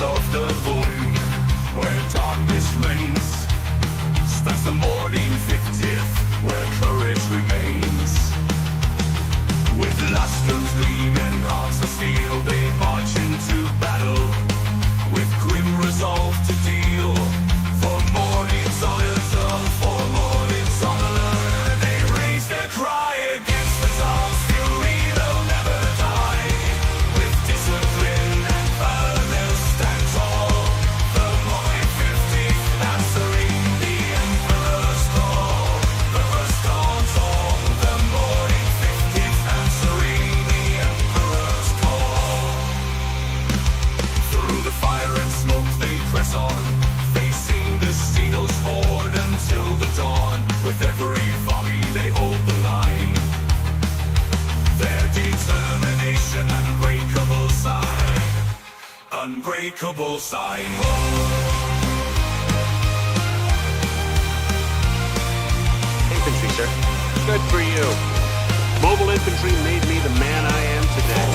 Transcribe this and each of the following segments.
of the void, where darkness reigns, stands the Mordian 50th, where courage remains. With lustrums gleaming, hearts of steel, they march into battle, with grim resolve to deal, for Mordian's honor, for Mordian's honor. They raise their cry against the dark fury, they'll never die. With discipline and valor, they'll stand tall. The Mordian 50th, answering the Emperor's call. The first dawn's all. The Mordian 50th, answering the Emperor's call. Through the fire and smoke they press on, facing the Xenos horde until the dawn. With every volley they hold the line, their determination unbreakable sign. Unbreakable sign. Infantry, sir. Good for you. Mobile infantry made me the man I am today.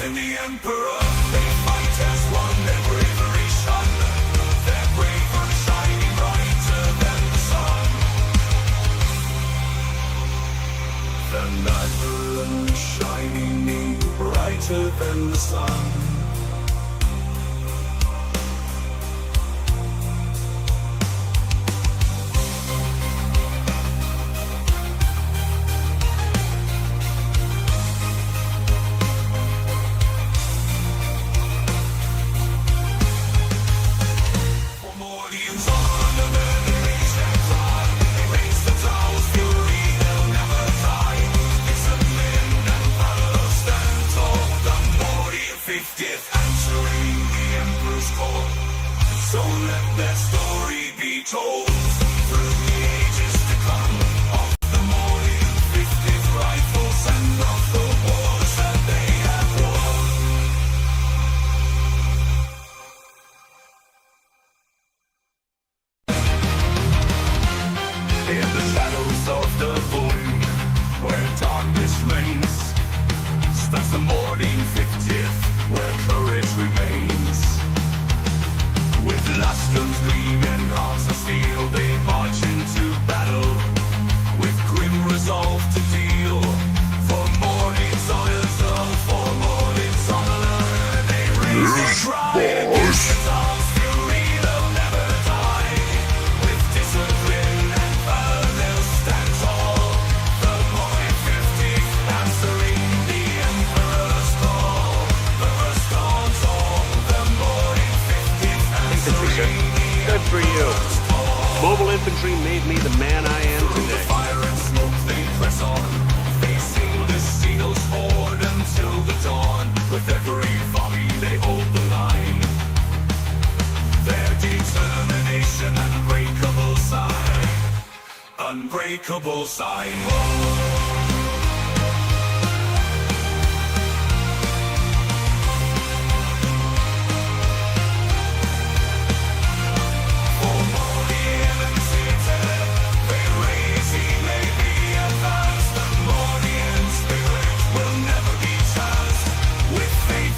In the Emperor, they fight as one, their bravery shone, their bravery shining brighter than the sun. The night shining brighter than the sun. Answering the Emperor's call, so let their story be told through the ages to come, of the Mordian 50th rifles and of the wars that they have won. In the shadows of the void, where darkness reigns, stands the Mordian 50th, where courage remains. With lustrums gleaming, hearts of steel, they march into battle, with grim resolve to deal, for Mordian's honor, for Mordian's honor. They raise their cry against the dark's fury, they'll never die. With discipline and valor, they'll stand tall. The Mordian 50th, answering the Emperor's call. The first dawn's all. The Mordian 50th, Infantry, sir. Good for you. Mobile infantry made me the man I am through the today. fire and smoke they press on, facing the Xenos horde until the dawn. With every volley they hold the line, their determination unbreakable sign. Unbreakable sign.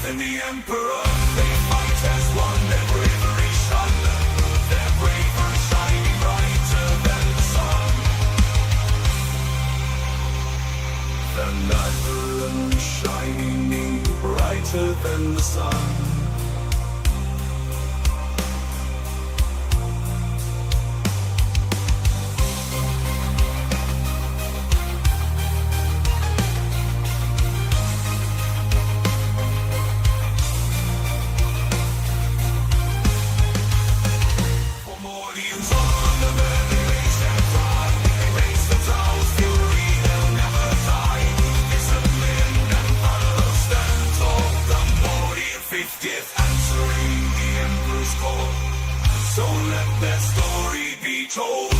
In the Emperor, they fight as one, their bravery shone, their bravery shining brighter than the sun. The night shining brighter than the sun. Answering the Emperor's call, so let their story be told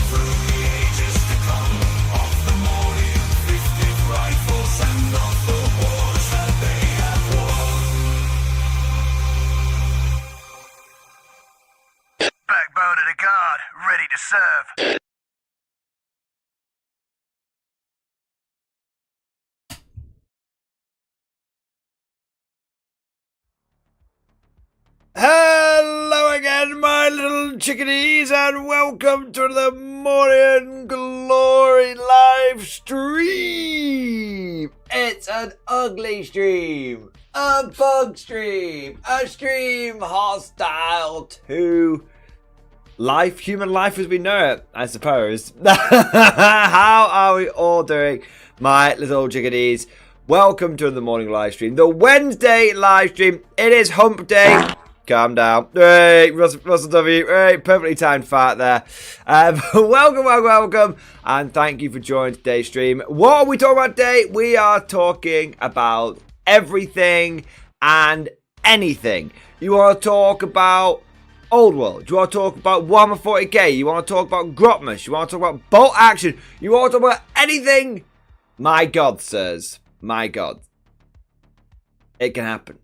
through the ages to come, of the Mordian 50th rifles and of the wars that they have won. Backbone of the guard, ready to serve. Hello again, my little chickadees, and welcome to the Mordian Glory live stream. It's an ugly stream, a bug stream, a stream hostile to life, human life as we know it, I suppose. How are we all doing, my little chickadees? Welcome to the morning live stream, the Wednesday live stream. It is hump day. Calm down. Hey, Russell W. Hey, perfectly timed fart there. Welcome. And thank you for joining today's stream. What are we talking about today? We are talking about everything and anything. You want to talk about Old World. You want to talk about Warhammer 40k. You want to talk about Grotmas. You want to talk about bolt action. You want to talk about anything. My God, sirs. My God. It can happen.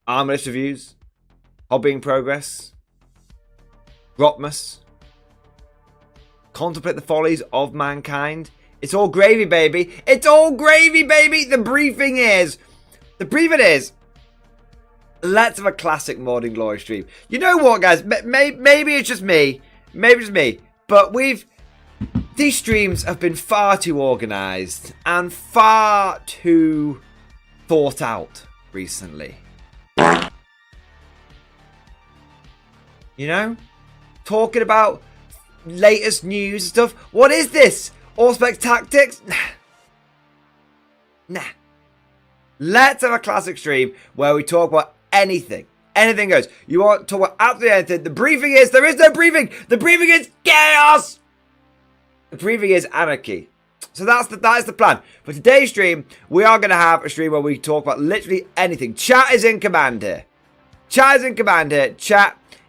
Armless reviews. Hobby in progress. Grotmas. Contemplate the follies of mankind. It's all gravy, baby. It's all gravy, baby. The briefing is. Let's have a classic Morning Glory stream. You know what, guys? Maybe it's just me. But these streams have been far too organised and far too thought out recently. You know? Talking about latest news and stuff. What is this? Auspex Tactics? Nah. Let's have a classic stream where we talk about anything. Anything goes. You want to talk about absolutely anything. The briefing is, there is no briefing. The briefing is chaos. The briefing is anarchy. So that is the plan. For today's stream, we are going to have a stream where we talk about literally anything. Chat is in command here. Chat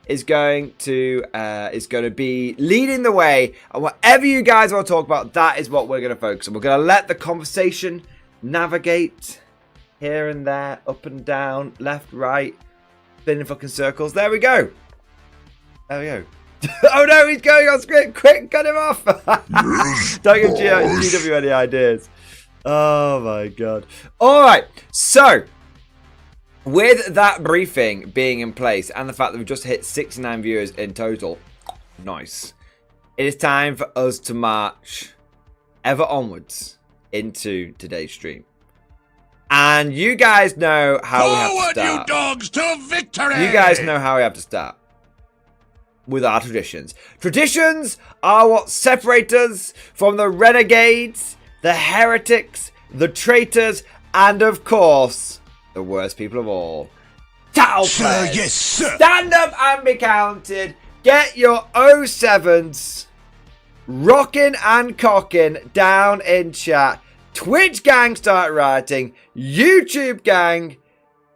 is going to be leading the way, and whatever you guys want to talk about, that is what we're going to focus on. We're going to let the conversation navigate here and there, up and down, left, right, spinning fucking circles. There we go. Oh no, he's going on script. Quick, cut him off. Don't give GW any ideas. Oh my God. All right, so with that briefing being in place and the fact that we've just hit 69 viewers in total, nice. It is time for us to march ever onwards into today's stream. And you guys know how we have to start. Forward, you dogs, to victory! You guys know how we have to start. With our traditions. Traditions are what separate us from the renegades, the heretics, the traitors, and of course, the worst people of all. Tattle players. Yes, sir. Stand up and be counted. Get your 07s rocking and cocking down in chat. Twitch gang start writing. YouTube gang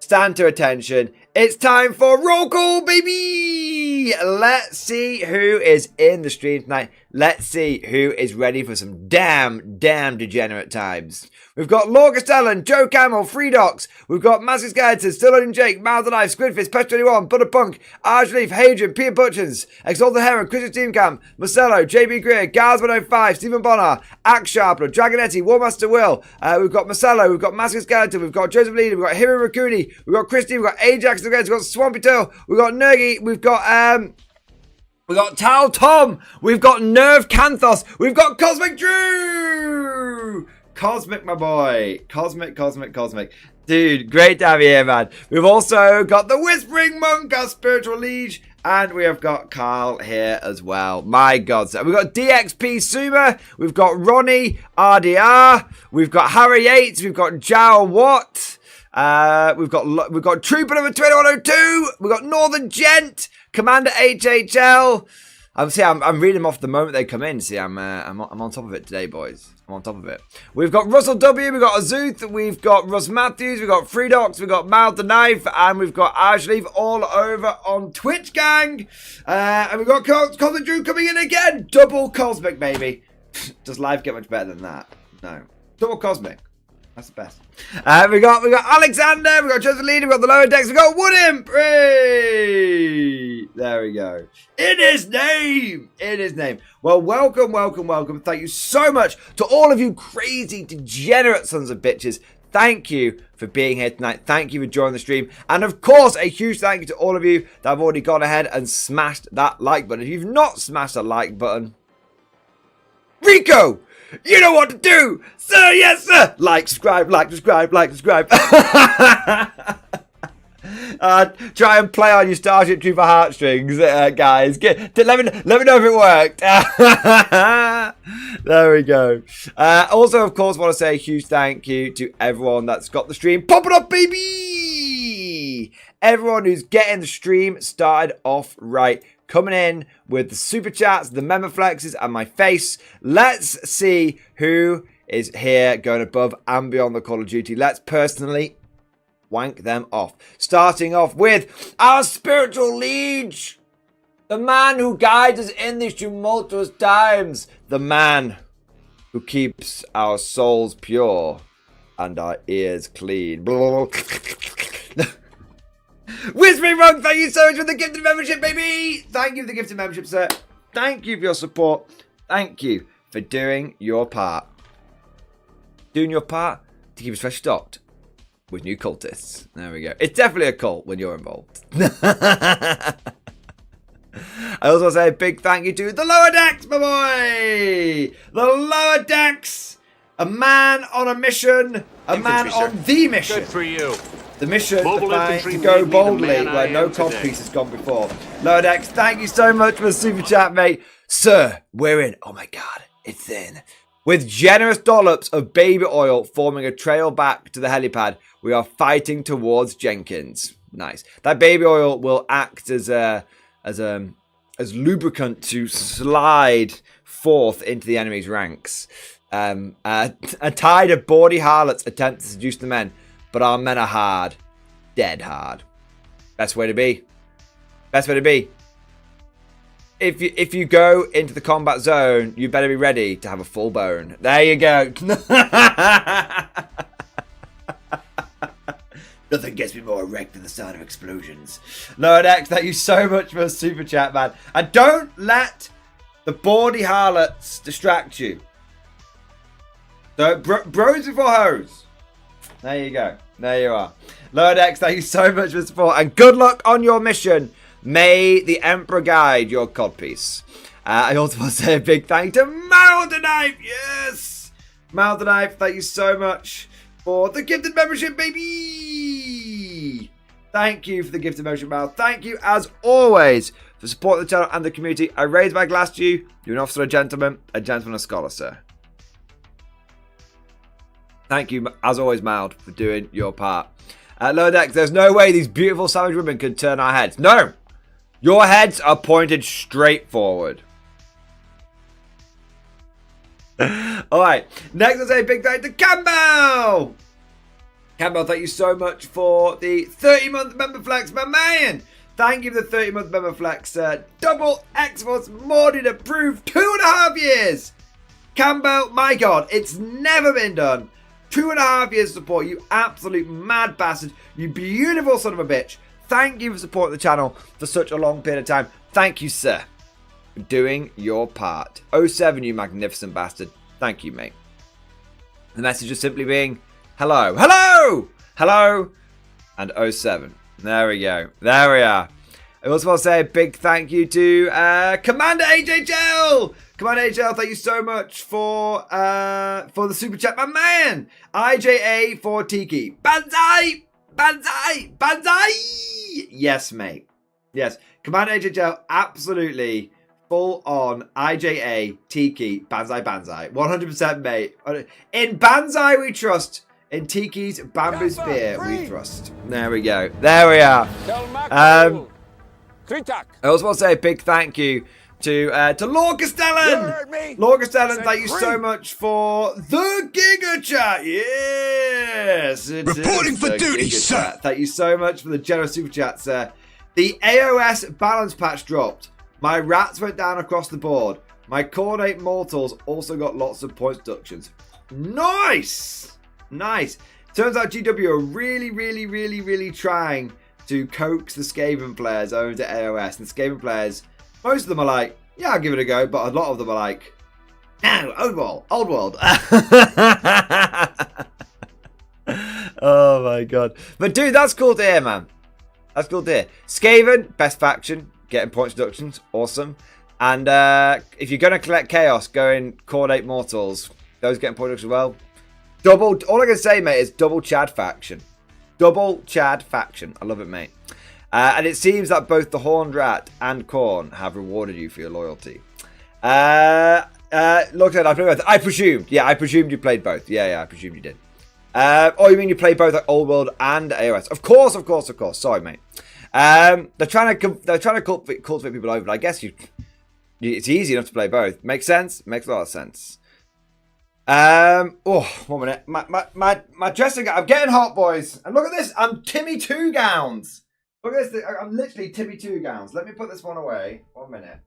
stand to attention. It's time for roll call, baby! Let's see who is in the stream tonight. Let's see who is ready for some damn degenerate times. We've got Laura Castellan, Joe Camel, Free Docs. We've got Massive Skeleton, Still on Jake, Miles Alive, Squidfist, Pest 21, Butter Punk, Arjleaf, Hadrian, Peter Butchins, Exalted Heron, Christian Team Camp, Marcelo, JB Greer, Gars 105, Stephen Bonner, Axe Sharpener, Dragonetti, Warmaster Will. We've got Marcelo, we've got Massive Skeleton, we've got Joseph Leader, we've got Hiro Rakuni, we've got Christy, we've got Ajax, we've got Swampy Tail, we've got Nergy, we've got Tal Tom, we've got Nerve Canthos, we've got Cosmic Drew! Cosmic, my boy. Cosmic. Dude, great to have you here, man. We've also got the Whispering Monk, our spiritual liege, and we have got Karl here as well. My God. So we've got DXP Suma, we've got Ronnie RDR, we've got Harry Yates, we've got Jao Watt, we've got Trooper number 2102, we've got Northern Gent, Commander HHL. I'm reading them off the moment they come in. See, I'm on top of it today, boys. I'm on top of it. We've got Russell W, we've got Azuth, we've got Russ Matthews, we've got Free Docs, we've got Mouth the Knife, and we've got Arjleaf all over on Twitch, gang. And we've got Cosmic Drew coming in again. Double Cosmic, baby. Does life get much better than that? No. Double Cosmic. That's the best. We got Alexander, we got Joseph Leader, we got the lower decks, we got Wood Imp. Hey! There we go. In his name. Well, welcome. Thank you so much to all of you crazy, degenerate sons of bitches. thank you for being here tonight. Thank you for joining the stream. And of course, a huge thank you to all of you that have already gone ahead and smashed that like button. If you've not smashed that like button, Rico, you know what to do, sir. Yes, sir. Like, subscribe, like, subscribe, like, subscribe. Try and play on your Starship Trooper heartstrings, guys. Let me know if it worked. There we go. Also, of course, want to say a huge thank you to everyone that's got the stream popping up, baby. Everyone who's getting the stream started off right. Coming in with the super chats, the member flexes, and my face. Let's see who is here going above and beyond the Call of Duty. Let's personally wank them off. Starting off with our spiritual liege. The man who guides us in these tumultuous times. The man who keeps our souls pure and our ears clean. Whispering Monk, thank you so much for the gifted membership, baby. Thank you for the gifted membership, sir. Thank you for your support. Thank you for doing your part. Doing your part to keep us fresh stocked with new cultists. There we go. It's definitely a cult when you're involved. I also want to say a big thank you to the Lower Decks, my boy. The Lower Decks. A man on a mission. A man on the mission. Good for you. The mission Mobile to go boldly where no cod piece has gone before. Lower Decks, thank you so much for the super chat, mate. Sir, we're in. Oh my god, it's in. With generous dollops of baby oil forming a trail back to the helipad, we are fighting towards Jenkins. Nice. That baby oil will act as lubricant to slide forth into the enemy's ranks. A tide of bawdy harlots attempt to seduce the men, but our men are hard. Dead hard. Best way to be. Best way to be. If you go into the combat zone, you better be ready to have a full bone. There you go. Nothing gets me more erect than the sound of explosions. Lower Decks, thank you so much for a super chat, man. And don't let the bawdy harlots distract you. So, bros before hoes. There you go. There you are. Lower Decks, thank you so much for the support. And good luck on your mission. May the Emperor guide your codpiece. I also want to say a big thank you to Mountain Knife. Yes! Mountain Knife, thank you so much for the gifted membership, baby! Thank you for the gifted membership, Mal. Thank you, as always, for supporting the channel and the community. I raise my glass to you. You're an officer, a gentleman, a scholar, sir. Thank you, as always, Mild, for doing your part. Lower Decks, there's no way these beautiful savage women can turn our heads. No! Your heads are pointed straight forward. Alright, next I'll say a big thank you to Campbell! Campbell, thank you so much for the 30-month member flex, my man! Thank you for the 30-month member flex. Double X-Force Mordian approved 2.5 years! Campbell, my god, it's never been done. 2.5 years of support, you absolute mad bastard. You beautiful son of a bitch. Thank you for supporting the channel for such a long period of time. Thank you, sir, for doing your part. 07, you magnificent bastard. Thank you, mate. The message is simply being, hello. Hello! Hello! And 07. There we go. There we are. I also want to say a big thank you to Commander HHL! Commander HL, thank you so much for the super chat, my man. IJA for Tiki. Banzai! Banzai! Banzai! Yes, mate. Yes. Commander HHL, absolutely full on IJA, Tiki, Banzai, Banzai. 100%, mate. In Banzai we trust. In Tiki's bamboo spear we thrust. There we go. There we are. I also want to say a big thank you to Lord Castellan. Lord Castellan, thank you so much for the Giga Chat. Yes. Reporting for duty, sir. Thank you so much for the generous super chat, sir. The AOS balance patch dropped. My rats went down across the board. My coordinate mortals also got lots of points deductions. Nice. Nice. Turns out GW are really trying to coax the Skaven players over to AOS. And the Skaven players, most of them are like, yeah, I'll give it a go. But a lot of them are like, no, old world. Oh my god. But dude, that's cool to hear, man. That's cool to hear. Skaven, best faction. Getting points deductions. Awesome. And if you're going to collect Chaos, go in Coordinate Mortals. Those getting points deductions as well. Double. All I can say, mate, is double Chad faction. Double Chad faction. I love it, mate. And it seems that both the Horned Rat and Khorne have rewarded you for your loyalty. Look at it. I presumed. Yeah, I presumed you played both. Yeah, I presumed you did. Oh, you mean you play both like Old World and AOS? Of course. Sorry, mate. They're trying to cultivate people over. But I guess it's easy enough to play both. Makes sense. Makes a lot of sense. Oh, 1 minute. My dressing gown. I'm getting hot, boys. And look at this. I'm Timmy Two Gowns. Look at this. I'm literally Timmy Two Gowns. Let me put this one away. 1 minute.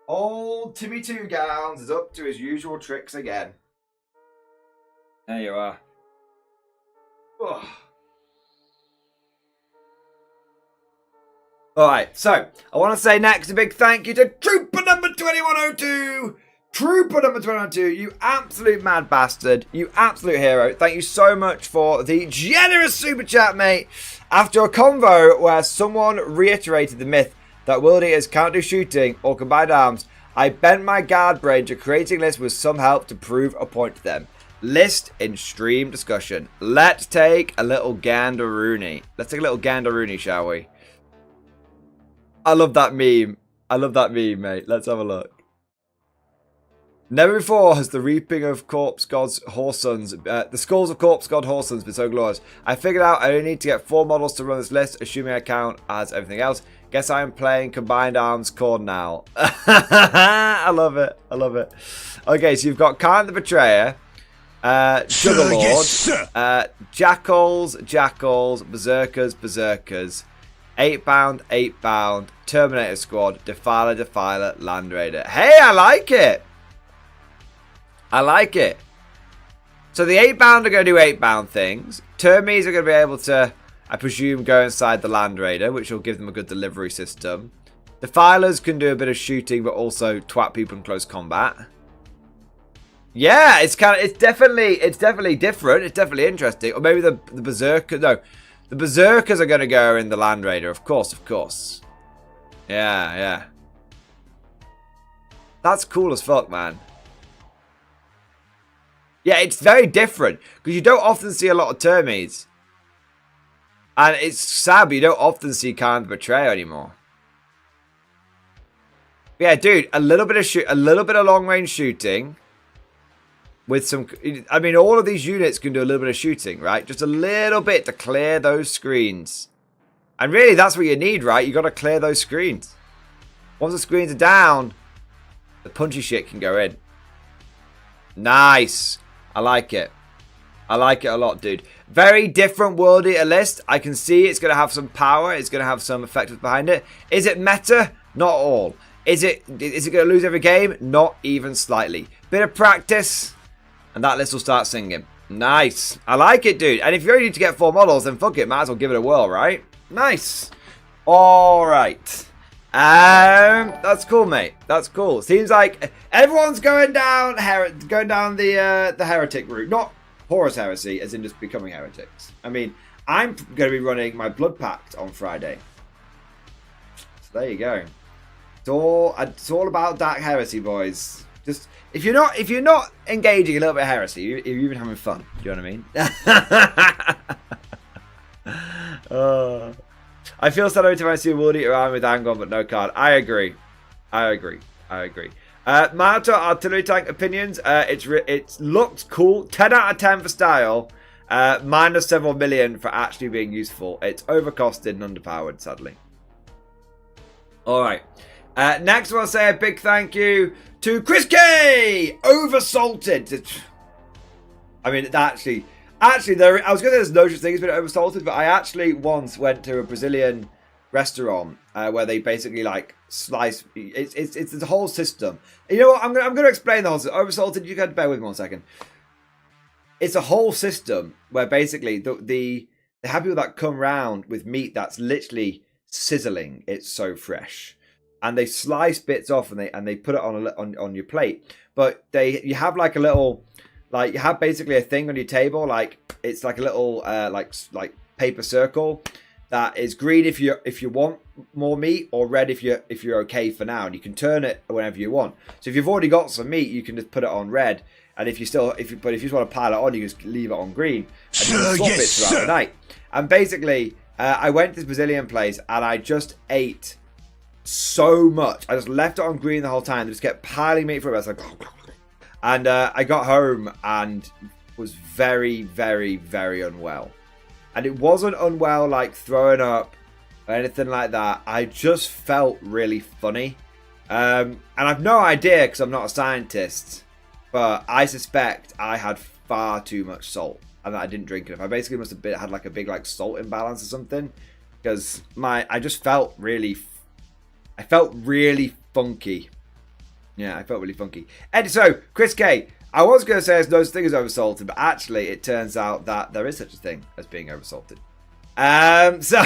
Old Timmy Two Gowns is up to his usual tricks again. There you are. Oh. Alright, so I want to say next a big thank you to Trooper number 2102. Trooper number 2102, you absolute mad bastard. You absolute hero. Thank you so much for the generous super chat, mate. After a convo where someone reiterated the myth that World Eaters can't do shooting or combined arms, I bent my guard brain to creating a list with some help to prove a point to them. List in stream discussion. Let's take a little Gandaroony. Let's take a little Gandaroony, shall we? I love that meme. I love that meme, mate. Let's have a look. Never before has the reaping of corpse gods' horse sons, the skulls of corpse god horse sons been so glorious. I figured out I only need to get 4 models to run this list, assuming I count as everything else. Guess I am playing combined arms Khorne now. I love it. I love it. Okay, so you've got Khan the Betrayer, Juggerlord, Jackals, Berserkers, 8-bound, Terminator Squad, Defiler, Land Raider. Hey, I like it. So the 8-bound are going to do 8-bound things. Termies are going to be able to, I presume, go inside the Land Raider, which will give them a good delivery system. Defilers can do a bit of shooting, but also twat people in close combat. Yeah, it's definitely different. It's definitely interesting. Or maybe the Berserker. No, the Berserkers are going to go in the Land Raider. Of course. Yeah. That's cool as fuck, man. Yeah, it's very different because you don't often see a lot of Termies, and it's sad, but you don't often see Khan the Betrayer anymore. Yeah, dude, a little bit of long range shooting. With some, I mean, all of these units can do a little bit of shooting, right? Just a little bit to clear those screens. And really, that's what you need, right? You got to clear those screens. Once the screens are down, the punchy shit can go in. Nice. I like it. I like it a lot, dude. Very different World Eater list. I can see it's going to have some power. It's going to have some effectiveness behind it. Is it meta? Not all. Is it going to lose every game? Not even slightly. Bit of practice. And that list will start singing. Nice. I like it, dude. And if you only need to get 4 models, then fuck it. Might as well give it a whirl, right? Nice. All right. That's cool, mate. That's cool. Seems like everyone's going down the heretic route. Not Horus Heresy, as in just becoming heretics. I mean, I'm going to be running my Blood Pact on Friday. So there you go. It's all about Dark Heresy, boys. Just if you're not engaging a little bit of heresy, you're even having fun. Do you know what I mean? I feel sad every time I see a World Eater army with Angon, but no card. I agree. Minotaur artillery tank opinions. It looks cool. 10 out of 10 for style. Minus several million for actually being useful. It's overcosted and underpowered, sadly. All right. Next, I want to say a big thank you to Chris K. Oversalted. I mean, actually, I was going to say there's no such thing as been oversalted, but I actually once went to a Brazilian restaurant where they basically like slice. It's the whole system. You know what? I'm going to explain the whole system. Oversalted. You can bear with me 1 second. It's a whole system where basically they have people that come round with meat that's literally sizzling. It's so fresh. And they slice bits off and they put it on your plate. But you have like a little, like you have basically a thing on your table, like it's like a little like paper circle that is green if you want more meat, or red if you're okay for now, and you can turn it whenever you want. So if you've already got some meat, you can just put it on red, and if you just want to pile it on, you just leave it on green, and you can swap it throughout the night. And basically, I went to this Brazilian place and I just ate so much. I just left it on green the whole time. They just kept piling meat for it. I was like, and I got home and was very, very, very unwell. And it wasn't unwell like throwing up or anything like that. I just felt really funny. And I've no idea because I'm not a scientist, but I suspect I had far too much salt and that I didn't drink enough. I basically must have had like a big like salt imbalance or something, because I just felt really, I felt really funky. Yeah, I felt really funky. And so, Chris K, I was going to say there's no such thing as oversalted, but actually it turns out that there is such a thing as being oversalted. So,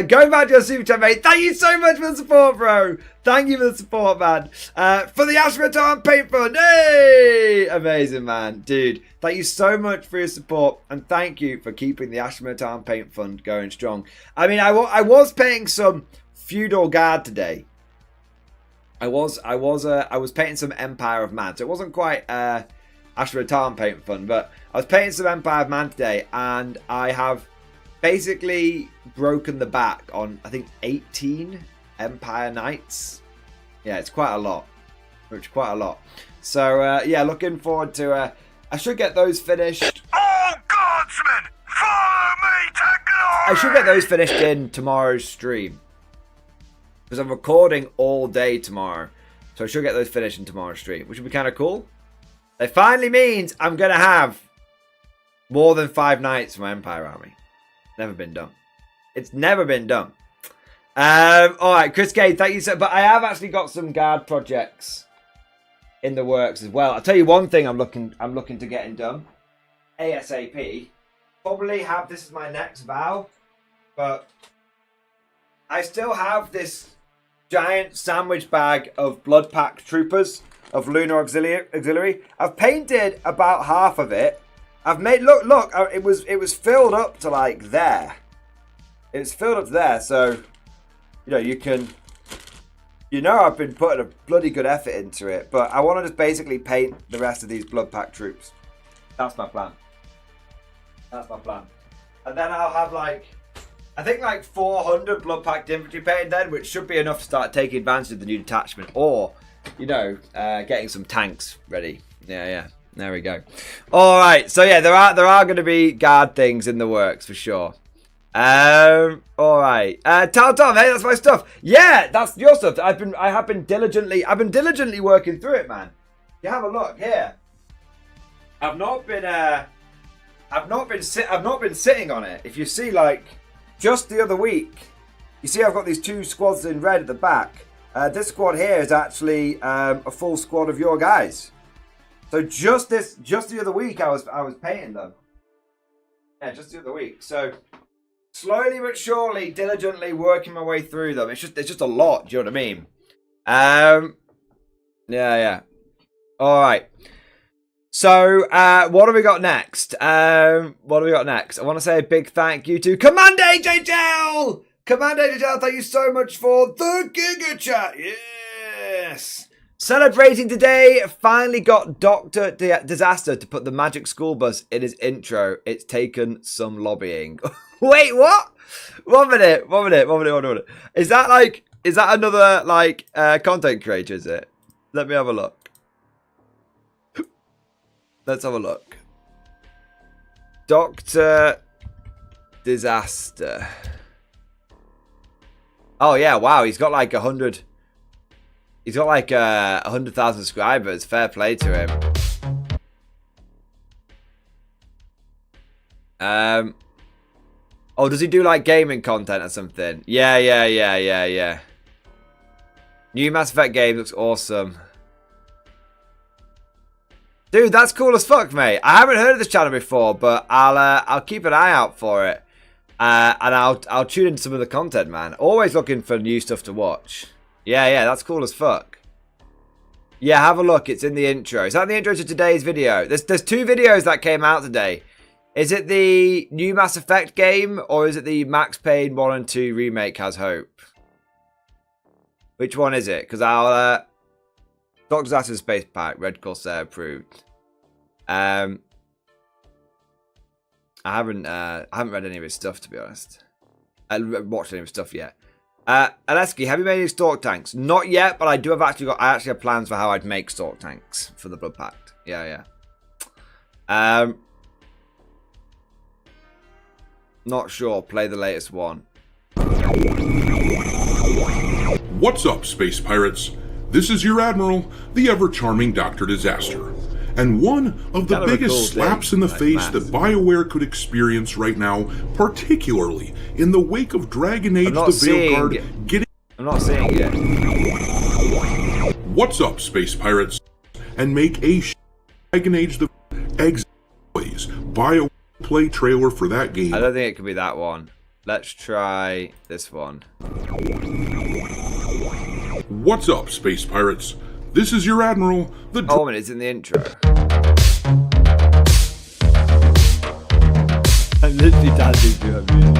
going back to your super chat, mate, thank you so much for the support, bro. Thank you for the support, man. For the Ashmatan Paint Fund, hey! Amazing, man. Dude, thank you so much for your support, and thank you for keeping the Ashmatan Paint Fund going strong. I mean, I was painting some Feudal Guard today. I was painting some Empire of Man, so it wasn't quite Ashmatan Paint Fund, but I was painting some Empire of Man today, and I have basically broken the back on, I think, 18 Empire Knights. Yeah, it's quite a lot. Which quite a lot. So, yeah, looking forward to... I should get those finished. All guardsmen, follow me to glory! I should get those finished in tomorrow's stream, because I'm recording all day tomorrow. So I should get those finished in tomorrow's stream, which would be kind of cool. It finally means I'm going to have more than 5 knights for my Empire army. Never been done. It's never been done. Alright, Chris K, thank you so much. But I have actually got some guard projects in the works as well. I'll tell you one thing I'm looking to getting done. ASAP. Probably have this as my next vow. But I still have this giant sandwich bag of blood pack troopers of Lunar Auxiliary. I've painted about half of it. I've made look. It was filled up to like there. It's filled up to there, so you can. I've been putting a bloody good effort into it, but I want to just basically paint the rest of these blood pack troops. That's my plan. That's my plan. And then I'll have I think 400 blood packed infantry painted then, which should be enough to start taking advantage of the new detachment, or getting some tanks ready. Yeah. There we go. All right. So yeah, there are going to be guard things in the works for sure. All right. Tom, hey, that's my stuff. Yeah, that's your stuff. I have been diligently working through it, man. You have a look here. I've not been sitting on it. If you see, just the other week, you see I've got these 2 squads in red at the back. This squad here is actually a full squad of your guys. So just the other week I was painting them. Yeah, just the other week. So slowly but surely, diligently working my way through them. It's just a lot. Do you know what I mean? Yeah. All right. So what have we got next? I want to say a big thank you to Commander HHL. Commander HHL, thank you so much for the Giga Chat. Yes. Celebrating today, finally got Dr. Disaster to put the Magic School Bus in his intro. It's taken some lobbying. Wait, what? One minute. Is that another content creator, is it? Let me have a look. Let's have a look. Dr. Disaster. Oh yeah, wow, he's got 100. He's got 100,000 subscribers. Fair play to him. Oh, does he do gaming content or something? Yeah. New Mass Effect game looks awesome. Dude, that's cool as fuck, mate. I haven't heard of this channel before, but I'll keep an eye out for it. And I'll tune into some of the content, man. Always looking for new stuff to watch. Yeah, that's cool as fuck. Yeah, have a look. It's in the intro. Is that the intro to today's video? There's 2 videos that came out today. Is it the new Mass Effect game, or is it the Max Payne 1 and 2 remake has hope? Which one is it? Because I'll... Doctor's Acid Space Pack, Red Corsair approved. I haven't read any of his stuff, to be honest. I haven't watched any of his stuff yet. Aleski, have you made any Stork tanks? Not yet, but I actually have plans for how I'd make Stork tanks for the Blood Pact. Yeah. Not sure. Play the latest one. What's up, space pirates? This is your admiral, the ever-charming Dr. Disaster. And one of the biggest slaps in the face that BioWare could experience right now, particularly in the wake of Dragon Age the Veilguard getting... I'm not seeing it. What's up, space pirates? And make a Dragon Age the Explays BioWare play trailer for that game. I don't think it could be that one. Let's try this one. What's up, space pirates? This is your admiral, the... Oh, and it's in the intro. I'm literally dancing to her music.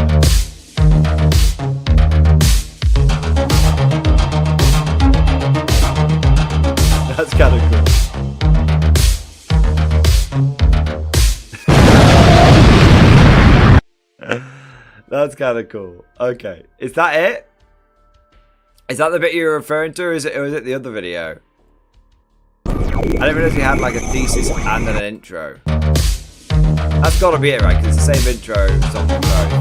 That's kind of cool. That's kind of cool. Okay. Is that it? Is that the bit you're referring to, or is it the other video? I didn't realize you had like a thesis and then an intro. That's got to be it, right? Because it's the same intro song for both.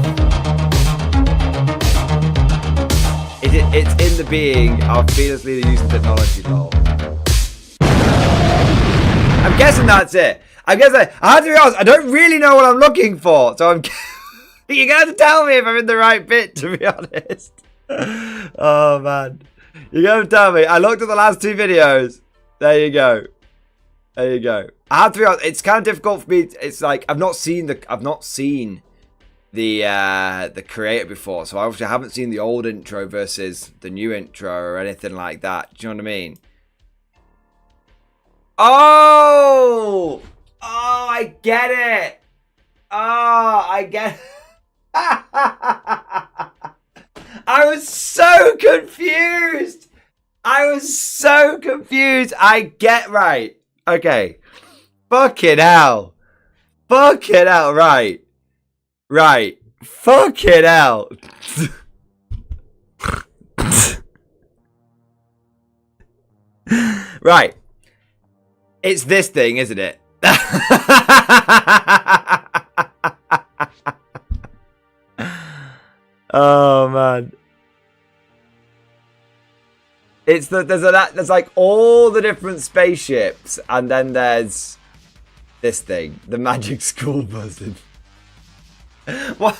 It's in the being of Venus leader using technology, lol. I'm guessing that's it. I have to be honest, I don't really know what I'm looking for, so I'm... You're going to have to tell me if I'm in the right bit, to be honest. Oh, man. You're going to tell me. I looked at the last two videos. There you go. There you go. I have to be honest, it's kind of difficult for me. It's like I've not seen the creator before, so obviously I haven't seen the old intro versus the new intro or anything like that. Do you know what I mean? Oh, I get it. Oh, I get it. I was so confused. I get right. Okay. Fucking hell. Right. Fucking hell. Right. It's this thing, isn't it? Oh, man. It's there's like all the different spaceships, and then there's this thing, the magic school buzzing. What?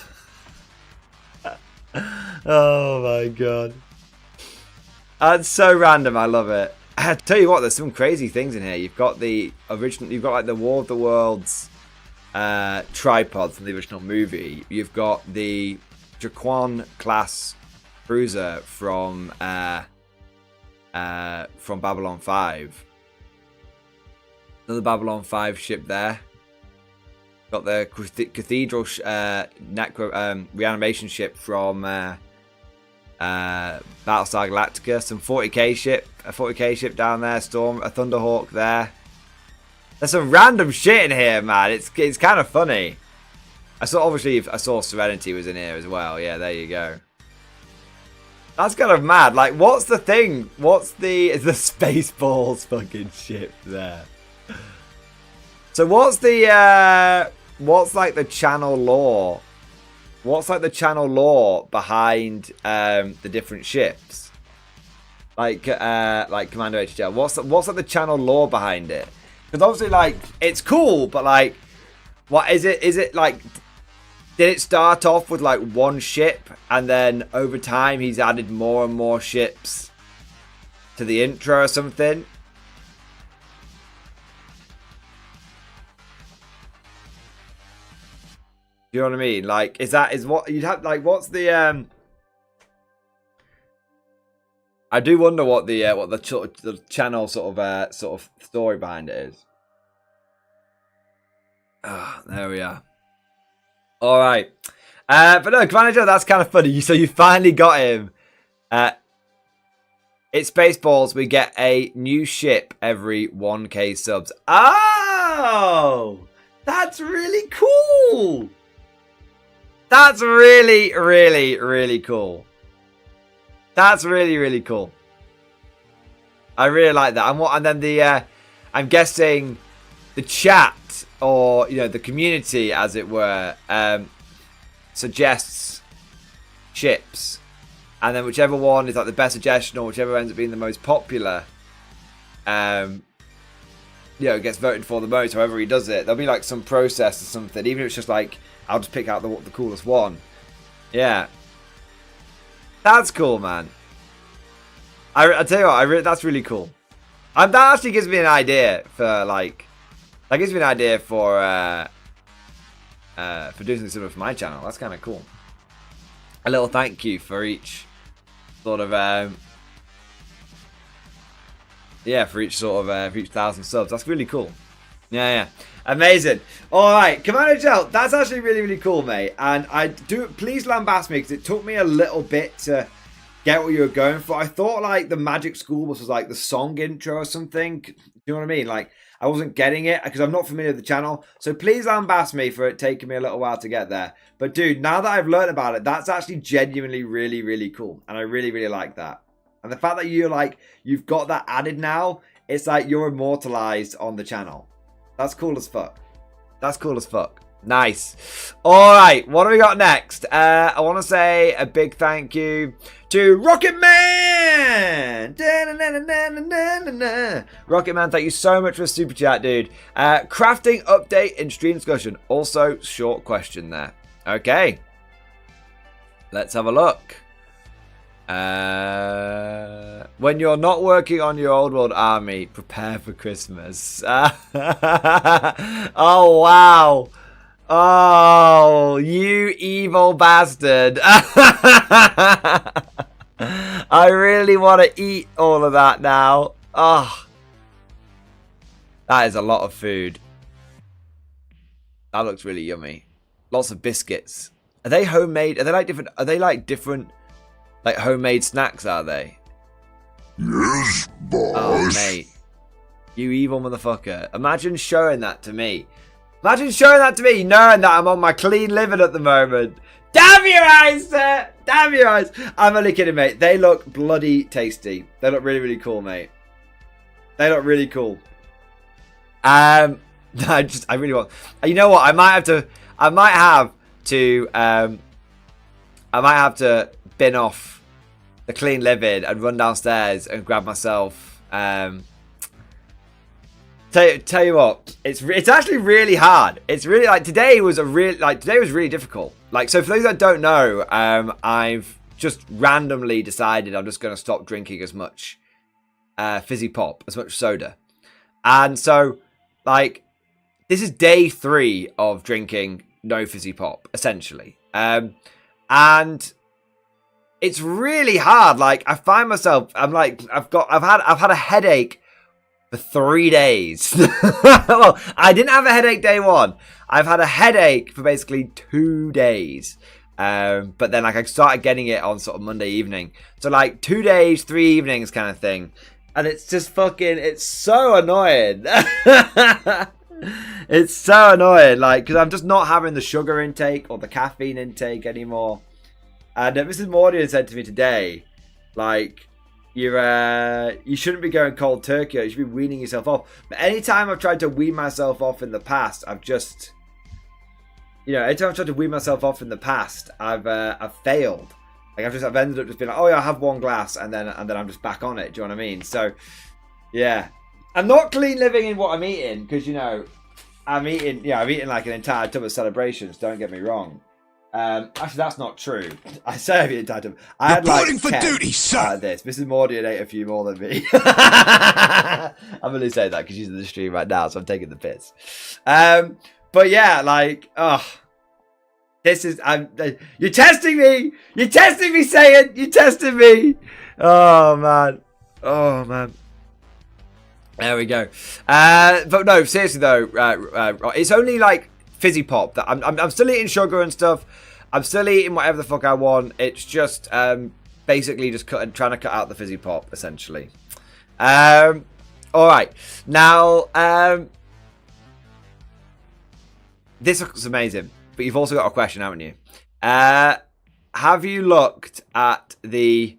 Oh my god, that's so random. I love it. I tell you what, there's some crazy things in here. You've got the original. You've got like the War of the Worlds tripod from the original movie. You've got the Jaquan class cruiser from Babylon 5. Another Babylon 5 ship there. Got the Cathedral reanimation ship from Battlestar Galactica. Some 40k ship, a 40k ship down there. Storm, a Thunderhawk there. There's some random shit in here, man. It's kind of funny. I saw Serenity was in here as well. Yeah, there you go. That's kind of mad. Like, what's the thing? Is the Spaceballs fucking ship there? So what's like the channel lore? What's like the channel lore behind the different ships? Like Commando HL. What's like the channel lore behind it? Because obviously, like, it's cool, but like, what is it? Is it like? Did it start off with like one ship, and then over time he's added more and more ships to the intro or something? You know what I mean? Like, is what you'd have? Like, what's the I do wonder what the channel sort of story behind it is. Ah, there we are. All right. But no, Commander Joe, that's kind of funny. So you finally got him. It's Spaceballs. We get a new ship every 1k subs. Oh! That's really cool. That's really, really, really cool. That's really, really cool. I really like that. And then the, I'm guessing the chat, or, you know, the community, as it were, suggests ships. And then whichever one is like the best suggestion, or whichever ends up being the most popular, you know, gets voted for the most, however he does it. There'll be like some process or something, even if it's just like, I'll just pick out the coolest one. Yeah. That's cool, man. I tell you what, that's really cool. That actually gives me an idea for like, that gives me an idea for doing something similar for my channel. That's kind of cool. A little thank you for each sort of yeah, for each 1,000 subs. That's really cool. Yeah. Amazing. All right, Commander Gel, that's actually really, really cool, mate. And please lambast me, because it took me a little bit to get what you were going for. I thought like the Magic School Bus was like the song intro or something. Do you know what I mean? Like, I wasn't getting it because I'm not familiar with the channel. So please lambast me for it taking me a little while to get there. But dude, now that I've learned about it, that's actually genuinely really, really cool. And I really, really like that. And the fact that you've got that added now, it's like you're immortalized on the channel. That's cool as fuck. That's cool as fuck. Nice. All right, what do we got next? I want to say a big thank you to Rocket Man. Rocket Man, thank you so much for the super chat, dude. Crafting update in stream discussion. Also, short question there. Okay. Let's have a look. When you're not working on your old world army, prepare for Christmas. Oh, wow. Oh, you evil bastard. I really want to eat all of that now. Oh, that is a lot of food. That looks really yummy. Lots of biscuits. Are they homemade? Are they like different? Are they like different, like homemade snacks? Are they? Yes, boss. Oh, mate, you evil motherfucker! Imagine showing that to me. Imagine showing that to me, knowing that I'm on my clean living at the moment. Damn your eyes, sir! Damn your eyes! I'm only kidding, mate. They look bloody tasty. They look really, really cool, mate. They look really cool. I really want. You know what? I might have to bin off the clean living and run downstairs and grab myself. Tell you what, it's actually really hard. It's really like today was really difficult. Like, so for those that don't know, I've just randomly decided I'm just going to stop drinking as much fizzy pop, as much soda, and so like this is day 3 of drinking no fizzy pop essentially, and it's really hard. Like, I find myself, I've had a headache for 3 days. Well, I didn't have a headache day 1. I've had a headache for basically 2 days. But then like I started getting it on sort of Monday evening. So like 2 days, 3 evenings kind of thing. And it's just fucking, it's so annoying. It's so annoying. Like, because I'm just not having the sugar intake or the caffeine intake anymore. And Mrs. Mordian said to me today, like, you shouldn't be going cold turkey. You should be weaning yourself off. But anytime I've tried to wean myself off in the past, I've just, anytime I've tried to wean myself off in the past, I've failed. Like, I've ended up just being like, oh yeah, I'll have 1 glass, and then I'm just back on it. Do you know what I mean? So, yeah, I'm not clean living in what I'm eating, because I'm eating like an entire tub of celebrations. Don't get me wrong. Actually, that's not true. I say I've eaten entire tub. I had like 10 for duty, sir. This. Mrs. Mordian ate a few more than me. I'm only saying that because she's in the stream right now, so I'm taking the piss. But yeah, like, this is, you're testing me! You're testing me, Saiyan! You're testing me! Oh, man. Oh, man. There we go. But no, seriously though, it's only like fizzy pop. That I'm still eating sugar and stuff. I'm still eating whatever the fuck I want. It's just basically just trying to cut out the fizzy pop, essentially. All right, now this looks amazing, but you've also got a question, haven't you? Have you looked at the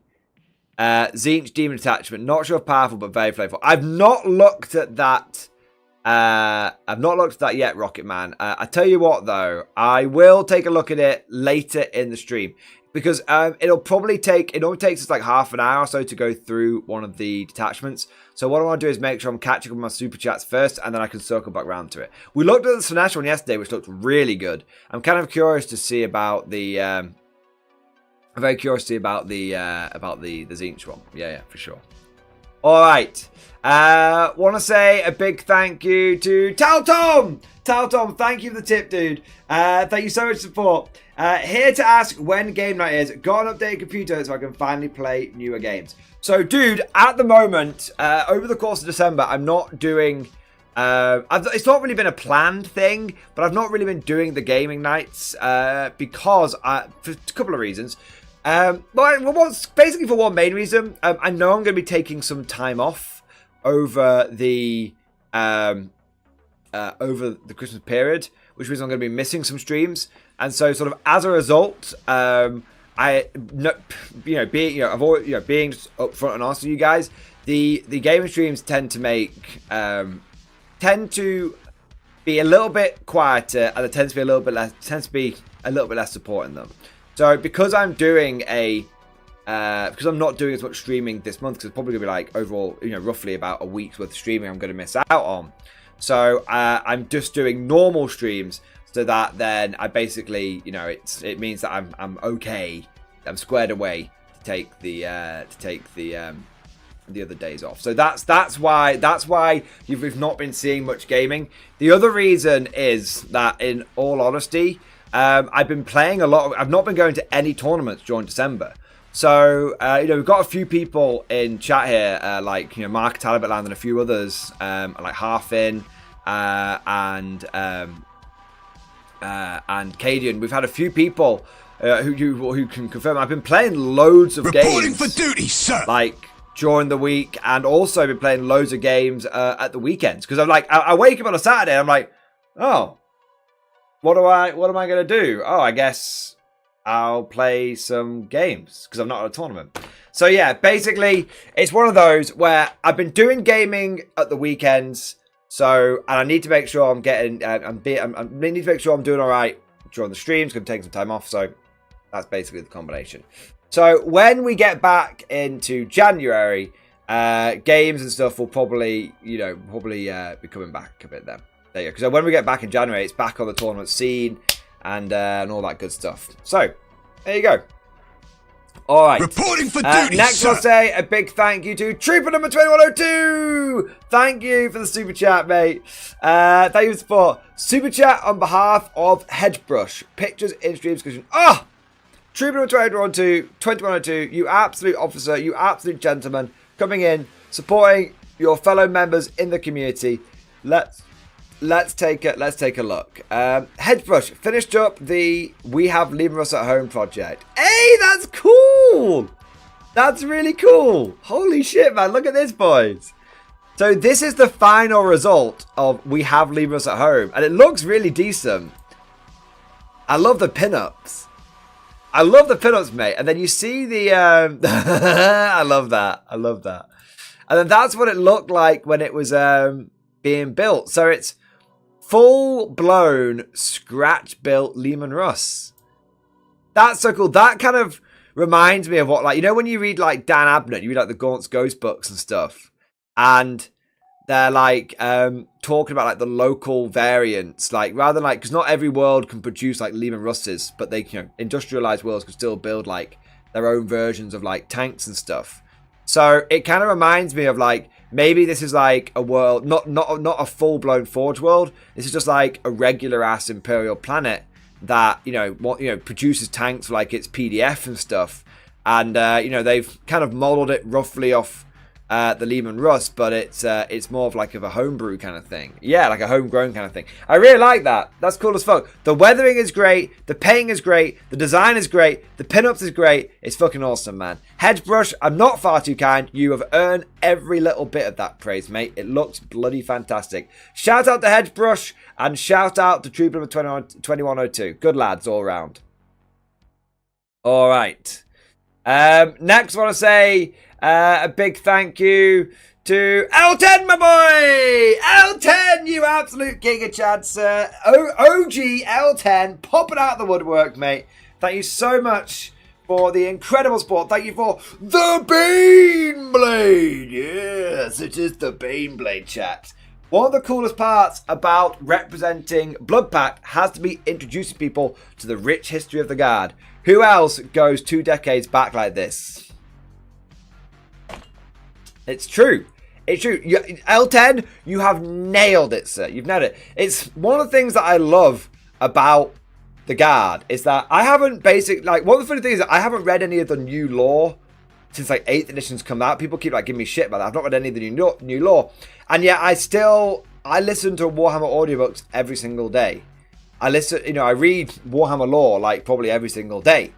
Tzeentch Demon Attachment? Not sure if powerful, but very flavorful. I've not looked at that. I've not looked at that yet, Rocket Man. I tell you what, though, I will take a look at it later in the stream because it'll probably take. It only takes us like half an hour or so to go through one of the detachments. So what I want to do is make sure I'm catching up on my super chats first, and then I can circle back around to it. We looked at the Slanesh one yesterday, which looked really good. I'm kind of curious to see about the. I'm very curious to see about the Tzeentch one. Yeah, for sure. All right. Want to say a big thank you to Taltom. Taltom, thank you for the tip, dude. Thank you so much for support. Here to ask when game night is. Got an updated computer so I can finally play newer games. So, dude, at the moment, over the course of December, I'm not doing. It's not really been a planned thing, but I've not really been doing the gaming nights because for a couple of reasons. Basically for one main reason, I know I'm going to be taking some time off over the Christmas period, which means I'm going to be missing some streams, and so sort of as a result, being being upfront and honest with you guys, the gaming streams tend to be a little bit quieter, and there tends to be a little bit less support in them. So because I'm doing because I'm not doing as much streaming this month, because it's probably gonna be like overall, roughly about a week's worth of streaming I'm gonna miss out on. So I'm just doing normal streams, so that then I basically, it means that I'm okay, I'm squared away to take the other days off. So that's why we've not been seeing much gaming. The other reason is that, in all honesty, I've been playing a lot. I've not been going to any tournaments during December. So, we've got a few people in chat here, like, Mark Talbotland and a few others, like Harfin, and Cadian. We've had a few people who can confirm. I've been playing loads of games. Reporting for duty, sir. Like, during the week, and also been playing loads of games at the weekends. Because I wake up on a Saturday and I'm like, oh, what am I going to do? Oh, I guess I'll play some games because I'm not at a tournament. So yeah, basically, it's one of those where I've been doing gaming at the weekends. So, and I need to make sure I'm getting, I need to make sure I'm doing all right during the streams. Going to take some time off. So that's basically the combination. So when we get back into January, games and stuff will probably be coming back a bit then. There you go. Because when we get back in January, it's back on the tournament scene and all that good stuff. So, there you go. All right. Reporting for duty, next, sir. I'll say a big thank you to Trooper number 2102. Thank you for the super chat, mate. Thank you for the support. Super chat on behalf of Hedgebrush. Pictures in stream discussion. Oh! Trooper number 2102, you absolute officer, you absolute gentleman, coming in, supporting your fellow members in the community. Let's take a look. Hedgebrush finished up the We Have Leaving Us at Home project. Hey, that's cool. That's really cool. Holy shit, man. Look at this, boys. So this is the final result of We Have Leaving Us at Home, and it looks really decent. I love the pinups. Mate. And then you see the I love that. And then that's what it looked like when it was being built. So it's full-blown scratch-built Lehman Russ. That's so cool. That kind of reminds me of what, like, when you read, like, Dan Abnett, you read, like, the Gaunt's Ghost books and stuff, and they're, like, talking about, like, the local variants, like, rather than, like, because not every world can produce, like, Lehman Russes, but they, industrialized worlds can still build, like, their own versions of, like, tanks and stuff. So it kind of reminds me of, like, maybe this is like a world, not a full-blown Forge world. This is just like a regular-ass Imperial planet that, produces tanks for, like, its PDF and stuff. And, they've kind of modeled it roughly off the Lehman Rust, but it's more of like a homebrew kind of thing. Yeah, like a homegrown kind of thing. I really like that. That's cool as fuck. The weathering is great. The painting is great. The design is great. The pinups is great. It's fucking awesome, man. Hedgebrush, I'm not far too kind. You have earned every little bit of that praise, mate. It looks bloody fantastic. Shout out to Hedgebrush and shout out to Troop number 2102. Good lads all round. All right. Next, I want to say a big thank you to L10, my boy! L10, you absolute king of Chad, sir. OG L10, popping out the woodwork, mate. Thank you so much for the incredible support. Thank you for the Baneblade. Yes, it is the Baneblade, chat. One of the coolest parts about representing Bloodpact has to be introducing people to the rich history of the Guard. Who else goes 2 decades back like this? It's true. It's true. L10, you have nailed it, sir. You've nailed it. It's one of the things that I love about the Guard is that I haven't one of the funny things is that I haven't read any of the new lore since like 8th edition's come out. People keep like giving me shit about that. I've not read any of the new lore. And yet I listen to Warhammer audiobooks every single day. I read Warhammer lore like probably every single day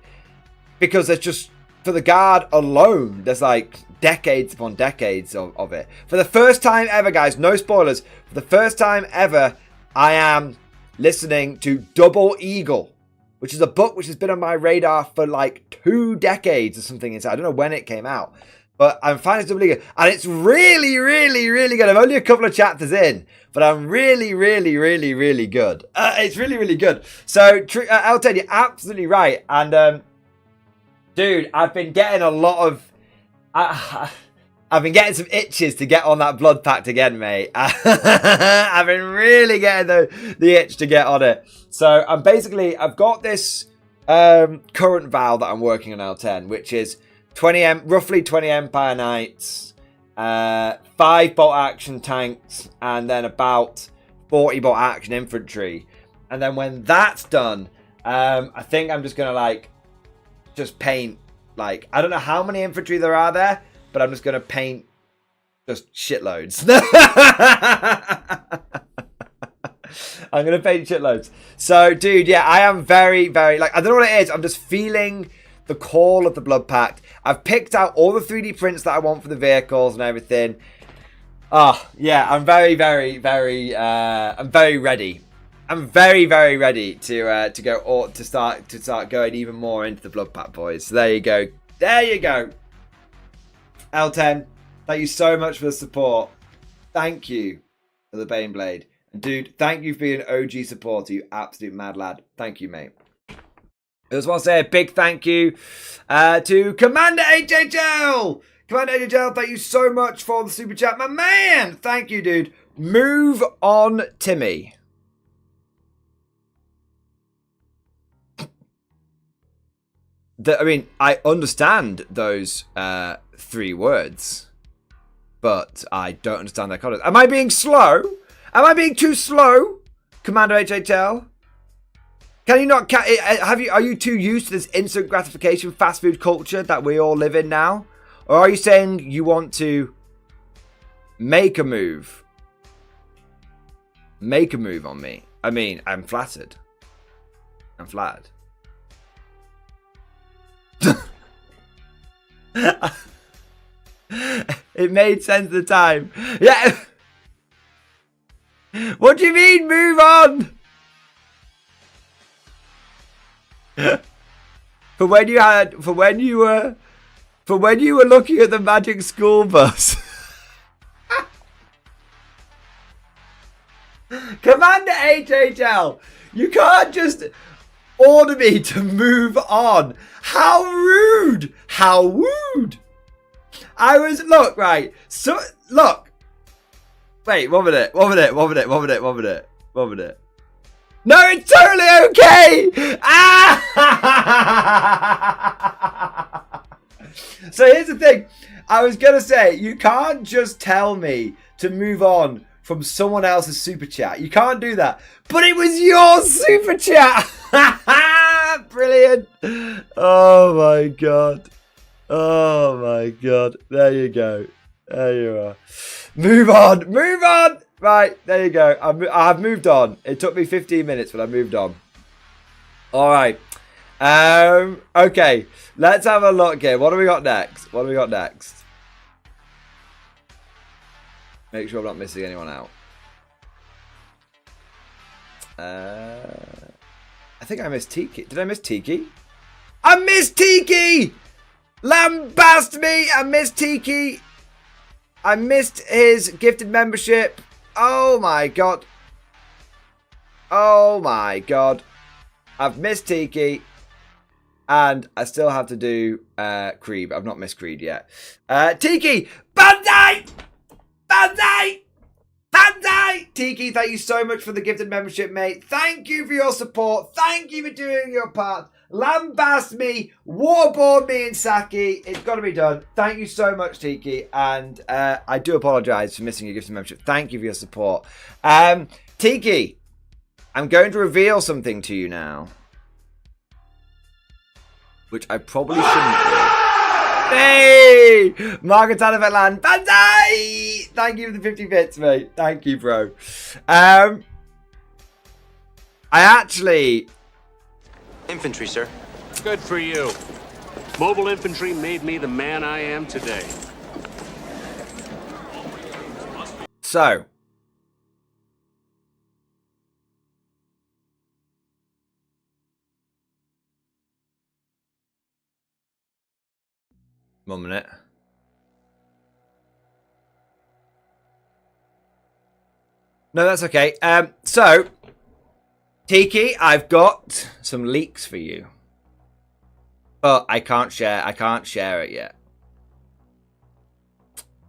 because there's just, for the Guard alone, there's like decades upon decades of it. For the first time ever, guys, no spoilers, for the first time ever, I am listening to Double Eagle, which is a book which has been on my radar for like 2 decades or something inside. I don't know when it came out, but I'm finding Double Eagle, and it's really, really, really good. I'm only a couple of chapters in, but I'm really, really, really, really good. It's really, really good. So, L10, you're absolutely right. And, dude, I've been getting a lot of... I've been getting some itches to get on that Blood Pact again, mate. I've been really getting the itch to get on it. So, I've got this current Val that I'm working on L10, which is roughly 20 Empire Knights, 5 bolt action tanks, and then about 40 bolt action infantry. And then when that's done, I think I'm just gonna just paint I don't know how many infantry there are there, but I'm just gonna paint just shitloads. I'm gonna paint shitloads. So, dude, yeah, I am very, very I don't know what it is. I'm just feeling the call of the Blood Pact. I've picked out all the 3D prints that I want for the vehicles and everything. Oh, yeah, I'm very, very, very, I'm very ready. I'm very, very ready to go or to start going even more into the Blood Pact, boys. So there you go. There you go. L10, thank you so much for the support. Thank you for the Baneblade. And dude, thank you for being an OG supporter, you absolute mad lad. Thank you, mate. I just want to say a big thank you to Commander HHL. Commander HHL, thank you so much for the super chat, my man. Thank you, dude. Move on, Timmy. I understand those 3 words, but I don't understand their context. Am I being slow? Am I being too slow, Commander HHL? Can you not? Are you too used to this instant gratification fast food culture that we all live in now, or are you saying you want to make a move? Make a move on me. I mean, I'm flattered. I'm flattered. It made sense at the time. Yeah. What do you mean, move on? For when you were looking at the magic school bus. Commander HHL, you can't just order me to move on. How rude! How rude! Look. Wait, one minute. No, it's totally okay! Ah! So here's the thing. I was going to say, you can't just tell me to move on from someone else's super chat. You can't do that. But it was your super chat! Brilliant! Oh my god. Oh my god. There you go. There you are. Move on. Move on. Right, there you go. I've moved on. It took me 15 minutes, but I moved on. All right. Okay. Let's have a look here. What do we got next? What do we got next? Make sure I'm not missing anyone out. I think I missed Tiki. Did I miss Tiki? I missed Tiki! Lambast me! I missed Tiki! I missed his gifted membership. Oh my god. Oh my god. I've missed Tiki. And I still have to do Creed. I've not missed Creed yet. Tiki! Bandai! Bandai! Bandai! Tiki, thank you so much for the gifted membership, mate. Thank you for your support. Thank you for doing your part. Lambast me, waterboard me and Saki. It's got to be done. Thank you so much, Tiki. And I do apologize for missing your gifted membership. Thank you for your support. Tiki, I'm going to reveal something to you now, which I probably shouldn't do. Hey! Margaretana Vetland, Bandai! Thank you for the 50 bits, mate. Thank you, bro. I actually... Infantry, sir. Good for you. Mobile infantry made me the man I am today. So... One minute. No, that's okay. So, Tiki, I've got some leaks for you, but I can't share it yet.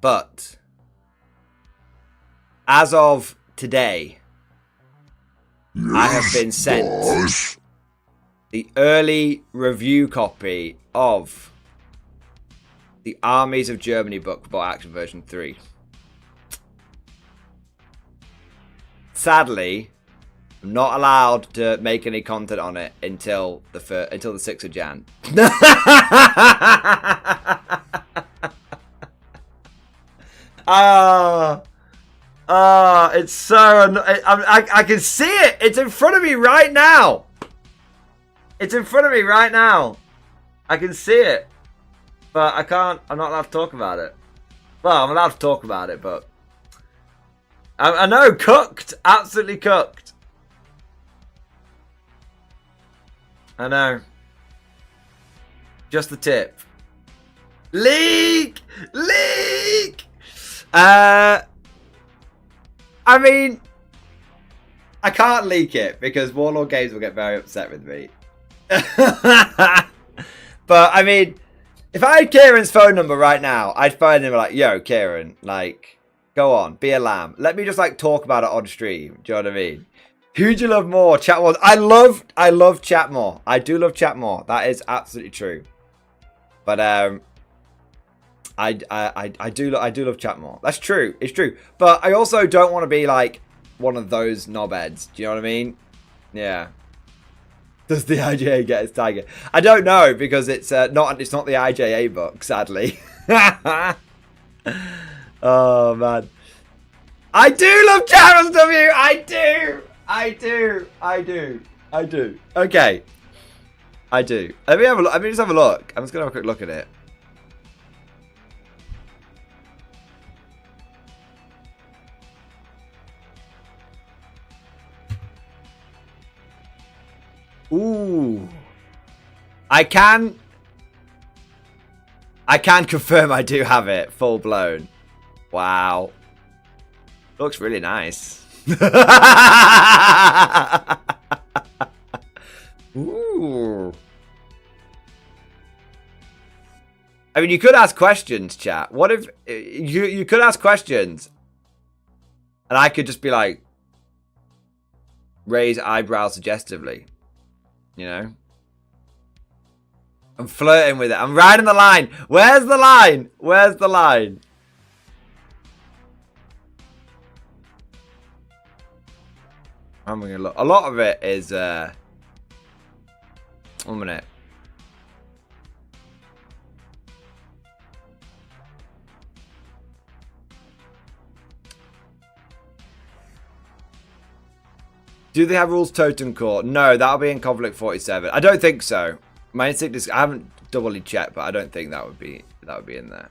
But as of today, I have been sent the early review copy of the Armies of Germany book for Action version 3. Sadly, I'm not allowed to make any content on it until the 6th of Jan. It's so I can see it. It's in front of me right now. It's in front of me right now. I can see it. But I can't, I'm not allowed to talk about it. Well, I'm allowed to talk about it, but... I know, cooked! Absolutely cooked. I know. Just the tip. Leak! Leak! I mean... I can't leak it, because Warlord Games will get very upset with me. But, I mean... If I had Kieran's phone number right now, I'd phone him like, yo, Kieran, like, go on, be a lamb. Let me just, like, talk about it on stream. Do you know what I mean? Who do you love more? Chat more. I love chat more. I do love chat more. That is absolutely true. But, I do love chat more. That's true. It's true. But I also don't want to be, like, one of those knobheads. Do you know what I mean? Yeah. Does the IJA get its tiger? I don't know, because it's not the IJA book, sadly. Oh man, I do love Charles W. I do. Okay, I do. Let me have a look. Let me just have a look. I'm just gonna have a quick look at it. Ooh. I can confirm I do have it full blown. Wow. Looks really nice. Ooh. I mean, you could ask questions, chat. What if you could ask questions and I could just be like, raise eyebrows suggestively. You know? I'm flirting with it. I'm riding the line. Where's the line? Where's the line? I'm gonna look. A lot of it is 1 minute. Do they have rules totem core? No, that'll be in conflict 47. I don't think so. My instinct is I haven't doubly checked, but I don't think that would be in there.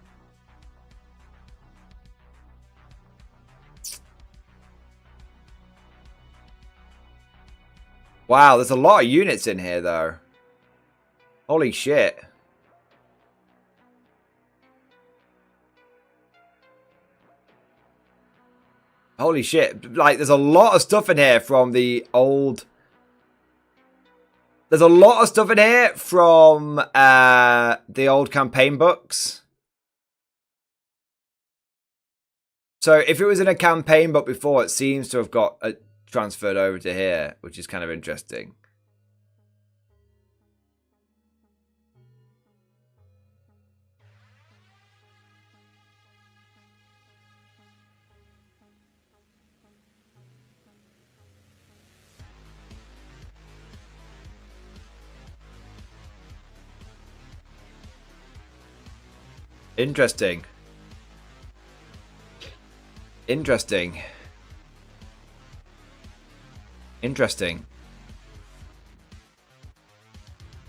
Wow, there's a lot of units in here though. Holy shit. Holy shit. Like, there's a lot of stuff in here from the old... There's a lot of stuff in here from the old campaign books. So, if it was in a campaign book before, it seems to have got transferred over to here, which is kind of interesting. Interesting. Interesting. Interesting.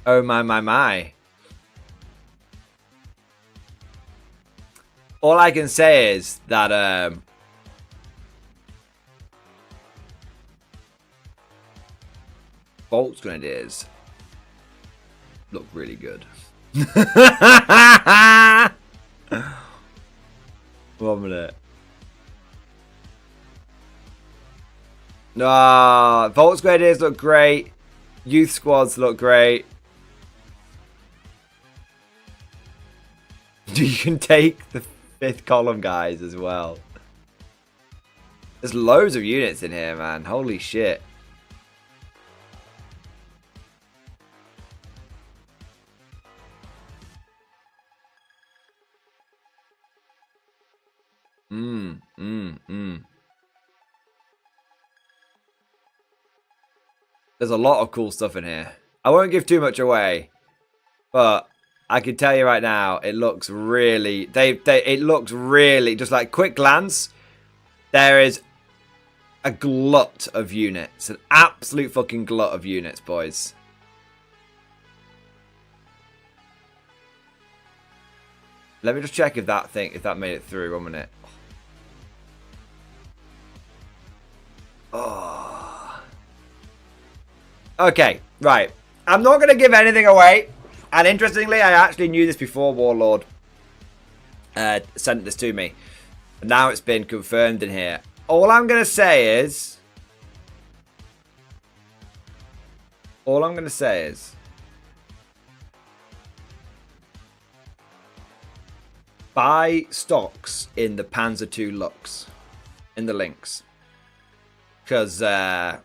Oh my. All I can say is that Bolt's Grenadiers look really good. 1 minute. No, Volt's Grenadiers look great. Youth squads look great. You can take the 5th column guys as well. There's loads of units in here, man. Holy shit. There's a lot of cool stuff in here. I won't give too much away, but I can tell you right now, it looks really... It looks really... Just like quick glance, there is a glut of units. An absolute fucking glut of units, boys. Let me just check if that made it through. 1 minute. Oh. Okay, right. I'm not going to give anything away. And interestingly, I actually knew this before Warlord sent this to me. And now it's been confirmed in here. All I'm going to say is... buy stocks in the Panzer II Lux. In the links. Because, that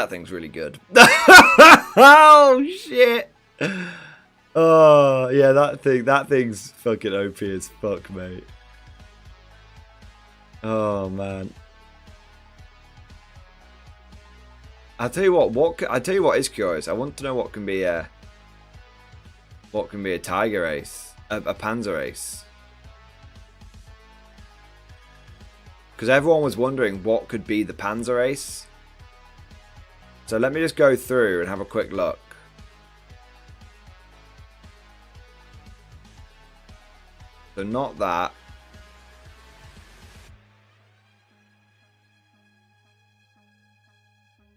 thing's really good. Oh, shit. Oh, yeah, that thing's fucking OP as fuck, mate. Oh, man. I'll tell you what is curious. I want to know what can be a Tiger Ace, a Panzer Ace. Because everyone was wondering what could be the Panzer Ace. So let me just go through and have a quick look. So not that.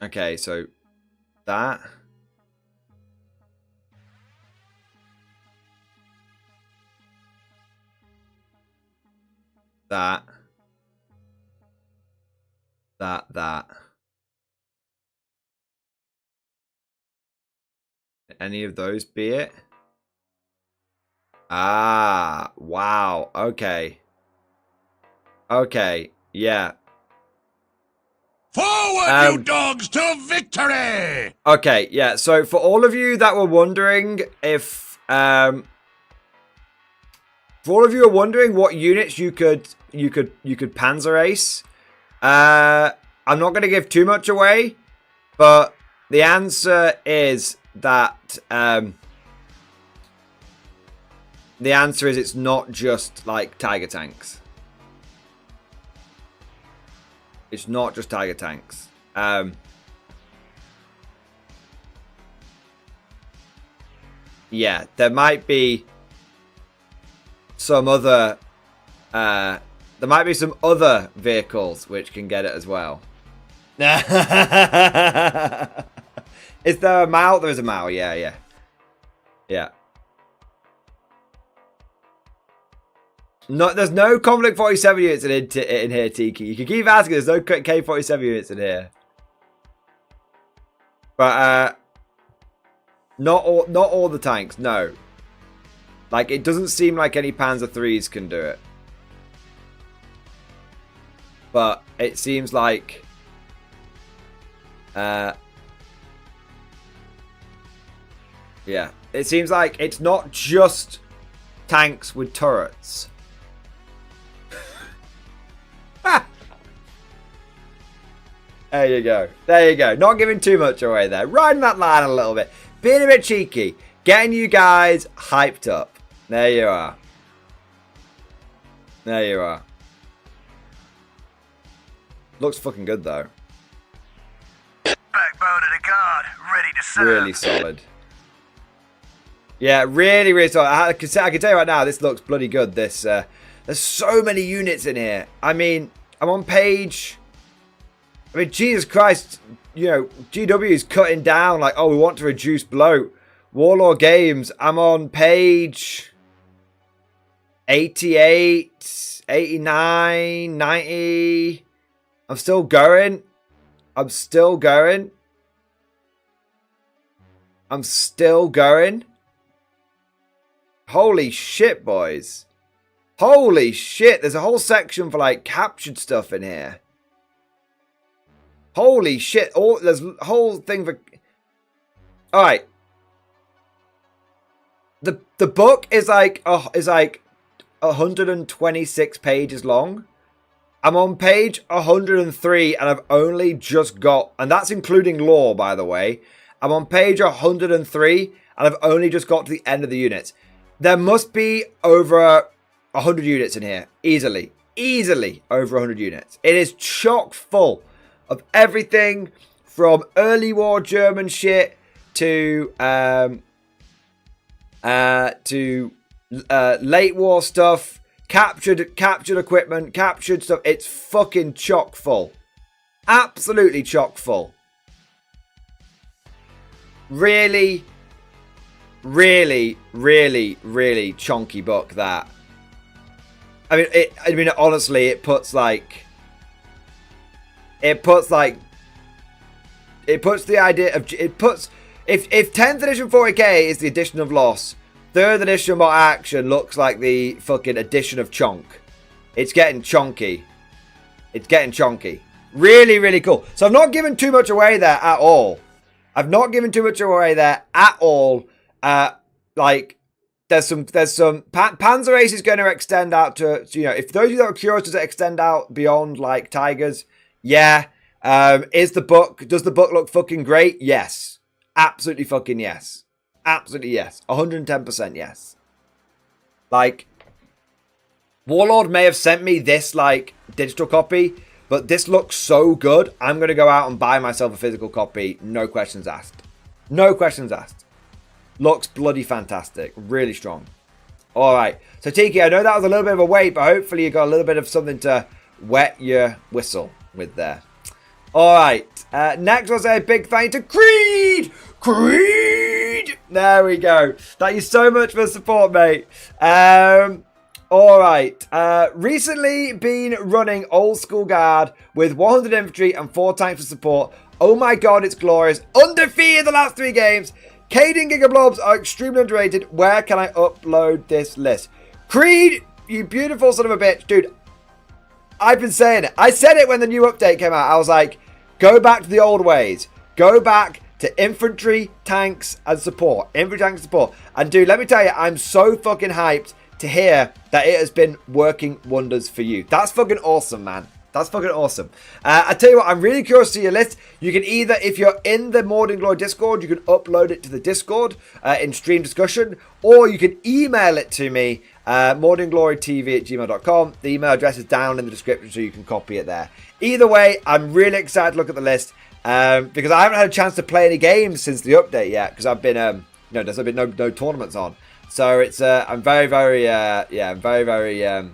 Okay, so that. That. Any of those be it? Ah, wow. Okay. Okay, yeah. Forward, you dogs, to victory! Okay, yeah. So for all of you that were wondering if, for all of you who are wondering what units you could Panzer Ace, I'm not going to give too much away, but the answer is that it's not just like Tiger tanks. It's not just Tiger tanks. Yeah, there might be some other vehicles which can get it as well. Is there a Mao? There's a Mao, yeah. No, there's no Conflict 47 units in here, Tiki. You can keep asking, there's no K-47 units in here. But, not all the tanks, no. Like, it doesn't seem like any Panzer IIIs can do it. But it seems like... yeah. It seems like it's not just tanks with turrets. There you go. There you go. Not giving too much away there. Riding that line a little bit. Being a bit cheeky. Getting you guys hyped up. There you are. There you are. Looks fucking good though. Backbone of the guard, ready to serve. Really solid. Yeah, really, really solid. I can tell you right now, this looks bloody good. This, there's so many units in here. I mean, I'm on page... I mean, Jesus Christ, you know, GW is cutting down, like, oh, we want to reduce bloat. Warlord Games, I'm on page 88, 89, 90. I'm still going. I'm still going. I'm still going. Holy shit, boys. Holy shit, there's a whole section for, like, captured stuff in here. Holy shit. Oh, there's a whole thing for... Alright. The book is like 126 pages long. I'm on page 103 and I've only just got... And that's including lore, by the way. I'm on page 103 and I've only just got to the end of the units. There must be over 100 units in here. Easily. Easily over 100 units. It is chock full of everything from early war German shit to late war stuff, captured equipment, captured stuff. It's fucking chock full. Absolutely chock full. Really, really, really, really chunky book that. I mean, honestly, it puts the idea of... If 10th edition 40k is the edition of loss, 3rd edition more action looks like the fucking edition of chunk. It's getting chunky. It's getting chunky. Really, really cool. So I've not given too much away there at all. Like, there's some Panzer Ace is going to extend out to, you know, if those of you that are curious, does it extend out beyond like Tigers? Yeah. Does the book look fucking great? Yes. Absolutely fucking yes. Absolutely yes. 110% yes. Like, Warlord may have sent me this, like, digital copy, but this looks so good, I'm going to go out and buy myself a physical copy. No questions asked. No questions asked. Looks bloody fantastic. Really strong. Alright. So, Tiki, I know that was a little bit of a wait, but hopefully you got a little bit of something to wet your whistle with there. Alright. Next was a big thank you to Creed! Creed! There we go. Thank you so much for the support, mate. Alright. Recently been running old school guard with 100 infantry and 4 tanks for support. Oh my god, it's glorious. Undefeated the last 3 games. Caden Gigablobs are extremely underrated. Where can I upload this list? Creed, you beautiful son of a bitch. Dude, I've been saying it. I said it when the new update came out. I was like, go back to the old ways. Go back to infantry, tanks, and support. Infantry, tanks, and support. And dude, let me tell you, I'm so fucking hyped to hear that it has been working wonders for you. That's fucking awesome, man. That's fucking awesome. I tell you what, I'm really curious to see your list. You can either, if you're in the Mordian Glory Discord, you can upload it to the Discord in stream discussion, or you can email it to me, mordianglorytv@gmail.com. The email address is down in the description, so you can copy it there. Either way, I'm really excited to look at the list because I haven't had a chance to play any games since the update yet because I've been, there's been no tournaments on. So it's, I'm very, very, I'm very, very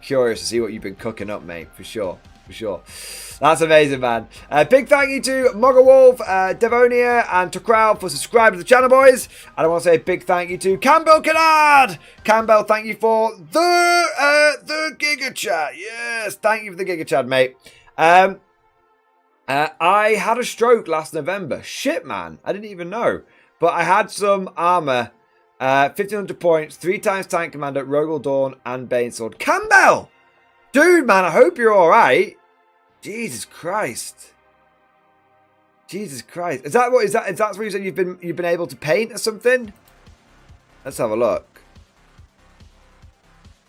curious to see what you've been cooking up, mate, for sure. That's amazing, man. Big thank you to Muggerwolf, Devonia, and to Karl for subscribing to the channel, boys. And I want to say a big thank you to Campbell Kennard. Campbell, thank you for the Giga Chat. Yes, thank you for the Giga Chat, mate. I had a stroke last November. Shit, man. I didn't even know. But I had some armor. 1500 points, 3 times Tank Commander, Rogel Dawn, and Bane Sword. Campbell! Dude, man, I hope you're alright. Jesus Christ. Is that what you said you've been able to paint or something? Let's have a look.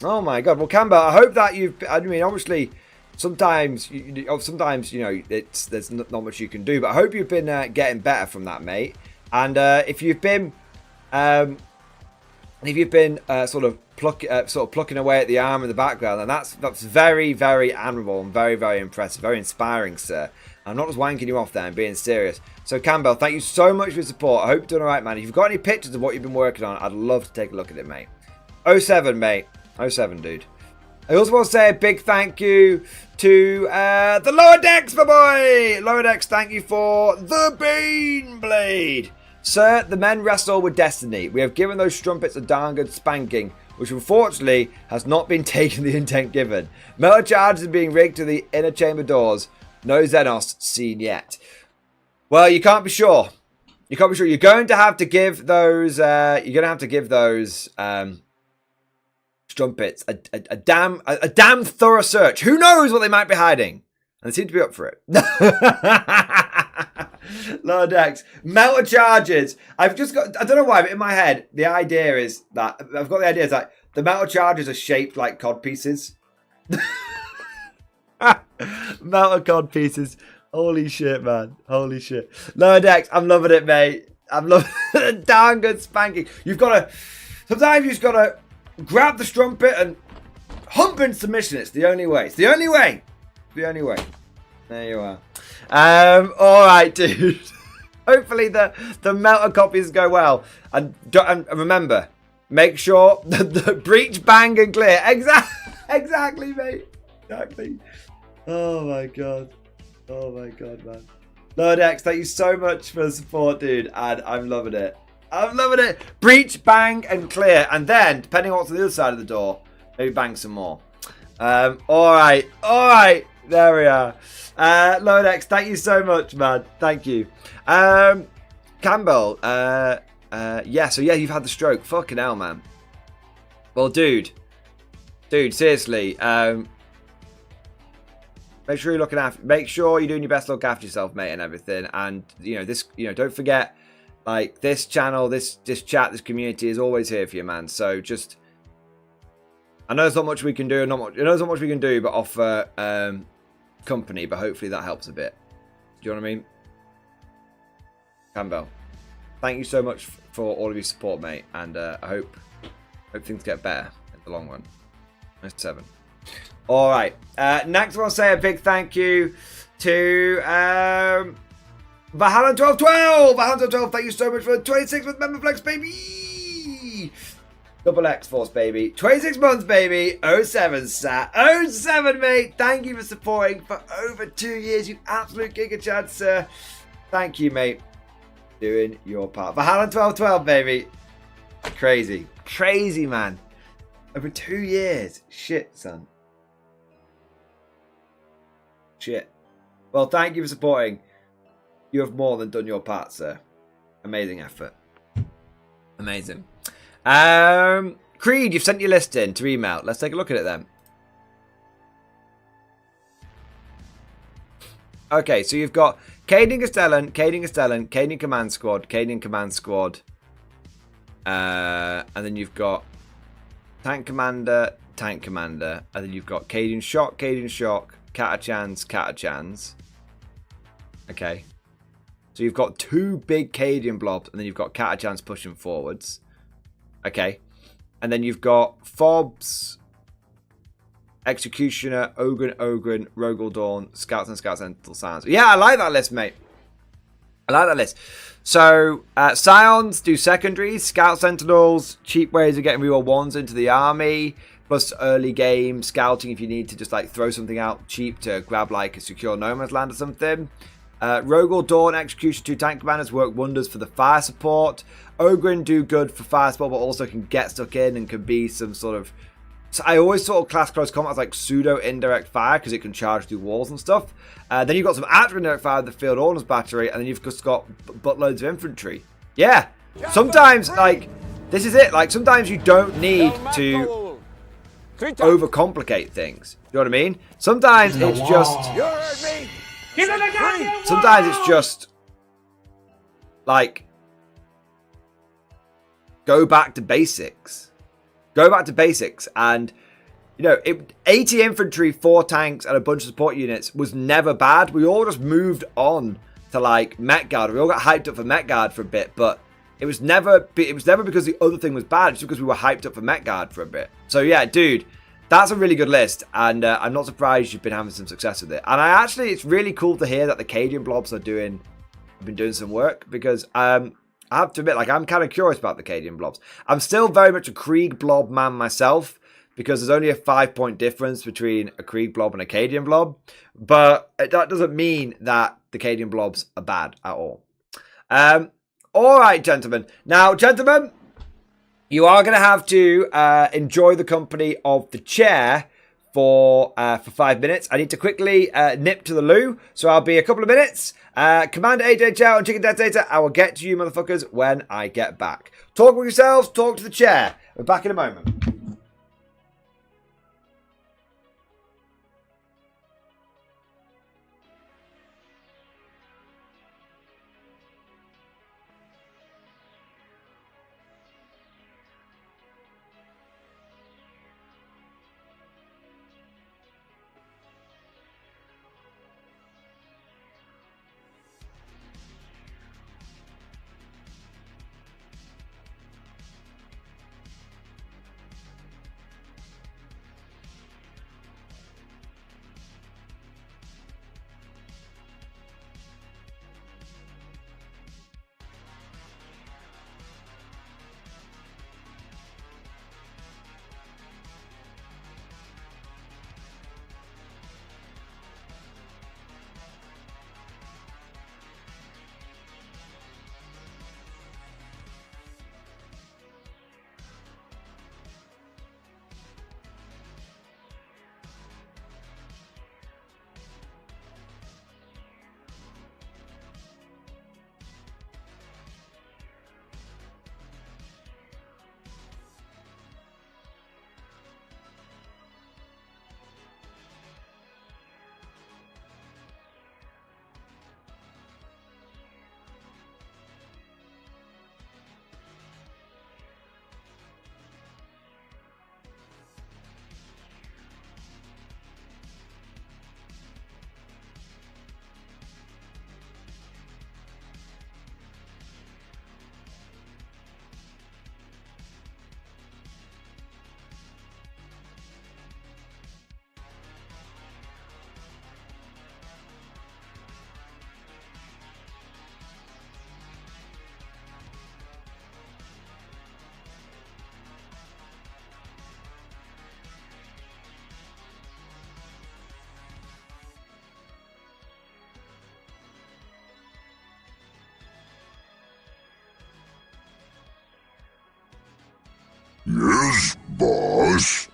Oh my god. Well, Campbell, I hope that obviously sometimes there's not much you can do, but I hope you've been getting better from that, mate. And if you've been sort of plucking away at the arm in the background, and that's very, very admirable and very, very impressive, very inspiring, sir. I'm not just wanking you off there, I'm being serious. So Campbell, thank you so much for your support. I hope you're doing alright, man. If you've got any pictures of what you've been working on, I'd love to take a look at it, mate. 07, mate. 07, dude. I also want to say a big thank you to the Lower Decks, my boy! Lower Decks, thank you for the Bane Blade. Sir, the men wrestle with destiny. We have given those strumpets a darn good spanking, which unfortunately has not been taken the intent given. Metal charges are being rigged to the inner chamber doors. No Xenos seen yet. Well, you can't be sure. You're going to have to give those. Strumpets a damn thorough search. Who knows what they might be hiding? And they seem to be up for it. Lower Decks. Melter charges. I've just got, I don't know why, but in my head, the idea is that, the melter charges are shaped like cod pieces. Melter cod pieces. Holy shit, man. Holy shit. Lower Decks, I'm loving it, mate. I'm loving it. Darn good spanking. Sometimes you've just got to grab the strumpet and hump in submission. It's the only way. There you are. Alright, dude. Hopefully the melter copies go well. And remember, make sure the breach, bang, and clear. Exactly, mate. Exactly. Oh my god, man. Lower Decks, thank you so much for the support, dude. And I'm loving it. Breach, bang, and clear. And then, depending on what's on the other side of the door, maybe bang some more. Alright. There we are. Lower Decks, thank you so much, man. Thank you. Campbell, so you've had the stroke. Fucking hell, man. Well, dude, seriously, make sure you're doing your best to look after yourself, mate, and everything. And, don't forget, like, this channel, this chat, this community is always here for you, man. So just, I know there's not much we can do, but offer company, but hopefully that helps a bit. Do you know what I mean? Campbell, thank you so much for all of your support, mate, and I hope things get better in the long run. Nice 7. All right. Next, I want to say a big thank you to Valhalla1212. Valhalla1212, thank you so much for 26 with member flex, baby. Double X Force, baby. 26 months, baby. 07 sat. 07, mate. Thank you for supporting for over 2 years. You absolute giga chad, sir. Thank you, mate. Doing your part. Valhalla1212, baby. Crazy. Crazy, man. Over 2 years. Shit, son. Shit. Well, thank you for supporting. You have more than done your part, sir. Amazing effort. Amazing. Creed, you've sent your list in to email. Let's take a look at it then. Okay, so you've got Cadian Castellan, Cadian Command Squad, and then you've got Tank Commander, and then you've got Cadian Shock, Catachans. Okay. So you've got 2 big Cadian blobs, and then you've got Catachans pushing forwards. Okay. And then you've got Fobs, Executioner, Ogren, Rogel Dawn, Scouts and Scouts Sentinel Sounds. Yeah, I like that list, mate. I like that list. So, Scions do secondaries, Scout Sentinels, cheap ways of getting reroll 1s into the army, plus early game scouting if you need to just like throw something out cheap to grab like a secure no man's land or something. Rogel, Dawn, Execution, 2 tank commanders work wonders for the fire support. Ogren do good for fire support, but also can get stuck in and can be some sort of... So I always sort of class close combat as like pseudo indirect fire because it can charge through walls and stuff. Then you've got some actual indirect fire with the field ordnance battery, and then you've just got buttloads of infantry. Yeah, sometimes like this is it. Like sometimes you don't need to overcomplicate things. You know what I mean? Sometimes it's just. Sometimes it's just like go back to basics. Go back to basics, and you know, 80 infantry, 4 tanks, and a bunch of support units was never bad. We all just moved on to like Met Guard. We all got hyped up for Met Guard for a bit, but it was never because the other thing was bad. It's because we were hyped up for Met Guard for a bit. So yeah, dude, that's a really good list, and I'm not surprised you've been having some success with it. And it's really cool to hear that the Cadian blobs have been doing some work, because I have to admit, like, I'm kind of curious about the Cadian blobs. I'm still very much a Krieg blob man myself, because there's only a 5-point difference between a Krieg blob and a Cadian blob. But that doesn't mean that the Cadian blobs are bad at all. All right, gentlemen. Now, gentlemen, you are going to have to enjoy the company of the chair for 5 minutes. I need to quickly nip to the loo, so I'll be a couple of minutes. Commander AJ Chow and Chicken Detonator, I will get to you motherfuckers when I get back. Talk with yourselves, talk to the chair. We're back in a moment. Yes, boss.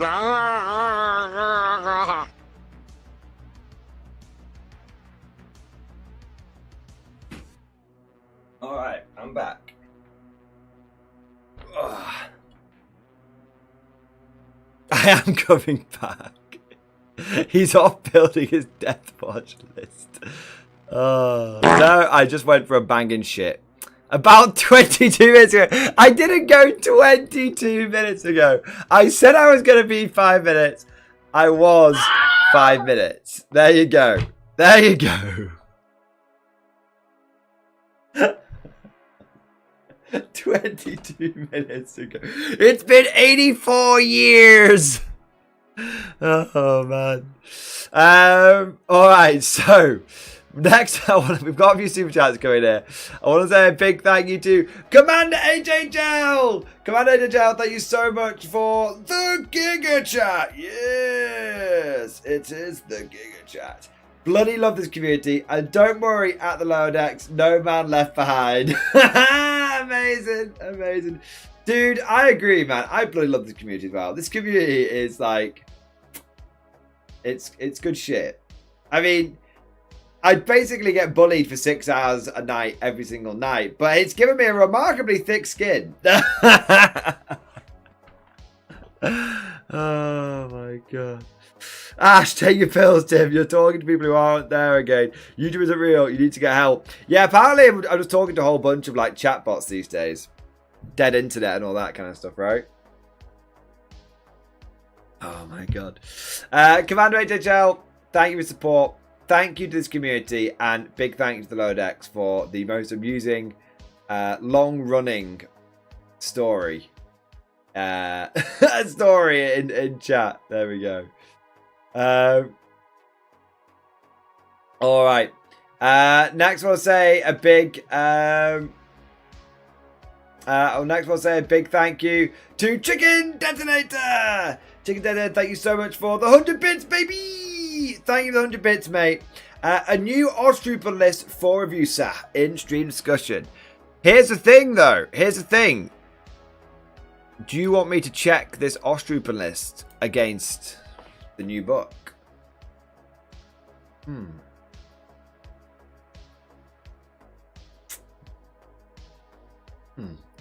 Alright, I'm back. Ugh. I am coming back. He's off building his death watch list. No, I just went for a banging shit. About 22 minutes ago. I didn't go 22 minutes ago. I said I was going to be 5 minutes. I was 5 minutes. There you go. There you go. 22 minutes ago. It's been 84 years. Oh man. Alright, so next we've got a few super chats going here. I want to say a big thank you to Commander HHL. Commander HHL, thank you so much for the Giga Chat. Yes, it is the Giga Chat. Bloody love this community, and don't worry, at the lower decks, no man left behind. Amazing, amazing. Dude, I agree, man. I bloody love this community as well. This community is like, it's good shit. I mean, I basically get bullied for 6 hours a night every single night, but it's given me a remarkably thick skin. Oh my god. Ash, take your pills, Tim. You're talking to people who aren't there again. YouTube isn't real. You need to get help. Yeah, apparently I'm just talking to a whole bunch of like chatbots these days. Dead internet and all that kind of stuff, right? Oh my god. Commander HHL, thank you for support. Thank you to this community, and big thank you to the Lower Decks for the most amusing, long-running story. Story in chat. There we go. All right. Next, we'll say a big. Next, we'll say a big thank you to Chicken Detonator. Chicken Detonator, thank you so much for the 100 bits, baby. Thank you for the 100 bits, mate. A new Ostrooper list for review, sir, in stream discussion. Here's the thing, though. Here's the thing. Do you want me to check this Ostrooper list against the new book?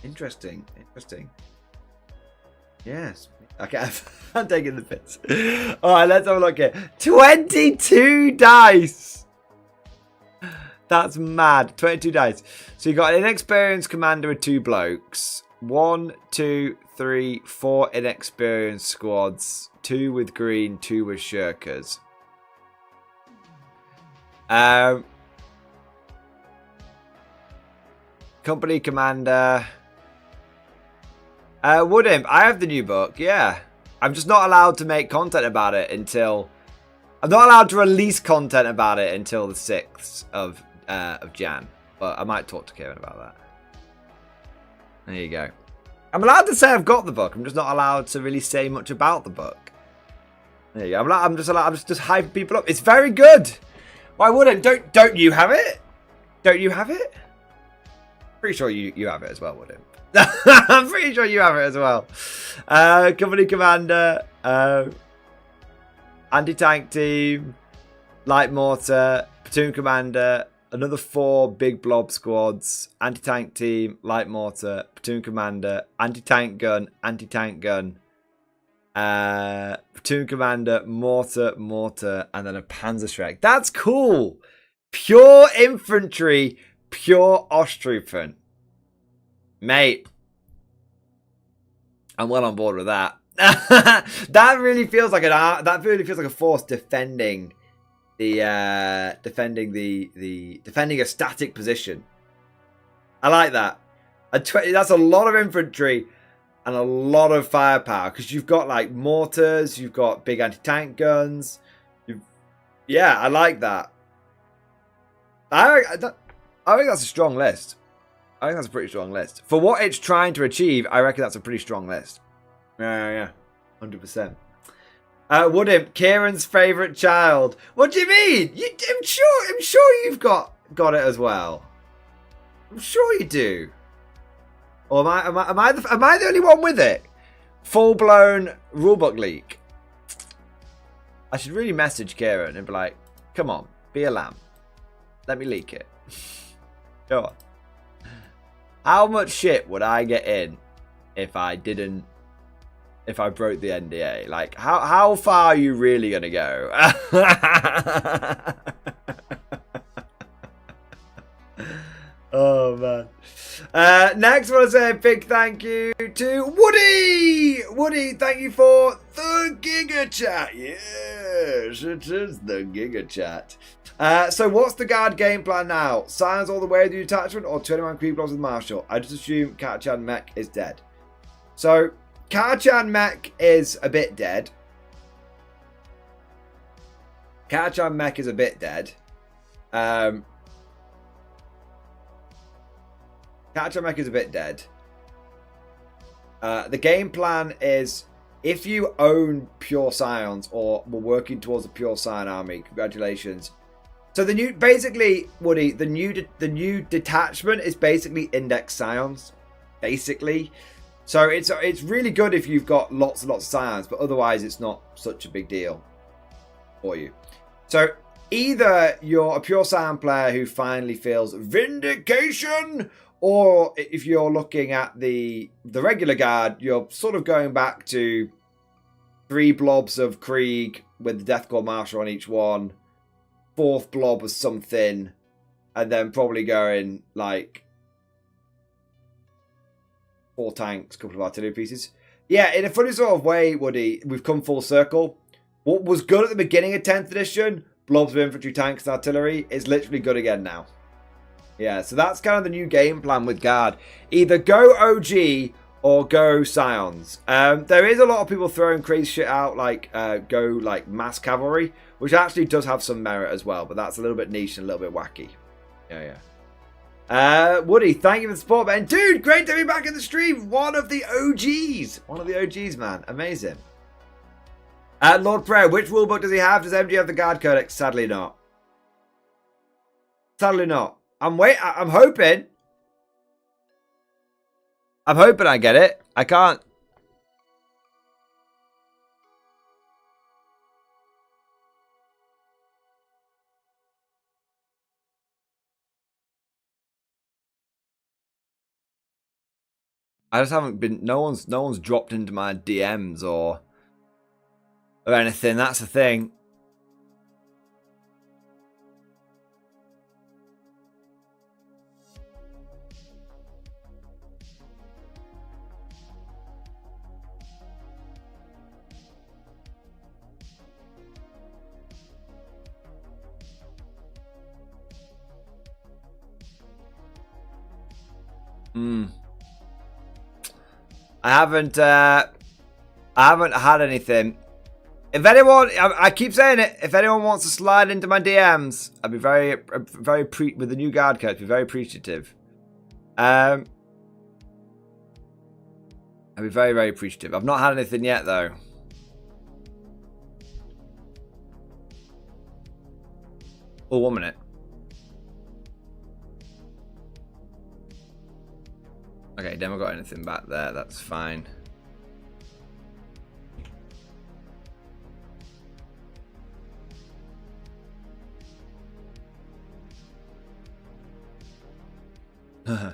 Interesting. Interesting. Yes. Okay, I'm taking the piss. Alright, let's have a look here. 22 dice! That's mad. 22 dice. So you got an inexperienced commander with 2 blokes. 1, 2, 3, 4 inexperienced squads. 2 with green, 2 with shirkers. Company commander. Wood Imp. I have the new book, yeah. I'm just not allowed to make content about it until... I'm not allowed to release content about it until the 6th of Jan. But I might talk to Kieran about that. There you go. I'm allowed to say I've got the book. I'm just not allowed to really say much about the book. There you go. I'm just hyping people up. It's very good. Why wouldn't? Don't you have it? Don't you have it? Pretty sure you have it as well, Wood Imp. I'm pretty sure you have it as well. Company commander, anti-tank team, light mortar, platoon commander, another 4 big blob squads, anti-tank team, light mortar, platoon commander, anti-tank gun, platoon commander, mortar, and then a Panzerschreck. That's cool. Pure infantry, pure Ostrufen. Mate, I'm well on board with that. That really feels like a force defending defending a static position. I like that. That's a lot of infantry and a lot of firepower, because you've got like mortars, you've got big anti-tank guns. Yeah, I like that. I think that's a strong list. I think that's a pretty strong list. For what it's trying to achieve, I reckon that's a pretty strong list. Yeah. 100%. Wood Imp, Kieran's favourite child. What do you mean? I'm sure you've got it as well. I'm sure you do. Or am I the only one with it? full-blown rulebook leak. I should really message Kieran and be like, come on, be a lamb. Let me leak it. Go on. How much shit would I get in if I didn't, if I broke the NDA? Like, how far are you really going to go? Oh, man. Next, I want to say a big thank you to Woody! Woody, thank you for the Giga Chat. Yes, it is the Giga Chat. So what's the guard game plan now? Silence all the way to the attachment or 21 creep blobs with Marshall? I just assume Katachan Mech is dead. So, Katachan Mech is a bit dead. Katachan Mech is a bit dead. Katachan Mech is a bit dead. The game plan is, if you own Pure Scions or were working towards a Pure Scion army, congratulations. So the new, basically, Woody, the new detachment is basically Index Scions, basically. So it's really good if you've got lots and lots of Scions, but otherwise it's not such a big deal for you. So either you're a Pure Scion player who finally feels vindication, or if you're looking at the regular guard, you're sort of going back to 3 blobs of Krieg with the Deathcore Marshal on each one, 4th blob of something, and then probably going like 4 tanks, a couple of artillery pieces. Yeah, in a funny sort of way, Woody, we've come full circle. What was good at the beginning of 10th edition, blobs of infantry, tanks, and artillery, is literally good again now. Yeah, so that's kind of the new game plan with guard. Either go OG or go Scions. There is a lot of people throwing crazy shit out, like go like mass cavalry, which actually does have some merit as well, but that's a little bit niche and a little bit wacky. Yeah. Woody, thank you for the support, man. Dude, great to be back in the stream. One of the OGs. One of the OGs, man. Amazing. Lord Prayer, which rulebook does he have? Does MG have the Guard Codex? Sadly not. Sadly not. I'm hoping. I'm hoping I get it. I can't. I just haven't been. No one's dropped into my DMs or anything. That's the thing. I haven't had anything. If anyone, I keep saying it, if anyone wants to slide into my DMs, I'd be very with the new guard code, be very appreciative. I'd be very appreciative. I've not had anything yet though. Oh, 1 minute. Okay, never got anything back there. That's fine. No.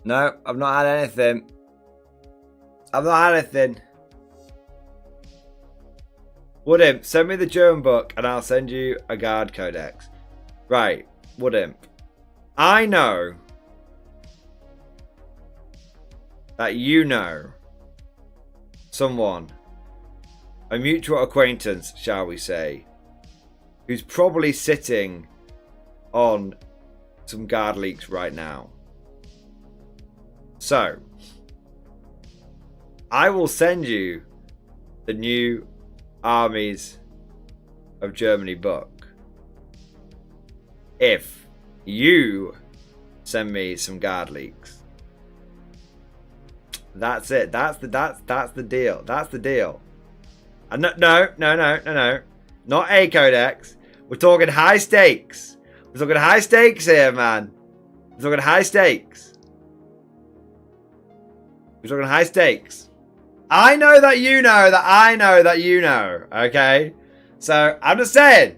No, I've not had anything. I've not had anything. Woodimp, send me the German book and I'll send you a guard codex. Right, Woodimp. I know that you know someone, a mutual acquaintance, shall we say, who's probably sitting on some guard leaks right now. So, I will send you the new Armies of Germany book if you send me some guard leaks. That's it. That's the deal. That's the deal. And no. Not a codex. We're talking high stakes. We're talking high stakes here, man. We're talking high stakes. We're talking high stakes. I know that you know that I know that you know. Okay, so I'm just saying,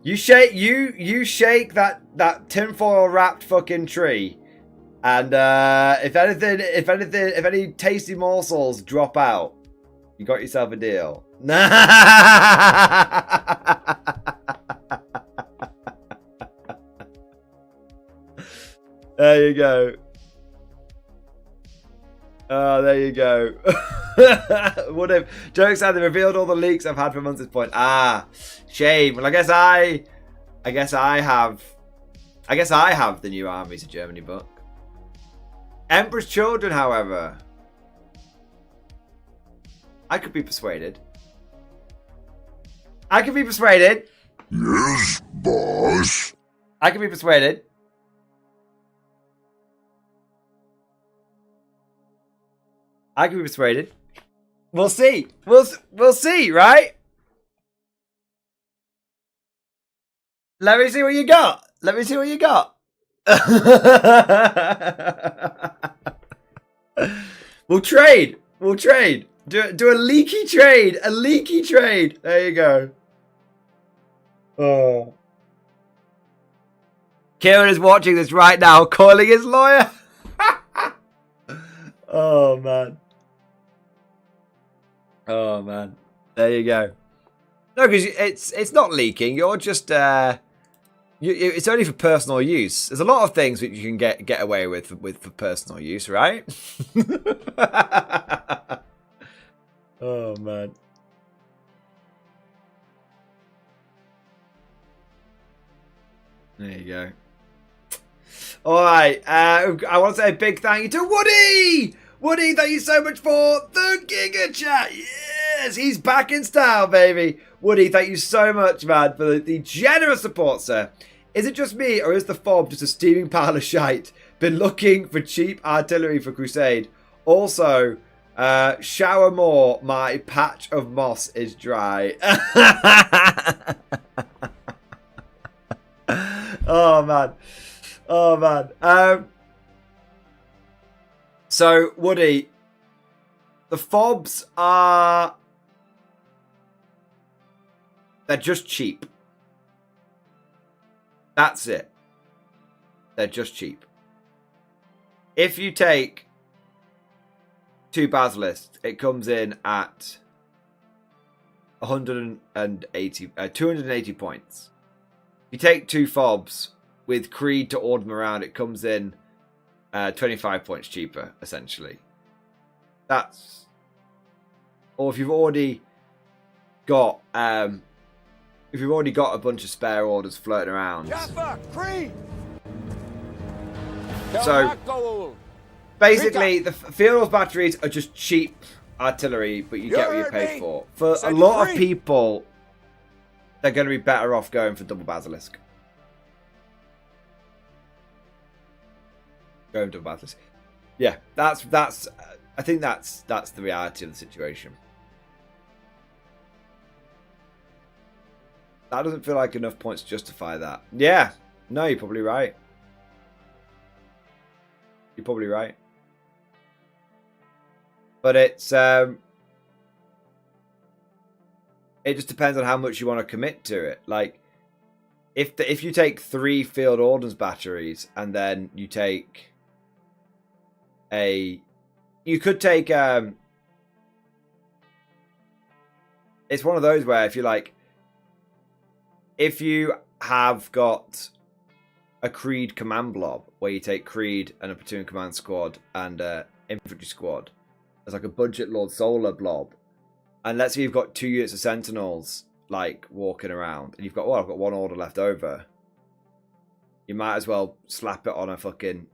you shake that tinfoil wrapped fucking tree, and if any tasty morsels drop out, you got yourself a deal. There you go. Oh, there you go. What if, jokes aside, they revealed all the leaks I've had for months at this point. Ah, shame. Well, I guess I have the new Armies of Germany book. Emperor's Children, however, I could be persuaded. I could be persuaded. Yes, boss. I could be persuaded. I can be persuaded. We'll see. We'll see, right? Let me see what you got. Let me see what you got. We'll trade. We'll trade. Do a leaky trade. A leaky trade. There you go. Oh. Kieran is watching this right now, calling his lawyer. Oh, man. Oh, man. There you go. No, because it's not leaking. You're just... it's only for personal use. There's a lot of things that you can get away with for personal use, right? Oh, man. There you go. All right. I want to say a big thank you to Woody! Woody, thank you so much for the Giga Chat. Yes, he's back in style, baby. Woody, thank you so much, man, for the generous support, sir. Is it just me, or is the fob just a steaming pile of shite? Been looking for cheap artillery for Crusade. Also, shower more. My patch of moss is dry. Oh, man. Oh, man. So, Woody, the fobs are... They're just cheap. That's it. They're just cheap. If you take 2 basilisks, it comes in at 280 points. If you take 2 fobs with Creed to order them around, it comes in 25 points cheaper, essentially. That's... Or if you've already got a bunch of spare orders floating around. So basically, the field batteries are just cheap artillery, but you get what you pay for. For a lot of people, they're going to be better off going for double basilisk. Going double basilisk. Yeah, that's. I think that's the reality of the situation. That doesn't feel like enough points to justify that. Yeah. No, you're probably right. You're probably right. But it's... it just depends on how much you want to commit to it. Like, if you take 3 field ordnance batteries and then you take a... You could take... it's one of those where if you like... If you have got a Creed command blob, where you take Creed and a platoon command squad and an infantry squad, as like a budget Lord Solar blob, and let's say you've got 2 units of Sentinels like walking around, and you've got, well, I've got 1 order left over. You might as well slap it on a fucking,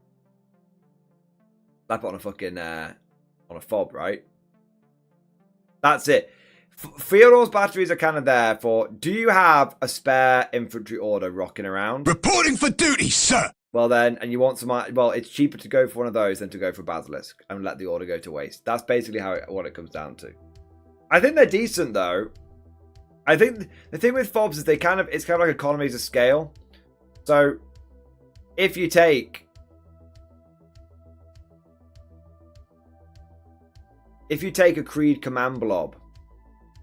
on a fob, right? That's it. Field Ordnance batteries are kind of there for, do you have a spare infantry order rocking around? Reporting for duty, sir! Well then, and you want some, well, it's cheaper to go for one of those than to go for Basilisk and let the order go to waste. That's basically what it comes down to. I think they're decent though. I think the thing with fobs is it's kind of like economies of scale. So if you take if you take a Creed command blob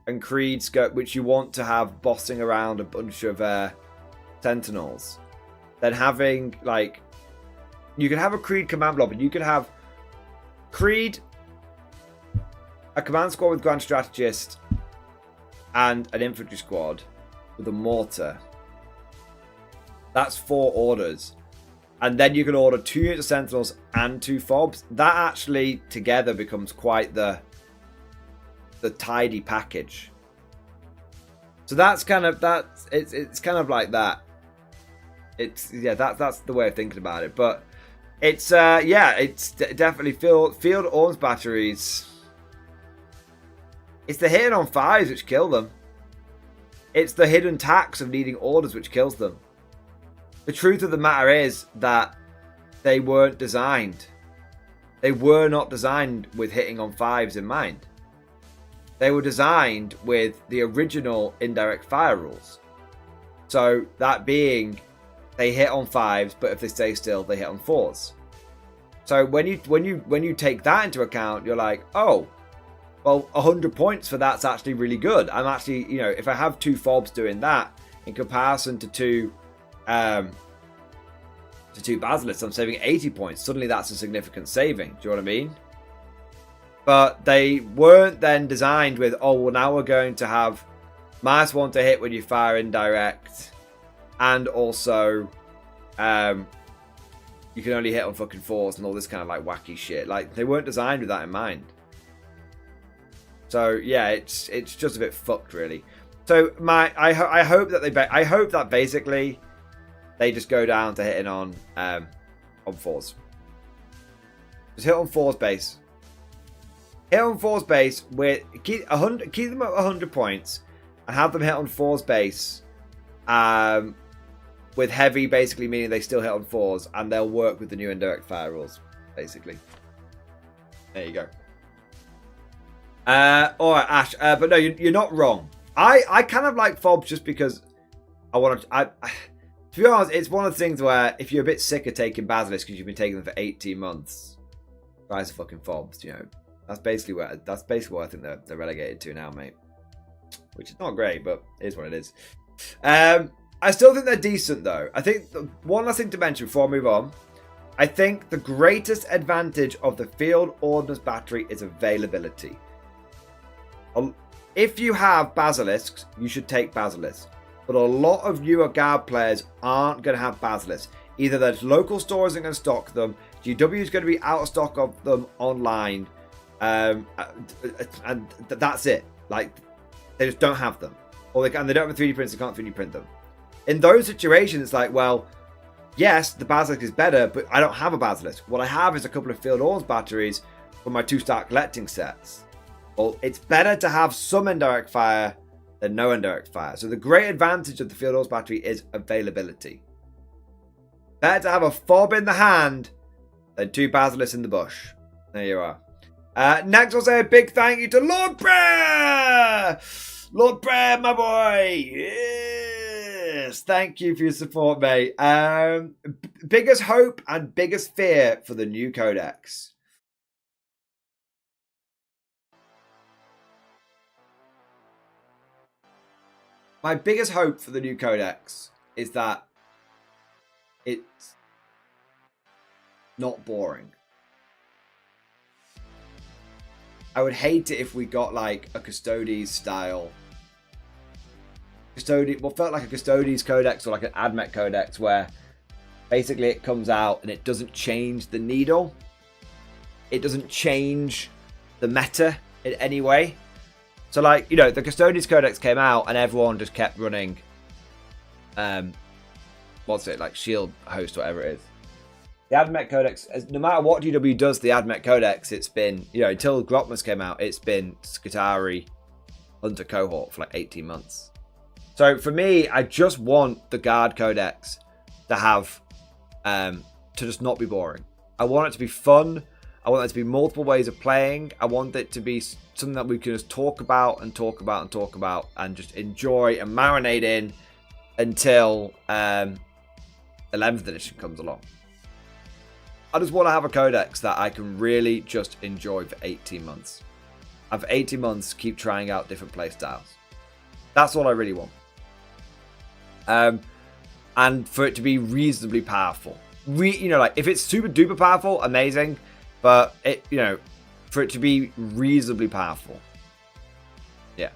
and Creed scope, which you want to have bossing around a bunch of Sentinels, then having like, you can have a Creed command blob, and you could have Creed, a command squad with Grand Strategist, and an infantry squad with a mortar. That's 4 orders. And then you can order 2 units of Sentinels and 2 fobs. That actually together becomes quite the tidy package. So that's kind of it's kind of like that. It's that's the way of thinking about it. But it's it's definitely field arms batteries. It's the hitting on 5s which kill them. It's the hidden tax of needing orders which kills them. The truth of the matter is that they weren't designed. They were not designed with hitting on 5s in mind. They were designed with the original indirect fire rules. So that being, they hit on 5s, but if they stay still, they hit on 4s. So when you take that into account, you're like, oh, well, 100 points for that's actually really good. I'm actually, if I have 2 fobs doing that in comparison to 2 basilisks, I'm saving 80 points. Suddenly that's a significant saving. Do you know what I mean? But they weren't then designed with, oh, well, now we're going to have -1 to hit when you fire indirect, and also you can only hit on fucking 4s and all this kind of like wacky shit. Like, they weren't designed with that in mind. So yeah, it's just a bit fucked, really. So I hope that basically they just go down to hitting on 4s. Just hit on 4s base. Hit on 4s base with keep them at 100 points and have them hit on 4s base. With heavy basically meaning they still hit on 4s, and they'll work with the new indirect fire rules, basically. There you go. Alright, Ash, but no, you're not wrong. I kind of like fobs just because I want to. To be honest, it's one of the things where if you're a bit sick of taking basilisks because you've been taking them for 18 months, try some fucking fobs. That's basically what I think they're relegated to now, mate. Which is not great, but it is what it is. I still think they're decent though. I think one last thing to mention before I move on. I think the greatest advantage of the field ordnance battery is availability. If you have basilisks, you should take basilisks. But a lot of newer guard players aren't going to have basilisks. Either their local store isn't going to stock them, GW is going to be out of stock of them online, and that's it. Like, they just don't have them. Or they don't have a 3D print, so they can't 3D print them. In those situations, it's like, well, yes, the basilisk is better, but I don't have a basilisk. What I have is a couple of field arms batteries for my 2-star collecting sets. Well, it's better to have some indirect fire than no indirect fire. So the great advantage of the field arms battery is availability. Better to have a fob in the hand than 2 basilisks in the bush. There you are. Next, I'll say a big thank you to Lord Prayer! Lord Prayer, my boy! Yes! Thank you for your support, mate. Biggest hope and biggest fear for the new codex. My biggest hope for the new codex is that it's not boring. I would hate it if we got like a Custodes style. Felt like a Custodes codex or like an Admech codex where basically it comes out and it doesn't change the needle. It doesn't change the meta in any way. So like, the Custodes Codex came out and everyone just kept running, like Shield Host, whatever it is. The Admech Codex, no matter what GW does the Admech Codex, it's been, until Grotmas came out, it's been Skitarii Hunter Cohort for like 18 months. So for me, I just want the Guard Codex to have, to just not be boring. I want it to be fun. I want there to be multiple ways of playing. I want it to be something that we can just talk about and talk about and talk about and just enjoy and marinate in until 11th edition comes along. I just want to have a codex that I can really just enjoy for 18 months. have 18 months to keep trying out different play styles. That's all I really want. And for it to be reasonably powerful. You know, like, if it's super duper powerful, amazing. But, for it to be reasonably powerful. Yeah.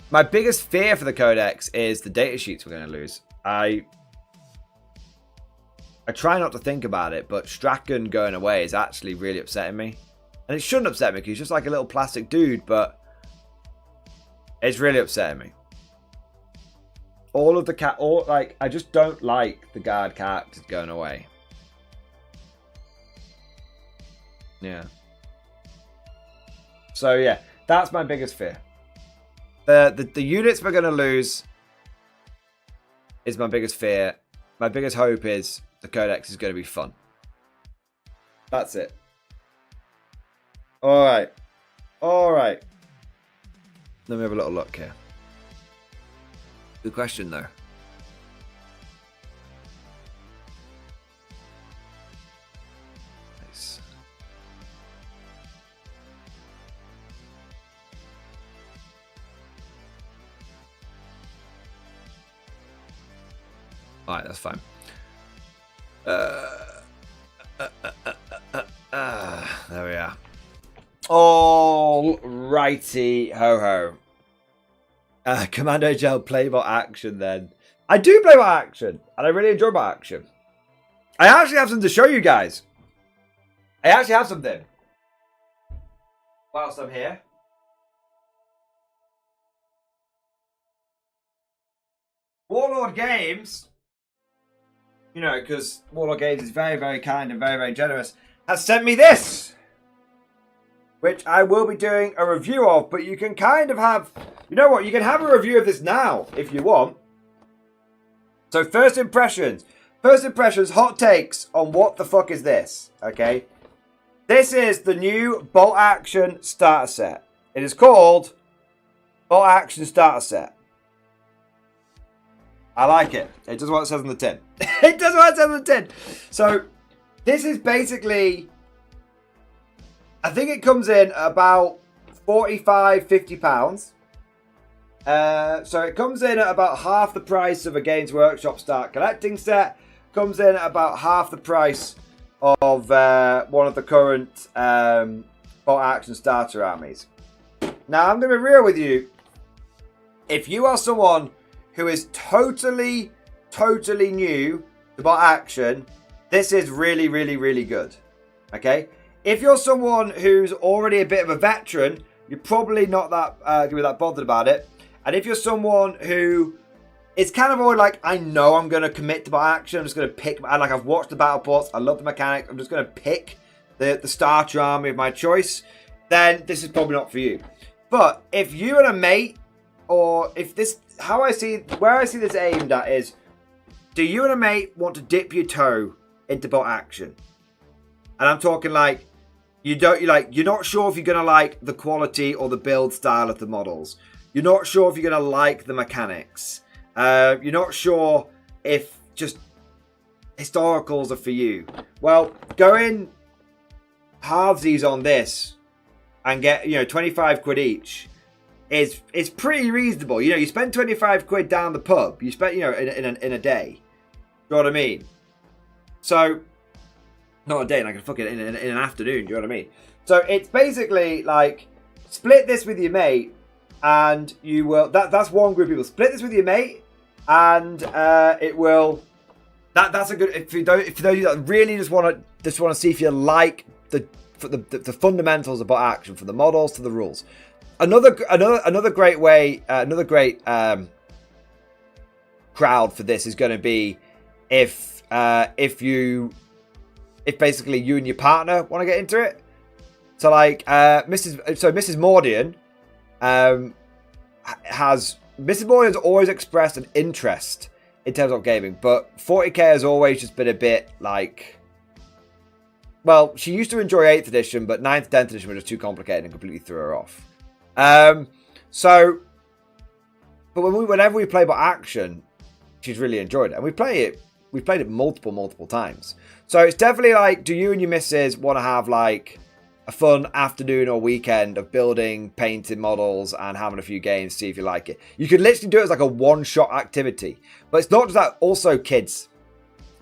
My biggest fear for the Codex is the datasheets we're going to lose. I try not to think about it, but Strachan going away is actually really upsetting me. And it shouldn't upset me because he's just like a little plastic dude, but it's really upsetting me. All of the I just don't like the guard characters going away. Yeah. So yeah, that's my biggest fear. The units we're gonna lose is my biggest fear. My biggest hope is the Codex is gonna be fun. That's it. Alright. Alright. Let me have a little look here. Good question though. Nice. Alright, that's fine. There we are. All righty ho ho. Commando Gel Playbot action then. I do Playbot action, and I really enjoy Bot action. I actually have something to show you guys. I actually have something. Whilst I'm here. Warlord Games, you know, because Warlord Games is very, very kind and very, very generous, has sent me this, which I will be doing a review of, but you can kind of have, you know what, you can have a review of this now, if you want. So first impressions, hot takes on what the fuck is this, okay? This is the new Bolt Action Starter Set. It is called Bolt Action Starter Set. I like it. It does what it says on the tin. It does what it says on the tin. So this is basically, I think it comes in about 45, 50 pounds. So it comes in at about half the price of a Games Workshop Start Collecting set. Comes in at about half the price of one of the current Bolt Action Starter armies. Now I'm going to be real with you. If you are someone who is totally new to Bolt Action, this is really, really, really good. Okay? If you're someone who's already a bit of a veteran, you're probably not that going to be that bothered about it. And if you're someone who is kind of already like, I know I'm going to commit to Bolt Action, I'm just going to pick, I've watched the battle ports, I love the mechanics, I'm just going to pick the starter army of my choice, then this is probably not for you. But if you and a mate, or if this, where I see this aimed at is, do you and a mate want to dip your toe into Bolt Action? And I'm talking like, you're not sure if you're going to like the quality or the build style of the models. You're not sure if you're going to like the mechanics. You're not sure if just historicals are for you. Well, go in halvesies on this and get, 25 quid each. It's pretty reasonable. You spend 25 quid down the pub. You spend, in a day. You know what I mean? So, not a day, like in an afternoon. You know what I mean? So it's basically like, split this with your mate, and you will. That's one group of people. Split this with your mate, and it will. That's a good. If you don't really just want to see if you like the fundamentals of Bolt Action, from the models to the rules. Another great way, another great crowd for this is going to be if basically you and your partner want to get into it. So like Mrs. Mordian Mrs. Mordian's always expressed an interest in terms of gaming, but 40k has always just been a bit like, well, she used to enjoy 8th edition, but 9th, 10th edition were just too complicated and completely threw her off. But whenever we play Bolt Action, she's really enjoyed it, and we've played it multiple times. So it's definitely like, do you and your missus want to have like a fun afternoon or weekend of building, painting models, and having a few games, see if you like it. You could literally do it as like a one-shot activity. But it's not just that, also kids.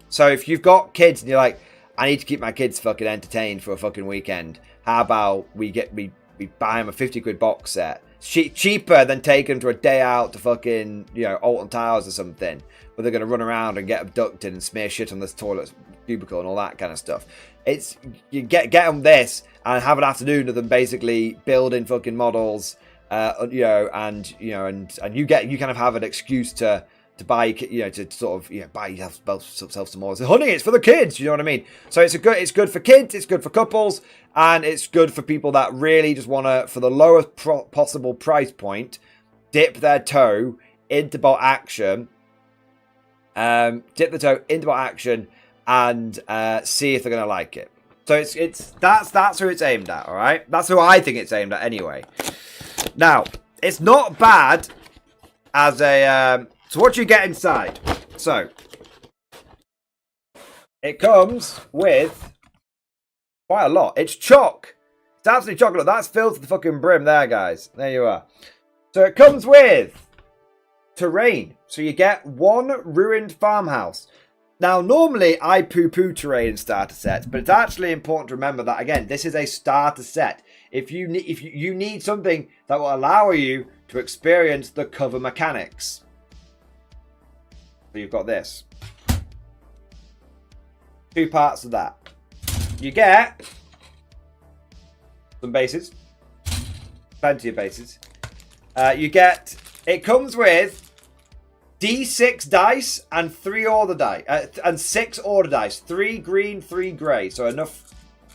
So if you've got kids and you're like, I need to keep my kids fucking entertained for a fucking weekend, how about we buy them a 50 quid box set? Cheaper than taking them to a day out to fucking, you know, Alton Towers or something, where they're going to run around and get abducted and smear shit on this toilet cubicle and all that kind of stuff. It's, you get them this and have an afternoon of them basically building fucking models, you know, and you kind of have an excuse to buy, you know, to sort of, you know, buy yourself some more. So, honey, it's for the kids, you know what I mean? So it's good for kids, it's good for couples, and it's good for people that really just want to, for the lowest possible price point, dip their toe into bot action, and see if they're gonna like it. So that's who it's aimed at, all right? That's who I think it's aimed at anyway. Now, it's not bad as a so what you get inside. So it comes with quite a lot. It's chock. It's absolutely chocolate. That's filled to the fucking brim there, guys. There you are. So it comes with terrain. So you get one ruined farmhouse. Now, normally I poo-poo terrain in starter sets, but it's actually important to remember that, again, this is a starter set. If you need something that will allow you to experience the cover mechanics. So you've got this. 2 parts of that. You get some bases. Plenty of bases. It comes with D6 dice and 3 order dice, and 6 order dice. 3 green, 3 grey. So enough.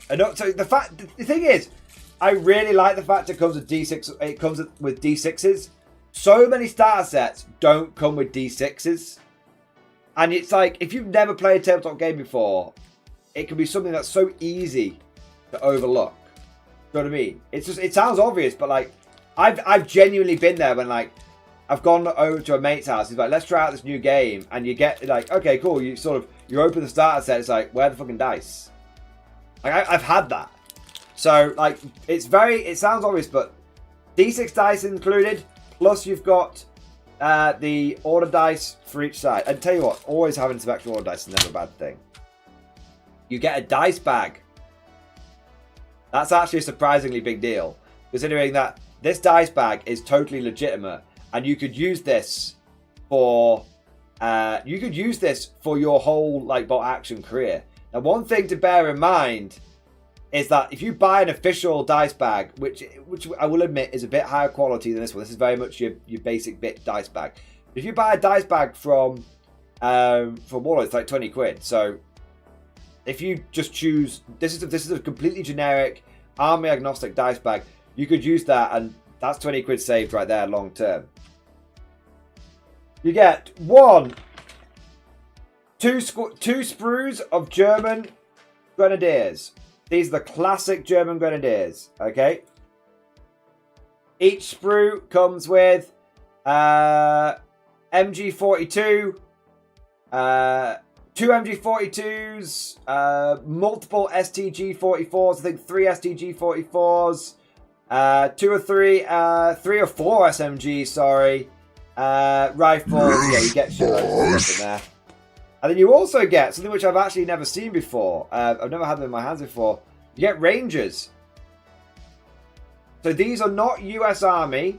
So the thing is, I really like the fact it comes with D6. It comes with D6s. So many starter sets don't come with D6s. And it's like, if you've never played a tabletop game before, it can be something that's so easy to overlook. You know what I mean? It's just, it sounds obvious, but like, I've genuinely been there when like, I've gone over to a mate's house. He's like, let's try out this new game. And you get like, okay, cool. You open the starter set. It's like, where are the fucking dice? Like, I've had that. So like, it sounds obvious, but D6 dice included. Plus you've got the order dice for each side. And tell you what, always having some extra order dice is never a bad thing. You get a dice bag. That's actually a surprisingly big deal, considering that this dice bag is totally legitimate, and you could use this for your whole like bot action career. Now, one thing to bear in mind is that if you buy an official dice bag, which I will admit is a bit higher quality than this one, this is very much your basic bit dice bag. If you buy a dice bag from Warlord, it's like 20 quid. So if you just choose, this is a completely generic army agnostic dice bag. You could use that, and that's 20 quid saved right there long term. You get 2 sprues of German Grenadiers. These are the classic German Grenadiers, okay? Each sprue comes with MG42, 2 MG42s, multiple STG44s, I think 3 STG44s, 2 or 3, 3 or 4 SMGs, sorry, rifles, yeah, you get shit loads of stuff in there. And then you also get something which I've actually never seen before. I've never had them in my hands before. You get Rangers. So these are not US Army.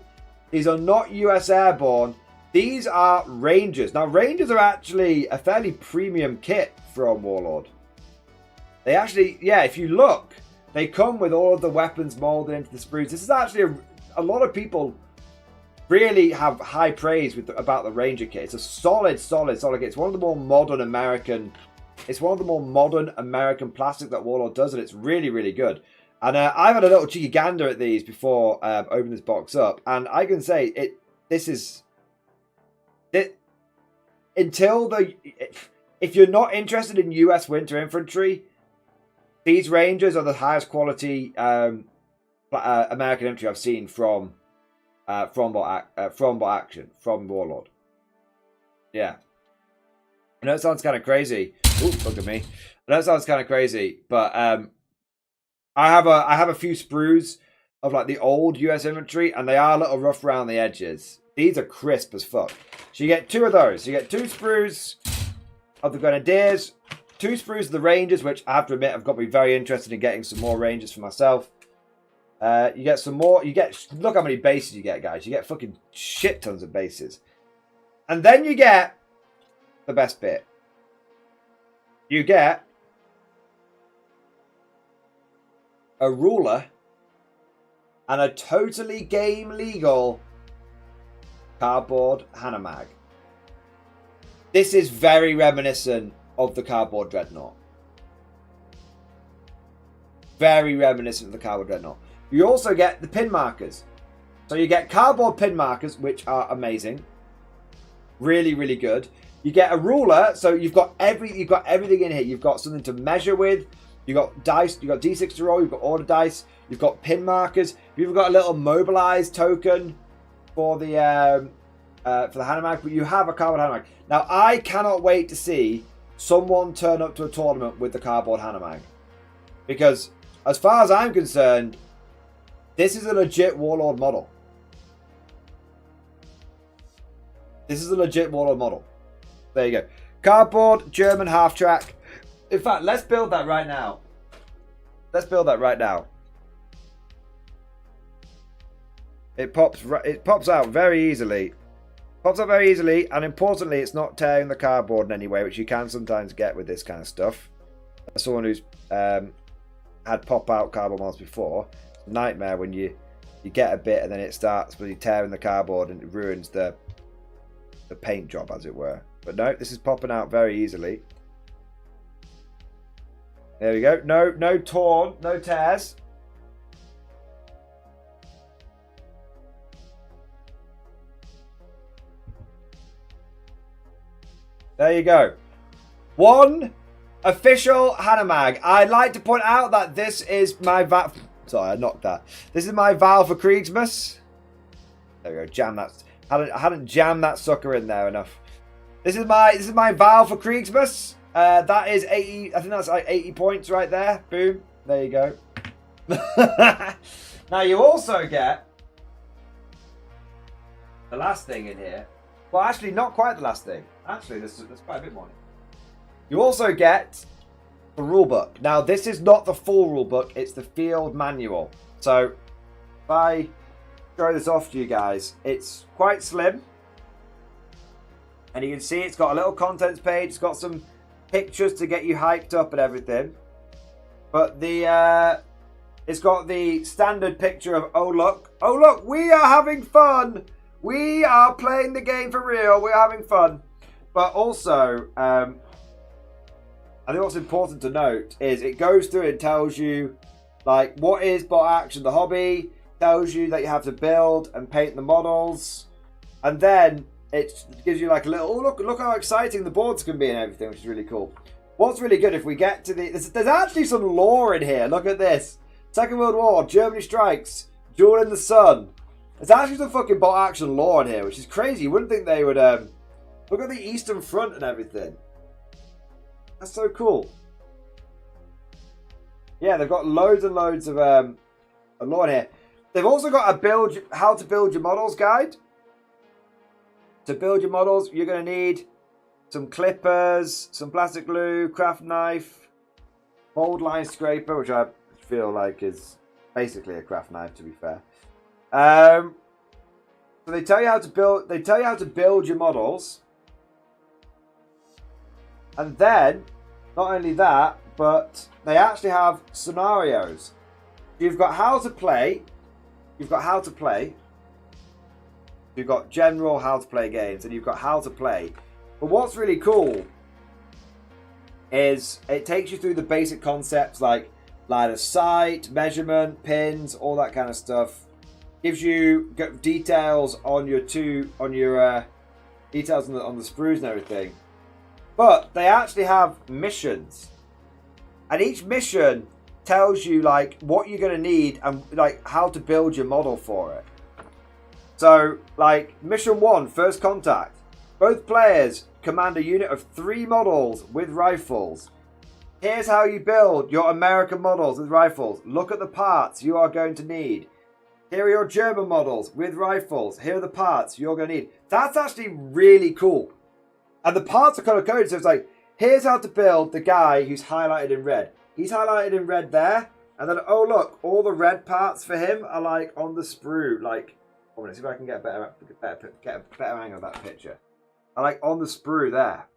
These are not US Airborne. These are Rangers. Now, Rangers are actually a fairly premium kit from Warlord. They actually, yeah, if you look, they come with all of the weapons molded into the sprues. This is actually a lot of people really have high praise about the Ranger kit. It's a solid kit. It's one of the more modern American. It's one of the more modern American plastic that Warlord does, and it's really, really good. And I've had a little cheeky gander at these before opening this box up, and I can say if you're not interested in US winter infantry, these Rangers are the highest quality American infantry I've seen from bot action, from Warlord. Yeah. I know it sounds kind of crazy. Ooh, look at me. I know it sounds kind of crazy, but I have a few sprues of like the old US infantry, and they are a little rough around the edges. These are crisp as fuck. So you get 2 of those. You get 2 sprues of the Grenadiers, 2 sprues of the Rangers, which I have to admit I've got to be very interested in getting some more Rangers for myself. You get some more. Look how many bases you get, guys. You get fucking shit tons of bases. And then you get the best bit. You get a ruler and a totally game legal cardboard Hanomag. This is very reminiscent of the cardboard dreadnought. Very reminiscent of the cardboard dreadnought. You also get the pin markers. So you get cardboard pin markers, which are amazing. Really, really good. You get a ruler, so you've got everything in here. You've got something to measure with. You've got dice, you've got D6 to roll, you've got order dice, you've got pin markers. You've got a little mobilized token for the Hanomag, but you have a cardboard Hanomag. Now, I cannot wait to see someone turn up to a tournament with the cardboard Hanomag. Because, as far as I'm concerned, this is a legit Warlord model. This is a legit Warlord model. There you go. Cardboard, German half-track. In fact, let's build that right now. Let's build that right now. It pops out very easily. Pops out very easily, and importantly, it's not tearing the cardboard in any way, which you can sometimes get with this kind of stuff. As someone who's had pop-out cardboard models before, it's a nightmare when you get a bit and then it starts really tearing the cardboard and it ruins the paint job, as it were. But no, this is popping out very easily. There we go. No torn, no tears. There you go. One official Hanomag. I'd like to point out that this is my Sorry, I knocked that. This is my Val for Kriegsmas. There we go. Jam that. I hadn't jammed that sucker in there enough. This is my Val for Kriegsmas. That is 80. I think that's like 80 points right there. Boom. There you go. Now you also get the last thing in here. Well, actually, not quite the last thing. Actually, there's quite a bit more. You also get the rulebook. Now, this is not the full rulebook. It's the field manual. So, if I show this off to you guys, it's quite slim. And you can see it's got a little contents page. It's got some pictures to get you hyped up and everything. But it's got the standard picture of, oh look, we are having fun. We are playing the game for real. We're having fun. But also, I think what's important to note is it goes through and tells you, like, what is bot action, the hobby, tells you that you have to build and paint the models. And then it gives you like a little, oh, look how exciting the boards can be and everything, which is really cool. What's really good if we get to there's actually some lore in here. Look at this. Second World War, Germany strikes, Duel in the Sun. There's actually some fucking bot action lore in here, which is crazy. You wouldn't think they would, look at the Eastern Front and everything. That's so cool. Yeah, they've got loads and loads of lore in here. They've also got a how to build your models guide. To build your models, you're going to need some clippers, some plastic glue, craft knife, mold line scraper, which I feel like is basically a craft knife, to be fair. So they tell you how to build. They tell you how to build your models, and then not only that, but they actually have scenarios. You've got how to play. You've got how to play. You've got general how to play games, and you've got how to play. But what's really cool is it takes you through the basic concepts like line of sight, measurement, pins, all that kind of stuff. Gives you details on your details on the sprues and everything. But they actually have missions, and each mission tells you like what you're going to need and like how to build your model for it. So, like mission 1, first contact. Both players command a unit of 3 models with rifles. Here's how you build your American models with rifles. Look at the parts you are going to need. Here are your German models with rifles. Here are the parts you're going to need. That's actually really cool. And the parts are color coded. So it's like, here's how to build the guy who's highlighted in red. He's highlighted in red there. And then, oh look, all the red parts for him are like on the sprue. Like, oh, let's see if I can get a better angle of that picture. I like on the sprue there.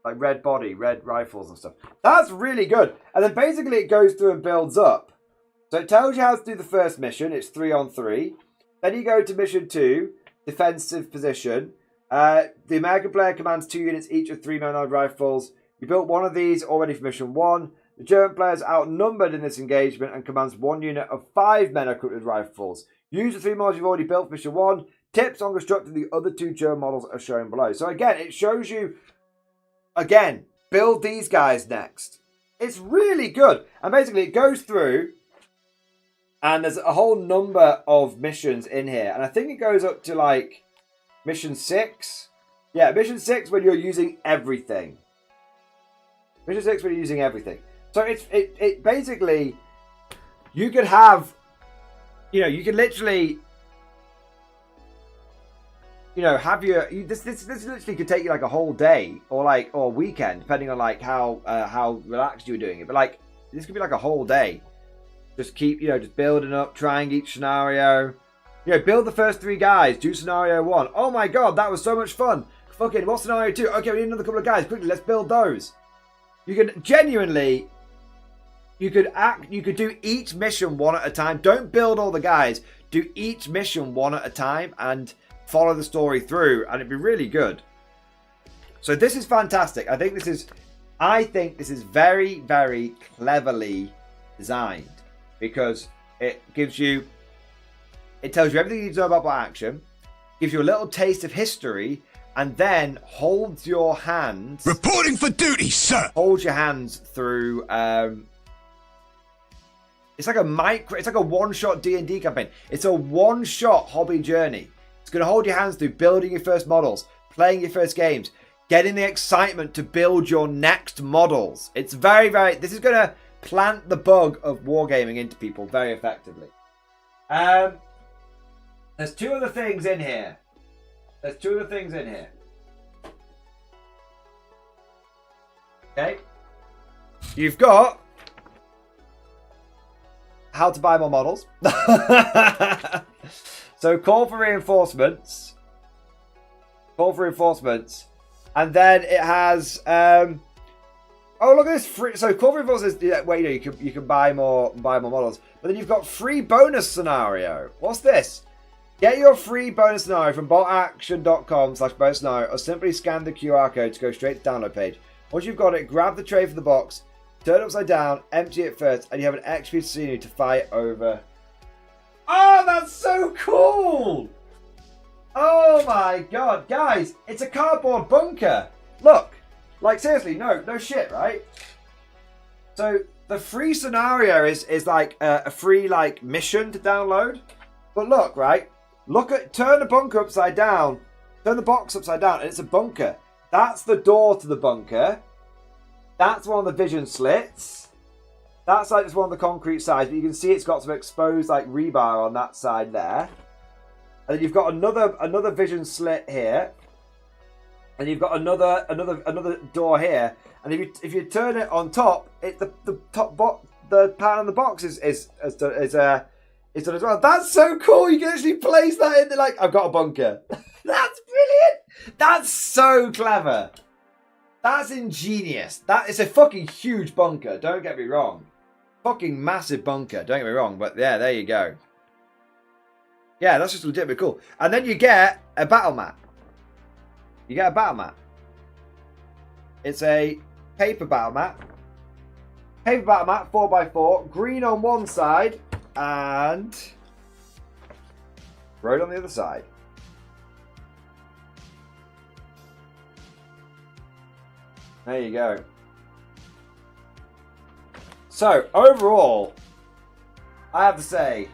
Like red body, red rifles and stuff. That's really good. And then basically it goes through and builds up. So it tells you how to do the first mission. It's 3-on-3. Then you go to mission 2, defensive position. The American player commands 2 units, each of 3 man-armed rifles. You built one of these already for mission 1. The German player is outnumbered in this engagement and commands 1 unit of 5 men equipped with rifles. Use the 3 models you've already built for mission 1. Tips on constructing the other 2 German models are shown below. So again, it shows you, again, build these guys next. It's really good. And basically it goes through and there's a whole number of missions in here. And I think it goes up to like mission 6. Yeah, mission 6 when you're using everything. Mission 6 when you're using everything. So it basically, you could have, you know, you can literally, you know, have your, this literally could take you like a whole day or a weekend, depending on like how relaxed you're doing it. But like, this could be like a whole day. Just keep, you know, just building up, trying each scenario. You know, build the first 3 guys, do scenario 1. Oh my god, that was so much fun. Fucking, what's scenario 2? Okay, we need another couple of guys. Quickly, let's build those. You could genuinely, you could do each mission one at a time. Don't build all the guys. Do each mission one at a time and follow the story through, and it'd be really good. So this is fantastic. I think this is very, very cleverly designed, because it tells you everything you need to know about action, gives you a little taste of history, and then holds your hands. Reporting for duty, sir. Hold your hands through. It's like a one-shot D&D campaign. It's a one-shot hobby journey. It's going to hold your hands through building your first models, playing your first games, getting the excitement to build your next models. It's very, very. This is going to plant the bug of wargaming into people very effectively. There's 2 other things in here. Okay. You've got how to buy more models. So call for reinforcements. And then it has oh, look at this free. So call for reinforcements is where you can buy more models. But then you've got free bonus scenario. What's this? Get your free bonus scenario from boltaction.com/bonus scenario, or simply scan the QR code to go straight to the download page. Once you've got it, grab the tray from the box, turn it upside down, empty it first, and you have an XP scenery to fight over. Oh, that's so cool! Oh my god, guys, it's a cardboard bunker. Look, like seriously, no shit, right? So the free scenario is like a free like mission to download. But look, right? Turn the bunker upside down. Turn the box upside down, and it's a bunker. That's the door to the bunker. That's one of the vision slits. That's like just one of the concrete sides, but you can see it's got some exposed like rebar on that side there. And then you've got another vision slit here. And you've got another door here. And if you turn it on top, the pan on the box is done as well. That's so cool. You can actually place that in there. Like, I've got a bunker. That's brilliant. That's so clever. That's ingenious. That is a fucking huge bunker. Don't get me wrong. Fucking massive bunker. Don't get me wrong. But yeah, there you go. Yeah, that's just legitimately cool. And then you get a battle map. It's a paper battle map. 4x4. Green on one side. And road on the other side. There you go. So, overall, I have to say,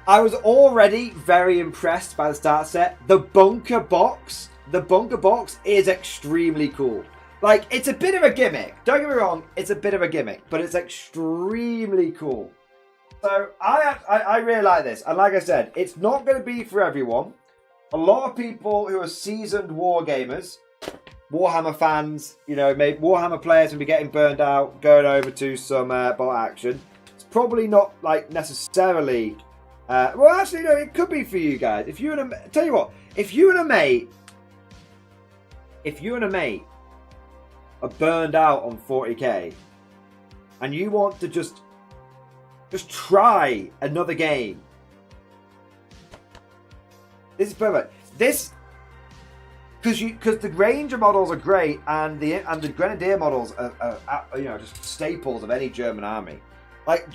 I was already very impressed by the start set. The bunker box is extremely cool. Like, it's a bit of a gimmick. Don't get me wrong, it's a bit of a gimmick, but it's extremely cool. So, I really like this. And like I said, it's not going to be for everyone. A lot of people who are seasoned war gamers, Warhammer fans, you know, maybe Warhammer players will be getting burned out, going over to some bolt action. It's probably not, like, necessarily... well, actually, no, it could be for you guys. If you and a... Tell you what, if you and a mate are burned out on 40k, and you want to just try another game, this is perfect. This, because the Ranger models are great, and the Grenadier models are you know, just staples of any German army. Like,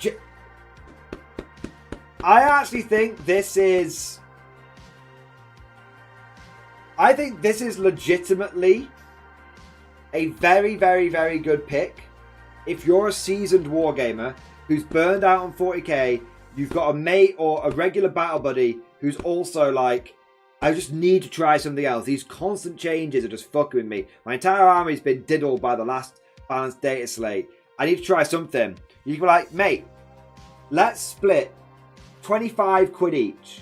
I actually think this is. I think this is legitimately a very, very, very good pick. If you're a seasoned wargamer who's burned out on 40k, you've got a mate or a regular battle buddy who's also like, I just need to try something else. These constant changes are just fucking with me. My entire army's been diddled by the last balanced data slate. I need to try something. You can be like, mate, let's split 25 quid each.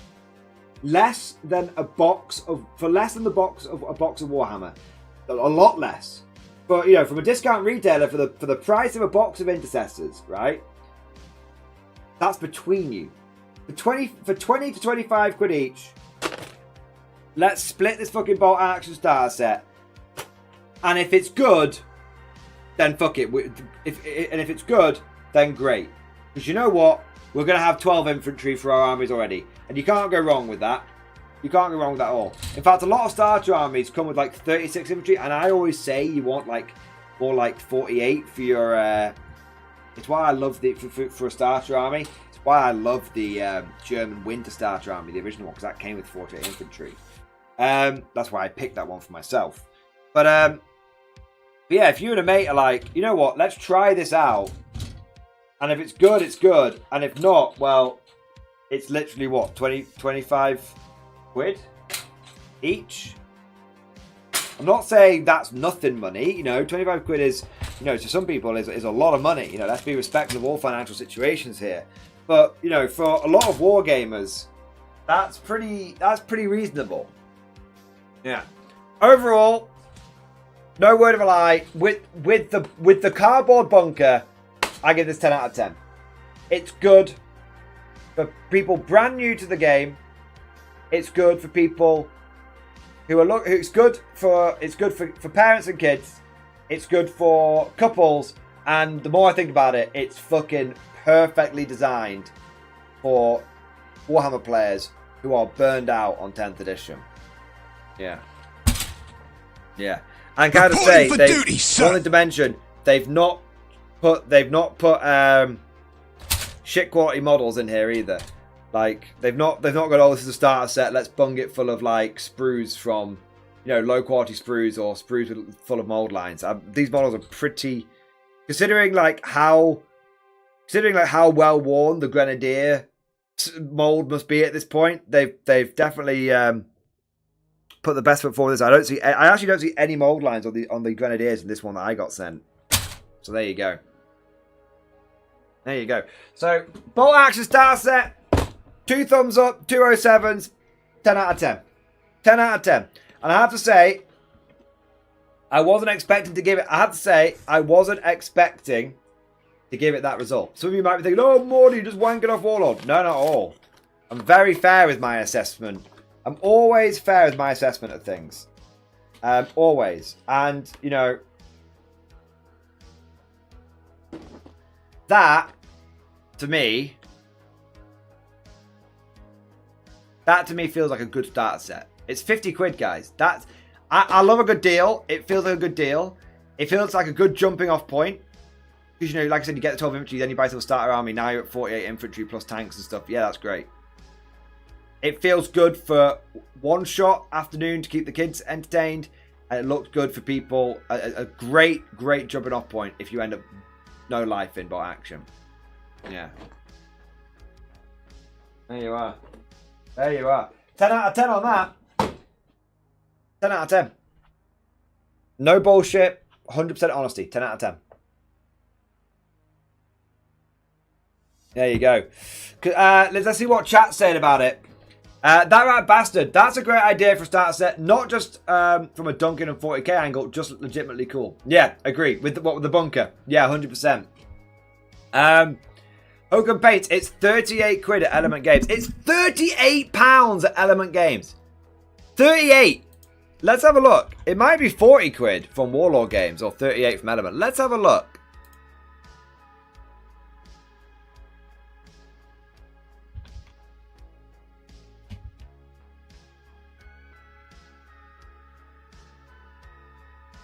Less than a box of, for less than the box of a box of Warhammer. A lot less. But, you know, from a discount retailer, for the price of a box of Intercessors, right? That's between you. For 20 to 25 quid each, let's split this fucking bolt action starter set. And if it's good, then fuck it. If it's good, then great. Because you know what? We're going to have 12 infantry for our armies already. And you can't go wrong with that. You can't go wrong with that at all. In fact, a lot of starter armies come with like 36 infantry. And I always say you want like more like 48 for your... it's why I love the... For a starter army. It's why I love the German Winter Starter Army, the original one. Because that came with 48 infantry. That's why I picked that one for myself. But yeah, if you and a mate are like, you know what, let's try this out. And if it's good, it's good. And if not, well, it's literally what, 25 quid each? I'm not saying that's nothing money. You know, 25 quid is, you know, to some people is a lot of money. You know, let's be respectful of all financial situations here. But, you know, for a lot of war gamers, that's pretty reasonable. Yeah. Overall, no word of a lie. With the cardboard bunker, I give this 10 out of 10. It's good for people brand new to the game. It's good for people who are it's good for parents and kids. It's good for couples, and the more I think about it, it's fucking perfectly designed for Warhammer players who are burned out on 10th edition. Yeah. Yeah. And kind of say, wanted to mention, they've not put shit quality models in here either. Like, they've not got, oh, this is a starter set, let's bung it full of like sprues from, you know, low quality sprues or sprues full of mold lines. These models are pretty, considering how well worn the Grenadier mold must be at this point. They've definitely put the best foot forward. I actually don't see any mold lines on the Grenadiers in this one that I got sent. So there you go. There you go. So bolt action starter set, 2 thumbs up, 207s, 10 out of 10. 10 out of 10. And I have to say, I wasn't expecting to give it that result. Some of you might be thinking, oh, Mordy, just wanking off Warlord. No, not all. I'm very fair with my assessment. I'm always fair with my assessment of things. Always. And, you know, that, to me feels like a good starter set. It's 50 quid, guys. I love a good deal. It feels like a good deal. It feels like a good jumping off point. Because, you know, like I said, you get the 12 infantry, then you buy some starter army. Now you're at 48 infantry plus tanks and stuff. Yeah, that's great. It feels good for one shot afternoon to keep the kids entertained. And it looks good for people. A great jumping off point if you end up no life in bot action. Yeah. There you are. There you are. 10 out of 10 on that. 10 out of 10. No bullshit. 100% honesty. 10 out of 10. There you go. Let's see what chat's saying about it. That right bastard. That's a great idea for a starter set. Not just from a Duncan and 40k angle, just legitimately cool. Yeah, agree. With the bunker. Yeah, 100%. Oaken Paints. It's 38 quid at Element Games. It's 38 pounds at Element Games. 38. Let's have a look. It might be 40 quid from Warlord Games or 38 from Element. Let's have a look.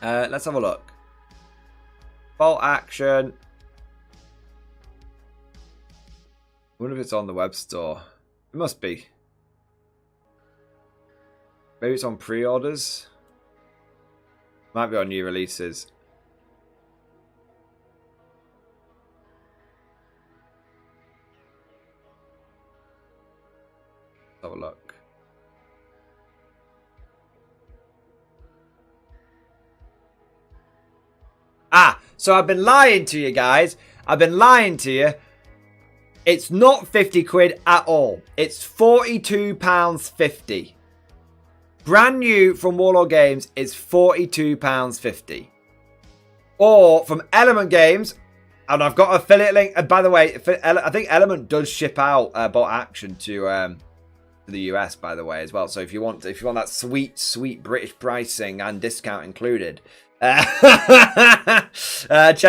Let's have a look. Bolt action. I wonder if it's on the web store. It must be. Maybe it's on pre-orders. Might be on new releases. Let's have a look. Ah, so I've been lying to you guys. I've been lying to you. It's not 50 quid at all. It's £42.50. Brand new from Warlord Games is £42.50. Or from Element Games, and I've got an affiliate link. And by the way, I think Element does ship out Bolt Action to the US, by the way, as well. So if you want that sweet British pricing and discount included, check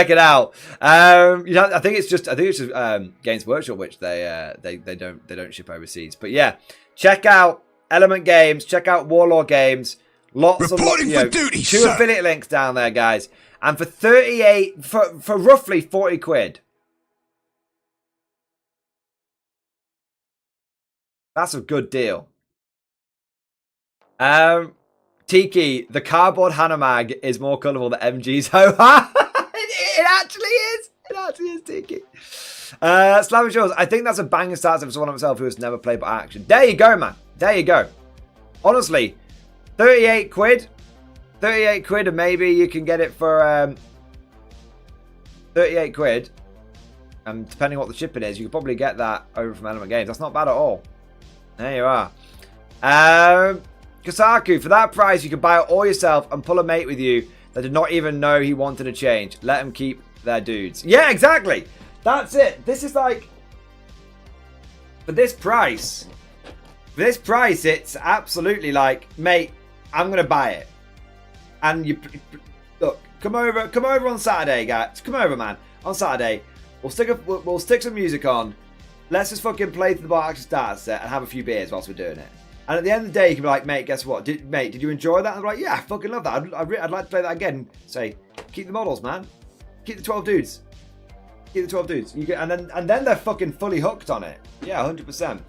it out. I think it's just Games Workshop, which they don't ship overseas. But yeah, check out Element Games, check out Warlord Games. Lots Reporting of for duty, two sir. affiliate links down there, guys. And for 38 for roughly 40 quid. That's a good deal. Tiki, the cardboard Hanamag is more colourful than MG's Ho-Ha. It actually is. It actually is, Tiki. Slavic Shores, I think that's a banging start for someone like myself who has never played by action. There you go, man. There you go. Honestly, 38 quid. 38 quid, and maybe you can get it for 38 quid. And depending on what the shipping is, you could probably get that over from Element Games. That's not bad at all. There you are. Kasaku, for that price, you can buy it all yourself and pull a mate with you that did not even know he wanted a change. Let them keep their dudes. Yeah, exactly. That's it. This is like, for this price, it's absolutely like, mate, I'm going to buy it. And you, look, come over on Saturday, guys. Come over, man. On Saturday, we'll stick some music on. Let's just fucking play through the Bolt Action starter set and have a few beers whilst we're doing it. And at the end of the day, you can be like, mate, guess what? Did you enjoy that? And I'm like, yeah, I fucking love that. I'd like to play that again. Say, keep the models, man. Keep the 12 dudes. Keep the 12 dudes. You get, and then they're fucking fully hooked on it. Yeah, 100%.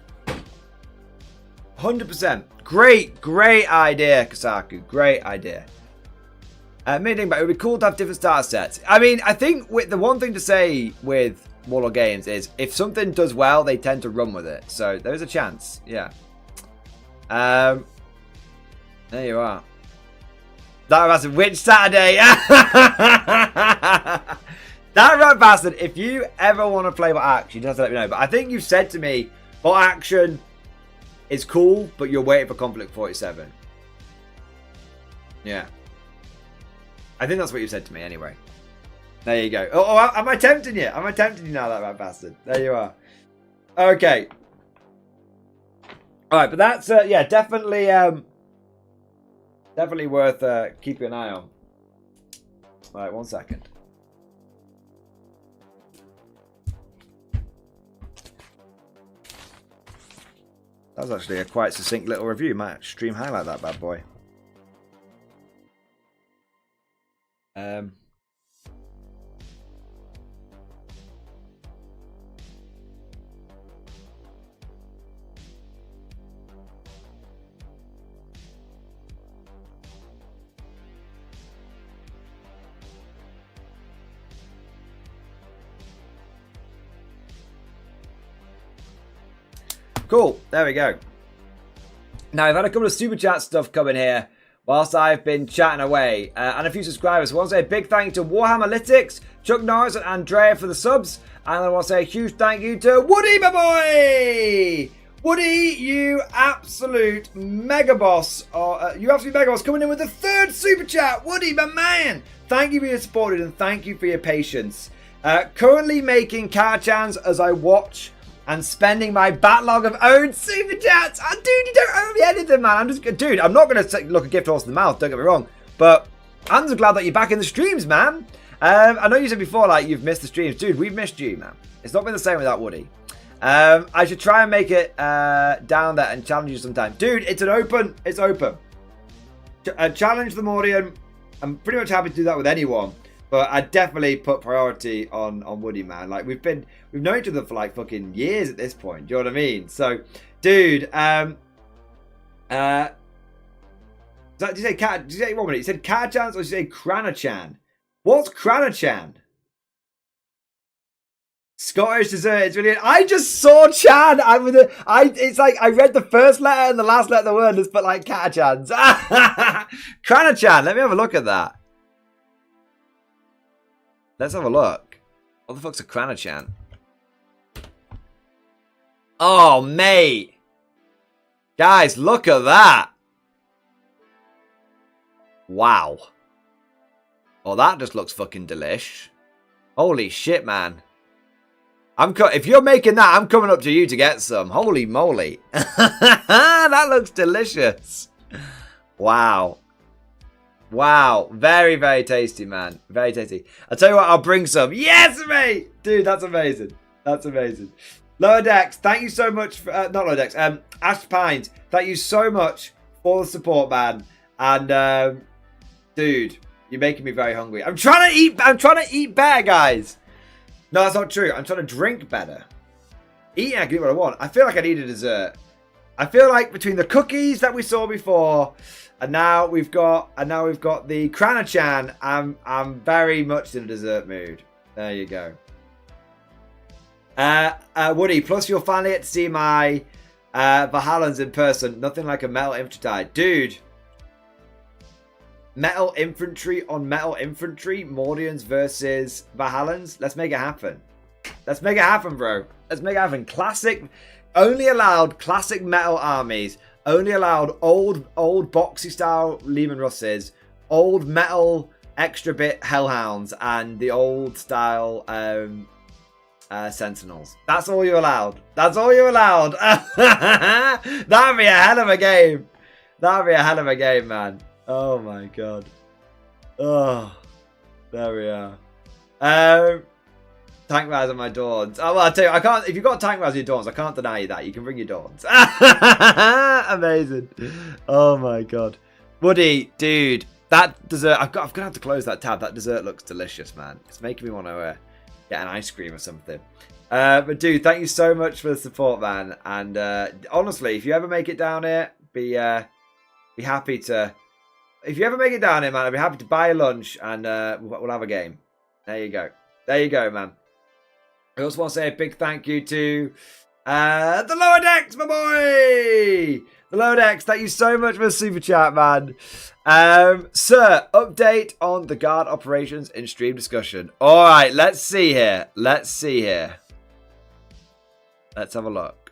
100%. Great idea, Kasaku. Great idea. Meaning, but it would be cool to have different starter sets. I mean, I think the one thing to say with Warlord Games is if something does well, they tend to run with it. So there's a chance. Yeah. There you are. That bastard, which Saturday? That right bastard, if you ever want to play Bolt Action, you just have to let me know. But I think you've said to me, Bolt Action is cool, but you're waiting for Conflict 47. Yeah. I think that's what you said to me anyway. There you go. Oh, am I tempting you? Am I tempting you now, that right bastard? There you are. Okay. Alright, but that's, yeah, definitely worth keeping an eye on. Alright, 1 second. That was actually a quite succinct little review. Might stream highlight that bad boy. Cool, there we go. Now, I've had a couple of super chat stuff coming here whilst I've been chatting away. And a few subscribers. I want to say a big thank you to Warhammer Lytics, Chuck Norris and Andrea for the subs. And I want to say a huge thank you to Woody, my boy! Woody, you absolute mega boss. You absolute mega boss coming in with the 3rd super chat. Woody, my man. Thank you for your support and thank you for your patience. Currently making car-chans as I watch and spending my backlog of owned super chats. Oh, dude, you don't owe me anything, man. Dude, I'm not going to look a gift horse in the mouth, don't get me wrong. But I'm just glad that you're back in the streams, man. I know you said before, like, you've missed the streams. Dude, we've missed you, man. It's not been the same without Woody. I should try and make it down there and challenge you sometime. Dude, it's open. Challenge the Mordian. I'm pretty much happy to do that with anyone. But I definitely put priority on Woody, man. Like, we've known each other for like fucking years at this point. Do you know what I mean? So, dude, did you say cat? Did you say 1 minute? You said Cat-chan or did you say Cranachan? What's Cranachan? Scottish dessert is brilliant. I just saw Chan. It's like I read the first letter and the last letter of the word. Let's put like Cat-chan's. Cranachan. Let me have a look at that. Let's have a look. What the fuck's a Cranachan? Oh, mate. Guys, look at that. Wow. Oh, that just looks fucking delish. Holy shit, man. If you're making that, I'm coming up to you to get some. Holy moly. That looks delicious. Wow. Wow. Very, very tasty, man. Very tasty. I'll tell you what, I'll bring some. Yes, mate. Dude, that's amazing. That's amazing. Lower Decks, thank you so much for... not Lower Decks. Ash Pines, thank you so much for the support, man. And, dude, you're making me very hungry. I'm trying to eat better, guys. No, that's not true. I'm trying to drink better. Eating, I can eat what I want. I feel like I need a dessert. I feel like between the cookies that we saw before, and now we've got the Cranachan, I'm very much in a dessert mood. There you go. Woody, plus you'll finally get to see my Helens in person. Nothing like a metal infantry tie. Dude. Metal infantry on metal infantry, Mordians versus Helens. Let's make it happen. Let's make it happen, bro. Let's make it happen. Classic, only allowed classic metal armies. Only allowed old boxy style Lehman Russes, old metal extra bit Hellhounds, and the old style Sentinels. That's all you're allowed. That's all you're allowed. That'd be a hell of a game. That'd be a hell of a game, man. Oh my god. Oh, there we are. Tank Rise on my Dawns. Oh, well, I'll tell you, I can't. If you've got Tank Rise on your Dawns, I can't deny you that. You can bring your Dawns. Amazing. Oh my god. Woody, dude, that dessert. I'm gonna have to close that tab. That dessert looks delicious, man. It's making me want to get an ice cream or something. But dude, thank you so much for the support, man. And honestly, if you ever make it down here, be happy to. If you ever make it down here, man, I'd be happy to buy you lunch and we'll have a game. There you go. There you go, man. I also want to say a big thank you to the Lower Decks, my boy! The Lower Decks, thank you so much for the super chat, man. Sir, update on the guard operations in stream discussion. All right, let's see here. Let's see here. Let's have a look.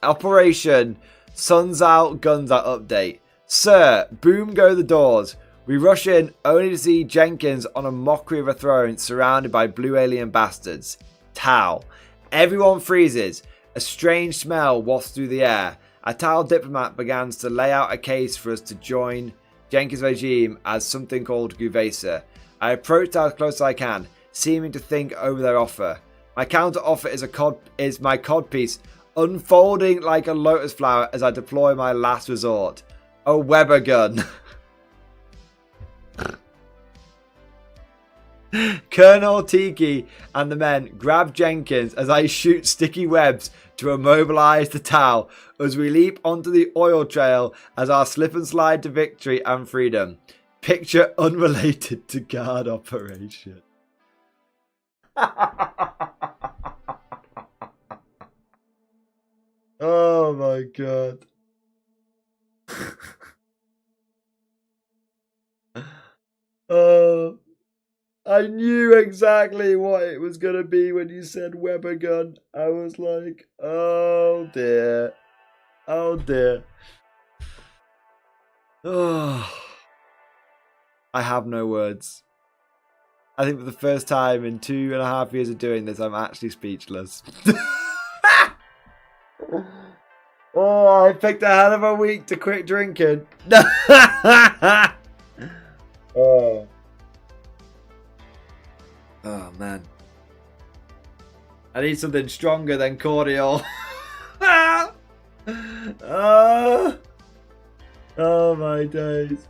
Operation Suns Out, Guns Out update. Sir, boom go the doors. We rush in only to see Jenkins on a mockery of a throne surrounded by blue alien bastards. Tau. Everyone freezes. A strange smell wafts through the air. A Tau diplomat begins to lay out a case for us to join Jenkins' regime as something called Guvesa. I approach Tau as close as I can, seeming to think over their offer. My counter offer is my codpiece, unfolding like a lotus flower as I deploy my last resort. A Weber gun. Colonel Tiki and the men grab Jenkins as I shoot sticky webs to immobilize the Tau as we leap onto the oil trail as our slip and slide to victory and freedom. Picture unrelated to guard operation. Oh my god. Oh, I knew exactly what it was gonna be when you said Weber gun. I was like, oh dear. Oh dear. Oh, I have no words. I think for the first time in 2.5 years of doing this, I'm actually speechless. Oh, I picked a hell of a week to quit drinking. Oh. Oh, man. I need something stronger than cordial. Oh, my days.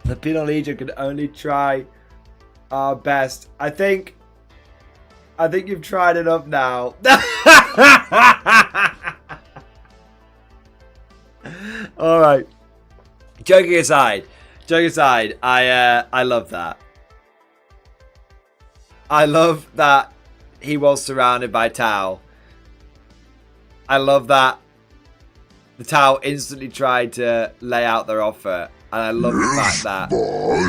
The Penal Legion can only try our best. I think you've tried enough now. All right. Joking aside, I love that. I love that he was surrounded by Tau. I love that the Tau instantly tried to lay out their offer. And I love the fact that you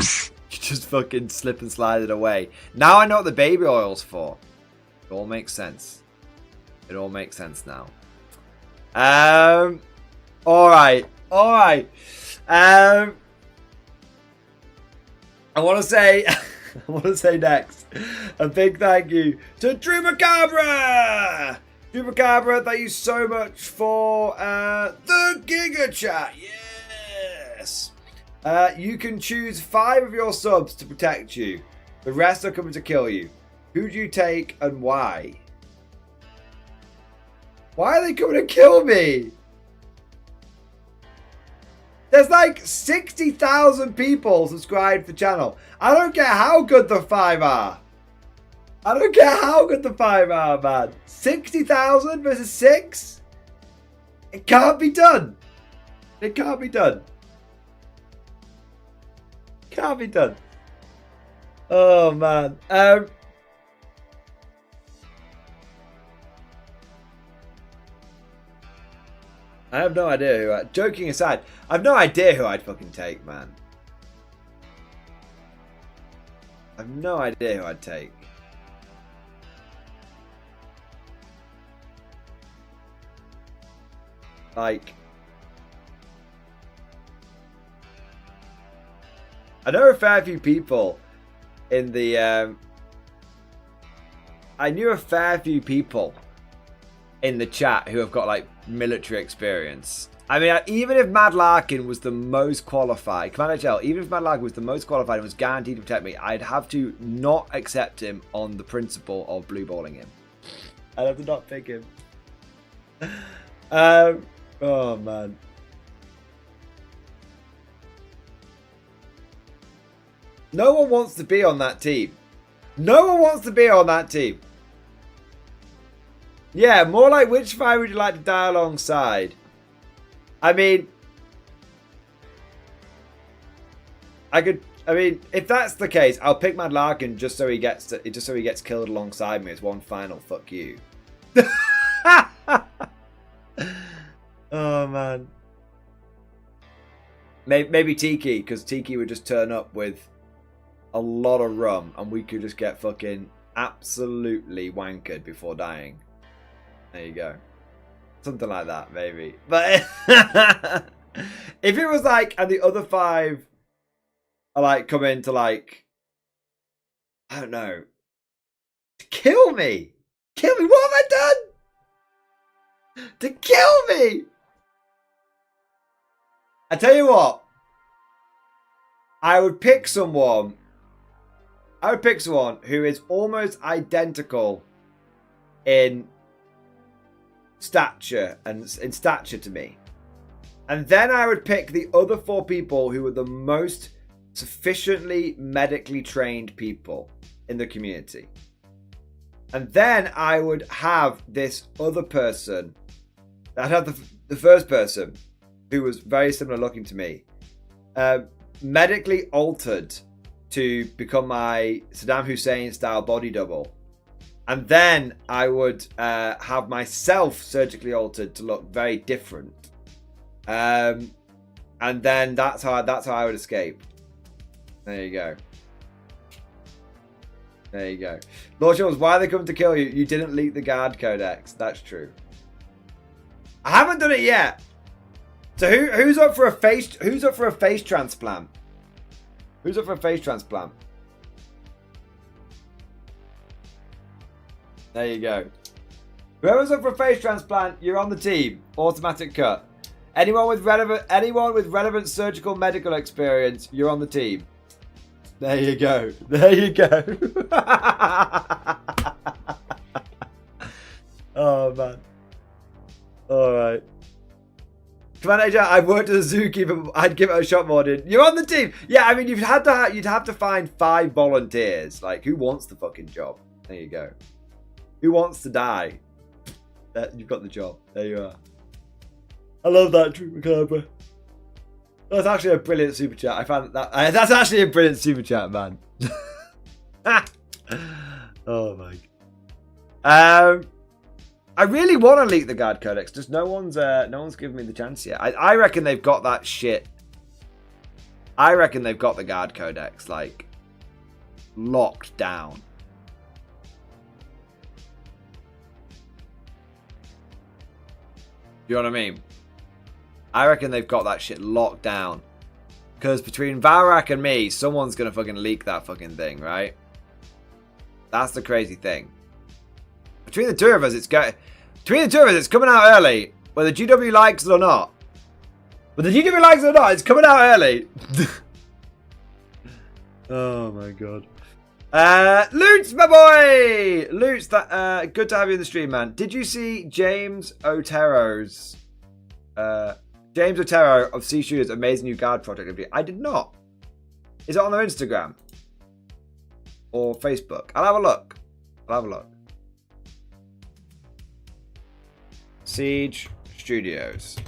just fucking slip and slide it away. Now I know what the baby oil's for. It all makes sense. It all makes sense now. Alright. I want to say next a big thank you to Drew Macabre. Drew Macabre, thank you so much for the Giga Chat. Yes. You can choose 5 of your subs to protect you. The rest are coming to kill you. Who do you take and why? Why are they coming to kill me? There's like 60,000 people subscribed to the channel. I don't care how good the 5 are. I don't care how good the 5 are, man. 60,000 versus 6? It can't be done. It can't be done. Can't be done. Oh, man. I have no idea who joking aside, I have no idea who I'd fucking take, man. I have no idea who I'd take. Like, I know a fair few people in the I knew a fair few people in the chat who have got like military experience. I mean, even if Mad Larkin was the most qualified, Commander HL, even if Mad Larkin was the most qualified and was guaranteed to protect me, I'd have to not accept him on the principle of blue balling him. I'd have to not pick him. Oh man. No one wants to be on that team. No one wants to be on that team. Yeah, more like which fight would you like to die alongside? I mean, if that's the case, I'll pick Mad Larkin just so he gets killed alongside me as one final fuck you. Oh man. Maybe Tiki, because Tiki would just turn up with a lot of rum and we could just get fucking absolutely wankered before dying. There you go. Something like that, maybe. But if it was like, and the other 5 are like coming to like, I don't know, to kill me. Kill me. What have I done? To kill me. I tell you what. I would pick someone who is almost identical in stature to me. And then I would pick the other 4 people who were the most sufficiently medically trained people in the community. And then I would have this other person. I'd have the first person who was very similar looking to me, medically altered to become my Saddam Hussein style body double. And then I would have myself surgically altered to look very different. And then that's how I would escape. There you go. There you go. Lord Shawns, why are they coming to kill you? You didn't leak the guard codex. That's true. I haven't done it yet. So who's up for a face transplant? Who's up for a face transplant? There you go. Whoever's up for a face transplant, you're on the team. Automatic cut. Anyone with relevant surgical medical experience, you're on the team. There you go. There you go. Oh man. All right. Commander Agent, I've worked as a zookeeper. I'd give it a shot, Mordian. You're on the team. Yeah, I mean, you'd have to find 5 volunteers. Like, who wants the fucking job? There you go. Who wants to die? You've got the job. There you are. I love that, True Macabre. That's actually a brilliant super chat. I found that. That's actually a brilliant super chat, man. Oh my god. I really want to leak the guard codex. Just no one's given me the chance yet. I reckon they've got that shit. I reckon they've got the guard codex like locked down. You know what I mean? I reckon they've got that shit locked down. Because between Valrak and me, someone's going to fucking leak that fucking thing, right? That's the crazy thing. Between the two of us, it's coming out early. Whether GW likes it or not. Whether GW likes it or not, it's coming out early. Oh my god. Lutz, my boy! Lutz, good to have you in the stream, man. Did you see James Otero's James Otero of Sea Shooter's amazing new guard project? I did not. Is it on their Instagram? Or Facebook? I'll have a look. Siege Studios.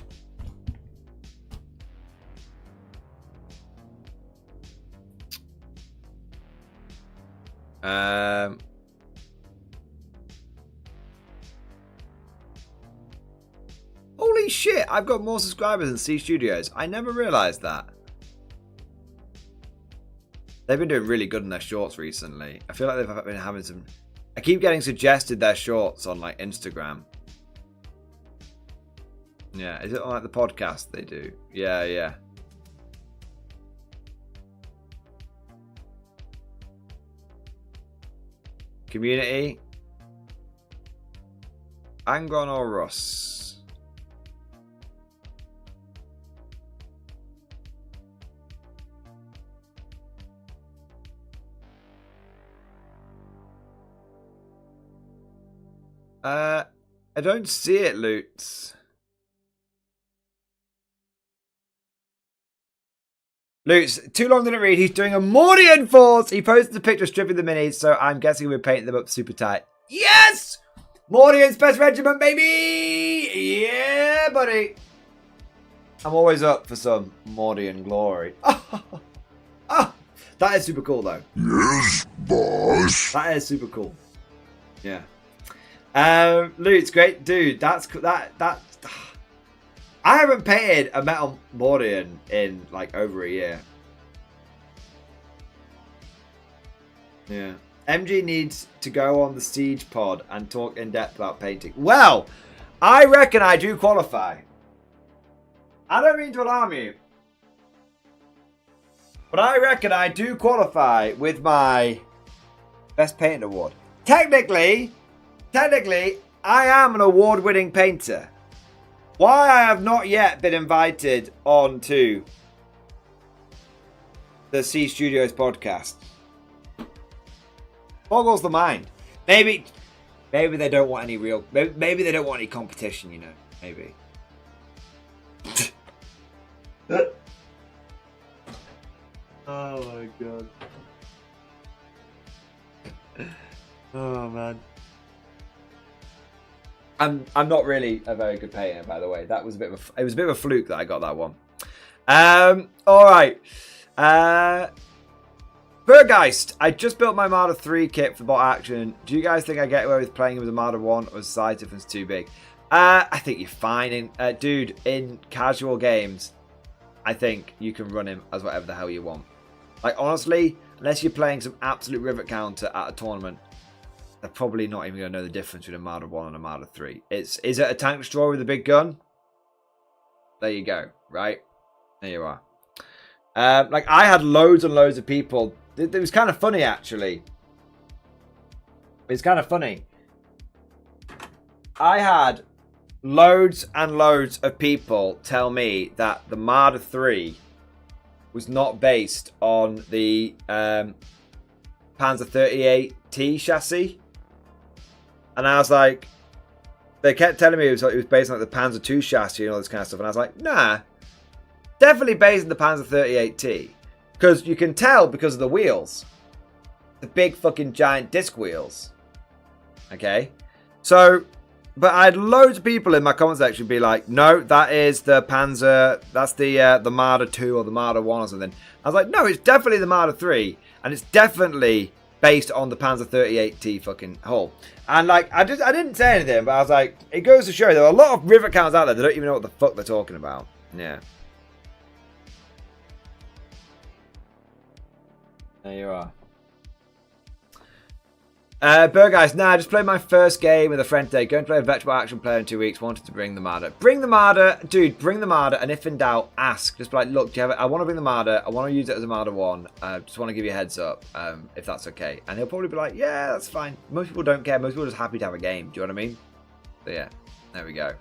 Holy shit, I've got more subscribers than C Studios. I never realized that. They've been doing really good in their shorts recently. I feel like they've been having some... I keep getting suggested their shorts on like Instagram. Yeah, is it on like the podcast they do? Yeah. Community. Angron or Russ? I don't see it, Lutz. Lutz, too long didn't read. He's doing a Mordian force. He posted a picture stripping the minis, so I'm guessing we're painting them up super tight. Yes! Mordian's best regiment, baby! Yeah, buddy. I'm always up for some Mordian glory. That is super cool, though. Yes, boss. That is super cool. Yeah. Lutz, great dude. That's that. I haven't painted a metal Mordian in like over a year. Yeah. MG needs to go on the Siege pod and talk in depth about painting. Well, I reckon I do qualify. I don't mean to alarm you, but I reckon I do qualify with my best painting award. Technically, I am an award-winning painter. Why I have not yet been invited on to the C Studios podcast boggles the mind. Maybe they don't want any real. Maybe they don't want any competition. You know. Maybe. Oh my god. Oh man. I'm not really a very good painter, by the way. That was a bit of a fluke that I got that one. All right. Burgeist, I just built my Marder 3 kit for bot action. Do you guys think I get away with playing with a Marder 1 or is the size difference too big? I think you're fine. Dude, in casual games, I think you can run him as whatever the hell you want. Like, honestly, unless you're playing some absolute rivet counter at a tournament, they're probably not even going to know the difference between a Marder 1 and a Marder 3. Is it a tank destroyer with a big gun? There you go, right? There you are. Like, I had loads and loads of people. It was kind of funny, actually. It's kind of funny. I had loads and loads of people tell me that the Marder 3 was not based on the Panzer 38T chassis. And I was like, they kept telling me it was based on like the Panzer 2 chassis and all this kind of stuff. And I was like, nah, definitely based on the Panzer 38T. Because you can tell because of the wheels. The big fucking giant disc wheels. Okay? So, but I had loads of people in my comment section be like, no, that is the Panzer, that's the Marder 2 or the Marder 1 or something. I was like, no, it's definitely the Marder 3. And it's definitely based on the Panzer 38T fucking hull. And like, I didn't say anything, but I was like, it goes to show there are a lot of rivet counts out there that don't even know what the fuck they're talking about. Yeah. There you are. Burgeist, nah, I just played my first game with a friend today. Going to play a virtual action player in 2 weeks. Wanted to bring the Marder. Bring the Marder, dude, bring the Marder. And if in doubt, ask. Just be like, look, do you have it? I want to bring the Marder. I want to use it as a Marder 1. Just want to give you a heads up, if that's okay. And he'll probably be like, yeah, that's fine. Most people don't care. Most people are just happy to have a game. Do you know what I mean? So yeah, there we go.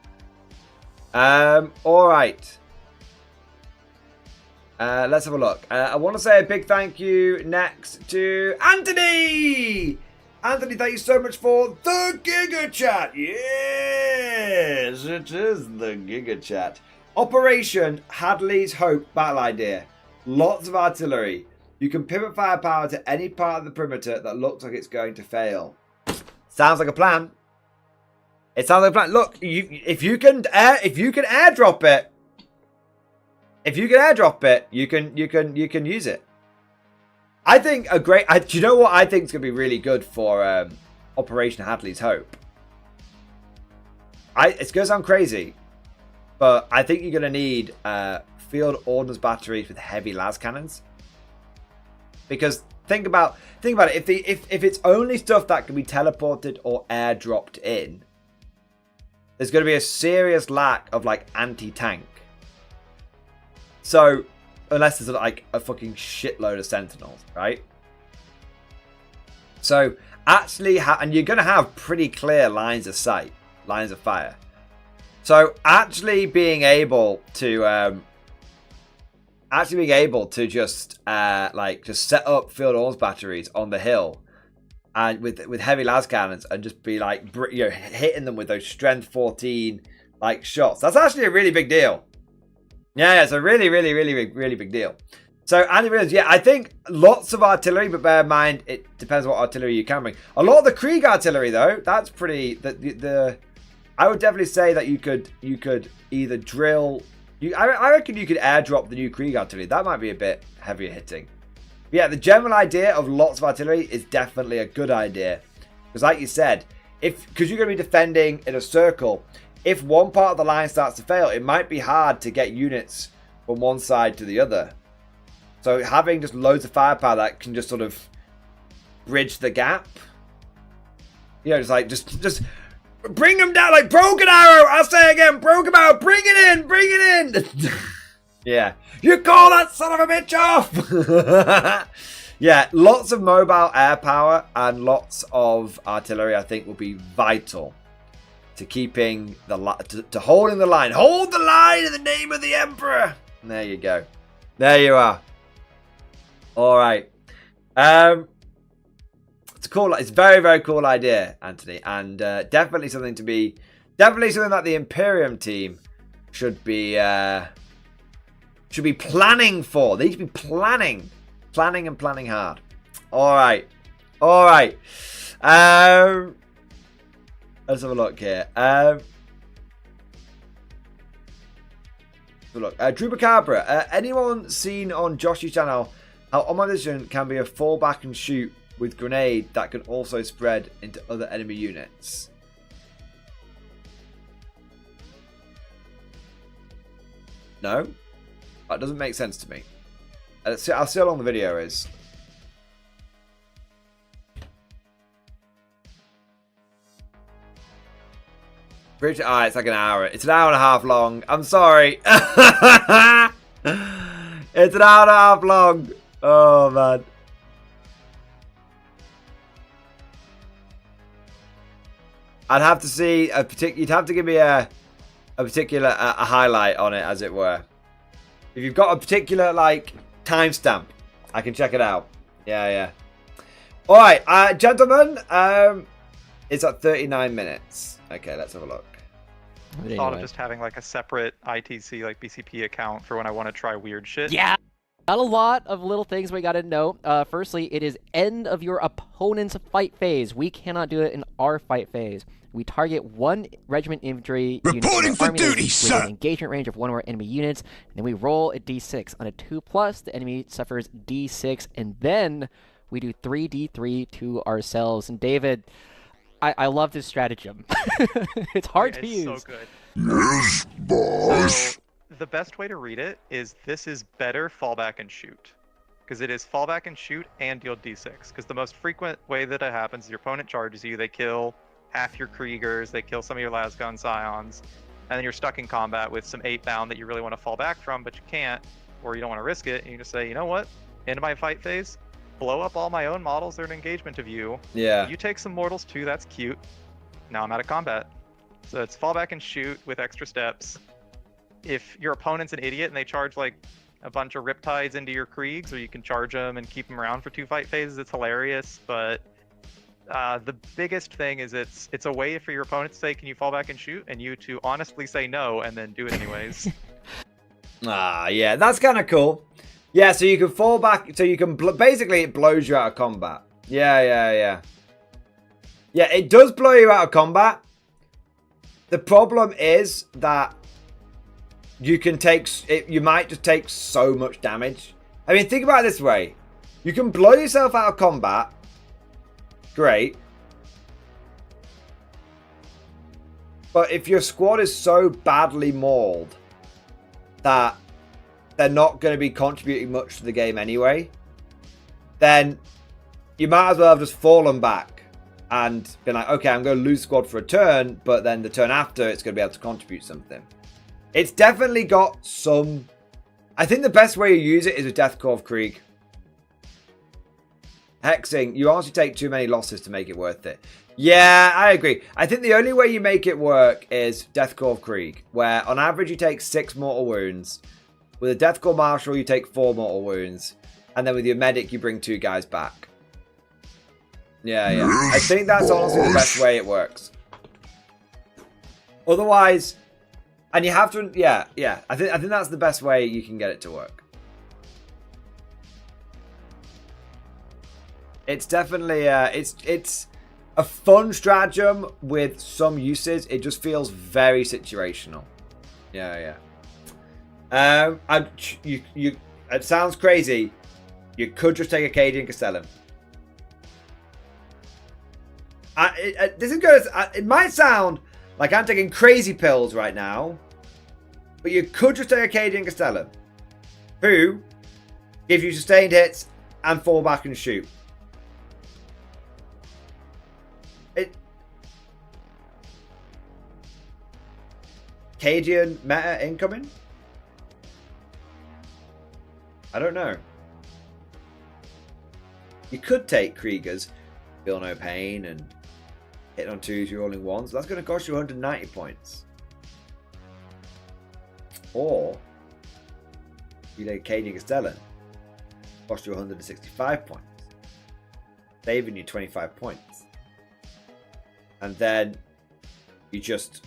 All right. Let's have a look. I want to say a big thank you next to Anthony! Anthony, thank you so much for the Giga Chat. Yes, it is the Giga Chat. Operation Hadley's Hope battle idea. Lots of artillery. You can pivot firepower to any part of the perimeter that looks like it's going to fail. Sounds like a plan. It sounds like a plan. Look, if you can airdrop it. If you can airdrop it, you can use it. I think do you know what I think is going to be really good for Operation Hadley's Hope? It's going to sound crazy, but I think you're going to need field ordnance batteries with heavy las cannons. Because think about it. If it's only stuff that can be teleported or airdropped in, there's going to be a serious lack of like anti-tank. So, unless there's like a fucking shitload of sentinels, right? So, actually, and you're going to have pretty clear lines of sight, lines of fire. So, actually being able to just just set up field ordnance batteries on the hill, and with heavy las cannons, and just be like, hitting them with those strength 14 like shots. That's actually a really big deal. Yeah, it's a really, really, really, really big deal. So, Andy Williams, yeah, I think lots of artillery, but bear in mind, it depends what artillery you're carrying. A lot of the Krieg artillery, though, that's pretty. I would definitely say that you could either drill. I reckon you could airdrop the new Krieg artillery. That might be a bit heavier hitting. But yeah, the general idea of lots of artillery is definitely a good idea. Because, like you said, because you're going to be defending in a circle. If one part of the line starts to fail, it might be hard to get units from one side to the other. So having just loads of firepower that can just sort of bridge the gap. Just bring them down like broken arrow. I'll say again, broken arrow. Bring it in. Yeah. You call that son of a bitch off. Yeah, lots of mobile air power and lots of artillery, I think, will be vital to keeping to holding the line. Hold the line in the name of the Emperor. There you go. There you are. All right. It's cool. It's a very, very cool idea, Anthony, and definitely something that the Imperium team should be planning for. They need to be planning hard. All right. Let's have a look here. Drupacabra. Anyone seen on Josh's channel How on my vision can be a fall back and shoot with grenade that can also spread into other enemy units. No? That doesn't make sense to me. I'll see how long the video is. It's like an hour. It's an hour and a half long. I'm sorry. It's an hour and a half long. Oh, man. I'd have to see a particular. You'd have to give me a particular highlight on it, as it were. If you've got a particular like timestamp, I can check it out. Yeah. All right, gentlemen. It's at 39 minutes. Okay, let's have a look. I thought of just having like a separate ITC like BCP account for when I want to try weird shit. Yeah. Got a lot of little things we gotta know. Firstly, it is end of your opponent's fight phase. We cannot do it in our fight phase. We target one regiment infantry Reporting for duty, with sir! an engagement range of one of our enemy units, and then we roll a d6. On a 2+, the enemy suffers d6, and then we do 3d3 to ourselves. And David, I love this stratagem. It's hard to use. So good. Yes, boss. So, the best way to read it is this is better fallback and shoot. Because it is fallback and shoot and deal d6. Because the most frequent way that it happens is your opponent charges you, they kill half your Kriegers, they kill some of your Lasgun Scions, and then you're stuck in combat with some 8-bound that you really want to fall back from, but you can't, or you don't want to risk it, and you just say, you know what, end my fight phase, blow up all my own models that are in engagement of you. Yeah. You take some mortals too, that's cute. Now I'm out of combat. So it's fallback and shoot with extra steps. If your opponent's an idiot and they charge like a bunch of Riptides into your Kriegs, or you can charge them and keep them around for 2 fight phases, it's hilarious, but the biggest thing is it's a way for your opponent to say, can you fall back and shoot? And you to honestly say no and then do it anyways. Yeah, that's kind of cool. Yeah, so you can fall back, so you can, basically it blows you out of combat. Yeah, it does blow you out of combat. The problem is that you can take, you might just take so much damage. I mean, think about it this way. You can blow yourself out of combat. Great. But if your squad is so badly mauled that they're not going to be contributing much to the game anyway, then you might as well have just fallen back and been like, okay, I'm going to lose squad for a turn, but then the turn after it's going to be able to contribute something. It's definitely got some... I think the best way to use it is with Death Korps Krieg. Hexing, you honestly take too many losses to make it worth it. Yeah, I agree. I think the only way you make it work is Death Korps Krieg, where on average you take 6 mortal wounds. With a Death Korps Marshal, you take 4 mortal wounds. And then with your medic, you bring 2 guys back. Yeah. I think that's honestly the best way it works. Otherwise, and you have to, yeah. I think that's the best way you can get it to work. It's definitely, it's a fun stratagem with some uses. It just feels very situational. Yeah. It sounds crazy. You could just take Acadian Castellan. This is good. It might sound like I'm taking crazy pills right now, but you could just take Acadian Castellan, who gives you sustained hits and fall back and shoot. Acadian meta incoming? I don't know. You could take Kriegers, feel no pain, and hit on 2s, rolling 1s. That's going to cost you 190 points. Or you take Acadian Castellan, cost you 165 points, saving you 25 points. And then you just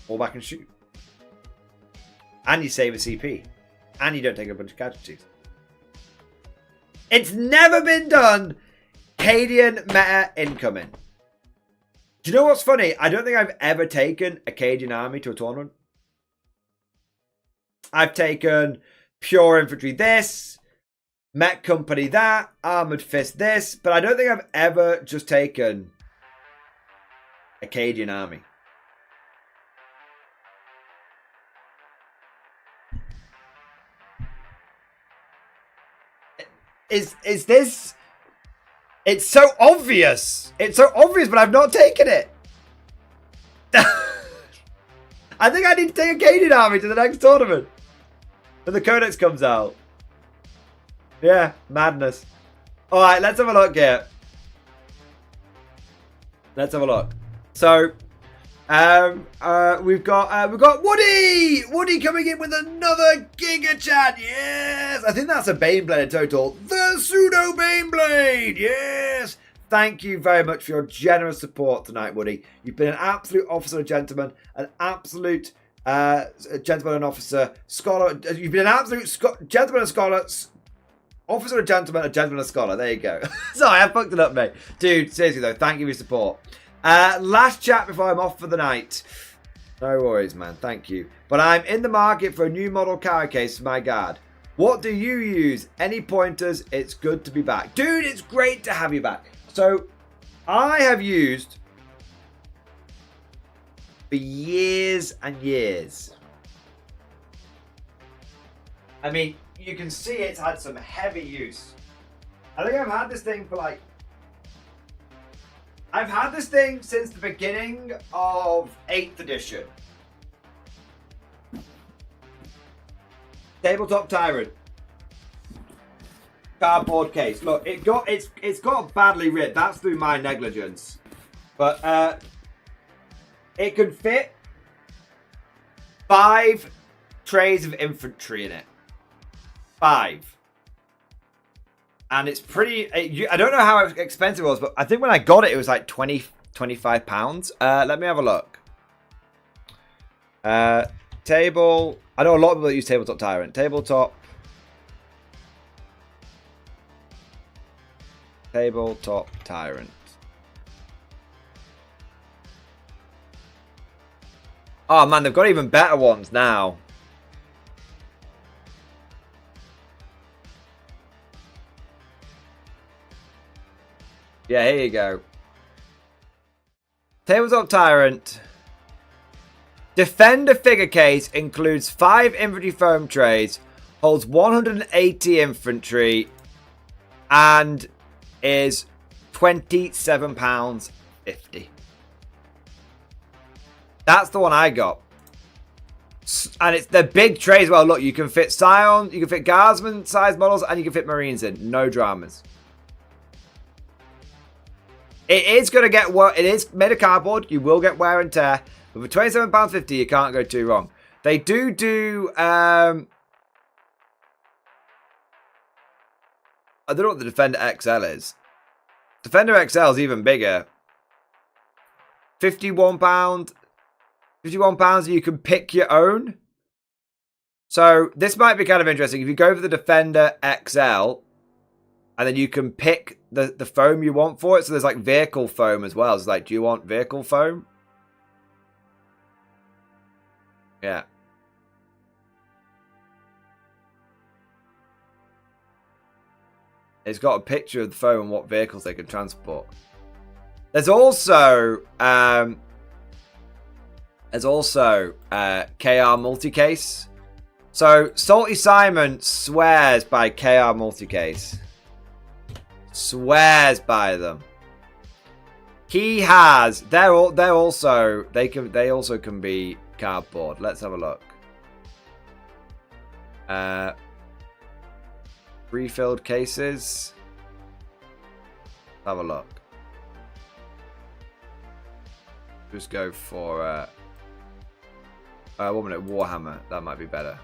fall back and shoot. And you save a CP. And you don't take a bunch of casualties. It's never been done. Acadian meta incoming. Do you know what's funny? I don't think I've ever taken Acadian army to a tournament. I've taken Pure Infantry this, Mech Company that, Armored Fist this, but I don't think I've ever just taken Acadian Army. Is this... It's so obvious. It's so obvious, but I've not taken it. I think I need to take Acadian Army to the next tournament. When the Codex comes out. Yeah, madness. Alright, let's have a look here. Let's have a look. So, we've got Woody! Woody coming in with another Giga Chat. Yes! I think that's a Baneblade in total. The Pseudo Baneblade! Yes! Thank you very much for your generous support tonight, Woody. You've been an absolute officer and gentleman, an absolute gentleman and officer, scholar. You've been an absolute gentleman and scholar, officer and gentleman and scholar. There you go. Sorry, I fucked it up, mate. Dude, seriously though, thank you for your support. Last chat before I'm off for the night. No worries, man. Thank you. But I'm in the market for a new model carry case for my guard. What do you use? Any pointers? It's good to be back. Dude, it's great to have you back. So, I have used for years and years. I mean, you can see it's had some heavy use. I think I've had this thing for like... I've had this thing since the beginning of 8th edition. Tabletop Tyrant. Cardboard case. Look, it's got badly ripped. That's through my negligence. But it can fit 5 trays of infantry in it. 5. And it's pretty... I don't know how expensive it was, but I think when I got it, it was like 25 pounds. Let me have a look. Table... I know a lot of people that use Tabletop Tyrant. Tabletop Tyrant. Oh man, they've got even better ones now. Yeah, here you go. Tabletop Tyrant. Defender figure case includes 5 infantry foam trays, holds 180 infantry, and is £27.50. That's the one I got. And it's the big tray as well. Look, you can fit Scion, you can fit Guardsman size models, and you can fit Marines in. No dramas. It is going to get... It is made of cardboard. You will get wear and tear. But for £27.50, you can't go too wrong. They do... I don't know what the Defender XL is. Defender XL is even bigger. £51. £51 and you can pick your own. So this might be kind of interesting. If you go for the Defender XL, and then you can pick the foam you want for it. So there's like vehicle foam as well. It's like, do you want vehicle foam? Yeah. It's got a picture of the foam and what vehicles they can transport. There's also KR multicase. So Salty Simon swears by KR multicase. Swears by them. He has. They also can be cardboard. Let's have a look. Refilled cases. Have a look. Just go for 1 minute Warhammer. That might be better.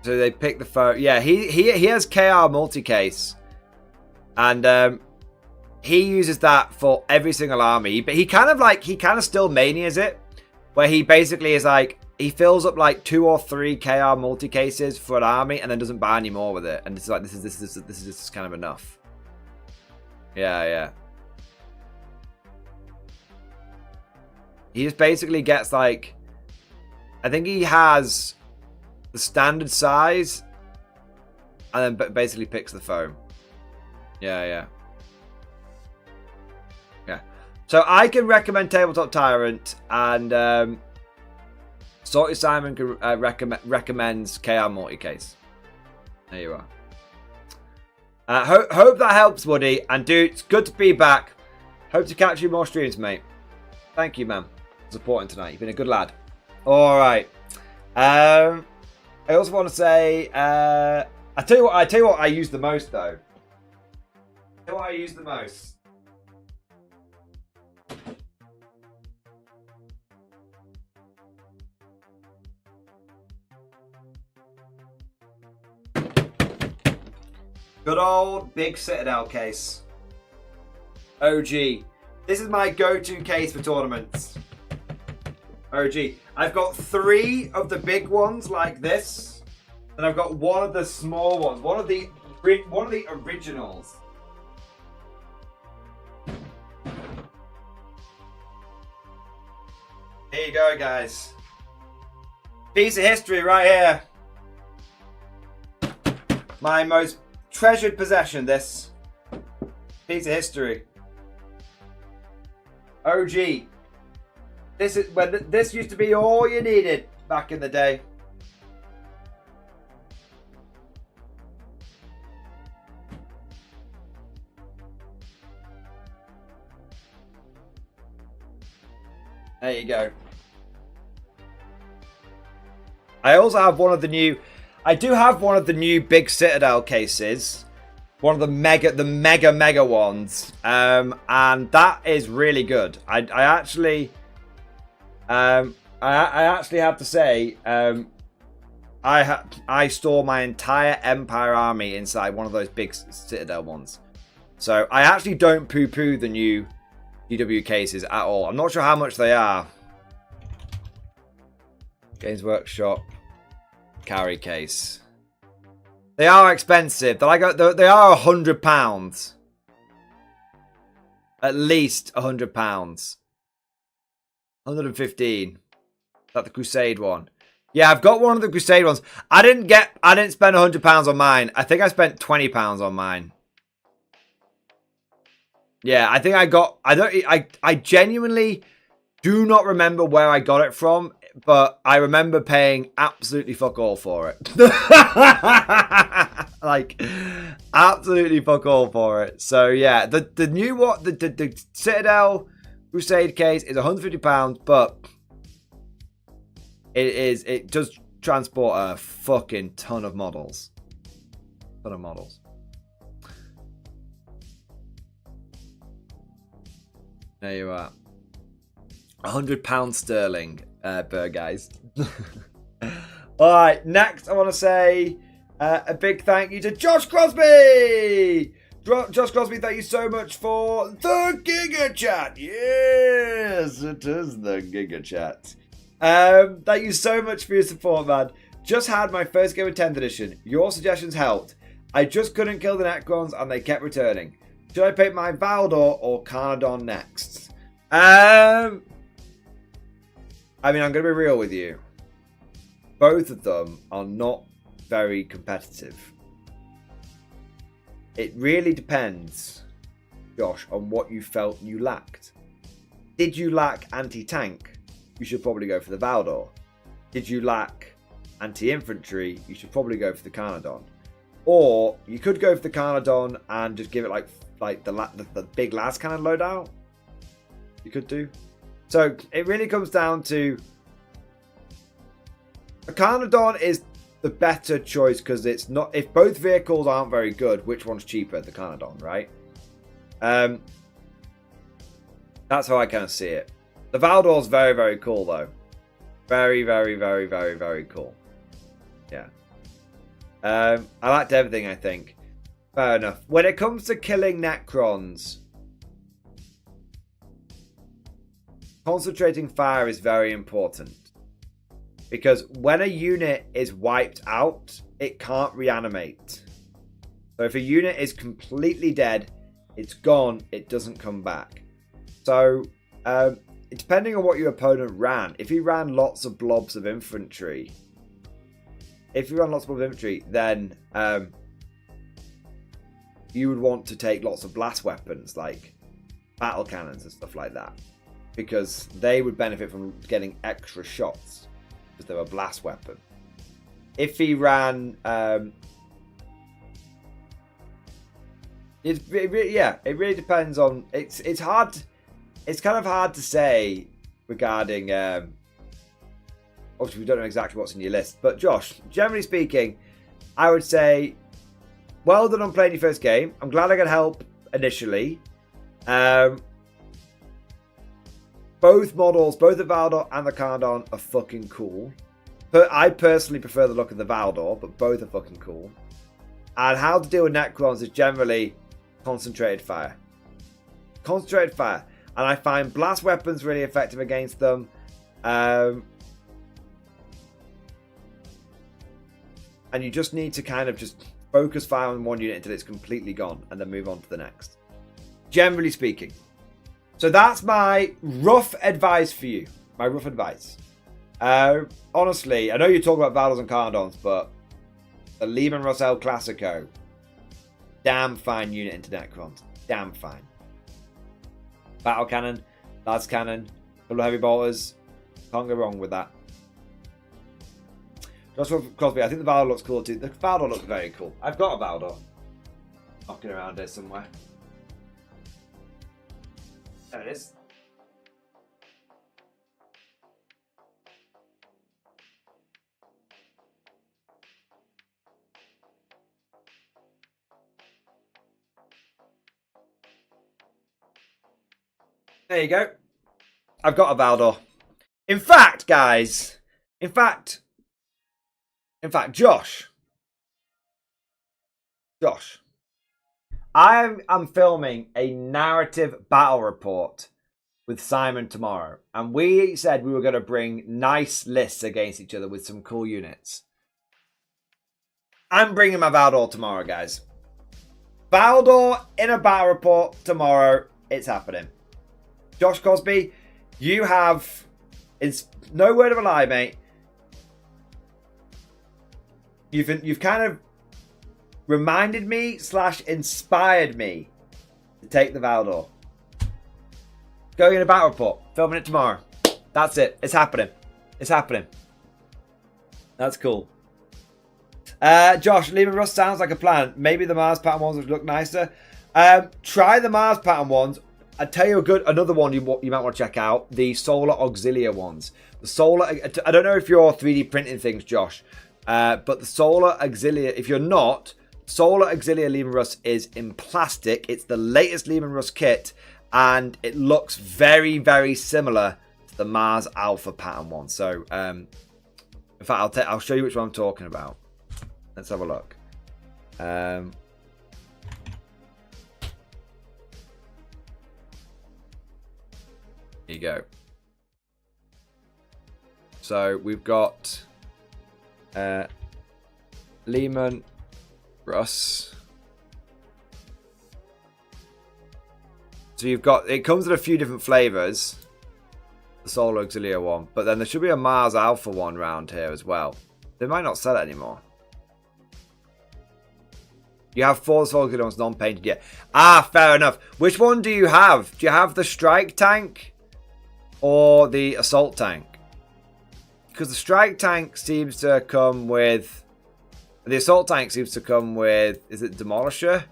So they pick the phone. Yeah, he has KR multicase, and he uses that for every single army. But he kind of still manias it, where he basically is like, he fills up like 2 or 3 KR multicases for an army, and then doesn't buy any more with it. And it's like, this is just kind of enough. Yeah. He just basically gets like, I think he has the standard size and then basically picks the foam. Yeah. So I can recommend Tabletop Tyrant, and Salty Simon can, recommends KR Multicase. There you are. Hope that helps, Woody. And dude, it's good to be back. Hope to catch you more streams, mate. Thank you, man, for supporting tonight. You've been a good lad. All right. I also want to say, I tell you what I use the most, though. You know what I use the most? Good old big Citadel case. OG. This is my go-to case for tournaments. OG. I've got 3 of the big ones like this, and I've got 1 of the small ones. One of the originals. Here you go, guys. Piece of history right here. My most treasured possession, this piece of history. OG. This is when this used to be all you needed back in the day. There you go. I also have one of the new. I do have one of the new big Citadel cases, one of the mega ones, and that is really good. I actually have to say, I store my entire Empire army inside one of those big Citadel ones, so I actually don't poo-poo the new GW cases at all. I'm not sure how much they are. Games Workshop carry case. They are expensive. They are £100. At least £100. 115. Is that the Crusade one? Yeah, I've got one of the Crusade ones. I didn't spend £100 on mine. I think I spent £20 on mine. Yeah, I think I genuinely do not remember where I got it from, but I remember paying absolutely fuck all for it. Like, absolutely fuck all for it. So yeah, the new what the Citadel Crusade case is £150, but it does transport a fucking ton of models. There you are. £100 sterling, guys. Alright, next I want to say a big thank you to Josh Crosby! Josh Crosby, thank you so much for the Giga Chat! Yes, it is the Giga Chat. Thank you so much for your support, man. Just had my first game of 10th edition. Your suggestions helped. I just couldn't kill the Necrons and they kept returning. Should I pick my Valdor or Carnadon next? I mean, I'm going to be real with you. Both of them are not very competitive. It really depends, Josh, on what you felt you lacked. Did you lack anti-tank? You should probably go for the Valdor. Did you lack anti-infantry? You should probably go for the Carnadon. Or you could go for the Carnadon and just give it like the big last cannon loadout. You could do. So it really comes down to a Carnadon is the better choice because it's not. If both vehicles aren't very good, which one's cheaper? The Carnadon, right? That's how I kind of see it. The Valdor's very, very cool though. Very, very, very, very, very cool. Yeah. I liked everything, I think. Fair enough. When it comes to killing Necrons, concentrating fire is very important. Because when a unit is wiped out, it can't reanimate. So if a unit is completely dead, it's gone, it doesn't come back. So depending on what your opponent ran, if he ran lots of blobs of infantry, then you would want to take lots of blast weapons like battle cannons and stuff like that, because they would benefit from getting extra shots because they're a blast weapon. If he ran, it really depends on. It's hard. It's kind of hard to say regarding. Obviously, we don't know exactly what's in your list, but Josh, generally speaking, I would say, well done on playing your first game. I'm glad I could help initially. Both models, both the Valdor and the Cardon, are fucking cool. But I personally prefer the look of the Valdor, but both are fucking cool. And how to deal with Necrons is generally concentrated fire. Concentrated fire. And I find blast weapons really effective against them. And you just need to kind of just focus fire on one unit until it's completely gone, and then move on to the next. Generally speaking. So that's my rough advice for you. My rough advice. Honestly, I know you talk about Valdors and Cardons, but the Lehman Russell Classico, damn fine unit into Necrons. Damn fine. Battle cannon, las cannon, double heavy bolters. Can't go wrong with that. Joshua Crosby, I think the Valdor looks cool too. The Valdor looks very cool. I've got a Valdor knocking around here somewhere. There it is. There you go. I've got a Valdor. In fact, guys. In fact, Josh. I am filming a narrative battle report with Simon tomorrow. And we said we were going to bring nice lists against each other with some cool units. I'm bringing my Valdor tomorrow, guys. Valdor in a battle report tomorrow. It's happening. Josh Cosby, you have... It's no word of a lie, mate. You've kind of reminded me / inspired me to take the Valdor. Going in a battle report. Filming it tomorrow. That's it. It's happening. It's happening. That's cool. Josh, Lehman Russ sounds like a plan. Maybe the Mars pattern ones would look nicer. Try the Mars pattern ones. I tell you another one you might want to check out. The Solar Auxilia ones. The Solar... I don't know if you're 3D printing things, Josh. But the Solar Auxilia... If you're not... Solar Auxilia Lehman Russ is in plastic. It's the latest Lehman Russ kit. And it looks very, very similar to the Mars Alpha pattern one. So, in fact, I'll show you which one I'm talking about. Let's have a look. Here you go. So we've got Lehman Russ. So you've got, it comes in a few different flavors, the Solar Auxilia one, but then there should be a Mars Alpha one around here as well. They might not sell it anymore. You have 4 Solar Auxilia ones non-painted yet. Ah, fair enough. Which one do you have? Do you have the Strike Tank or the Assault Tank? Because the Strike Tank seems to come with... The Assault Tank seems to come with... Is it Demolisher?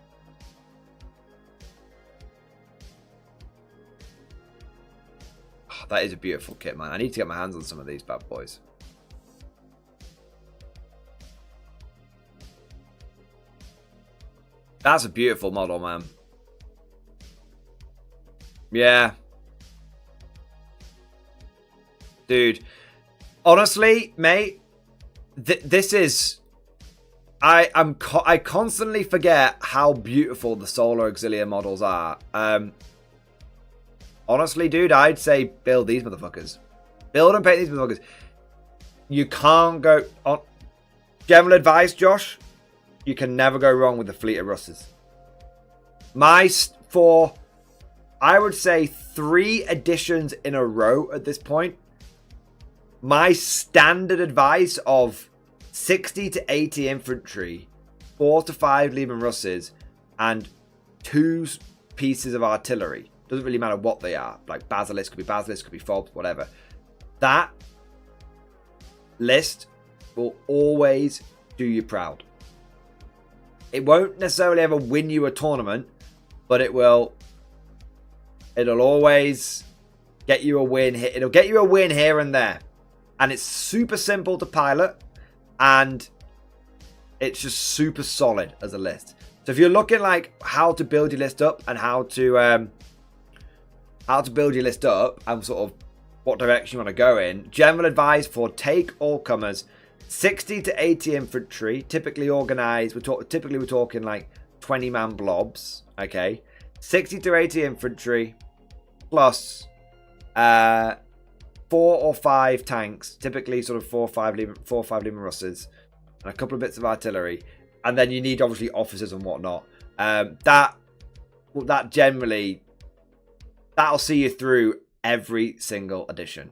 Oh, that is a beautiful kit, man. I need to get my hands on some of these bad boys. That's a beautiful model, man. Yeah. Dude. Honestly, mate, this is... I constantly forget how beautiful the Solar Auxilia models are. Honestly, dude, I'd say build these motherfuckers. Build and paint these motherfuckers. You can't go... on. General advice, Josh, you can never go wrong with the fleet of Russes. My 4 I would say 3 editions in a row at this point. My standard advice of 60 to 80 infantry, 4 to 5 Leman Russes, and 2 pieces of artillery. Doesn't really matter what they are. Like Basilisk, could be Fobs, whatever. That list will always do you proud. It won't necessarily ever win you a tournament, but it'll always get you a win. It'll get you a win here and there. And it's super simple to pilot, and it's just super solid as a list. So if you're looking like how to build your list up and how to build your list up and sort of what direction you want to go in, general advice for take all comers, 60 to 80 infantry, typically organized. Typically we're talking like 20-man blobs. Okay, 60 to 80 infantry plus 4 or 5 tanks, typically sort of 4 or 5 Leman Russes, and a couple of bits of artillery, and then you need obviously officers and whatnot. That generally, that'll see you through every single edition.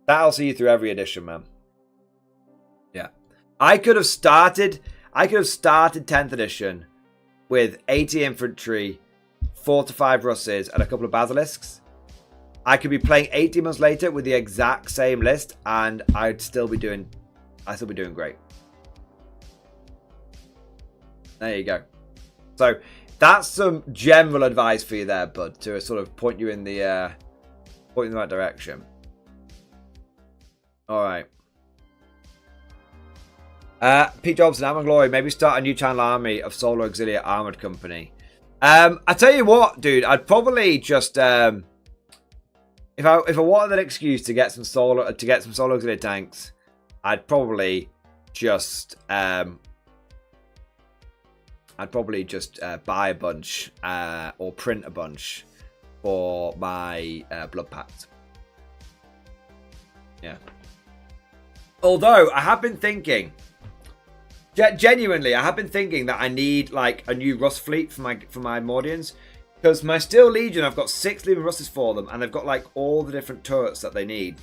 That'll see you through every edition, man. Yeah, I could have started 10th edition with 80 infantry, 4 to 5 Russes, and a couple of Basilisks. I could be playing 18 months later with the exact same list, and I'd still be doing great. There you go. So that's some general advice for you there, bud, to sort of point you in the right direction. All right. Pete Jobson, I'm a Glory. Maybe start a new channel army of Solar Auxiliary Armored Company. I tell you what, dude. I'd probably just if I wanted an excuse to get some solar auxiliary tanks, I'd probably just buy a bunch or print a bunch for my Blood Pact. Yeah. Although I have been thinking, genuinely, I have been thinking that I need like a new Rust fleet for my Mordians, because my Steel Legion, I've got 6 Leman Russes for them, and they've got like all the different turrets that they need.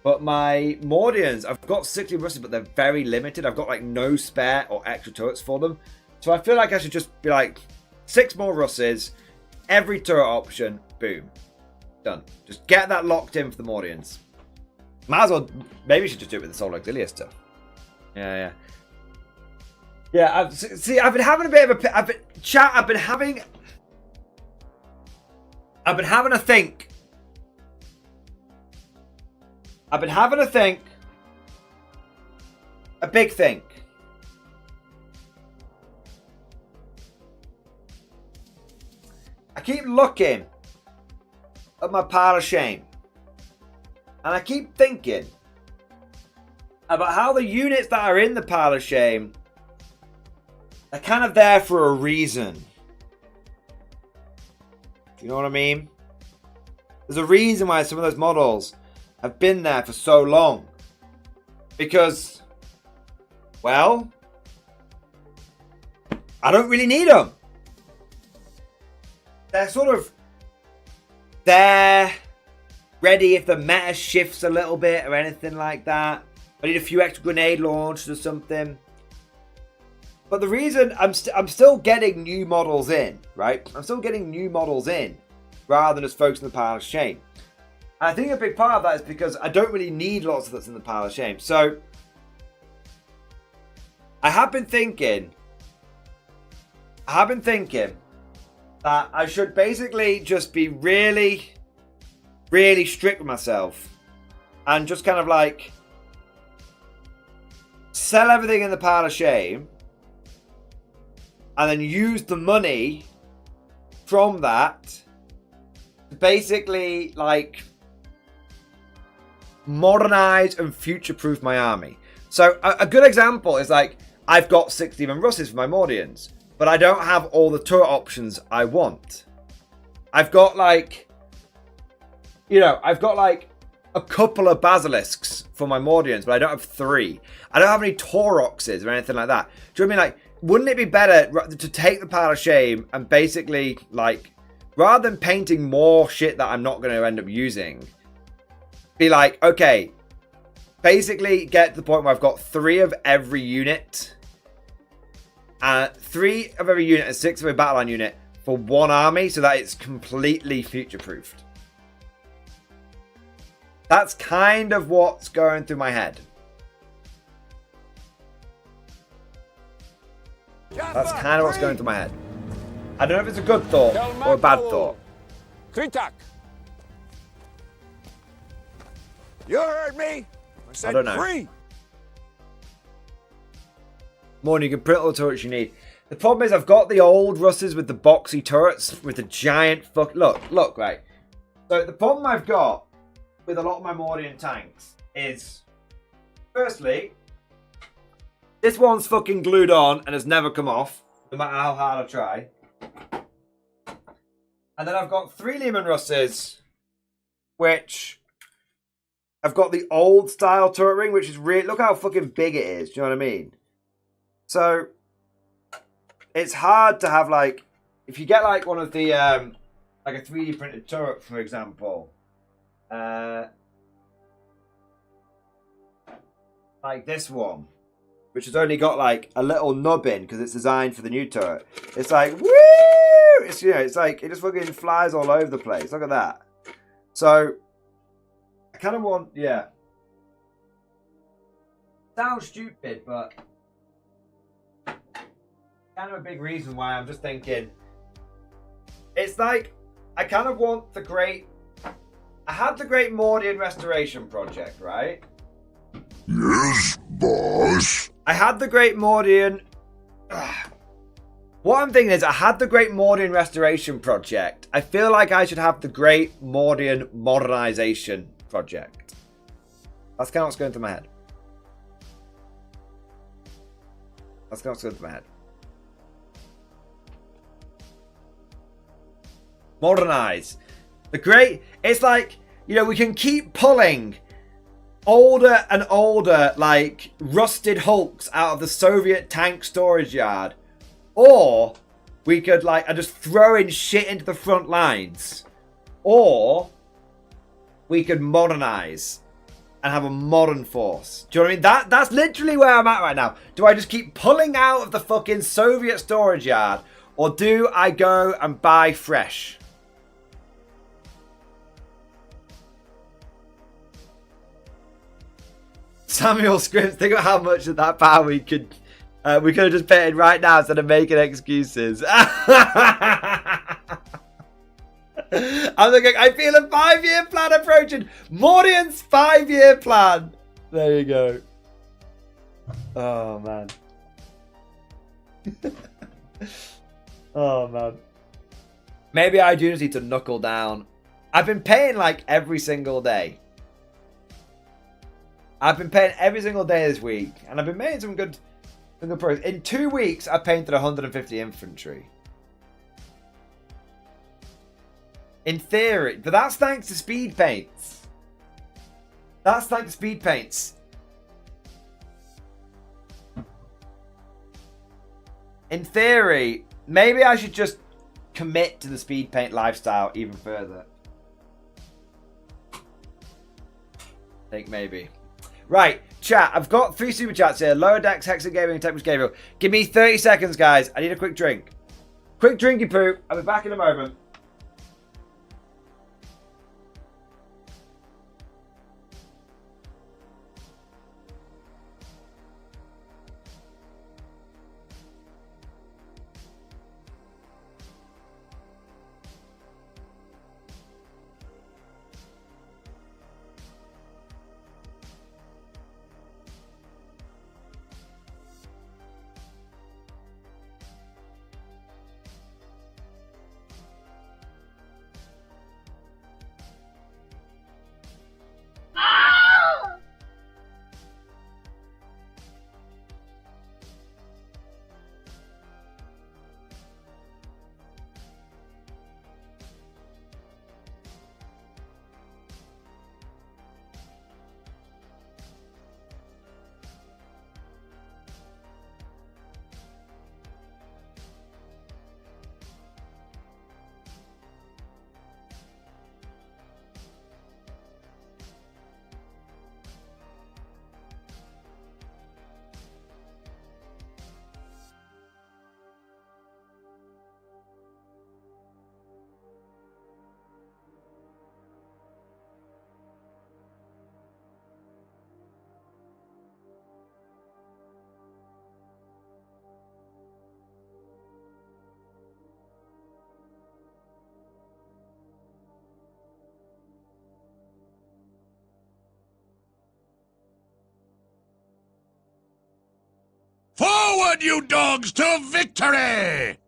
But my Mordians, I've got 6 Leman Russes, but they're very limited. I've got like no spare or extra turrets for them, so I feel like I should just be like 6 more Russes, every turret option, boom, done. Just get that locked in for the Mordians. Might as well, maybe you should just do it with the Solar Auxilia stuff. Yeah. I've been having a bit of a... I've been having a think. A big think. I keep looking at my pile of shame. And I keep thinking about how the units that are in the pile of shame are kind of there for a reason. Do you know what I mean? There's a reason why some of those models have been there for so long. Because, well, I don't really need them. They're sort of there, ready if the meta shifts a little bit or anything like that. I need a few extra grenade launchers or something. But the reason I'm still getting new models in, right? I'm still getting new models in rather than just focusing on the pile of shame. And I think a big part of that is because I don't really need lots of that's in the pile of shame. So I have been thinking that I should basically just be really, really strict with myself and just kind of like sell everything in the pile of shame and then use the money from that to basically like modernize and future-proof my army. So a good example is like I've got 6 Leman Russes for my Mordians, but I don't have all the turret options I want. I've got like, I've got like a couple of Basilisks for my Mordians, but I don't have 3. I don't have any Tauroxes or anything like that. Do you know what I mean? Like, wouldn't it be better to take the pile of shame and basically, like, rather than painting more shit that I'm not going to end up using, be like, okay, basically get to the point where I've got 3 of every unit, 3 of every unit and 6 of a battle line unit for one army, so that it's completely future-proofed. That's kind of what's going through my head. That's kind of what's going through my head. I don't know if it's a good thought or a bad thought. Kritak. You heard me. I said I don't know. free. Morning, you can print all the turrets you need. The problem is I've got the old Russes with the boxy turrets with the giant fuck. Look, right. So the problem I've got with a lot of my Mordian tanks is, firstly, this one's fucking glued on and has never come off, no matter how hard I try. And then I've got 3 Lehman Russes, which I've got the old style turret ring, which is really, look how fucking big it is. Do you know what I mean? So it's hard to have, like, if you get like one of the like a 3D printed turret, for example, like this one, which has only got like a little nub in because it's designed for the new turret. It's like, woo! It's, you know, it's like it just fucking flies all over the place. Look at that. So I kind of want, yeah. Sounds stupid, but kind of a big reason why I'm just thinking. It's like I kind of want the great. I had the Great Mordian Restoration Project, right? Yes, boss. I had the Great Mordian. What I'm thinking is, I had the Great Mordian Restoration Project. I feel like I should have the Great Mordian Modernization Project. That's kind of what's going through my head. That's kind of what's going through my head. Modernize. The great. It's like, you know, we can keep pulling older and older, like, rusted hulks out of the Soviet tank storage yard. Or we could, like, just throw in shit into the front lines. Or we could modernize and have a modern force. Do you know what I mean? That's literally where I'm at right now. Do I just keep pulling out of the fucking Soviet storage yard? Or do I go and buy fresh? Samuel Scripps, think about how much of that power we could have just painted right now instead of making excuses. I'm thinking, I feel a 5-year plan approaching. Mordian's 5-year plan. There you go. Oh, man. Oh, man. Maybe I do just need to knuckle down. I've been painting like every single day. I've been painting every single day this week, and I've been making some good progress. In 2 weeks, I painted 150 infantry. In theory, but that's thanks to speed paints. That's thanks to speed paints. In theory, maybe I should just commit to the speed paint lifestyle even further. I think maybe. Right, chat. I've got 3 super chats here. Lower Decks, Hexa Gaming, and Technics Gabriel. Give me 30 seconds, guys. I need a quick drink. Quick drinky poo. I'll be back in a moment. Onward, you dogs, to victory!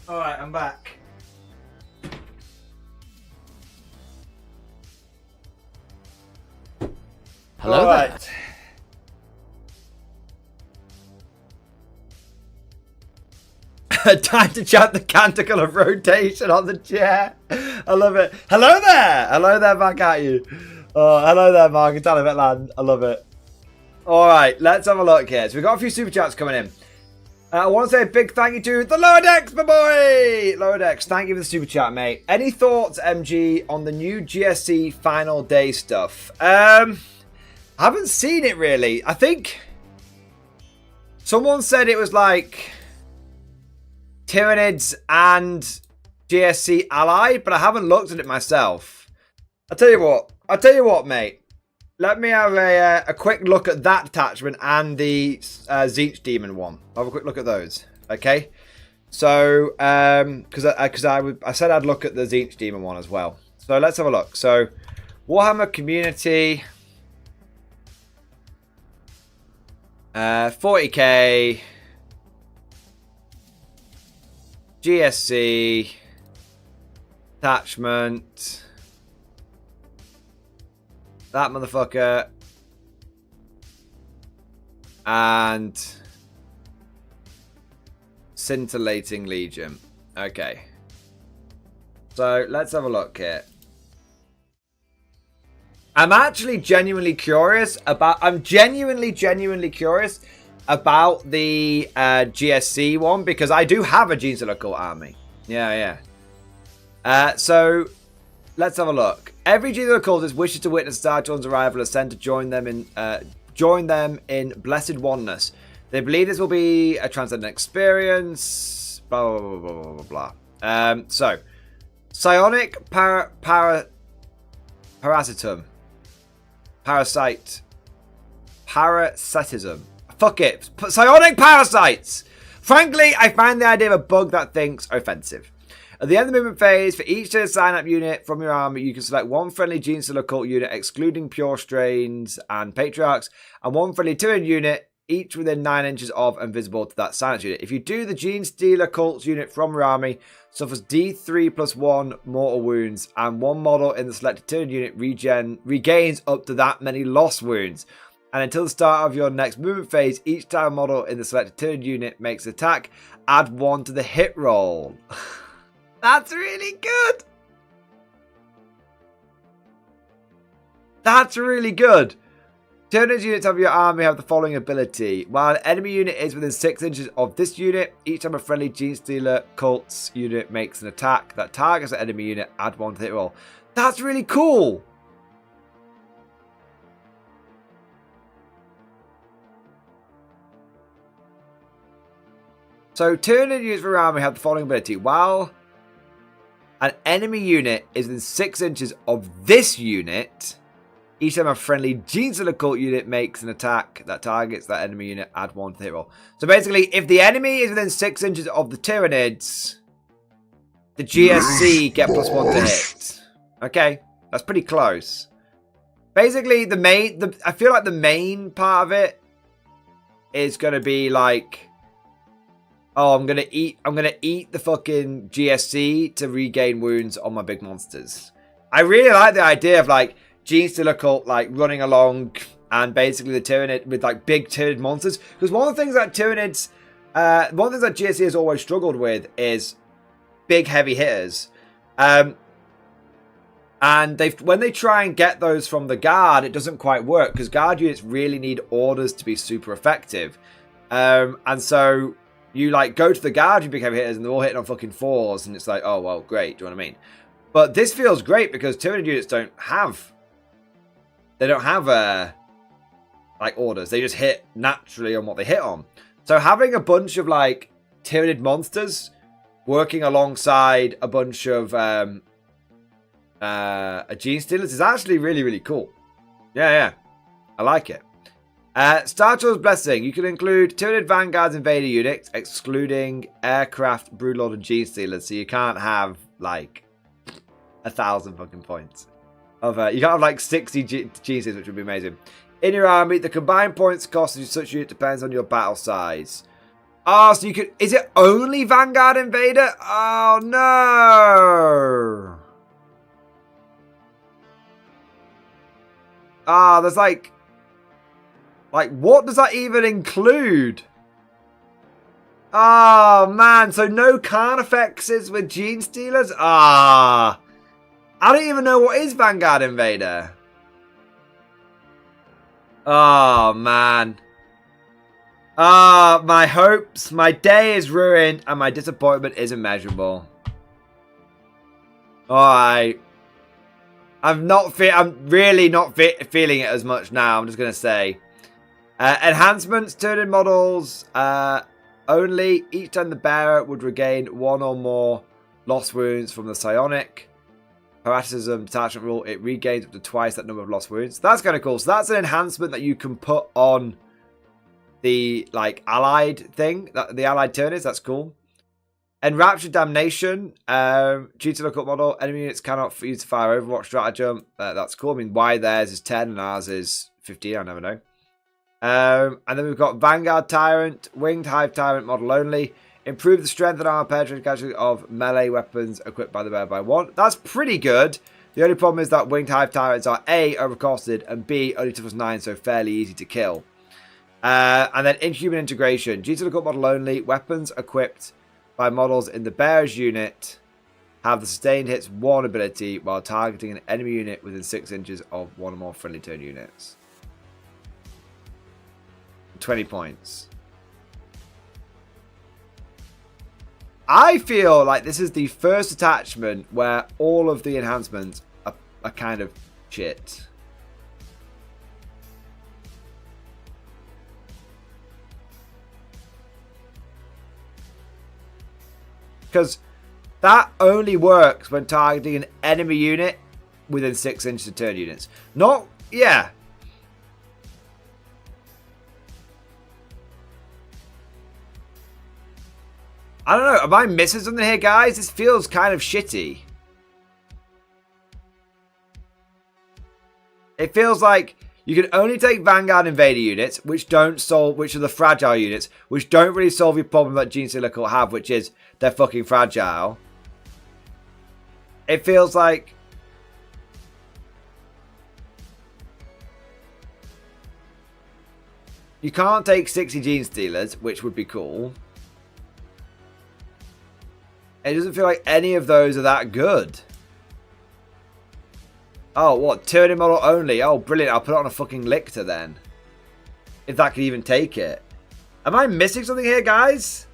Alright, I'm back. Hello Alright. Time to chant the canticle of rotation on the chair. I love it. Hello there! Hello there, back at you. Oh, hello there, Mark. It's Land. I love it. Alright, let's have a look here. So we've got a few super chats coming in. I want to say a big thank you to the Lower Decks, my boy! Lower Decks, thank you for the super chat, mate. Any thoughts, MG, on the new GSC final day stuff? I haven't seen it really. I think someone said it was like Tyranids and GSC allied, but I haven't looked at it myself. I'll tell you what, mate. Let me have a quick look at that attachment and the Tzeentch Demon one. I'll have a quick look at those. Okay. So, because I said I'd look at the Tzeentch Demon one as well. So let's have a look. So, Warhammer Community. 40k. GSC. Attachment. That motherfucker. And Scintillating Legion. Okay. So let's have a look here. I'm actually genuinely curious about the GSC one, because I do have a Genesis Cult army. Yeah. So let's have a look. Every Genesis Cultist wishes to witness Star Dawn's arrival is sent to join them in blessed oneness. They believe this will be a transcendent experience. Blah blah blah blah blah blah. So psionic parasitism. Parasitism. Fuck it. Psionic parasites. Frankly, I find the idea of a bug that thinks offensive. At the end of the movement phase, for each sign-up unit from your army, you can select one friendly Gene Stealer Cult unit, excluding Pure Strains and Patriarchs, and one friendly Tyranid unit, each within 9 inches of and visible to that sign-up unit. If you do, the Gene Stealer Cults unit from your army suffers D3+1 mortal wounds, and one model in the selected Tyranid unit regains up to that many lost wounds. And until the start of your next movement phase, each time a model in the selected Tyranid unit makes an attack, add 1 to the hit roll. That's really good. That's really good. Tyranid units of your army have the following ability. While an enemy unit is within 6 inches of this unit, each time a friendly Gene Stealer Cults unit makes an attack that targets an enemy unit, add 1 to the hit roll. That's really cool. So Tyranid units of your army have the following ability. While an enemy unit is within 6 inches of this unit, each time a friendly Gene Stealer Cult unit makes an attack that targets that enemy unit, add 1 to the hit roll. So basically, if the enemy is within 6 inches of the Tyranids, the GSC get +1 to hit. Okay, that's pretty close. Basically, I feel like the main part of it is going to be like Oh, I'm gonna eat the fucking GSC to regain wounds on my big monsters. I really like the idea of like Gene Stealer Cult like running along and basically the Tyranid with like big Tyranid monsters. Because one of the things that Tyranids, one of the things that GSC has always struggled with is big heavy hitters. And when they try and get those from the guard, it doesn't quite work because guard units really need orders to be super effective. And so you like go to the guard, you big heavy hitters, and they're all hitting on fucking 4s, and it's like, oh well, great. Do you know what I mean? But this feels great because Tyranid units don't have like orders. They just hit naturally on what they hit on. So having a bunch of like Tyranid monsters working alongside a bunch of Gene Stealers is actually really, really cool. Yeah. I like it. Star Troll's Blessing. You can include Tyranid Vanguards Invader units, excluding Aircraft, Broodlord, and Gene Stealers. So you can't have like 1,000 fucking points. You can't have like 60 Gene Stealers, which would be amazing. In your army, the combined points cost of such unit depends on your battle size. Oh, so you could... Is it only Vanguard Invader? Oh, no. Ah, there's like... Like, what does that even include? Oh, man. So no Carnifexes with Gene Stealers? Ah. I don't even know what is Vanguard Invader. Oh, man. Ah, my hopes. My day is ruined and my disappointment is immeasurable. Alright. I'm really not feeling it as much now. I'm just going to say. Enhancements, turn-in models only. Each time the bearer would regain 1 or more lost wounds from the psionic. Parasitism detachment rule, it regains up to twice that number of lost wounds. That's kind of cool. So that's an enhancement that you can put on the like allied thing, the allied turnists. That's cool. Enraptured Damnation, due to lookup model, enemy units cannot use fire Overwatch stratagem. That's cool. I mean, why theirs is 10 and ours is 15? I never know. And then we've got Vanguard Tyrant, Winged Hive Tyrant model only. Improve the strength and armor penetrating capacity of melee weapons equipped by the bearer by 1. That's pretty good. The only problem is that Winged Hive Tyrants are A, overcosted, and B, only toughness 9, so fairly easy to kill. And then Inhuman Integration. Due to the model only, weapons equipped by models in the bearer's unit have the sustained hits 1 ability while targeting an enemy unit within 6 inches of 1 or more friendly turn units. 20 points. I feel like this is the first attachment where all of the enhancements are kind of shit. Because that only works when targeting an enemy unit within 6 inches of turn units. Not, yeah. I don't know. Am I missing something here, guys? This feels kind of shitty. It feels like you can only take Vanguard Invader units, which are the fragile units, which don't really solve your problem that Gene Stealer Cult have, which is they're fucking fragile. It feels like you can't take 60 Gene Stealers, which would be cool. It doesn't feel like any of those are that good. Oh, what? Turn-in model only. Oh, brilliant. I'll put it on a fucking Lictor then. If that could even take it. Am I missing something here, guys?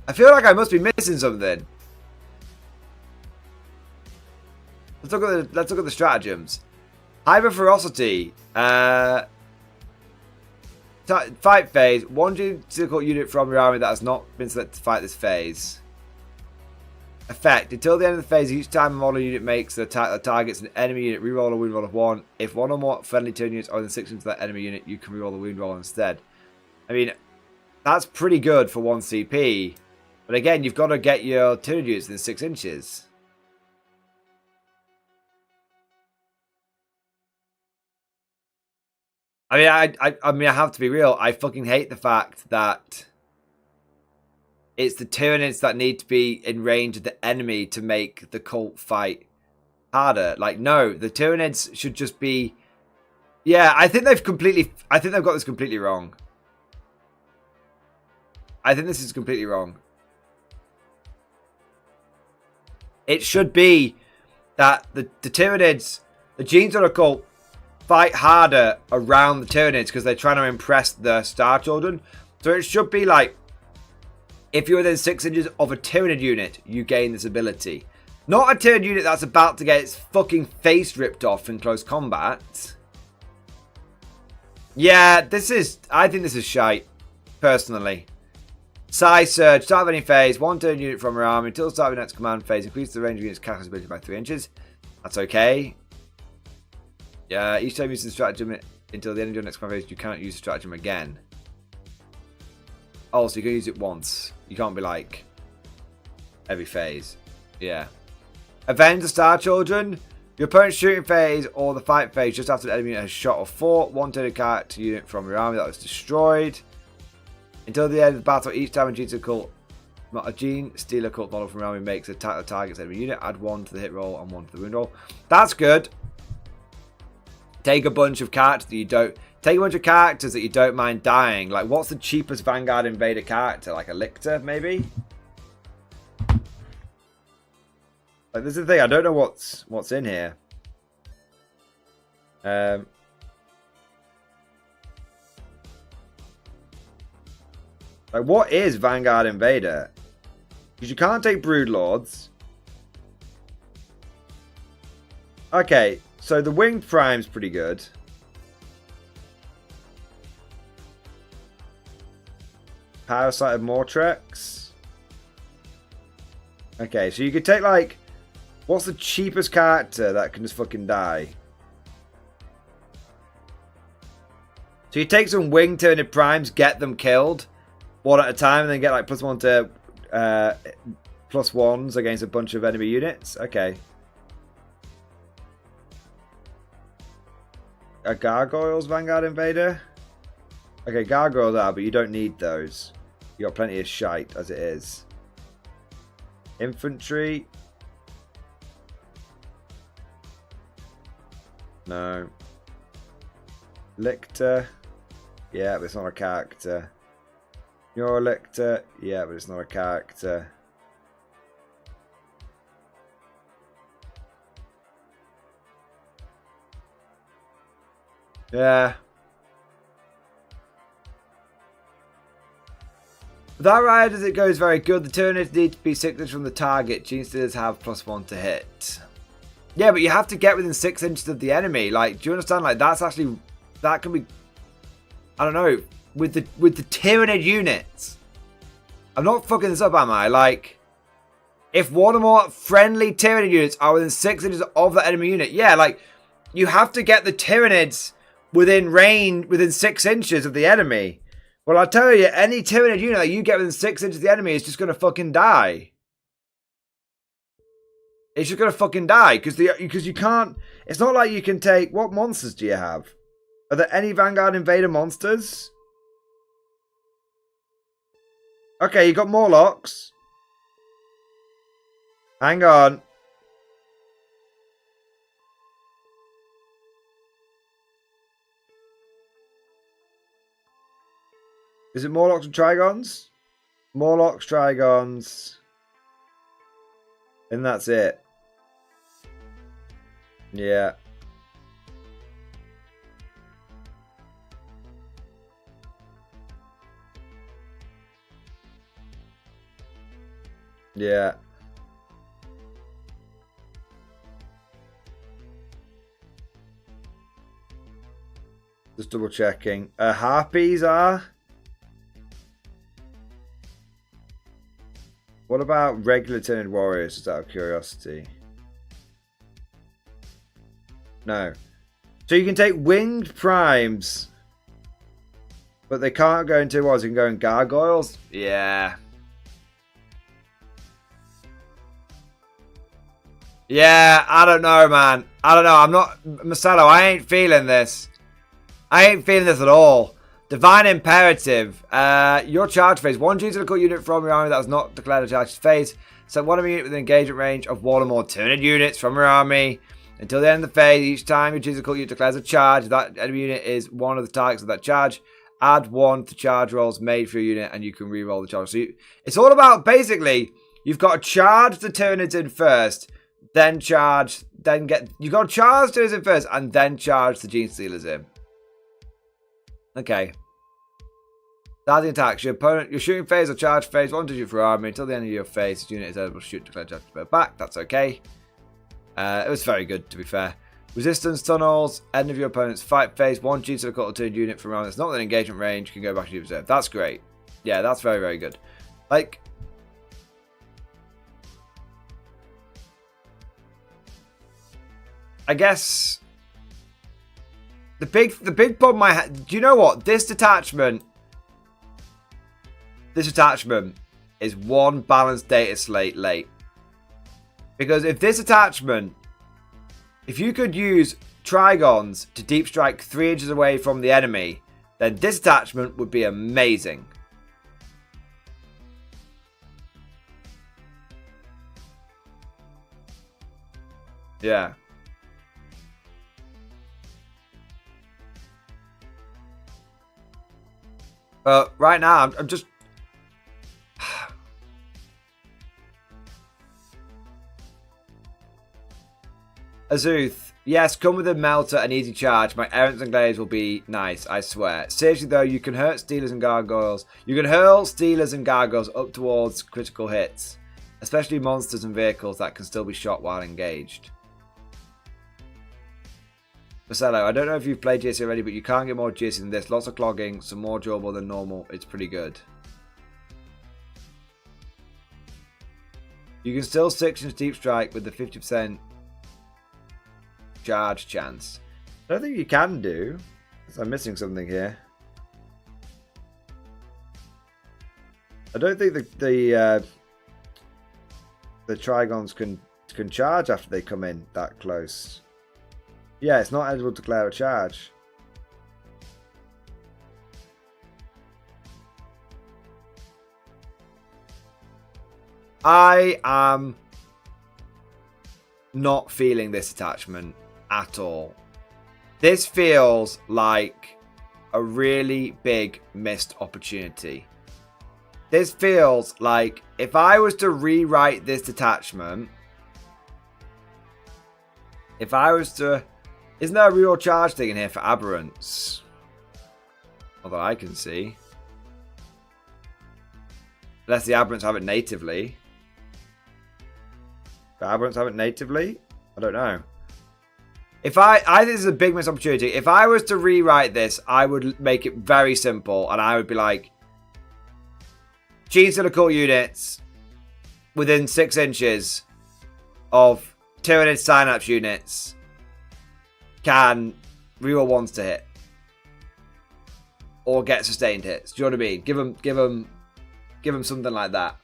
I feel like I must be missing something. Let's look at the stratagems. Hyper Ferocity. Fight phase. 1 difficult unit from your army that has not been selected to fight this phase. Effect. Until the end of the phase, each time a model unit makes an attack that targets an enemy unit, reroll a wound roll of 1. If 1 or more friendly turn units are within 6 inches of that enemy unit, you can reroll the wound roll instead. I mean, that's pretty good for 1 CP. But again, you've got to get your turn units within 6 inches. I mean, I have to be real. I fucking hate the fact that it's the Tyranids that need to be in range of the enemy to make the cult fight harder. Like, no, the Tyranids should just be... Yeah, I think they've got this completely wrong. I think this is completely wrong. It should be that the Tyranids, the Genes of the cult, fight harder around the Tyranids because they're trying to impress the Star Children. So it should be like, if you're within 6 inches of a Tyranid unit, you gain this ability. Not a Tyranid unit that's about to get its fucking face ripped off in close combat. Yeah, I think this is shite, personally. Size Surge, start of any phase, 1 turn unit from your army until the start of your next command phase, increase the range of unit's cast ability by 3 inches. That's okay. Yeah, each time you use the stratagem until the end of your next command phase, you cannot use the stratagem again. Oh, so you can use it once. You can't be like every phase. Yeah. Avenge the Star Children. Your opponent's shooting phase or the fight phase just after the enemy unit has shot or fought. 1 turn character unit from your army that was destroyed. Until the end of the battle, each time a Gene Stealer cult model from your army makes an attack that targets enemy unit, add 1 to the hit roll and 1 to the wound roll. That's good. Take a bunch of characters that you don't mind dying. Like, what's the cheapest Vanguard Invader character? Like a Lictor, maybe? Like, this is the thing. I don't know what's in here. Like, what is Vanguard Invader? Because you can't take Broodlords. Okay, so the Winged Prime's pretty good. Parasite of Mortrex. Okay, so you could take, like... What's the cheapest character that can just fucking die? So you take some Winged Tyranid Primes, get them killed. 1 at a time, and then get like +1 to +1s against a bunch of enemy units. Okay. A Gargoyles Vanguard Invader? Okay, Gargoyles are, but you don't need those. You got plenty of shite as it is. Infantry. No. Lictor. Yeah, but it's not a character. You're a Lictor. Yeah, but it's not a character. Yeah. That ride as it goes very good. The Tyranids need to be 6 inches from the target. Gene Stealers have +1 to hit. Yeah, but you have to get within 6 inches of the enemy. Like, do you understand? Like, that's actually... That can be... I don't know. With the Tyranid units. I'm not fucking this up, am I? Like, if 1 or more friendly Tyranid units are within 6 inches of the enemy unit, yeah, like, you have to get the Tyranids within range, within 6 inches of the enemy. Well, I tell you, any Tyranid unit that you get within 6 inches of the enemy is just gonna fucking die. It's just gonna fucking die because you can't. It's not like you can take. What monsters do you have? Are there any Vanguard Invader monsters? Okay, you got Morlocks. Hang on. Is it Morlocks and Trigons? Morlocks, Trigons. And that's it. Yeah. Yeah. Just double checking. Harpies are? What about regular Tyranid warriors, just out of curiosity? No. So you can take winged primes, but they can't go into what? You can go in gargoyles? Yeah. Yeah, I don't know, man. I don't know. I'm not... Marcelo, I ain't feeling this. I ain't feeling this at all. Divine Imperative. Your charge phase. One G to the unit from your army that has not declared a charge phase. So one unit with an engagement range of one or more turned units from your army. Until the end of the phase, each time your physical unit declares a charge, that enemy unit is one of the targets of that charge. Add 1 to charge rolls made for your unit, and you can re-roll the charge. So it's all about, basically, you've got to charge the turners in first, then charge, then get... You've got to charge the turners in first, and then charge the Gene Stealers in. Okay. Starting attacks. Your opponent, your shooting phase or charge phase, 1 digit for your army. Until the end of your phase, this unit is able to shoot, declare charge back. That's okay. It was very good, to be fair. Resistance tunnels. End of your opponent's fight phase. 1 G to the quarter turn unit from around that's not in engagement range can go back to your reserve. That's great. Yeah, that's very, very good. Like, I guess the big problem I had. Do you know what? This detachment is one balanced data slate late. Because if this attachment, if you could use Trigons to deep strike 3 inches away from the enemy, then this attachment would be amazing. Yeah. But right now, I'm just... Azuth, yes, come with a melter and easy charge. My errants and glaives will be nice, I swear. Seriously though, you can hurt Steelers and Gargoyles. You can hurl Steelers and Gargoyles up towards critical hits. Especially monsters and vehicles that can still be shot while engaged. Marcelo, I don't know if you've played GSC already, but you can't get more GSC than this. Lots of clogging, some more durable than normal. It's pretty good. You can still 6-inch deep strike with the 50% charge chance. I don't think you can do. I'm missing something here. I don't think the Trigons can charge after they come in that close. Yeah, it's not eligible to declare a charge. I am not feeling this attachment at all. This feels like a really big missed opportunity. This feels like if I was to rewrite this detachment, if I was to... Isn't there a real charge thing in here for aberrants? Although I can see. Unless the aberrants have it natively. Do aberrants have it natively? I don't know. If I think this is a big missed opportunity. If I was to rewrite this, I would make it very simple. And I would be like, Gene Cynical units within 6 inches of Tyranid Synapse units can reroll 1s to hit. Or get sustained hits. Do you know what I mean? Give them something like that.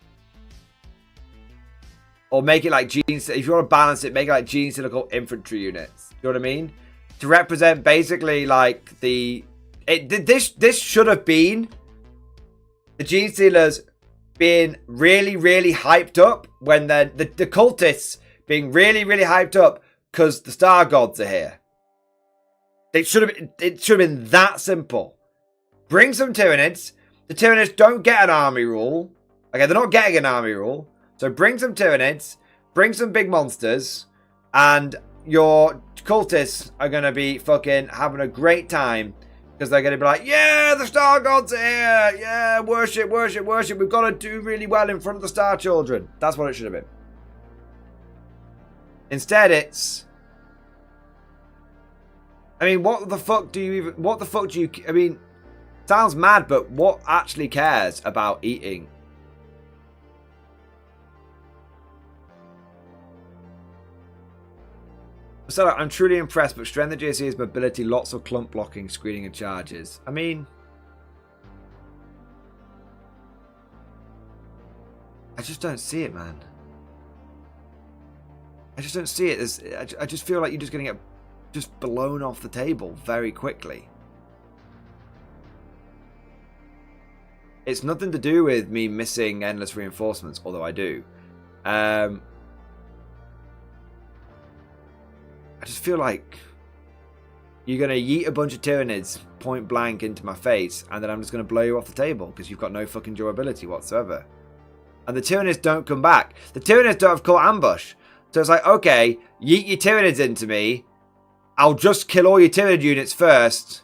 Or make it like if you want to balance it, make it like Gene Cynical infantry units. Do you know what I mean? To represent basically like this should have been the Gene Stealers being really, really hyped up when the cultists being really, really hyped up because the Star Gods are here. It should have been that simple. Bring some Tyranids. The Tyranids don't get an army rule. Okay, they're not getting an army rule. So bring some Tyranids, bring some big monsters, and your cultists are going to be fucking having a great time because they're going to be like, yeah, the Star Gods are here. Yeah, worship, worship, worship. We've got to do really well in front of the Star Children. That's what it should have been. Instead, it's... I mean, what the fuck do you... I mean, sounds mad, but what actually cares about eating? So I'm truly impressed, but strength of GSC is mobility, lots of clump blocking, screening, and charges. I mean, I just don't see it, man. I just don't see it. I just feel like you're just going to get just blown off the table very quickly. It's nothing to do with me missing endless reinforcements, although I do. I just feel like you're going to yeet a bunch of Tyranids point blank into my face, and then I'm just going to blow you off the table because you've got no fucking durability whatsoever. And the Tyranids don't come back. The Tyranids don't have caught ambush. So it's like, okay, yeet your Tyranids into me. I'll just kill all your Tyranid units first.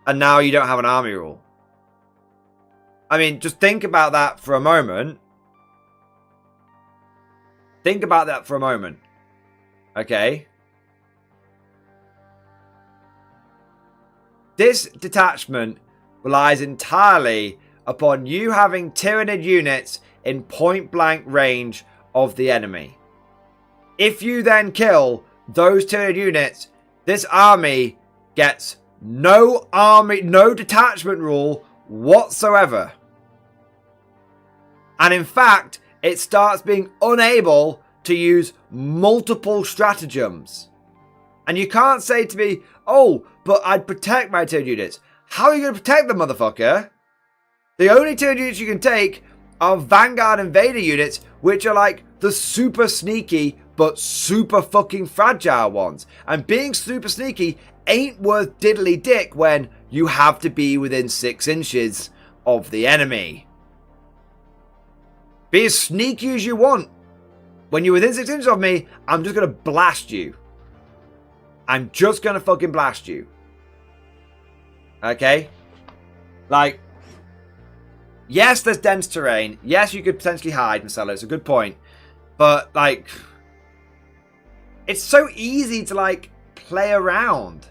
And now you don't have an army rule. I mean, just think about that for a moment. Think about that for a moment. Okay. This detachment relies entirely upon you having Tyranid units in point blank range of the enemy. If you then kill those Tyranid units, this army gets no detachment rule whatsoever. And in fact, it starts being unable to use multiple stratagems. And you can't say to me, oh, but I'd protect my Tyranid units. How are you going to protect them, motherfucker? The only Tyranid units you can take are Vanguard and Vader units, which are like the super sneaky but super fucking fragile ones. And being super sneaky ain't worth diddly dick when you have to be within 6 inches of the enemy. Be as sneaky as you want. When you're within 6 inches of me, I'm just going to blast you. I'm just going to fucking blast you. Okay? Like, yes, there's dense terrain. Yes, you could potentially hide, Marcelo. It's a good point. But, like, it's so easy to, like, play around.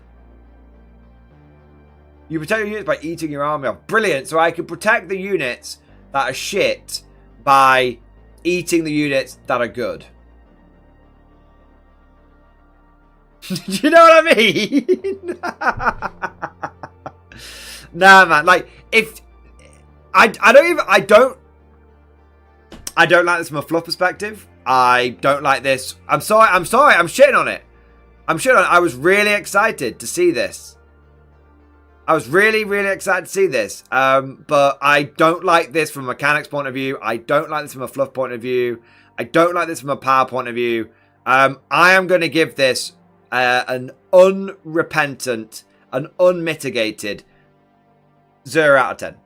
You protect your units by eating your army off. Brilliant. So I can protect the units that are shit by eating the units that are good. You know what I mean? Nah, man. Like, if I don't like this from a fluff perspective. I don't like this. I'm sorry. I'm shitting on it. I was really excited to see this. I was really, really excited to see this. But I don't like this from a mechanics point of view. I don't like this from a fluff point of view. I don't like this from a power point of view. I am going to give this an unrepentant, an unmitigated 0 out of 10.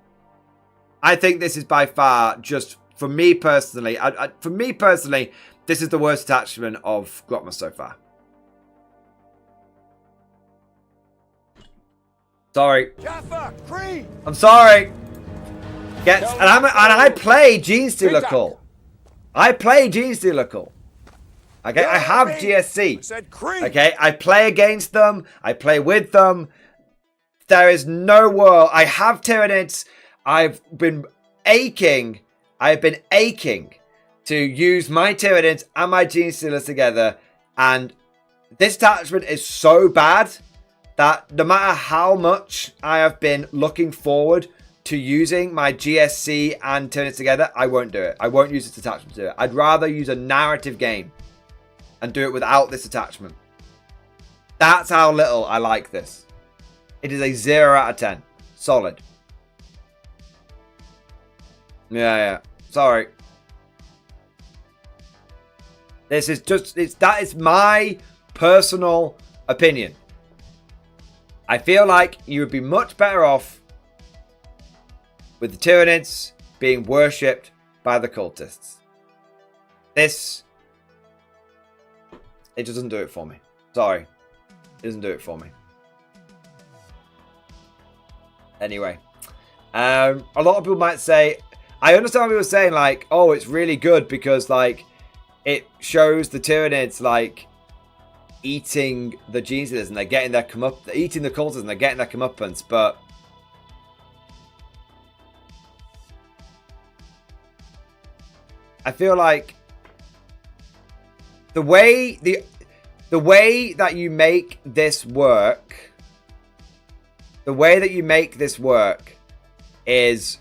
I think this is by far, just for me personally, this is the worst attachment of Grotma so far. Sorry. Jaffa, Creed. I'm sorry. I play Genestealer Call. I play Genestealer Call. Okay, I have GSC. Okay, I play against them. I play with them. There is no world. I have Tyranids. I've been aching to use my Tyranids and my Genestealers together. And this attachment is so bad that no matter how much I have been looking forward to using my GSC and Tyranids together, I won't do it. I won't use this attachment to do it. I'd rather use a narrative game and do it without this attachment. That's how little I like this. It is a 0 out of 10. Solid. Yeah. Sorry. This is just, that is my personal opinion. I feel like you would be much better off with the Tyranids being worshipped by the cultists. This, it doesn't do it for me. Sorry. It doesn't do it for me. Anyway. A lot of people might say, I understand people saying like, oh, it's really good because like it shows the Tyranids like eating the Genestealers and they're getting their eating the cultists and they're getting their comeuppance, but I feel like the way that you make this work, is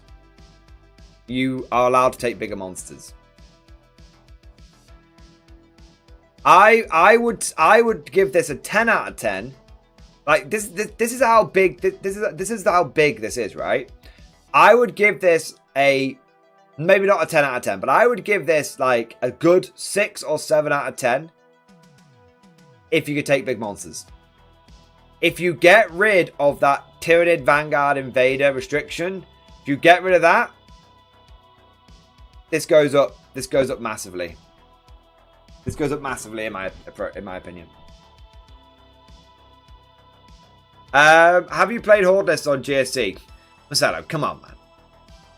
you are allowed to take bigger monsters. I would give this a 10 out of 10. Like this is how big this is how big this is, right? I would give this a, maybe not a 10 out of 10, but I would give this like a good 6 or 7 out of 10 if you could take big monsters. If you get rid of that Tyranid Vanguard Invader restriction, if you get rid of that, this goes up massively. This goes up massively in my opinion. Have you played Horde lists on GSC? Marcelo, come on, man.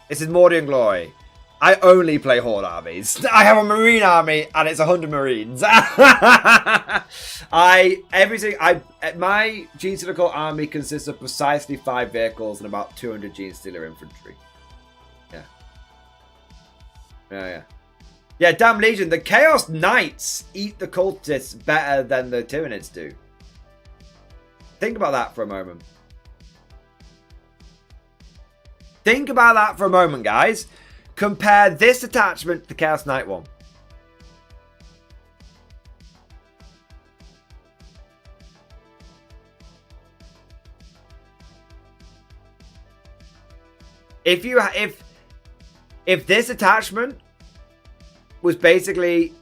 This is Mordian Glory. I only play Horde armies. I have a Marine army, and it's 100 Marines. My Gene Stealer Cult army consists of precisely 5 vehicles and about 200 Gene Stealer infantry. Yeah, damn Legion. The Chaos Knights eat the cultists better than the Tyranids do. Think about that for a moment. Think about that for a moment, guys. Compare this attachment to the Chaos Knight one. If this attachment was basically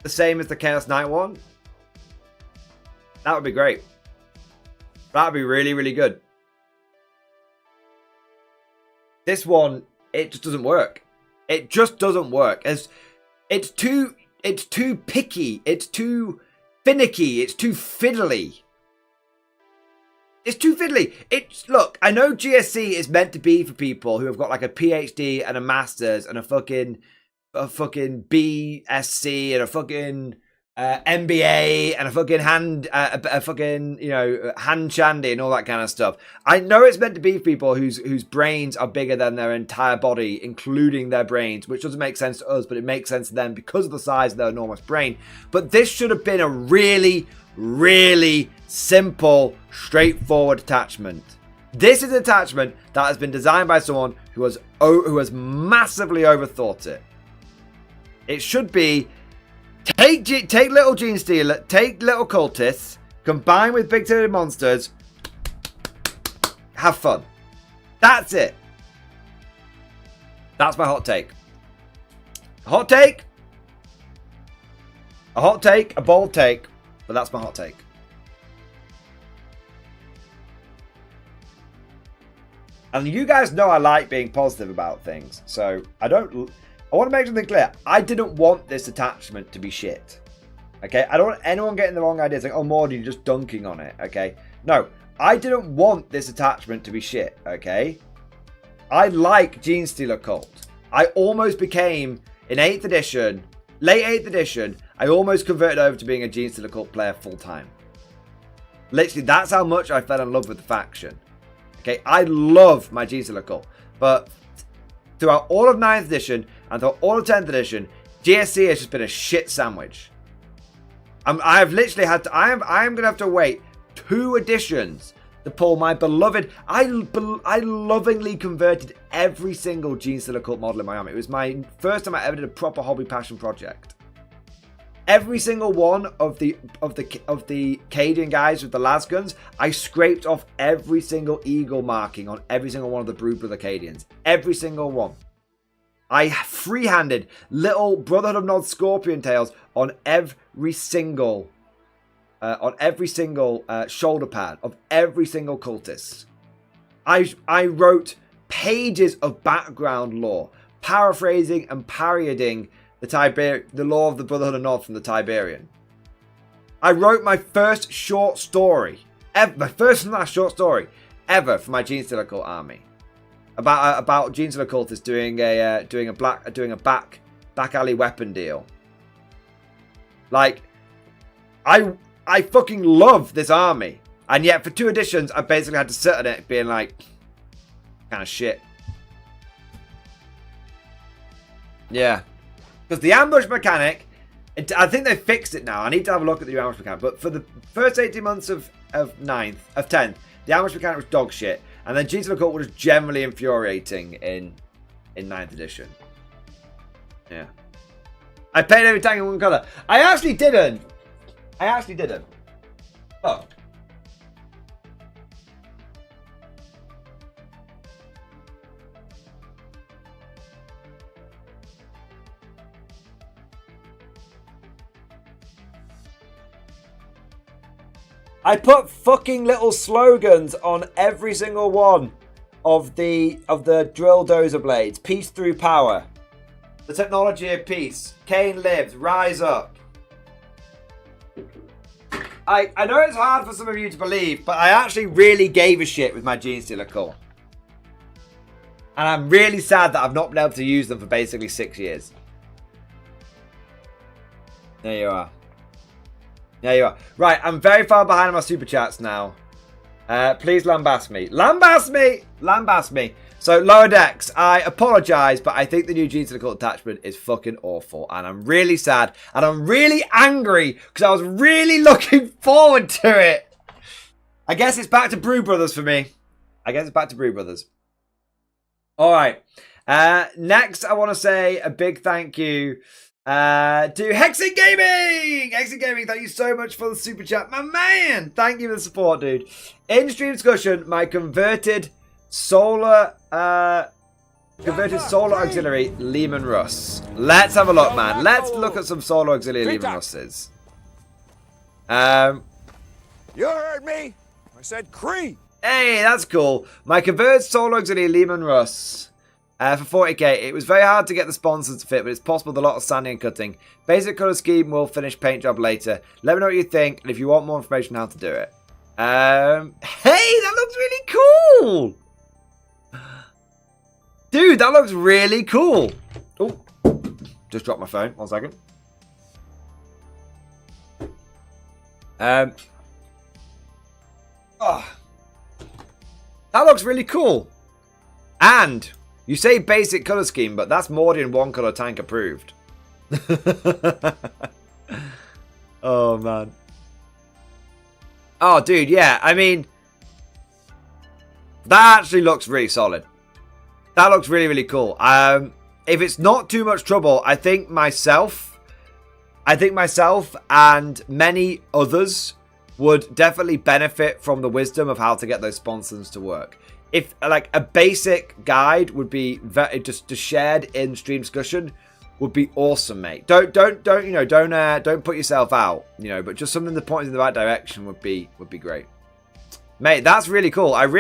the same as the Chaos Knight one, that would be great. That would be really, really good. This one, it just doesn't work. It just doesn't work. It's too picky. It's too finicky. It's too fiddly. It's too fiddly. Look, I know GSC is meant to be for people who have got like a PhD and a master's and a fucking BSc and a fucking MBA and a fucking hand shandy and all that kind of stuff. I know it's meant to be for people whose brains are bigger than their entire body, including their brains, which doesn't make sense to us, but it makes sense to them because of the size of their enormous brain. But this should have been a really, really simple, straightforward attachment. This is an attachment that has been designed by someone who has massively overthought it. It should be take little Gene Stealer, take little cultists, combine with big turtle monsters, have fun. That's it. That's my hot take. A hot take, a bold take, but that's my hot take. And you guys know I like being positive about things, so I want to make something clear. I didn't want this attachment to be shit. Okay? I don't want anyone getting the wrong idea saying, oh, Mordian, you're just dunking on it. Okay? No. I didn't want this attachment to be shit. Okay? I like Gene Stealer Cult. I almost became, in 8th edition, late 8th edition, I almost converted over to being a Gene Stealer Cult player full time. Literally, that's how much I fell in love with the faction. Okay? I love my Gene Stealer Cult. But throughout all of 9th edition and throughout all of 10th edition, GSC has just been a shit sandwich. I have literally had to. I am going to have to wait 2 editions to pull my beloved. I lovingly converted every single Gene Stealer Cult model in my army. It was my first time I ever did a proper hobby passion project. Every single one of the Cadian guys with the lasguns, I scraped off every single eagle marking on every single one of the Broodbrother Cadians. Every single one. I free-handed little Brotherhood of Nod Scorpion tails on every single shoulder pad of every single cultist. I wrote pages of background lore, paraphrasing and parodying the lore of the Brotherhood of Nod from the Tiberian. I wrote my first short story, my first and last short story ever for my Gene Stealer Cult army, about Gene Stealer Cultists doing a back alley weapon deal. Like, I fucking love this army, and yet for 2 editions I basically had to sit on it being like, kind of shit. Yeah. Because the ambush mechanic, I think they fixed it now. I need to have a look at the ambush mechanic. But for the first 18 months of 10th, the ambush mechanic was dog shit. And then Gene Stealer Cult was generally infuriating in 9th edition. Yeah. I painted every tank in one colour. I actually didn't. Oh. I put fucking little slogans on every single one of the drill dozer blades. Peace through power. The technology of peace. Kane lives. Rise up. I know it's hard for some of you to believe, but I actually really gave a shit with my Gene Stealer Core. And I'm really sad that I've not been able to use them for basically 6 years. There you are. There you are. Right, I'm very far behind on my super chats now. Please lambast me. Lambast me! Lambast me. So, Lower Decks, I apologise, but I think the new Gene Stealer Cult attachment is fucking awful. And I'm really sad. And I'm really angry because I was really looking forward to it. I guess it's back to Brew Brothers for me. I guess it's back to Brew Brothers. All right. Next, I want to say a big thank you to Hexen Gaming! Hexen Gaming, thank you so much for the super chat. My man! Thank you for the support, dude. In stream discussion, my converted solar auxiliary Lehman Russ. Let's have a look, man. Let's look at some solar auxiliary Lehman Russes. You heard me. I said Cree. Hey, that's cool. My converted solar auxiliary Lehman Russ. For 40k, it was very hard to get the sponsors to fit, but it's possible with a lot of sanding and cutting. Basic colour scheme will finish paint job later. Let me know what you think, and if you want more information on how to do it. Hey, that looks really cool! Dude, that looks really cool! Oh, just dropped my phone. 1 second. Oh, that looks really cool. And you say basic color scheme, but that's Mordian 1 color tank approved. Oh, man. Oh, dude, yeah. I mean, that actually looks really solid. That looks really, really cool. If it's not too much trouble, I think myself and many others would definitely benefit from the wisdom of how to get those sponsons to work. If like a basic guide would be just shared in stream discussion would be awesome, mate. Don't put yourself out, but just something that points in the right direction would be great. Mate, that's really cool. I'd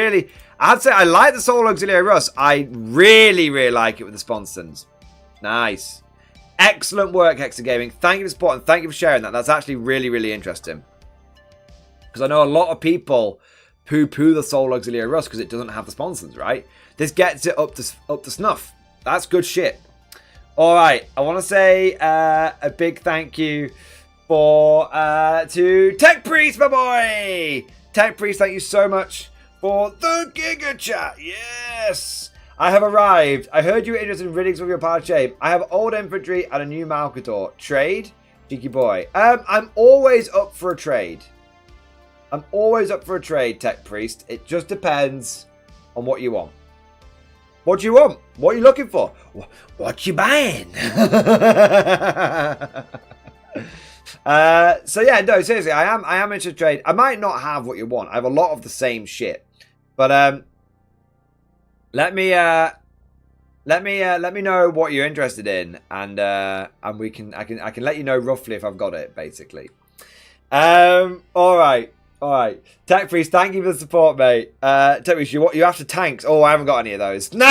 say I like the Solar Auxiliary Russ. I really, really like it with the sponsons. Nice. Excellent work, Hexer Gaming. Thank you for supporting. Thank you for sharing that. That's actually really, really interesting. Because I know a lot of people poo-poo the Solar Auxiliary Russ because it doesn't have the sponsons, right? This gets it up to snuff. That's good shit. All right. I want to say a big thank you to Tech Priest, my boy. Tech Priest, thank you so much for the Giga Chat. Yes. I have arrived. I heard you were interested in riddings of your pile of shame. I have old infantry and a new Malcator. Trade? Cheeky boy. I'm always up for a trade. I'm always up for a trade, Tech Priest. It just depends on what you want. What do you want? What are you looking for? What you buying? So yeah, no, seriously, I am interested in trade. I might not have what you want. I have a lot of the same shit. But let me know what you're interested in, and I can let you know roughly if I've got it, basically. All right. Tech Priest, thank you for the support, mate. Tech Priest, you after tanks? Oh, I haven't got any of those. No,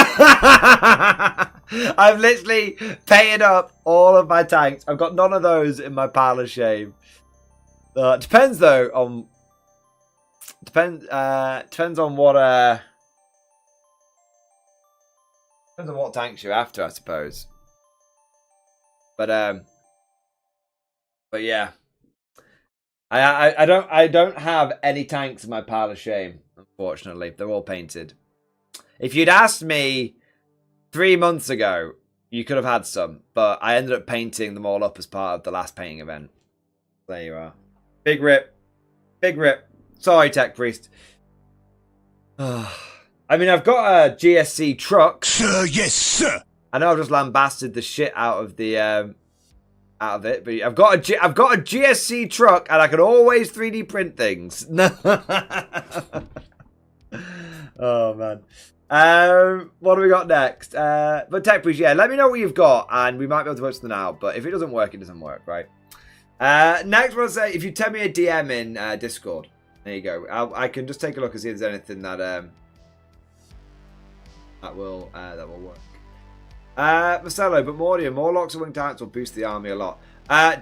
I've literally paid up all of my tanks. I've got none of those in my pile of shame. Depends though on depends on what tanks you're after, I suppose. But yeah. I don't have any tanks in my pile of shame, unfortunately. They're all painted. If you'd asked me 3 months ago, you could have had some, but I ended up painting them all up as part of the last painting event. There you are. Big rip. Big rip. Sorry, Tech Priest. I mean, I've got a GSC truck. Sir, yes, sir. I know I've just lambasted the shit out of the out of it, but I've got a GSC truck, and I can always 3D print things. Oh man. What do we got next? But Tech Priest, yeah, let me know what you've got, and we might be able to put something out. But if it doesn't work, it doesn't work, right? Next, I want to say, if you tell me a DM in Discord, There you go. I can just take a look and see if there's anything that that will work. Marcelo, but Mordian, Morlocks and Winged Tyrants will boost the army a lot.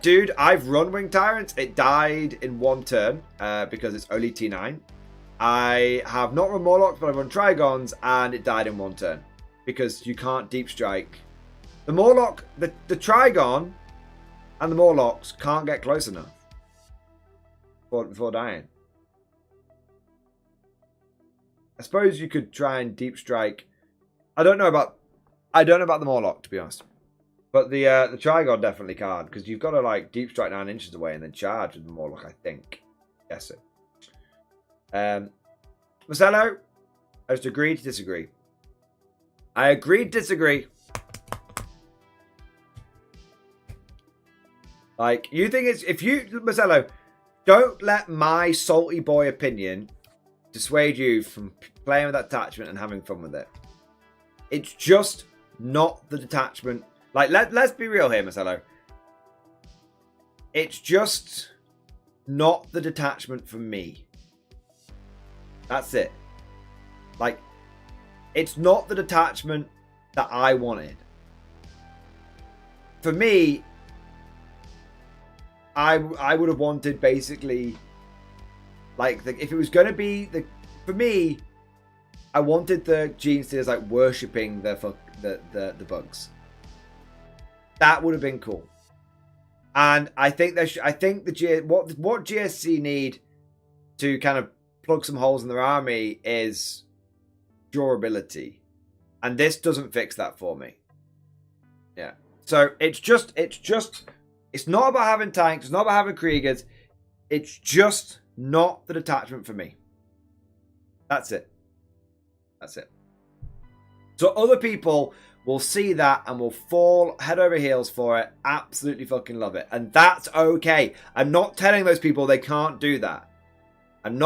Dude, I've run Winged Tyrants. It died in one turn because it's only T9. I have not run Morlocks, but I've run Trigons, and it died in one turn because you can't deep strike. The Morlock, the Trigon, and the Morlocks can't get close enough before dying. I suppose you could try and deep strike. I don't know about the Morlock, to be honest, but the Trigon definitely can't because you've got to like deep strike 9 inches away and then charge with the Morlock. I think. Yes, sir. Marcelo, I just agree to disagree. I agree to disagree. Like, you think it's... If you... Marcelo, don't let my salty boy opinion dissuade you from playing with that detachment and having fun with it. It's just not the detachment. Like, let's be real here, Marcelo. It's just not the detachment for me. That's it. Like, it's not the detachment that I wanted. For me, I would have wanted basically, like, if it was going to be for me, I wanted the Gene Stealers like worshipping the bugs. That would have been cool. And I think what GSC need to kind of plug some holes in their army is durability, and this doesn't fix that for me. Yeah, so it's not about having tanks, it's not about having Kriegers, it's just not the detachment for me. That's it. So other people will see that and will fall head over heels for it, absolutely fucking love it, and that's okay. I'm not telling those people they can't do that. I'm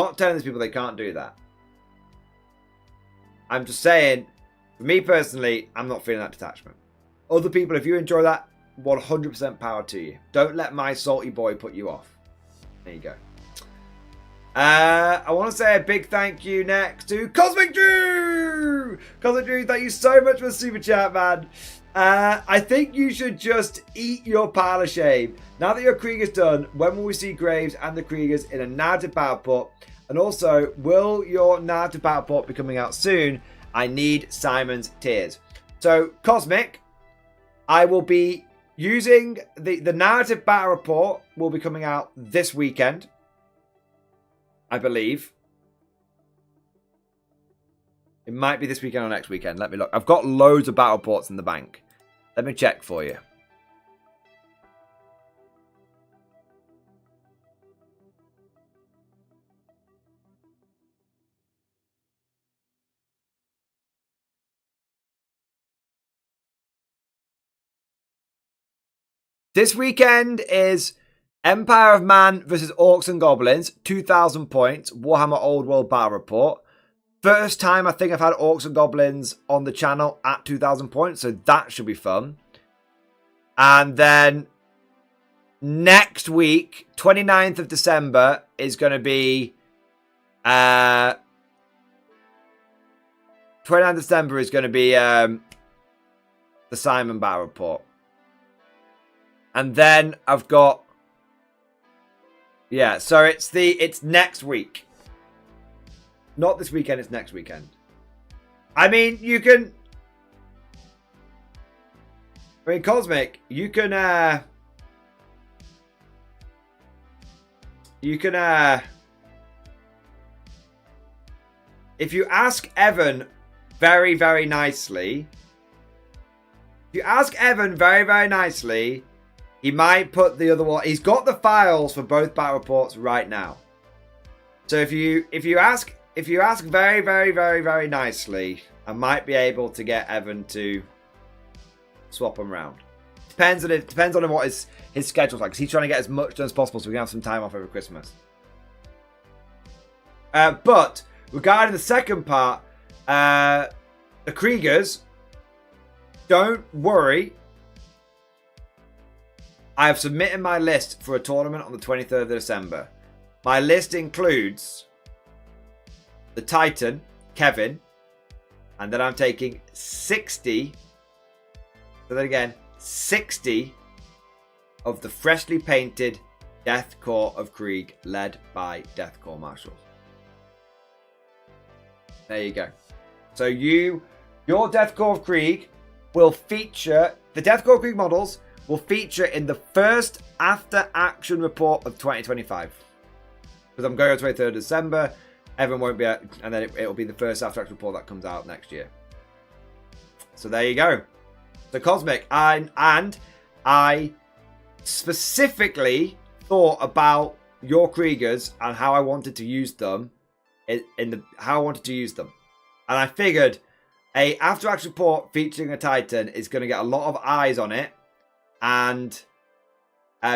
just saying, for me personally, I'm not feeling that detachment. Other people, if you enjoy that, 100% power to you. Don't let my salty boy put you off. There you go. I want to say a big thank you next to Cosmic Drew! Cosmic Drew, thank you so much for the super chat, man. I think you should just eat your pile of shame. Now that your Krieger's done, when will we see Graves and the Kriegers in a narrative battle port? And also, will your narrative battle port be coming out soon? I need Simon's tears. So, Cosmic, I will be using the narrative battle report will be coming out this weekend, I believe. It might be this weekend or next weekend. Let me look. I've got loads of battle ports in the bank. Let me check for you. This weekend is Empire of Man versus Orcs and Goblins, 2,000 points, Warhammer Old World Battle Report. First time I think I've had Orcs and Goblins on the channel at 2,000 points, so that should be fun. And then next week, 29th of December, is going to be... 29th of December is going to be the Simon Battle Report. And then I've got... Yeah, so it's next week. Not this weekend, it's next weekend. I mean, you can... I mean, Cosmic, you can... If you ask Evan very, very nicely... If you ask Evan very, very nicely... He might put the other one... He's got the files for both battle reports right now. So if you ask very, very, very, very nicely, I might be able to get Evan to swap them around. Depends on what his schedule's like, because he's trying to get as much done as possible so we can have some time off over Christmas. But regarding the second part, the Kriegers, don't worry. I have submitted my list for a tournament on the 23rd of December. My list includes the Titan, Kevin, and then I'm taking 60. So then again, 60 of the freshly painted Death Corps of Krieg, led by Death Corps Marshals. There you go. So your Death Corps of Krieg will feature, the Death Corps of Krieg models will feature in the first after action report of 2025. Because I'm going on 23rd of December, everyone won't be at, and then it'll be the first after action report that comes out next year. So there you go. So Cosmic, and I specifically thought about your Kriegers and how I wanted to use them and I figured a after action report featuring a Titan is going to get a lot of eyes on it, and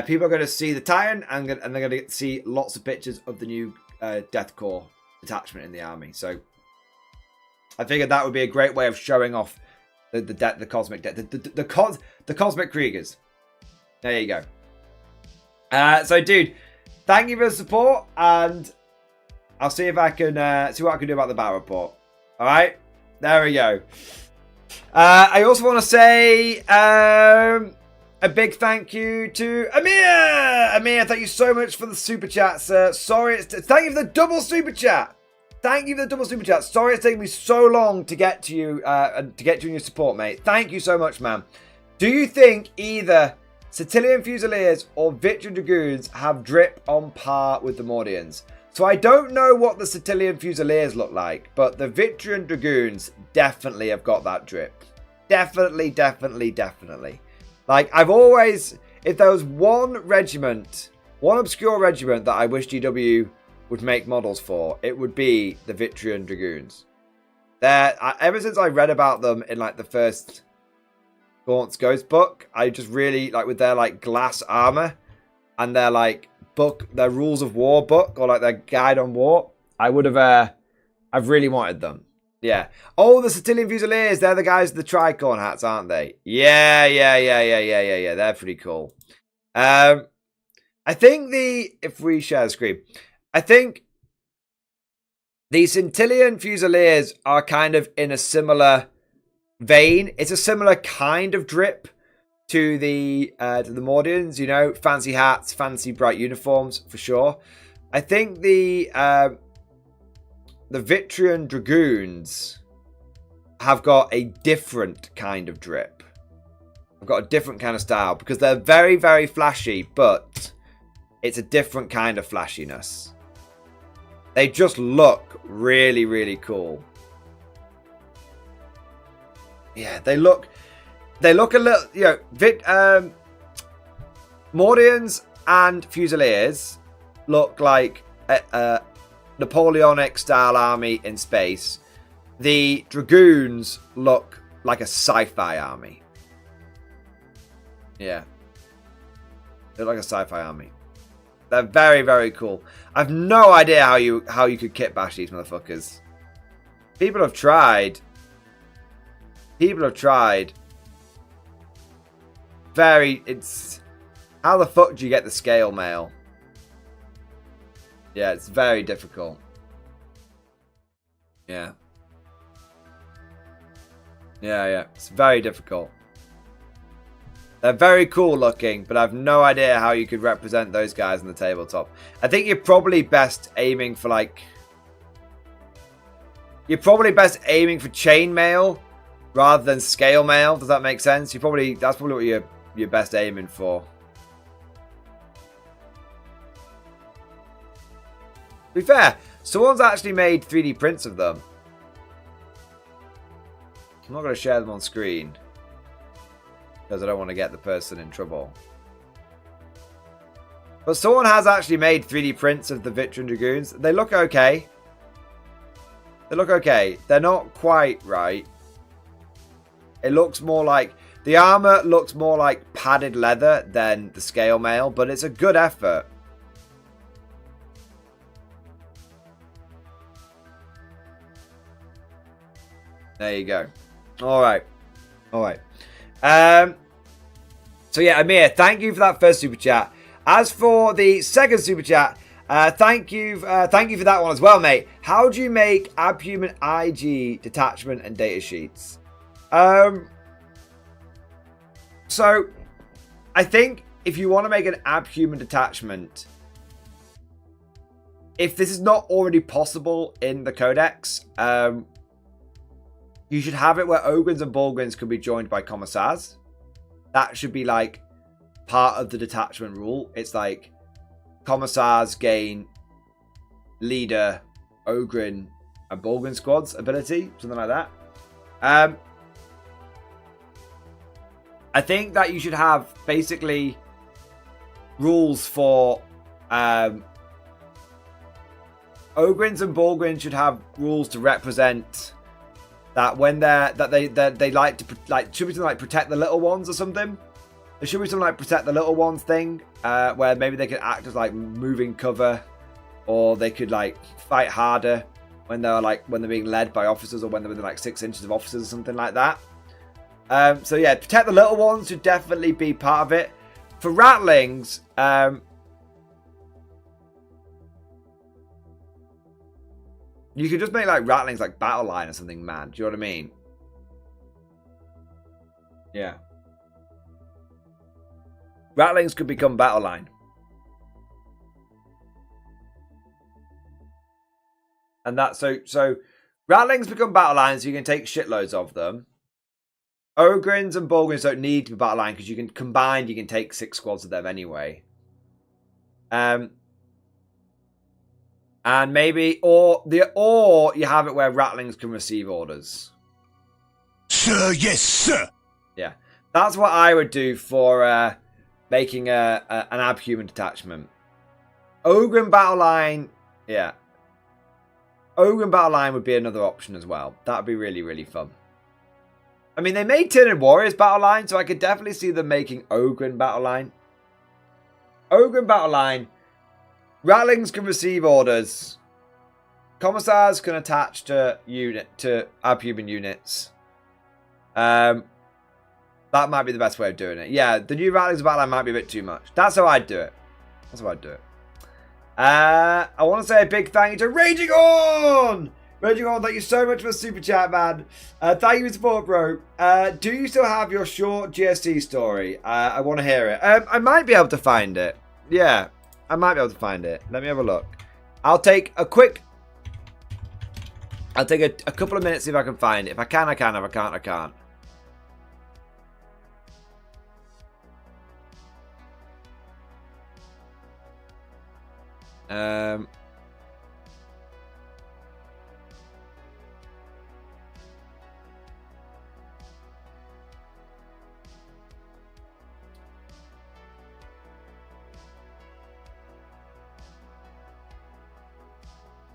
people are going to see the Titan and they're going to see lots of pictures of the new Death Corps detachment in the army. So I figured that would be a great way of showing off the cosmic the cosmic Kriegers. There you go. So dude, thank you for the support, and I'll see if I can see what I can do about the battle report. All right, there we go. I also want to say a big thank you to Amir. Amir, thank you so much for the super chat, sir. Sorry, thank you for the double super chat. Thank you for the double super chat. Sorry it's taken me so long to get to you and to get to your support, mate. Thank you so much, man. Do you think either Cetilian Fusiliers or Vitrian Dragoons have drip on par with the Mordians? So I don't know what the Cetilian Fusiliers look like, but the Vitrian Dragoons definitely have got that drip. Definitely, definitely, definitely. Like, I've always, if there was one regiment, one obscure regiment that I wish GW would make models for, it would be the Vitrian Dragoons. Ever since I read about them in like the first Gaunt's Ghost book, I just really like with their like glass armor and their like book, their Rules of War book, or like their Guide on War. I would have, I've really wanted them. Yeah. Oh, the Cetilian Fusiliers, they're the guys with the tricorn hats, aren't they? Yeah. They're pretty cool. I think if we share the screen, I think the Cetilian Fusiliers are kind of in a similar vein. It's a similar kind of drip to the Mordians, you know, fancy hats, fancy bright uniforms for sure. I think the Vitrian Dragoons have got a different kind of drip. I've got a different kind of style because they're very, very flashy, but it's a different kind of flashiness. They just look really, really cool. Yeah, they look a little, you know, Mordians and Fusiliers look like a Napoleonic style army in space. The Dragoons look like a sci-fi army. Yeah. They're like a sci-fi army. They're very, very cool. I've no idea how you could kit bash these motherfuckers. People have tried. It's how the fuck do you get the scale mail? Yeah, it's very difficult. Yeah, it's very difficult. They're very cool looking, but I've no idea how you could represent those guys on the tabletop. I think you're probably best aiming for like... You're probably best aiming for chainmail rather than scale mail. Does that make sense? That's probably what you're best aiming for. To be fair, someone's actually made 3D prints of them. I'm not going to share them on screen because I don't want to get the person in trouble. But someone has actually made 3D prints of the Vitrian Dragoons. They look okay. They're not quite right. It looks more like... The armor looks more like padded leather than the scale mail, but it's a good effort. There you go. All right. So yeah, Amir, thank you for that first super chat. As for the second super chat, Thank you for that one as well, mate. How do you make Abhuman IG detachment and data sheets? So, I think if you want to make an Abhuman detachment, if this is not already possible in the codex, you should have it where Ogrins and Bulgrins can be joined by commissars. That should be like part of the detachment rule. It's like commissars gain leader, Ogrin, and Bulgrin squads ability, something like that. I think that you should have basically rules for Ogrins and Bulgrins should have rules to represent that when they like to should be something like protect the little ones or something. There should be something like protect the little ones thing, where maybe they could act as like moving cover, or they could like fight harder when they're being led by officers, or when they're within like 6 inches of officers or something like that. So yeah, protect the little ones should definitely be part of it. For Ratlings, you could just make like Ratlings like battle line or something, man. Do you know what I mean? Yeah. Ratlings could become battle line. And that's so Ratlings become battle lines, so you can take shitloads of them. Ogrins and Bulgrins don't need to be battle line because you can combine, you can take 6 squads of them anyway. And maybe or you have it where Ratlings can receive orders. Sir, yes, sir. Yeah. That's what I would do for making an Abhuman detachment. Ogrin battle line, yeah. Ogrin battle line would be another option as well. That would be really, really fun. I mean, they made Tyranid Warriors battle line, so I could definitely see them making Ogrin battle line. Ogrin battle line. Ratlings can receive orders. Commissars can attach to Abhuman units. That might be the best way of doing it. Yeah, the new Ratlings battle line might be a bit too much. That's how I'd do it. I want to say a big thank you to Raging On! Raging On, thank you so much for the super chat, man. Thank you for support, bro. Do you still have your short GST story? I want to hear it. I might be able to find it. Yeah, I might be able to find it. Let me have a look. I'll take a couple of minutes, see if I can find it. If I can, I can. If I can't, I can't.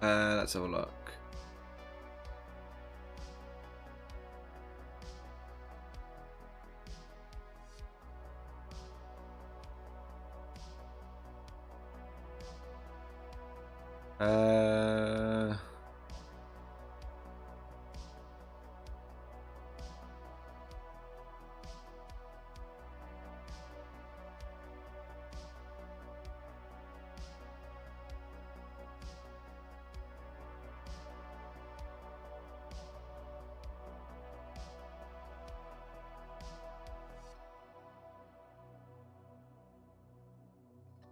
Let's have a look.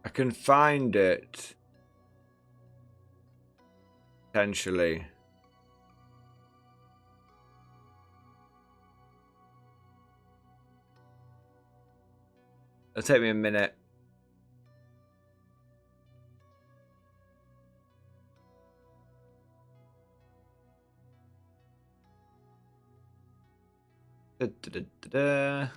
I can find it. Potentially. It'll take me a minute. Da, da, da, da, da.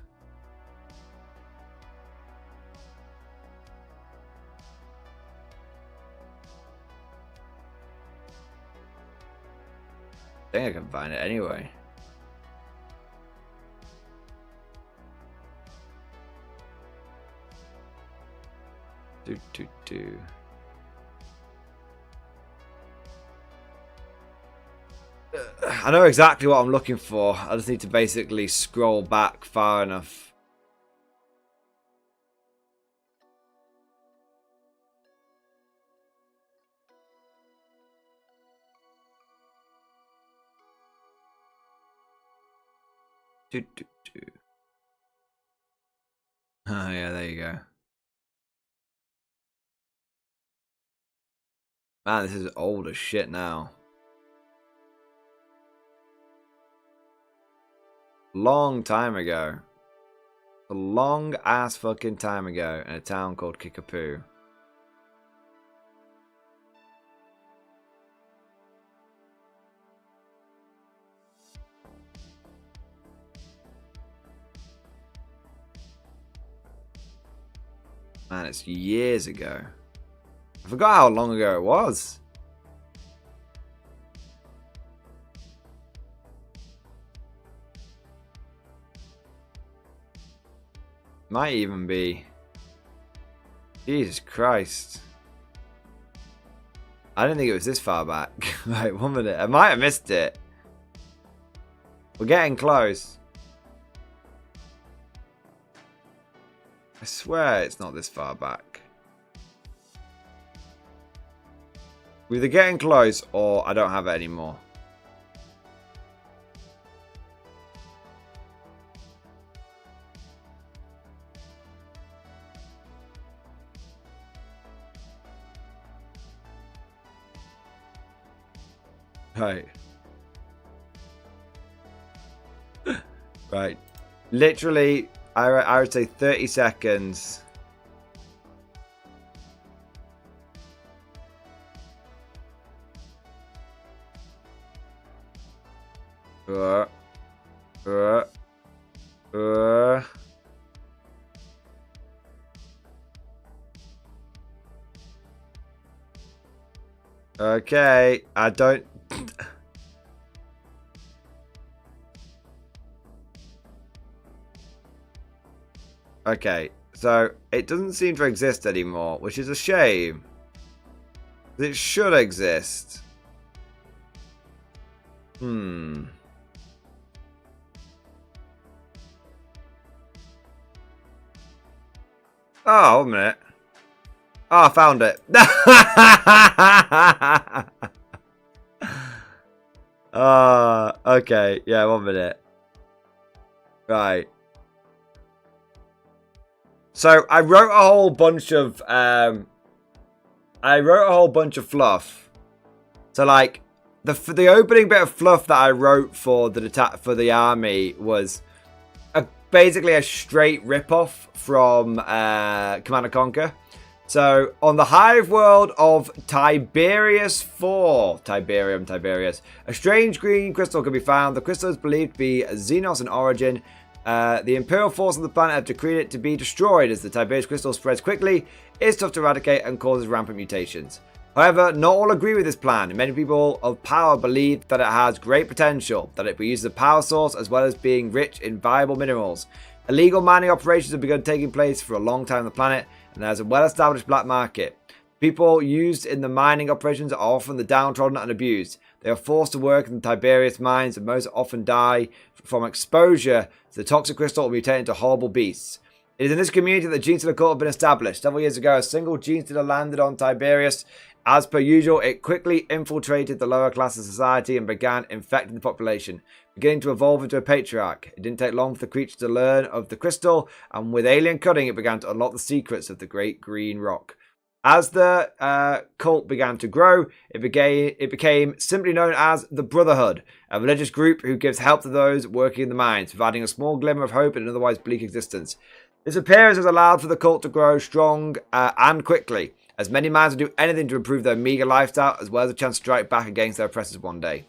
I think I can find it anyway. I know exactly what I'm looking for. I just need to basically scroll back far enough. Oh, yeah, there you go. Man, this is old as shit now. Long time ago. A long ass fucking time ago in a town called Kickapoo. Man, it's years ago. I forgot how long ago it was. Might even be. Jesus Christ. I didn't think it was this far back. Right, 1 minute. I might have missed it. We're getting close. I swear it's not this far back. We're either getting close or I don't have it anymore. Right. Right. Literally, I would say 30 seconds. Okay, I don't. Okay, so it doesn't seem to exist anymore, which is a shame. It should exist. Oh, a minute. Oh, I found it. Okay. Yeah, 1 minute. Right. So I wrote a whole bunch of fluff. So like the opening bit of fluff that I wrote for the army was basically a straight rip-off from Command & Conquer. So, on the hive world of Tiberius 4, Tiberius, a strange green crystal can be found. The crystal is believed to be Xenos in origin. The Imperial force on the planet have decreed it to be destroyed as the Tiberius crystal spreads quickly, is tough to eradicate, and causes rampant mutations. However, not all agree with this plan, and many people of power believe that it has great potential, that it will be used as a power source as well as being rich in viable minerals. Illegal mining operations have begun taking place for a long time on the planet, and there's a well-established black market. People used in the mining operations are often the downtrodden and abused. They are forced to work in the Tiberius mines and most often die from exposure to the toxic crystal or mutate into horrible beasts. It is in this community that the gene stealer cult have been established. Several years ago, a single gene stealer landed on Tiberius. As per usual, it quickly infiltrated the lower class of society and began infecting the population, beginning to evolve into a patriarch. It didn't take long for the creature to learn of the crystal, and with alien cunning, it began to unlock the secrets of the Great Green Rock. As the cult began to grow, it became simply known as the Brotherhood, a religious group who gives help to those working in the mines, providing a small glimmer of hope in an otherwise bleak existence. This appearance has allowed for the cult to grow strong and quickly, as many minds will do anything to improve their meager lifestyle, as well as a chance to strike back against their oppressors one day.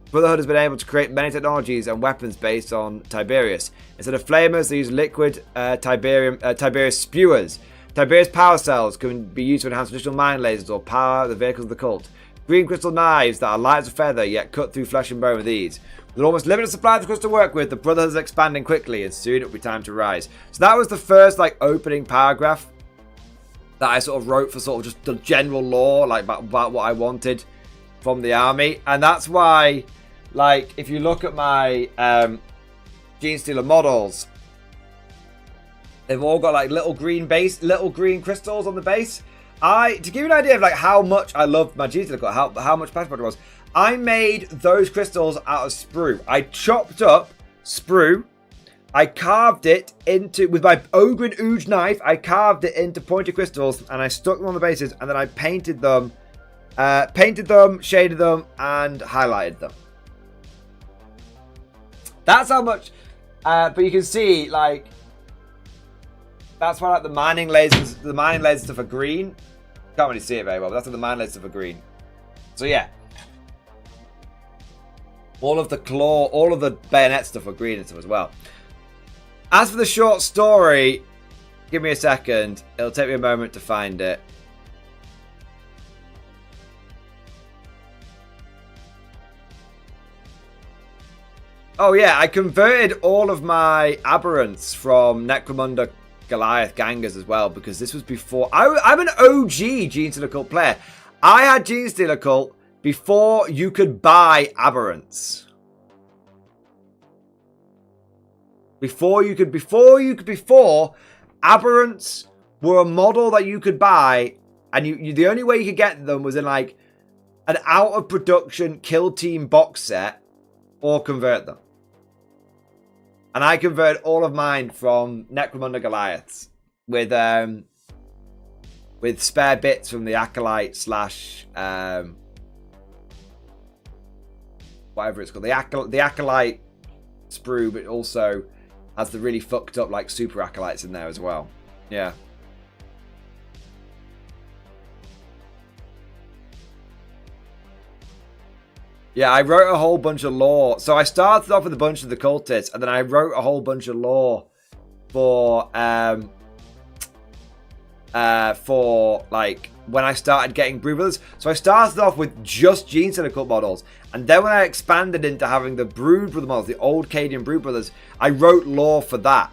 The Brotherhood has been able to create many technologies and weapons based on Tiberius. Instead of flamers, they use liquid Tiberius spewers. Tiberius power cells can be used to enhance traditional mine lasers or power the vehicles of the cult. Green crystal knives that are light as a feather yet cut through flesh and bone with ease. With an almost limited supply of the crystal to work with, the Brotherhood is expanding quickly and soon it will be time to rise. So that was the first opening paragraph that I sort of wrote for sort of just the general lore, about what I wanted from the army. And that's why, if you look at my Gene Stealer models, they've all got little green crystals on the base. To give you an idea of how much I loved my Gene Stealer, how much passion it was, I made those crystals out of sprue. I chopped up sprue I carved it into, with my Ogren Ooge knife, I carved it into pointed crystals, and I stuck them on the bases, and then I painted them, shaded them, and highlighted them. That's how much, but you can see, like, that's why like the mining lasers stuff are green. Can't really see it very well, but that's why the mining lasers stuff are green. So yeah. All of the claw, all of the bayonet stuff are green and stuff as well. As for the short story, give me a second. It'll take me a moment to find it. Oh yeah, I converted all of my aberrants from Necromunda Goliath Gangers as well, because this was before. I'm an OG Genestealer Cult player. I had Genestealer Cult before you could buy aberrants. Before aberrants were a model that you could buy, and you the only way you could get them was in like an out of production Kill Team box set or convert them. And I converted all of mine from Necromunda Goliaths with spare bits from the Acolyte slash whatever it's called, the Acolyte sprue, but also has the really fucked up like super Acolytes in there as well. Yeah. Yeah, I wrote a whole bunch of lore. So I started off with a bunch of the cultists, and then I wrote a whole bunch of lore for like when I started getting Brood Brothers. So I started off with just Genestealer Cult models, and then when I expanded into having the Brood Brother models, the old Cadian Brood Brothers, I wrote lore for that.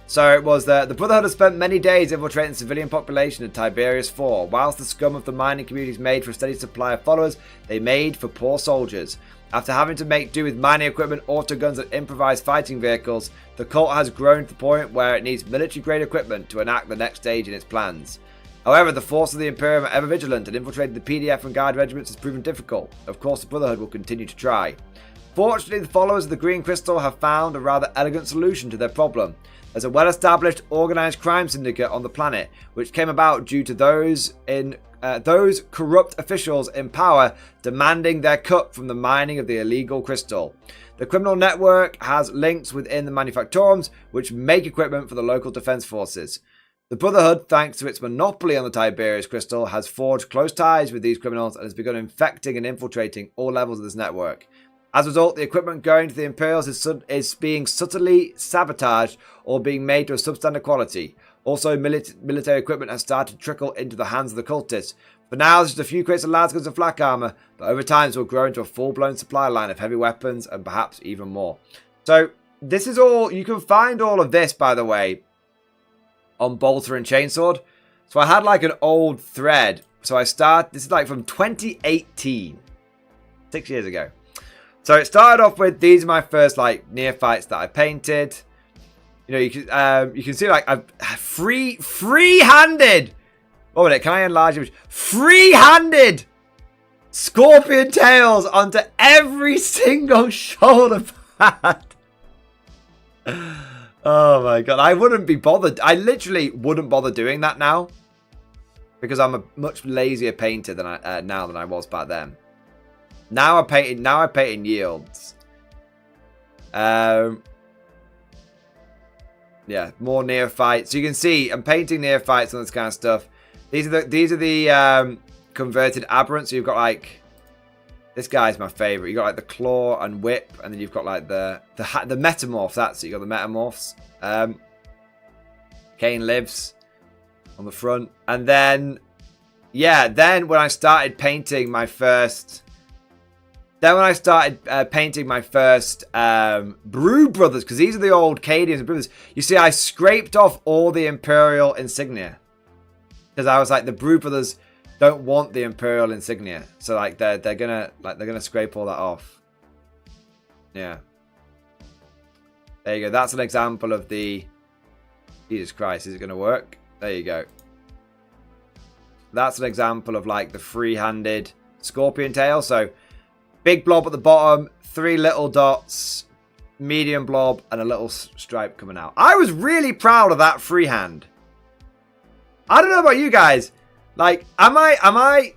So it was the Brotherhood has spent many days infiltrating the civilian population of Tiberius 4. Whilst the scum of the mining communities made for a steady supply of followers, they made for poor soldiers. After having to make do with mining equipment, autoguns, and improvised fighting vehicles, the cult has grown to the point where it needs military-grade equipment to enact the next stage in its plans. However, the force of the Imperium are ever vigilant, and infiltrating the PDF and Guard regiments has proven difficult. Of course, the Brotherhood will continue to try. Fortunately, the followers of the Green Crystal have found a rather elegant solution to their problem. There's a well-established organised crime syndicate on the planet, which came about due to those corrupt officials in power demanding their cut from the mining of the illegal crystal. The criminal network has links within the manufactorums, which make equipment for the local defence forces. The Brotherhood, thanks to its monopoly on the Tiberius crystal, has forged close ties with these criminals and has begun infecting and infiltrating all levels of this network. As a result, the equipment going to the Imperials is being subtly sabotaged or being made to a substandard quality. Also, military equipment has started to trickle into the hands of the cultists. For now, there's just a few crates of lasguns and flak armor, but over time this will grow into a full-blown supply line of heavy weapons and perhaps even more. So, this is all, you can find all of this, by the way, on Bolter and Chainsword. So I had like an old thread. So this is like from 2018, 6 years ago. So it started off with, these are my first like neophytes that I painted. You know, you can see like I've free-handed. Oh wait, can I enlarge it? Free-handed scorpion tails onto every single shoulder pad. Oh my god, I wouldn't be bothered. I literally wouldn't bother doing that now, because I'm a much lazier painter than now than I was back then. Now I paint in yields. Yeah, more neophytes. So you can see I'm painting neophytes and this kind of stuff. These are the converted aberrants. So you've got like, this guy's my favorite. You got like the claw and whip, and then you've got like the metamorphs. That's it. You got the metamorphs. Cain lives on the front, and then yeah, then when I started painting my first. Then when I started painting my first Brood Brothers, because these are the old Cadians and Brothers, you see I scraped off all the Imperial insignia. Because I was like, the Brood Brothers don't want the Imperial insignia. So like they're gonna scrape all that off. Yeah. There you go. That's an example of the, Jesus Christ, is it gonna work? There you go. That's an example of like the free-handed scorpion tail. So big blob at the bottom, 3 little dots, medium blob, and a little stripe coming out. I was really proud of that freehand. I don't know about you guys. Like, am I?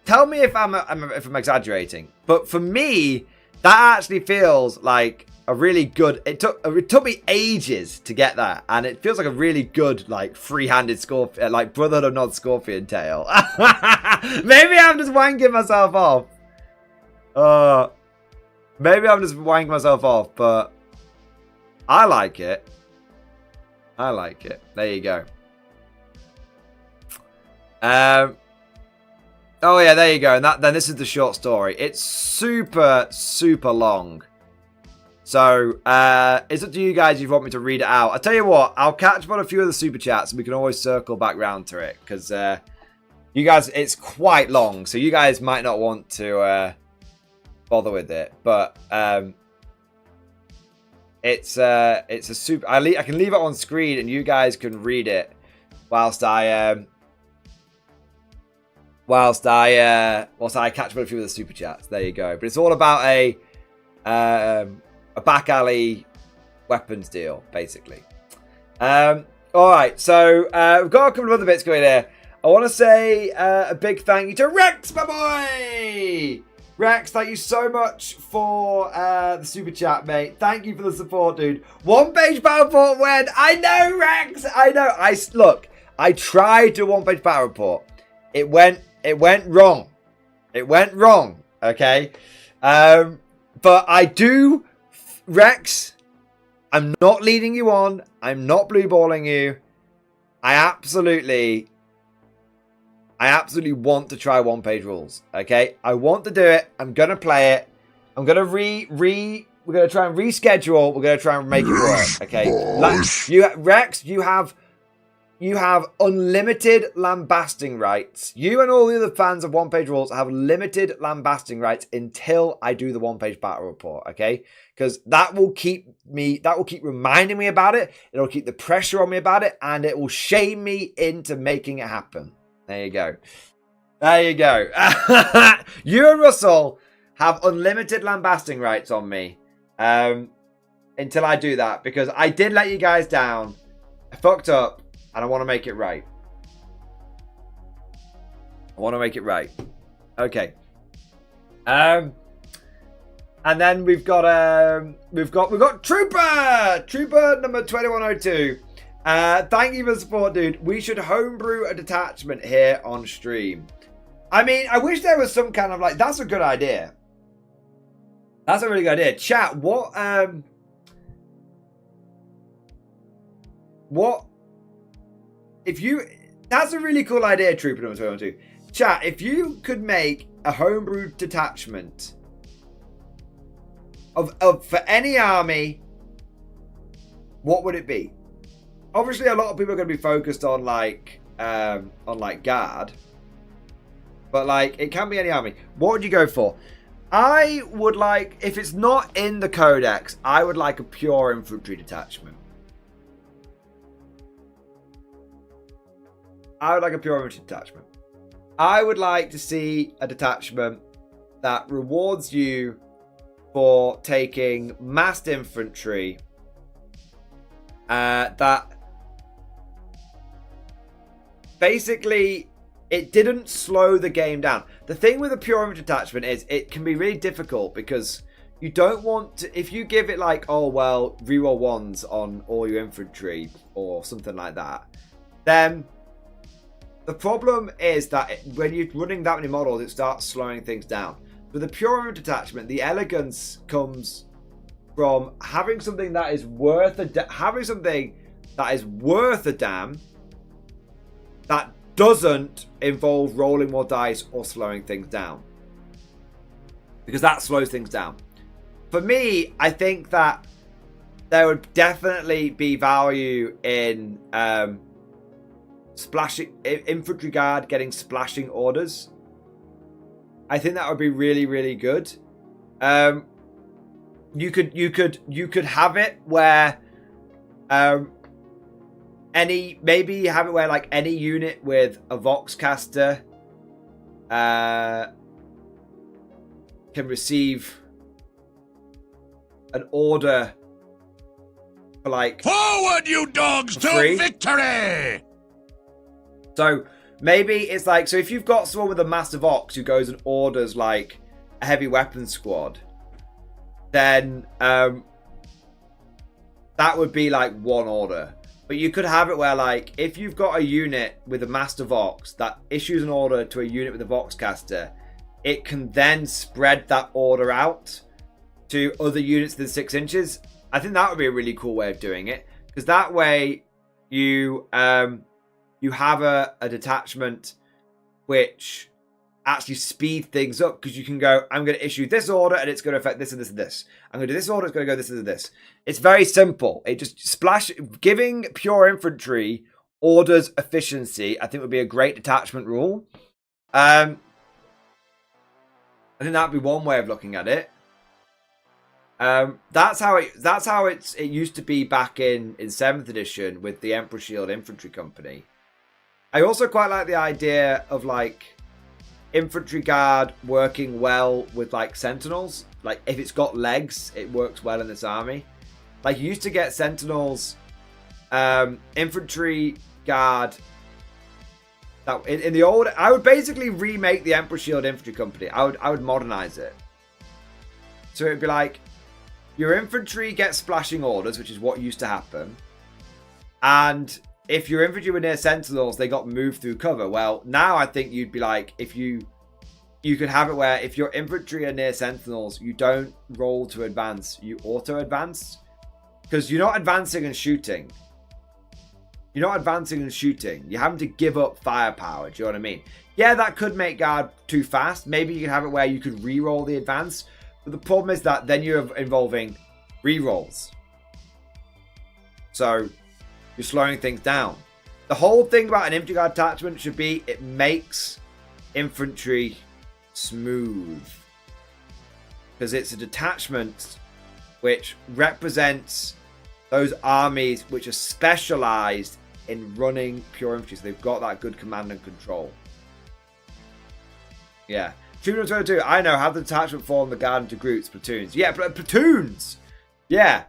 Tell me if I'm exaggerating. But for me, that actually feels like a really good. It took me ages to get that, and it feels like a really good like free-handed scorpion, like Brotherhood of Nod Scorpion tail. Maybe I'm just wanking myself off. Maybe I'm just wanking myself off, but I like it. I like it. There you go. Oh yeah, there you go. And then this is the short story. It's super, super long. So, it's up to you guys if you want me to read it out. I'll tell you what, I'll catch up on a few of the super chats and we can always circle back round to it. Because, you guys, it's quite long. So you guys might not want to, bother with it. But, it's a super... I can leave it on screen and you guys can read it whilst I catch up on a few of the super chats. There you go. But it's all about a back alley weapons deal, basically. Alright, so we've got a couple of other bits going here. I want to say a big thank you to Rex, my boy! Rex, thank you so much for the super chat, mate. Thank you for the support, dude. One-page battle report when... I know, Rex! I know. Look, I tried to one-page battle report. It went wrong. It went wrong, okay? But I do... Rex, I'm not leading you on. I'm not blue balling you. I absolutely want to try one-page rules, okay? I want to do it. I'm going to play it. I'm going to we're going to try and reschedule. We're going to try and make it work, okay? Rex, you have unlimited lambasting rights. You and all the other fans of one-page rules have limited lambasting rights until I do the one-page battle report, okay? Because that will keep reminding me about it. It'll keep the pressure on me about it, and it will shame me into making it happen. There you go. There you go. You and Russell have unlimited lambasting rights on me until I do that, because I did let you guys down. I fucked up. And I want to make it right. I want to make it right. Okay. And then we've got Trooper number 2102. Thank you for the support, dude. We should homebrew a detachment here on stream. I mean, I wish there was some kind of like... That's a good idea. That's a really good idea. Chat, what... If you... That's a really cool idea, Trooper number 212. Chat, if you could make a homebrew detachment of for any army, what would it be? Obviously, a lot of people are going to be focused on like guard, but like it can be any army. What would you go for? I would like, if it's not in the codex, I would like a pure infantry detachment. I would like a pure infantry detachment. I would like to see a detachment that rewards you for taking massed infantry. That basically it didn't slow the game down. The thing with a pure infantry detachment is it can be really difficult because you don't want to, if you give it like, oh well, reroll ones on all your infantry or something like that, then the problem is that when you're running that many models, it starts slowing things down. With a pure detachment, the elegance comes from having something that is worth a damn that doesn't involve rolling more dice or slowing things down, because that slows things down. For me, I think that there would definitely be value in splashing infantry guard getting splashing orders. I think that would be really, really good. You could have it where maybe have it where like any unit with a Voxcaster can receive an order for like Forward, you dogs, to free. victory! So maybe it's like, so if you've got someone with a Massive Ox who goes and orders like a heavy weapons squad, then that would be like one order. But you could have it where like if you've got a unit with a Master Vox that issues an order to a unit with a Voxcaster, it can then spread that order out to other units within 6 inches. I think that would be a really cool way of doing it, because that way you have a detachment which actually speed things up, because you can go, I'm going to issue this order and it's going to affect this and this and this. I'm going to do this order, it's going to go this and this. It's very simple. It just giving pure infantry orders efficiency, I think would be a great detachment rule. I think that'd be one way of looking at it. That's how it used to be back in 7th edition with the Emperor Shield Infantry Company. I also quite like the idea of like infantry guard working well with like sentinels. Like if it's got legs, it works well in this army. Like you used to get sentinels, infantry guard. That in the old, I would basically remake the Emperor Shield Infantry Company. I would modernize it. So it'd be like your infantry gets splashing orders, which is what used to happen. And if your infantry were near sentinels, they got moved through cover. Well, now I think you'd be like, if you could have it where if your infantry are near sentinels, you don't roll to advance, you auto advance, because you're not advancing and shooting. You're not advancing and shooting. You're having to give up firepower. Do you know what I mean? Yeah, that could make guard too fast. Maybe you can have it where you could re-roll the advance. But the problem is that then you're involving re-rolls. So you're slowing things down. The whole thing about an infantry guard attachment should be it makes infantry smooth. Because it's a detachment which represents those armies which are specialized in running pure infantry. So they've got that good command and control. Yeah. Troopers 22, I know, have the detachment form the guard into groups, platoons. Yeah, platoons! Yeah.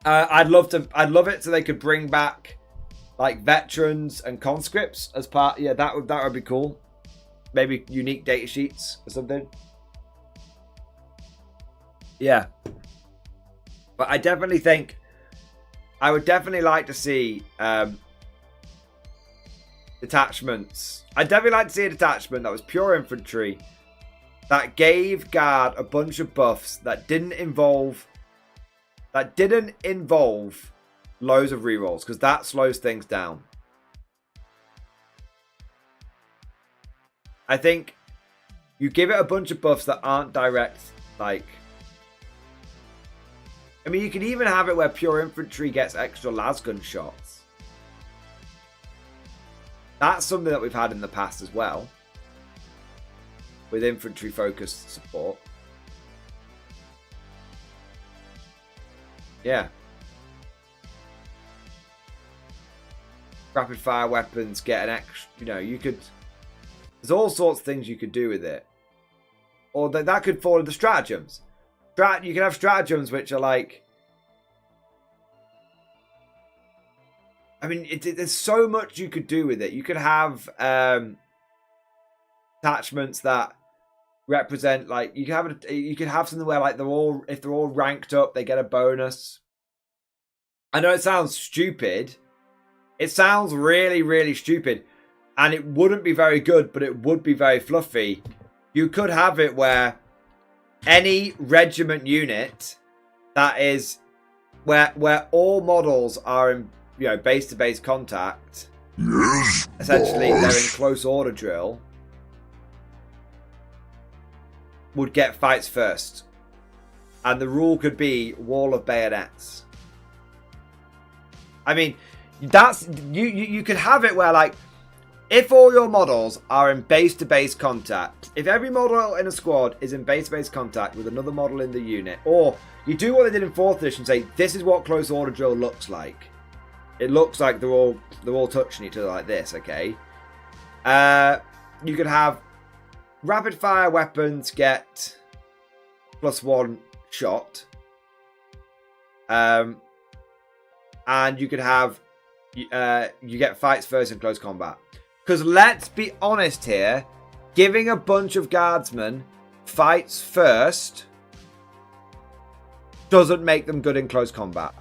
I'd love it so they could bring back like veterans and conscripts as part. Yeah, that would be cool. Maybe unique data sheets or something. Yeah. But I definitely think I would definitely like to see detachments. I'd definitely like to see a detachment that was pure infantry that gave guard a bunch of buffs that didn't involve loads of rerolls, because that slows things down. I think you give it a bunch of buffs that aren't direct, like, I mean, you can even have it where pure infantry gets extra lasgun shots. That's something that we've had in the past as well, with infantry focused support. Yeah. Rapid fire weapons get an extra, you know, you could, there's all sorts of things you could do with it. Or that could fall into stratagems. You can have stratagems which are like, I mean, there's so much you could do with it. You could have attachments that represent, like, you could have something where, like, if they're all ranked up, they get a bonus. I know it sounds stupid. It sounds really, really stupid, and it wouldn't be very good, but it would be very fluffy. You could have it where any regiment unit that is where all models are in, you know, base-to-base contact. Yes, essentially, boss. they're in close order drill. Would get fights first, and the rule could be wall of bayonets. I mean, that's you could have it where, like, if all your models are in base-to-base contact, if every model in a squad is in base-to-base contact with another model in the unit, or you do what they did in 4th edition, say this is what close order drill looks like. It looks like they're all touching each other like this, okay? You could have rapid fire weapons get +1 shot. and you can have you get fights first in close combat. Because let's be honest here, giving a bunch of guardsmen fights first doesn't make them good in close combat.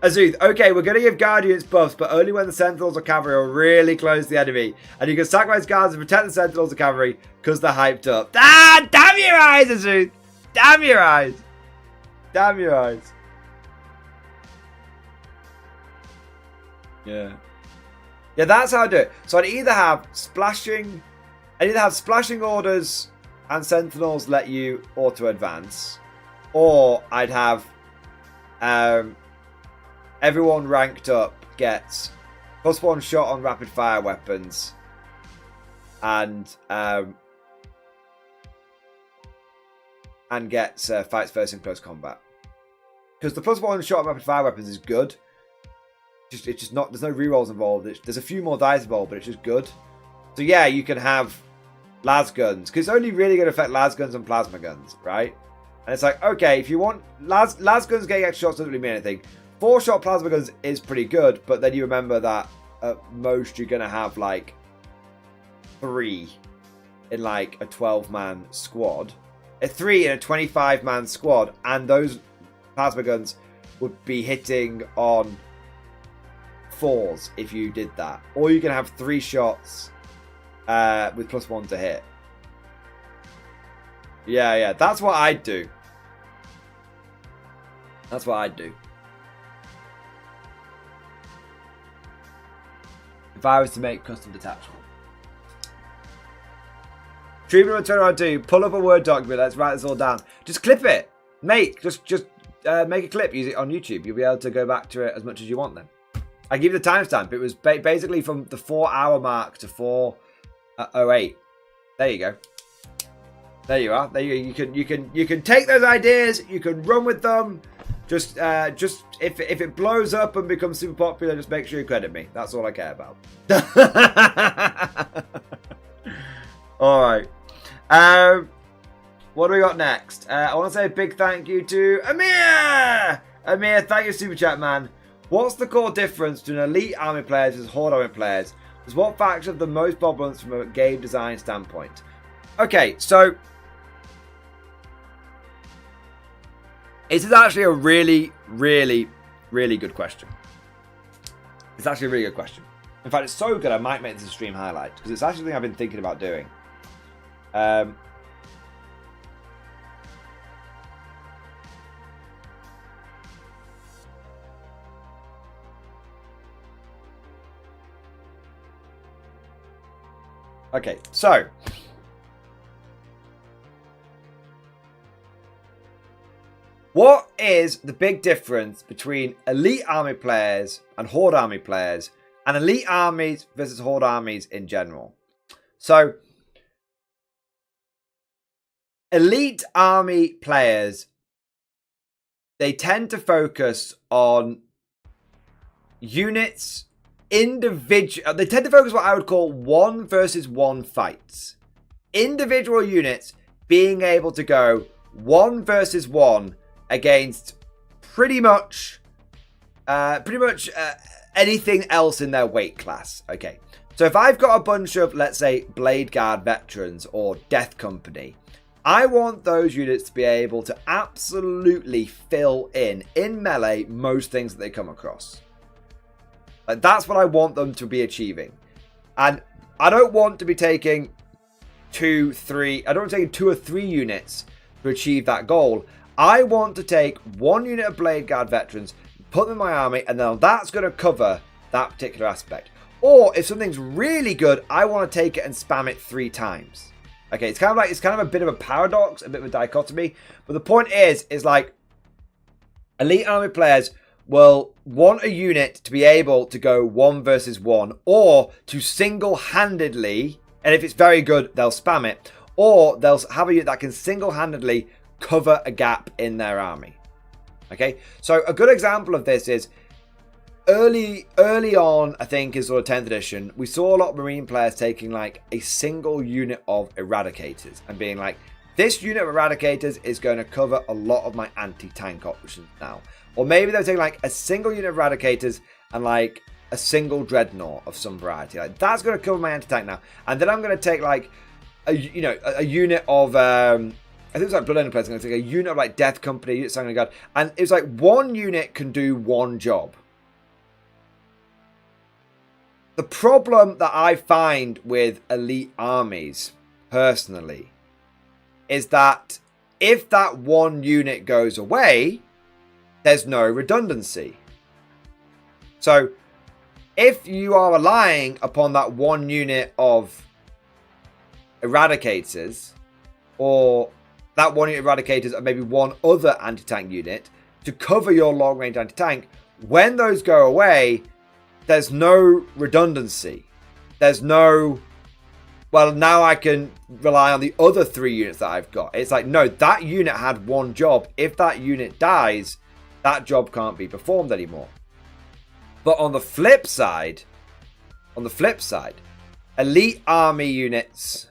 Azuth, okay, we're going to give Guardians buffs, but only when the Sentinels or Cavalry are really close to the enemy. And you can sacrifice guards and protect the Sentinels or Cavalry because they're hyped up. Ah, damn your eyes, Azuth! Damn your eyes! Damn your eyes. Yeah. Yeah, that's how I do it. So I'd either have splashing orders and Sentinels let you auto-advance, or I'd have everyone ranked up gets +1 shot on rapid fire weapons and gets fights first in close combat. Because the +1 shot on rapid fire weapons is good. It's just not. There's no rerolls involved. There's a few more dice involved, but it's just good. So yeah, you can have las guns because it's only really going to affect las guns and plasma guns, right? And it's like, okay, if you want las guns getting extra shots doesn't really mean anything. 4-shot plasma guns is pretty good, but then you remember that at most you're going to have like 3 in like a 12-man squad. 3 in a 25-man squad, and those plasma guns would be hitting on 4s if you did that. Or you can have 3 shots with +1 to hit. Yeah, that's what I'd do. That's what I'd do. If I was to make custom detachable. Treatment will turn around to pull up a Word document. Let's write this all down. Just clip it. Mate, just make a clip. Use it on YouTube. You'll be able to go back to it as much as you want then. I give you the timestamp. It was basically from the 4-hour mark to 4:08. There you go. There you are. There you can take those ideas. You can run with them. Just if it blows up and becomes super popular, just make sure you credit me. That's all I care about. All right. What do we got next? I want to say a big thank you to Amir. Amir, thank you, super chat man. What's the core difference between elite army players and horde army players? Does what faction have the most problems from a game design standpoint? Okay, so this is actually a really, really, really good question. It's actually a really good question. In fact, it's so good I might make this a stream highlight because it's actually something I've been thinking about doing. Okay, so what is the big difference between elite army players and horde army players and elite armies versus horde armies in general? So, elite army players, they tend to focus on units, they tend to focus on what I would call 1 versus 1 fights. Individual units being able to go 1 versus 1 against pretty much anything else in their weight class. Okay, so if I've got a bunch of, let's say, Blade Guard veterans or Death Company, I want those units to be able to absolutely fill in melee most things that they come across. Like, that's what I want them to be achieving. And I don't want to be taking 2 or 3 units to achieve that goal. I want to take 1 unit of Blade Guard veterans, put them in my army, and then that's going to cover that particular aspect. Or if something's really good, I want to take it and spam it 3 times. Okay, it's kind of a bit of a paradox, a bit of a dichotomy. But the point is like, elite army players will want a unit to be able to go 1 versus 1, or to single-handedly, and if it's very good, they'll spam it, or they'll have a unit that can single-handedly cover a gap in their army. Okay, so a good example of this is early on, I think, in sort of 10th edition, we saw a lot of Marine players taking like a single unit of Eradicators and being like, this unit of Eradicators is going to cover a lot of my anti-tank options now. Or maybe they're taking like a single unit of Eradicators and like a single Dreadnought of some variety. Like, that's going to cover my anti-tank now. And then I'm going to take like a unit of I think it was like Blood End players. I'm going to take a unit of like Death Company, something like that. And it was like one unit can do one job. The problem that I find with elite armies, personally, is that if that one unit goes away, there's no redundancy. So, if you are relying upon that one unit of Eradicators, or that one unit of Eradicators and maybe one other anti-tank unit to cover your long-range anti-tank, when those go away, there's no redundancy. There's no, well, now I can rely on the other 3 units that I've got. It's like, no, that unit had one job. If that unit dies, that job can't be performed anymore. But on the flip side, elite army units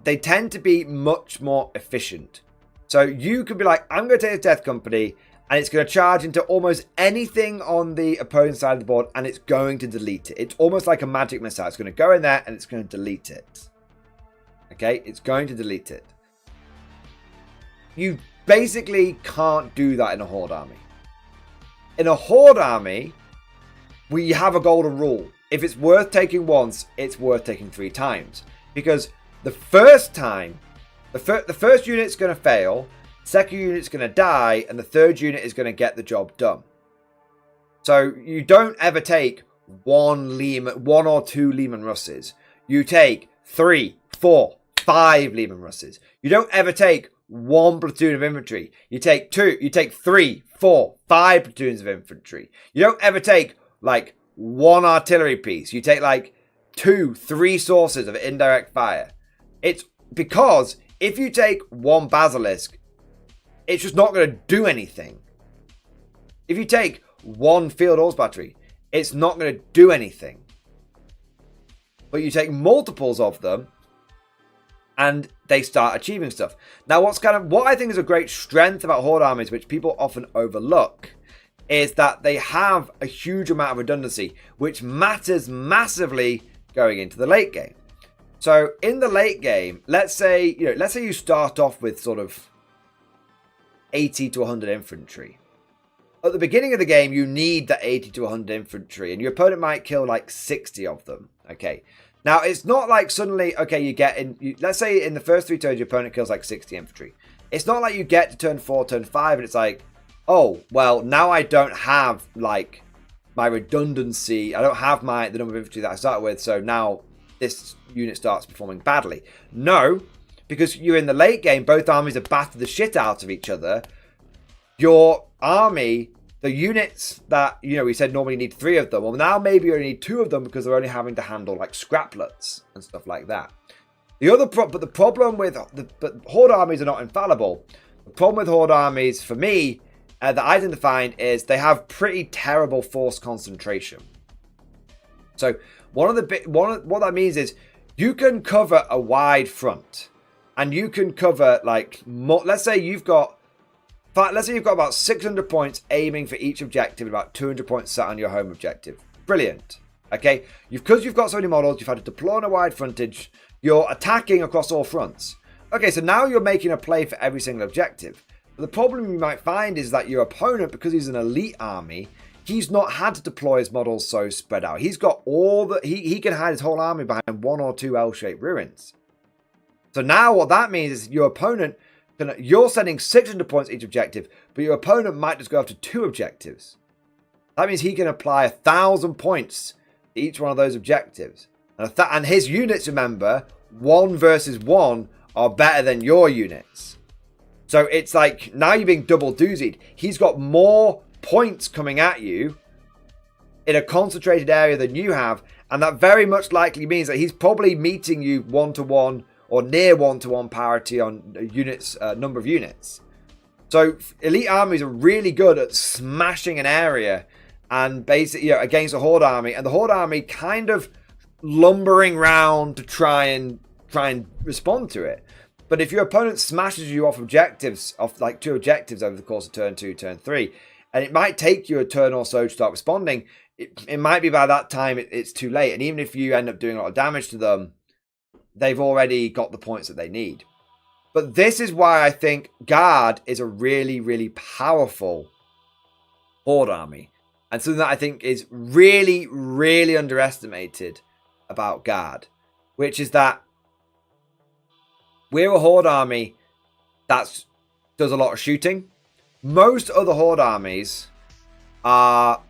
they tend to be much more efficient. So you could be like, I'm going to take a Death Company, and it's going to charge into almost anything on the opponent's side of the board, and it's going to delete it. It's almost like a magic missile. It's going to go in there, and it's going to delete it. Okay? It's going to delete it. You basically can't do that in a Horde army. In a Horde army, we have a golden rule. If it's worth taking once, it's worth taking 3 times. Because the first time, the first unit's going to fail, second unit's going to die, and the third unit is going to get the job done. So you don't ever take one or two Lehman Russes. You take 3, 4, 5 Lehman Russes. You don't ever take one platoon of infantry. You take 3, 4, 5 platoons of infantry. You don't ever take like one artillery piece. You take like 2, 3 sources of indirect fire. It's because if you take one Basilisk, it's just not going to do anything. If you take one Field Horse Battery, it's not going to do anything. But you take multiples of them, and they start achieving stuff. Now, what I think is a great strength about Horde armies, which people often overlook, is that they have a huge amount of redundancy, which matters massively going into the late game. So in the late game, let's say you start off with sort of 80 to 100 infantry. At the beginning of the game, you need that 80 to 100 infantry, and your opponent might kill like 60 of them. Okay. Now, it's not like suddenly, okay, let's say in the first 3 turns, your opponent kills like 60 infantry. It's not like you get to turn 4, turn 5, and it's like, oh, well, now I don't have like my redundancy. I don't have the number of infantry that I started with, so now this unit starts performing badly. No, because you're in the late game, both armies have battered the shit out of each other. Your army, the units that, we said normally need 3 of them, well, now maybe you only need 2 of them because they're only having to handle like scraplets and stuff like that. But the problem with but Horde armies are not infallible. The problem with Horde armies, for me, that I tend to find is they have pretty terrible force concentration. So what that means is you can cover a wide front, and you can cover like let's say you've got about 600 points aiming for each objective, and about 200 points set on your home objective. Brilliant. Okay, because you've got so many models, you've had to deploy on a wide frontage. You're attacking across all fronts. Okay, so now you're making a play for every single objective. But the problem you might find is that your opponent, because he's an elite army, he's not had to deploy his models so spread out. He's got he can hide his whole army behind 1 or 2 L-shaped ruins. So now what that means is your opponent, you're sending 600 points each objective, but your opponent might just go after 2 objectives. That means he can apply 1,000 points to each one of those objectives. And his units, remember, 1 versus 1 are better than your units. So it's like, now you're being double doozied. He's got more points coming at you in a concentrated area than you have, and that very much likely means that he's probably meeting you 1-to-1 or near 1-to-1 parity on units, number of units. So elite armies are really good at smashing an area and basically, against a Horde army, and the Horde army kind of lumbering round to try and respond to it. But if your opponent smashes you off objectives, off like 2 objectives over the course of turn 2, turn 3, and it might take you a turn or so to start responding, it might be by that time it's too late. And even if you end up doing a lot of damage to them, they've already got the points that they need. But this is why I think Guard is a really, really powerful Horde army. And something that I think is really, really underestimated about Guard, which is that we're a Horde army that does a lot of shooting. Most of the Horde armies are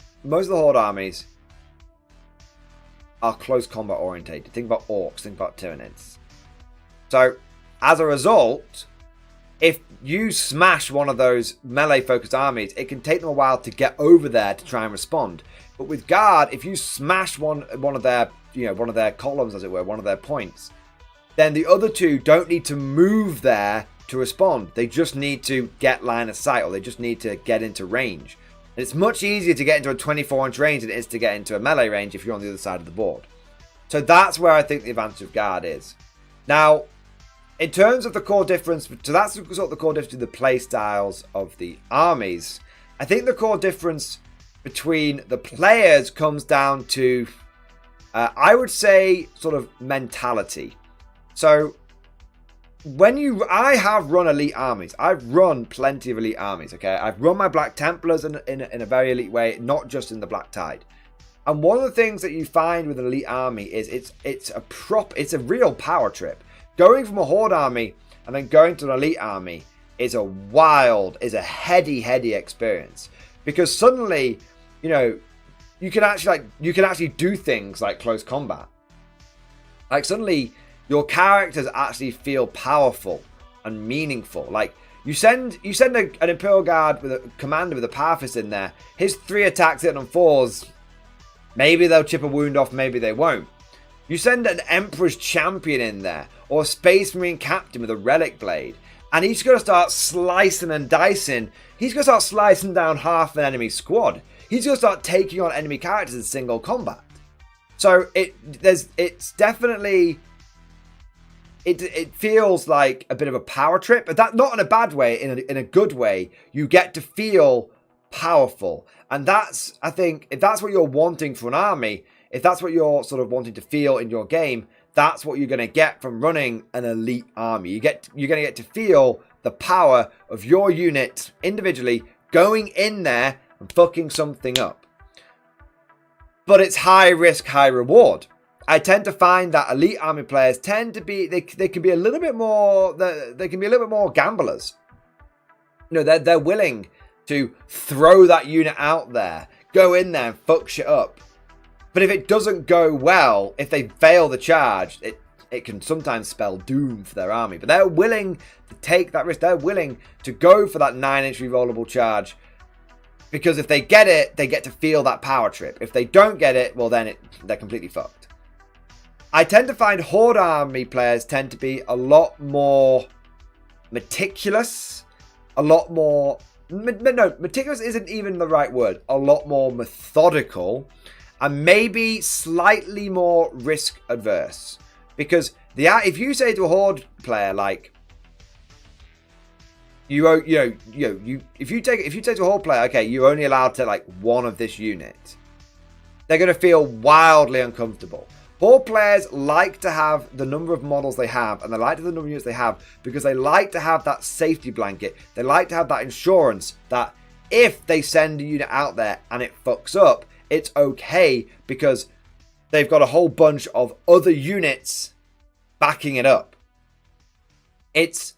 close combat orientated. Think about orcs, think about tyranids. So as a result, if you smash one of those melee focused armies, it can take them a while to get over there to try and respond. But with Guard, if you smash one of their columns, as it were, one of their points, then the other 2 don't need to move there to respond. They just need to get line of sight, or they just need to get into range. And it's much easier to get into a 24-inch range than it is to get into a melee range if you're on the other side of the board. So that's where I think the advantage of Guard is. Now, in terms of the core difference, so that's sort of the core difference in the play styles of the armies. I think the core difference between the players comes down to, I would say, sort of mentality. So, I have run elite armies. I've run plenty of elite armies, okay? I've run my Black Templars in a very elite way, not just in the Black Tide. And one of the things that you find with an elite army is it's a real power trip. Going from a Horde army and then going to an elite army is a heady experience. Because suddenly, you can actually do things like close combat. Like suddenly your characters actually feel powerful and meaningful. Like you send an Imperial Guard with a commander with a Power Fist in there. His 3 attacks hit on 4s. Maybe they'll chip a wound off, maybe they won't. You send an Emperor's Champion in there, or a Space Marine Captain with a Relic Blade, and he's going to start slicing and dicing. He's going to start slicing down half an enemy squad. He's going to start taking on enemy characters in single combat. So it's definitely, it feels like a bit of a power trip, but that not in a bad way, in a good way. You get to feel powerful, and that's, I think, if that's what you're wanting for an army, if that's what you're sort of wanting to feel in your game, that's what you're going to get from running an elite army. You're going to get to feel the power of your unit individually going in there and fucking something up. But it's high risk, high reward. I tend to find that elite army players tend to be, they can be a little bit more, they can be a little bit more gamblers. They're willing to throw that unit out there, go in there and fuck shit up. But if it doesn't go well, if they fail the charge, it can sometimes spell doom for their army. But they're willing to take that risk. They're willing to go for that 9-inch rerollable charge. Because if they get it, they get to feel that power trip. If they don't get it, well then they're completely fucked. I tend to find Horde army players tend to be a lot more meticulous. A lot more... No, meticulous isn't even the right word. A lot more methodical. And maybe slightly more risk adverse, because if you say to a Horde player like, if you say to a Horde player, okay, you're only allowed to like one of this unit, they're going to feel wildly uncomfortable. Horde players like to have the number of models they have, and they like to have the number of units they have, because they like to have that safety blanket. They like to have that insurance that if they send a unit out there and it fucks up, it's okay, because they've got a whole bunch of other units backing it up. It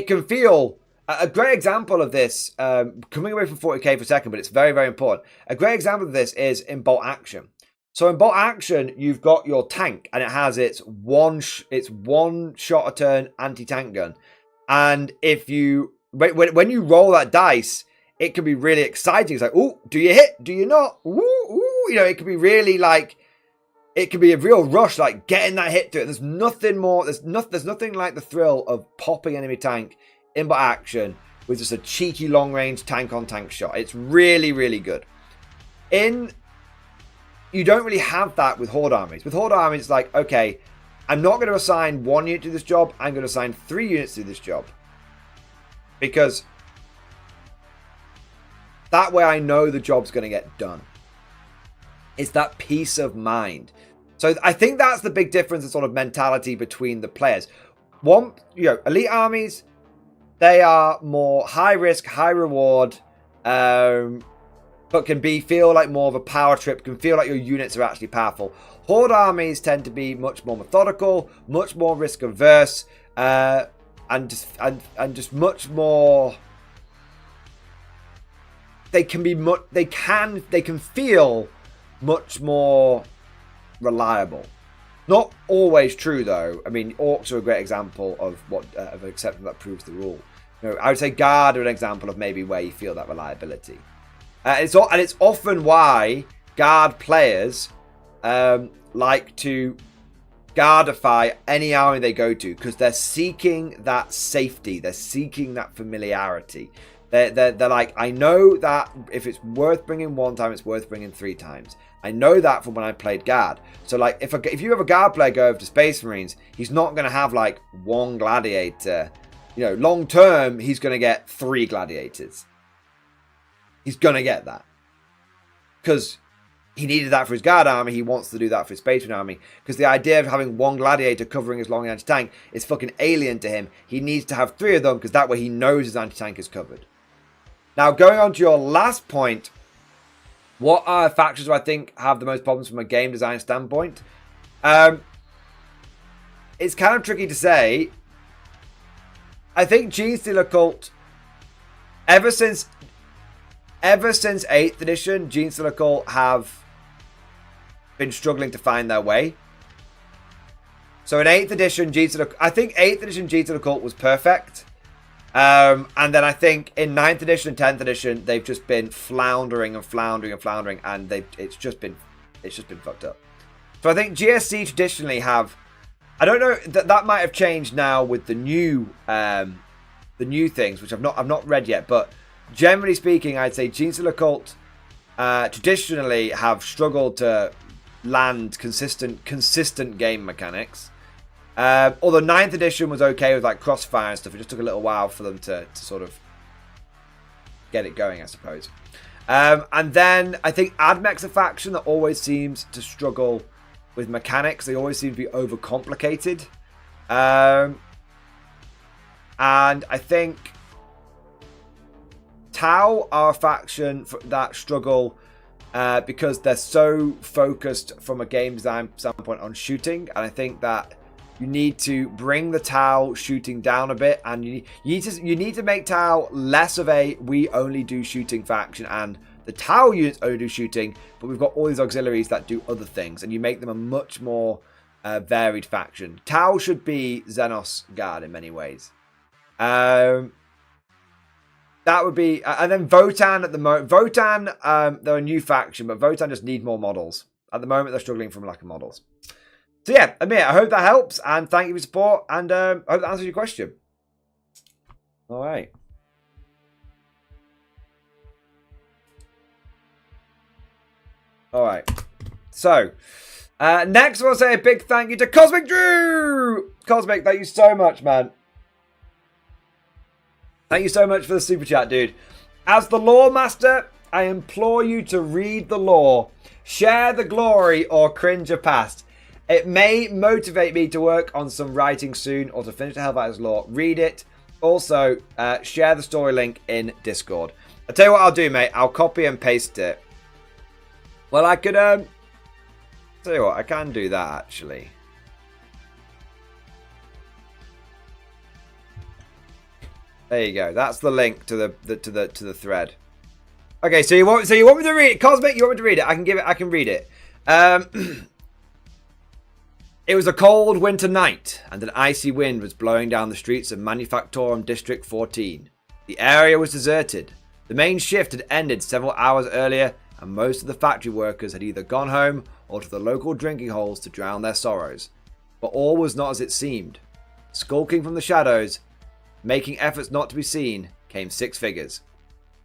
can feel... A great example of this, coming away from 40k for a second, but it's very, very important. A great example of this is in Bolt Action. So in Bolt Action, you've got your tank, and it has its one shot a turn anti-tank gun. And if you... When you roll that dice, it can be really exciting. It's like, oh, do you hit? Do you not? Ooh, ooh. It can be really like, it can be a real rush, like getting that hit to it. There's nothing more. There's nothing like the thrill of popping enemy tank in Action with just a cheeky long range tank on tank shot. It's really, really good. You don't really have that with Horde armies. With Horde armies, it's like, okay, I'm not going to assign 1 unit to this job. I'm going to assign 3 units to this job. Because that way I know the job's going to get done. It's that peace of mind. So I think that's the big difference in sort of mentality between the players. Elite armies, they are more high risk, high reward, but can feel like more of a power trip, can feel like your units are actually powerful. Horde armies tend to be much more methodical, much more risk averse, and just much more. They can feel much more reliable. Not always true though. I mean, orcs are a great example of of an exception that proves the rule. I would say guard are an example of maybe where you feel that reliability. It's often why guard players like to guardify any army they go to, because they're seeking that safety, they're seeking that familiarity. They're like, I know that if it's worth bringing 1 time, it's worth bringing 3 times. I know that from when I played guard. So like, if you have a guard player go over to Space Marines, he's not going to have like 1 gladiator. Long term, he's going to get 3 gladiators. He's going to get that. Because he needed that for his guard army. He wants to do that for his Space Marine army. Because the idea of having 1 gladiator covering his long anti-tank is fucking alien to him. He needs to have 3 of them, because that way he knows his anti-tank is covered. Now, going on to your last point, what are factions do I think have the most problems from a game design standpoint? It's kind of tricky to say. I think Genestealer Cult, ever since 8th edition, Genestealer Cult have been struggling to find their way. So in 8th edition, I think 8th edition Genestealer Cult was perfect. And then I think in 9th edition and 10th edition, they've just been floundering, and it's just been fucked up. So I think GSC traditionally have, I don't know, that might have changed now with the new things, which I've not read yet, but generally speaking, I'd say Genestealer Cult traditionally have struggled to land consistent game mechanics. Although 9th edition was okay with like crossfire and stuff, it just took a little while for them to sort of get it going, I suppose. And then I think Admech's a faction that always seems to struggle with mechanics. They always seem to be overcomplicated. And I think Tau are a faction that struggle because they're so focused from a game design standpoint on shooting, and I think that you need to bring the Tau shooting down a bit, and you need to make Tau less of a we only do shooting faction, and the Tau units only do shooting, but we've got all these auxiliaries that do other things, and you make them a much more varied faction. Tau should be Xenos Guard in many ways. That would be, and then Votan at the moment. Votan, they're a new faction, but Votan just need more models. At the moment, they're struggling from lack of models. So yeah, Amir, I hope that helps, and thank you for your support, and I hope that answers your question. All right. All right. So, next I want to say a big thank you to Cosmic Drew! Cosmic, thank you so much, man. Thank you so much for the super chat, dude. As the lore master, I implore you to read the lore, share the glory, or cringe a past. It may motivate me to work on some writing soon or to finish the Hellfighters lore. Read it. Also, share the story link in Discord. I'll tell you what I'll do, mate. I'll copy and paste it. Well, I could, tell you what, I can do that, actually. There you go. That's the link to the thread. Okay, so you want me to read it, Cosmic? You want me to read it? I can read it. It was a cold winter night, and an icy wind was blowing down the streets of Manufactorum District 14. The area was deserted. The main shift had ended several hours earlier, and most of the factory workers had either gone home or to the local drinking holes to drown their sorrows. But all was not as it seemed. Skulking from the shadows, making efforts not to be seen, came 6 figures.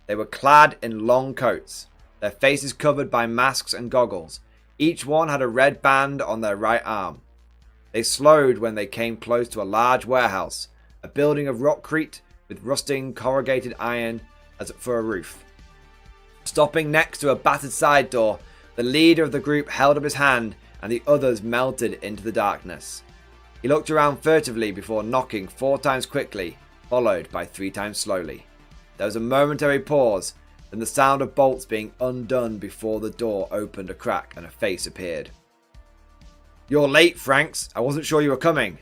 They were clad in long coats. their faces covered by masks and goggles. Each one had a red band on their right arm. They slowed when they came close to a large warehouse, a building of rockcrete with rusting corrugated iron as for a roof. Stopping next to a battered side door, the leader of the group held up his hand and the others melted into the darkness. He looked around furtively before knocking 4 times quickly, followed by 3 times slowly. There was a momentary pause, then the sound of bolts being undone before the door opened a crack and a face appeared. "You're late, Franks. I wasn't sure you were coming."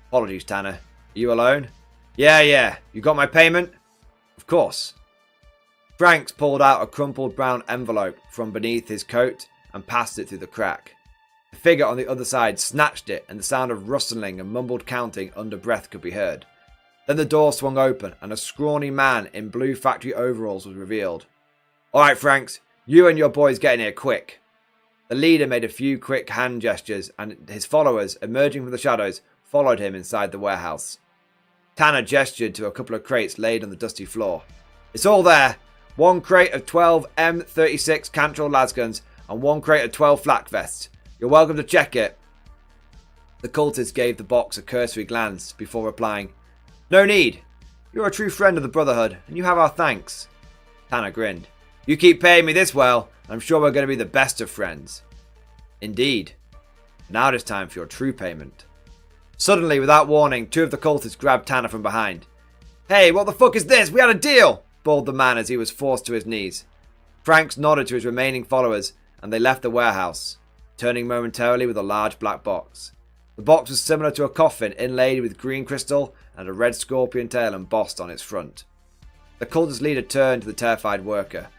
"Apologies, Tanner. Are you alone?" Yeah. You got my payment?" "Of course." Franks pulled out a crumpled brown envelope from beneath his coat and passed it through the crack. The figure on the other side snatched it and the sound of rustling and mumbled counting under breath could be heard. Then the door swung open and a scrawny man in blue factory overalls was revealed. "Alright, Franks, you and your boys get in here quick." The leader made a few quick hand gestures and his followers, emerging from the shadows, followed him inside the warehouse. Tanner gestured to a couple of crates laid on the dusty floor. "It's all there. 1 crate of 12 M36 Cantrell lasguns and 1 crate of 12 flak vests. You're welcome to check it." The cultist gave the box a cursory glance before replying, "No need. You're a true friend of the Brotherhood, and you have our thanks." Tanner grinned. "You keep paying me this well, I'm sure we're going to be the best of friends." "Indeed. Now it is time for your true payment." Suddenly, without warning, 2 of the cultists grabbed Tanner from behind. "Hey, what the fuck is this? We had a deal!" bawled the man as he was forced to his knees. Franks nodded to his remaining followers, and they left the warehouse, turning momentarily with a large black box. The box was similar to a coffin inlaid with green crystal and a red scorpion tail embossed on its front. The cultist leader turned to the terrified worker.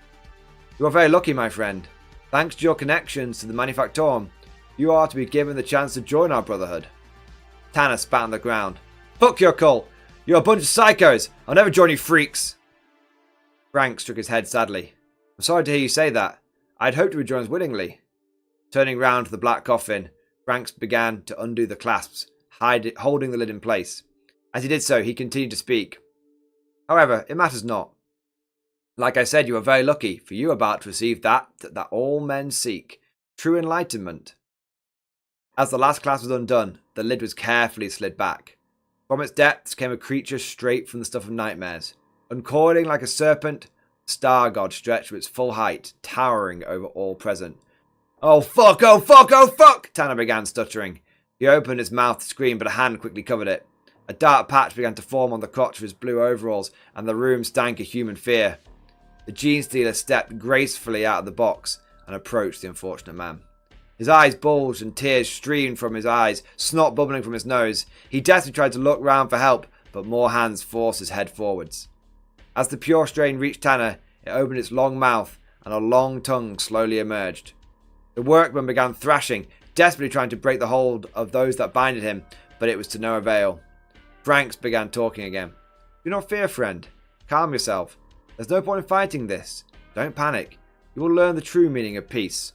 "You are very lucky, my friend. Thanks to your connections to the Manufactorum, you are to be given the chance to join our Brotherhood." Tanner spat on the ground. "Fuck your cult! You're a bunch of psychos! I'll never join you freaks!" Frank shook his head sadly. "I'm sorry to hear you say that. I'd hoped you would join us willingly." Turning round to the black coffin, Franks began to undo the clasps, holding the lid in place. As he did so, he continued to speak. "However, it matters not. Like I said, you are very lucky, for you are about to receive that all men seek, true enlightenment." As the last clasp was undone, the lid was carefully slid back. From its depths came a creature straight from the stuff of nightmares. Uncoiling like a serpent, the star god stretched to its full height, towering over all present. "Oh fuck, oh fuck, oh fuck!" Tanner began stuttering. He opened his mouth to scream, but a hand quickly covered it. A dark patch began to form on the crotch of his blue overalls, and the room stank of human fear. The gene stealer stepped gracefully out of the box and approached the unfortunate man. His eyes bulged and tears streamed from his eyes, snot bubbling from his nose. He desperately tried to look round for help, but more hands forced his head forwards. As the pure strain reached Tanner, it opened its long mouth and a long tongue slowly emerged. The workman began thrashing, desperately trying to break the hold of those that binded him, but it was to no avail. Franks began talking again. "Do not fear, friend. Calm yourself. There's no point in fighting this. Don't panic. You will learn the true meaning of peace."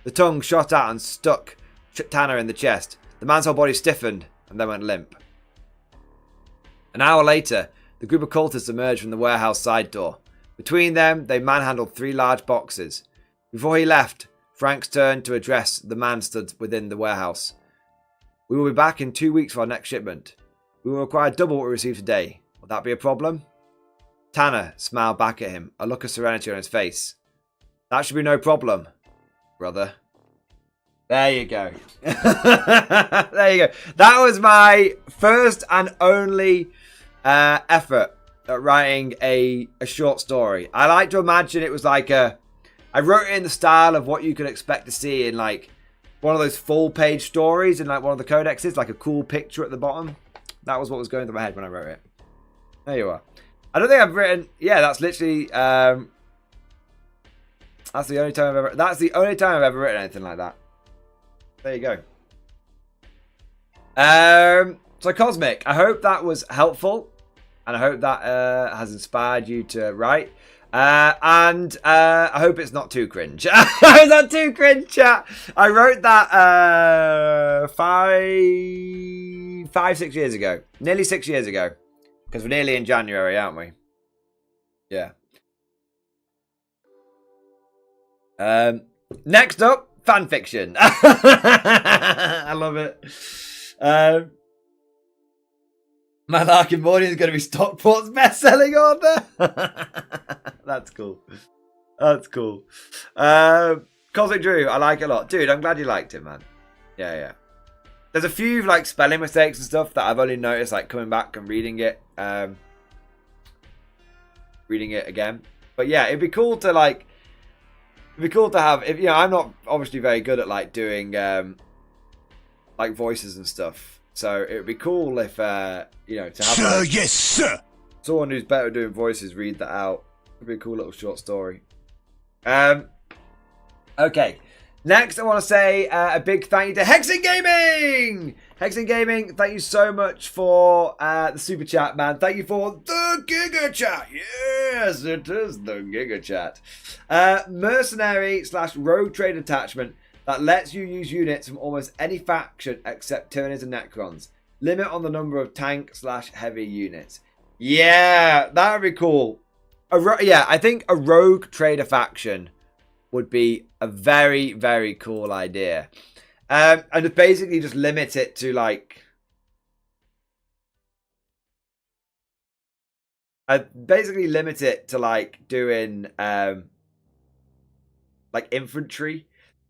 The tongue shot out and stuck Tanner in the chest. The man's whole body stiffened and then went limp. An hour later, the group of cultists emerged from the warehouse side door. Between them, they manhandled 3 large boxes. Before he left, Franks turned to address the man stood within the warehouse. "We will be back in 2 weeks for our next shipment. We will require double what we received today. Will that be a problem?" Tanner smiled back at him, a look of serenity on his face. "That should be no problem, brother." There you go. There you go. That was my first and only effort at writing a short story. I like to imagine it was like I wrote it in the style of what you could expect to see in like one of those full page stories in like one of the codexes, like a cool picture at the bottom. That was what was going through my head when I wrote it. There you are. I don't think I've written. Yeah, that's literally. That's the only time I've ever. That's the only time I've ever written anything like that. There you go. So Cosmic, I hope that was helpful, and I hope that has inspired you to write. And I hope it's not too cringe. It's not too cringe, chat. I wrote that 6 years ago. Nearly 6 years ago. Because we're nearly in January, aren't we? Yeah. Next up, fanfiction. I love it. My Larkin Mordian is going to be Stockport's best-selling order. That's cool. That's cool. Cosmic Drew, I like it a lot. Dude, I'm glad you liked it, man. Yeah. There's a few like spelling mistakes and stuff that I've only noticed like coming back and reading it again. But yeah, it'd be cool to like have, if I'm not obviously very good at like doing like voices and stuff. So it would be cool if to have Sir, yes, sir. Someone who's better at doing voices read that out. It'd be a cool little short story. Okay. Next, I want to say a big thank you to Hexen Gaming! Hexen Gaming, thank you so much for the super chat, man. Thank you for the Giga Chat. Yes, it is the Giga Chat. Mercenary / rogue trade attachment that lets you use units from almost any faction except Tyranids and Necrons. Limit on the number of tank / heavy units. Yeah, that would be cool. I think a rogue trader faction would be a very, very cool idea. And just basically just limit it to like... basically limit it to like doing like infantry.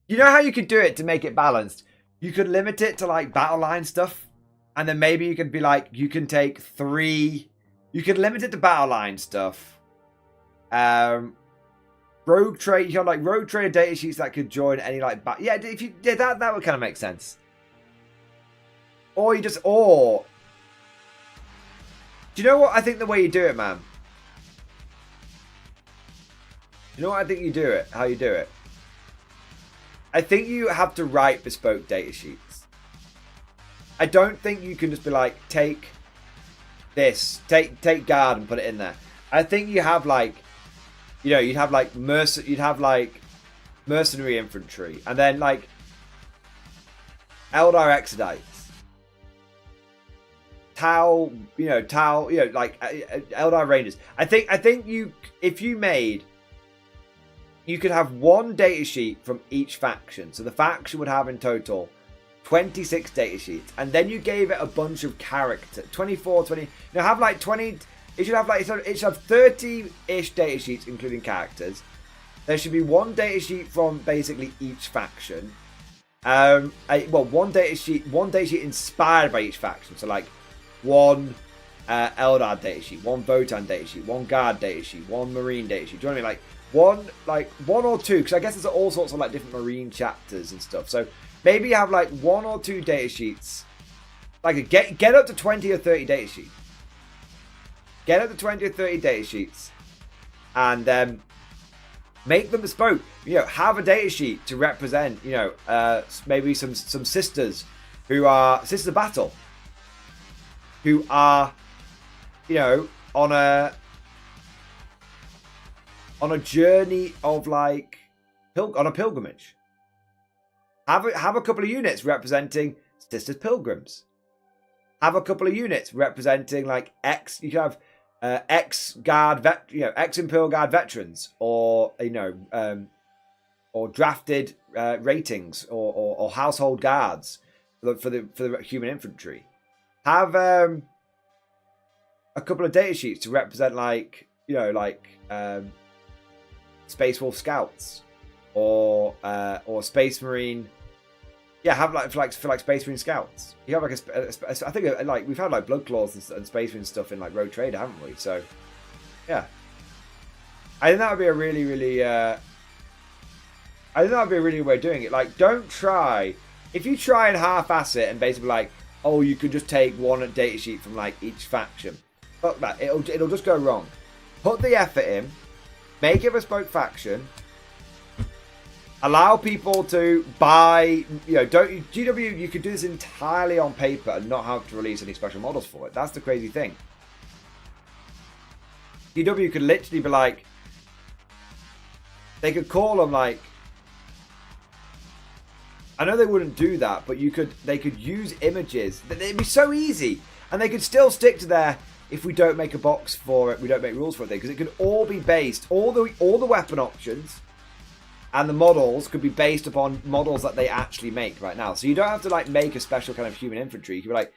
You know how you could do it to make it balanced? You could limit it to like battle line stuff. And then maybe you could be like, you can take 3... You could limit it to battle line stuff. Rogue trade, you have like rogue trader data sheets that could join any like if you did that would kind of make sense. Or do you know what I think the way you do it, man? You know what I think you do it? How you do it? I think you have to write bespoke data sheets. I don't think you can just be like, take this, take guard and put it in there. I think you have like, you'd have like mercenary infantry, and then like Eldar Exodites, Tau, like Eldar Rangers. I think if you could have one data sheet from each faction, so the faction would have in total 26 data sheets, and then you gave it a bunch of character, 24, 20. Have like 20. It should have 30-ish data sheets, including characters. There should be one data sheet from basically each faction. One data sheet inspired by each faction. So like one Eldar data sheet, one Votann data sheet, one Guard data sheet, one Marine data sheet. Do you know what I mean? Like one or two, because I guess there's all sorts of like different Marine chapters and stuff. So maybe you have like 1 or 2 data sheets. Like get up to 20 or 30 data sheets. Get up to 20 or 30 data sheets and make them bespoke. Have a data sheet to represent, maybe some sisters who are sisters of battle, who are, on a journey of like on a pilgrimage. Have a couple of units representing sisters pilgrims. Have a couple of units representing like you can have ex-guard ex-Imperial Guard veterans, or or drafted ratings, or household guards for the human infantry. Have a couple of data sheets to represent like Space Wolf scouts, or Space Marine. Yeah, have for Space Marine scouts. You have like I think like we've had like Blood Claws and Space Marine stuff in like Rogue Trader, haven't we? So yeah, I think that would be a really good way of doing it. Like, don't try, if you try and half-ass it and basically like, oh, you could just take one data sheet from like each faction. Fuck that. It'll just go wrong. Put the effort in, make it a bespoke faction. Allow people to buy, GW, you could do this entirely on paper and not have to release any special models for it. That's the crazy thing. GW could literally be like, they could call them like, I know they wouldn't do that, but they could use images. It'd be so easy. And they could still stick to their, if we don't make a box for it, we don't make rules for it, because it could all be based, all the weapon options, and the models could be based upon models that they actually make right now. So you don't have to like make a special kind of human infantry. You could be like,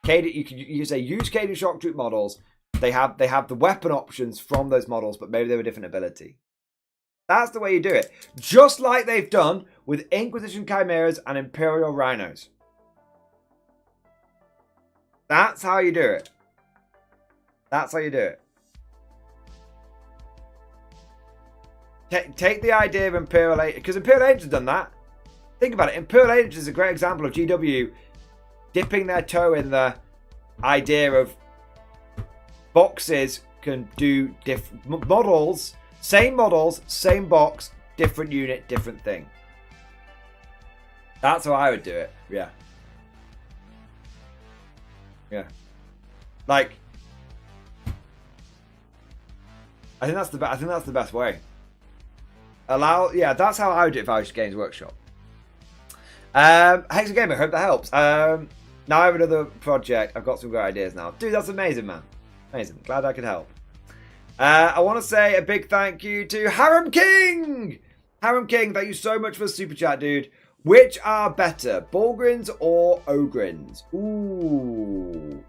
you can say use Cade shock troop models. They have the weapon options from those models, but maybe they have a different ability. That's the way you do it. Just like they've done with Inquisition Chimeras and Imperial Rhinos. That's how you do it. That's how you do it. Take the idea of Imperial Agents, because Imperial Agents have done that. Think about it. Imperial Agents is a great example of GW dipping their toe in the idea of boxes can do different models, same box, different unit, different thing. That's how I would do it. Yeah. Yeah. Like, I think that's the best way. That's how I would do it if I was Games Workshop. Hexa Gamer, hope that helps. Now I have another project. I've got some great ideas now. Dude, that's amazing, man. Amazing. Glad I could help. I want to say a big thank you to Harem King! Harem King, thank you so much for the super chat, dude. Which are better, Borgrins or Ogrins? Ooh.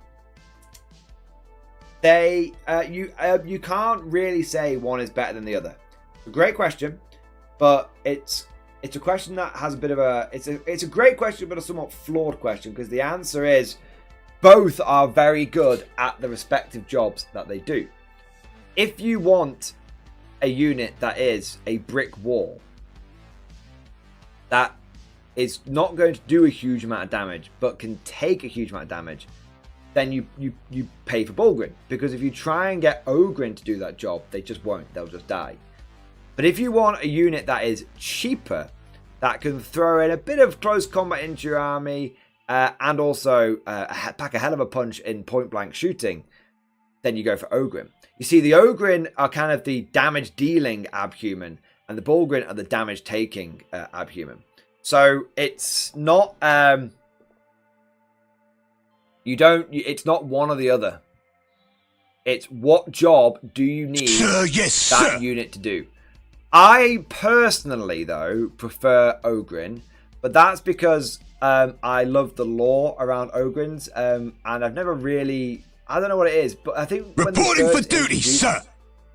You can't really say one is better than the other. It's a great question, but it's a question that has a bit of it's a great question, but a somewhat flawed question, because the answer is both are very good at the respective jobs that they do. If you want a unit that is a brick wall, that is not going to do a huge amount of damage, but can take a huge amount of damage, then you pay for Borgrin. Because if you try and get Ogrin to do that job, they just won't. They'll just die. But if you want a unit that is cheaper, that can throw in a bit of close combat into your army, and also pack a hell of a punch in point-blank shooting, then you go for Ogrin. You see, the Ogrin are kind of the damage-dealing abhuman, and the Borgrin are the damage-taking abhuman. So it's not it's not one or the other. It's what job do you need that unit to do. I personally, though, prefer Ogrin, but that's because I love the lore around Ogrins, and I've never really, I don't know what it is, but I think when reporting for duty, sir.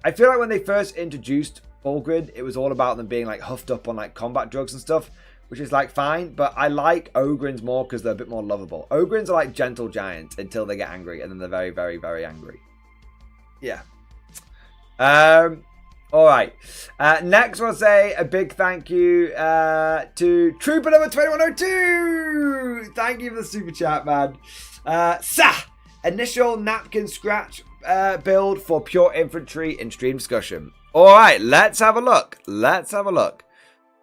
I feel like when they first introduced Borgrin, it was all about them being like huffed up on like combat drugs and stuff, which is like fine, but I like Ogrins more because they're a bit more lovable. Ogrins are like gentle giants until they get angry, and then they're very, very, very angry. Yeah. All right. Next, I'll say a big thank you to Trooper number 2102. Thank you for the super chat, man. Initial napkin scratch build for pure infantry in stream discussion. All right, let's have a look.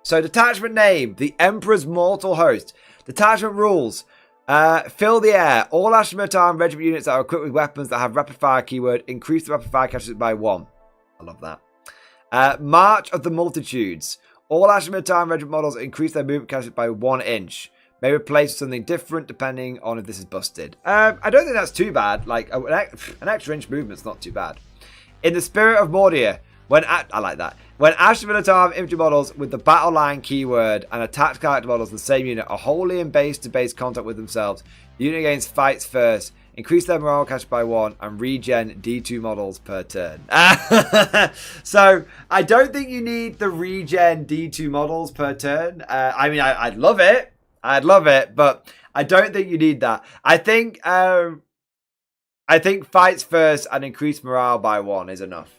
So, detachment name, the Emperor's Mortal Host. Detachment rules. Fill the air. All Ashmetan regiment units that are equipped with weapons that have rapid fire keyword increase the rapid fire capacity by 1. I love that. March of the Multitudes. All Ashmetan regiment models increase their movement capacity by 1 inch. May replace with something different depending on if this is busted. I don't think that's too bad. Like an extra inch movement's not too bad. In the Spirit of Mordia, I like that. When Ashmetan infantry models with the battle line keyword and attack character models in the same unit are wholly in base-to-base contact with themselves, the unit gains fights first, increase their morale capacity by 1, and regen D2 models per turn. So, I don't think you need the regen D2 models per turn. I mean, I'd love it. But I don't think you need that. I think fights first and increase morale by 1 is enough.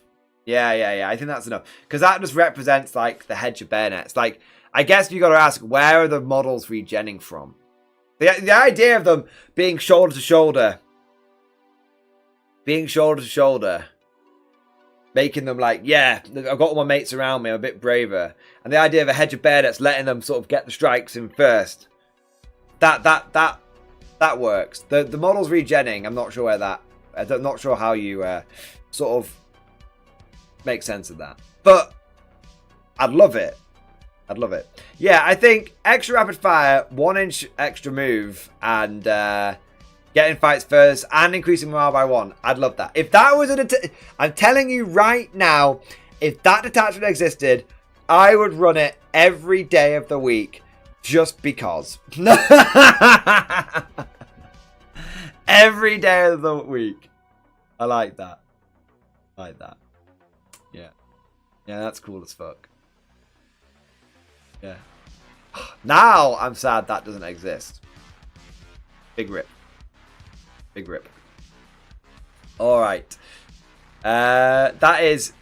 Yeah. I think that's enough. Because that just represents, like, the hedge of bayonets. Like, I guess you got to ask, where are the models regenning from? The idea of them being shoulder to shoulder, making them like, yeah, I've got all my mates around me, I'm a bit braver. And the idea of a hedge of bayonets letting them sort of get the strikes in first, that works. The models regenning, I'm not sure where that, I'm not sure how you sort of make sense of that. But I'd love it. Yeah, I think extra rapid fire, 1 inch extra move, and getting fights first and increasing morale by 1. I'd love that. If that was I'm telling you right now, if that detachment existed, I would run it every day of the week just because. Every day of the week. I like that. Yeah. Yeah, that's cool as fuck. Yeah. Now I'm sad that doesn't exist. Big rip. Alright. That is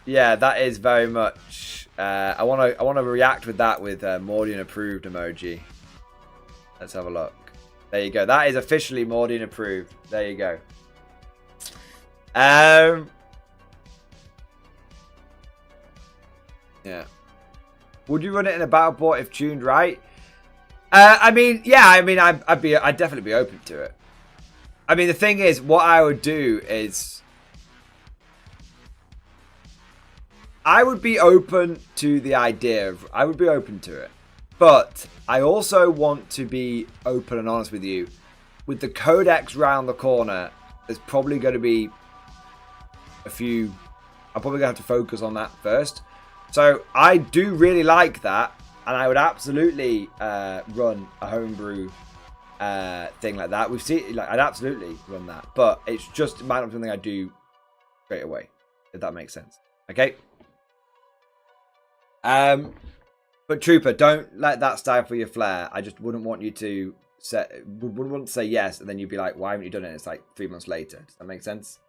very much I wanna react with that with Mordian approved emoji. Let's have a look. There you go. That is officially Mordian approved. There you go. Yeah. Would you run it in a battle port if tuned right? I'd definitely be open to it. I mean, the thing is, what I would do is I would be open to the idea of, I would be open to it. But I also want to be open and honest with you. With the codex round the corner, there's probably going to be a few, I'm probably going to have to focus on that first. So I do really like that, and I would absolutely run a homebrew thing like that. We've seen, like, I'd absolutely run that, but it's just might not be something I do straight away, if that makes sense. Okay. But Trooper, don't let that stifle your flair. I just wouldn't want you to wouldn't want to say yes, and then you'd be like, why haven't you done it? It's like 3 months later. Does that make sense?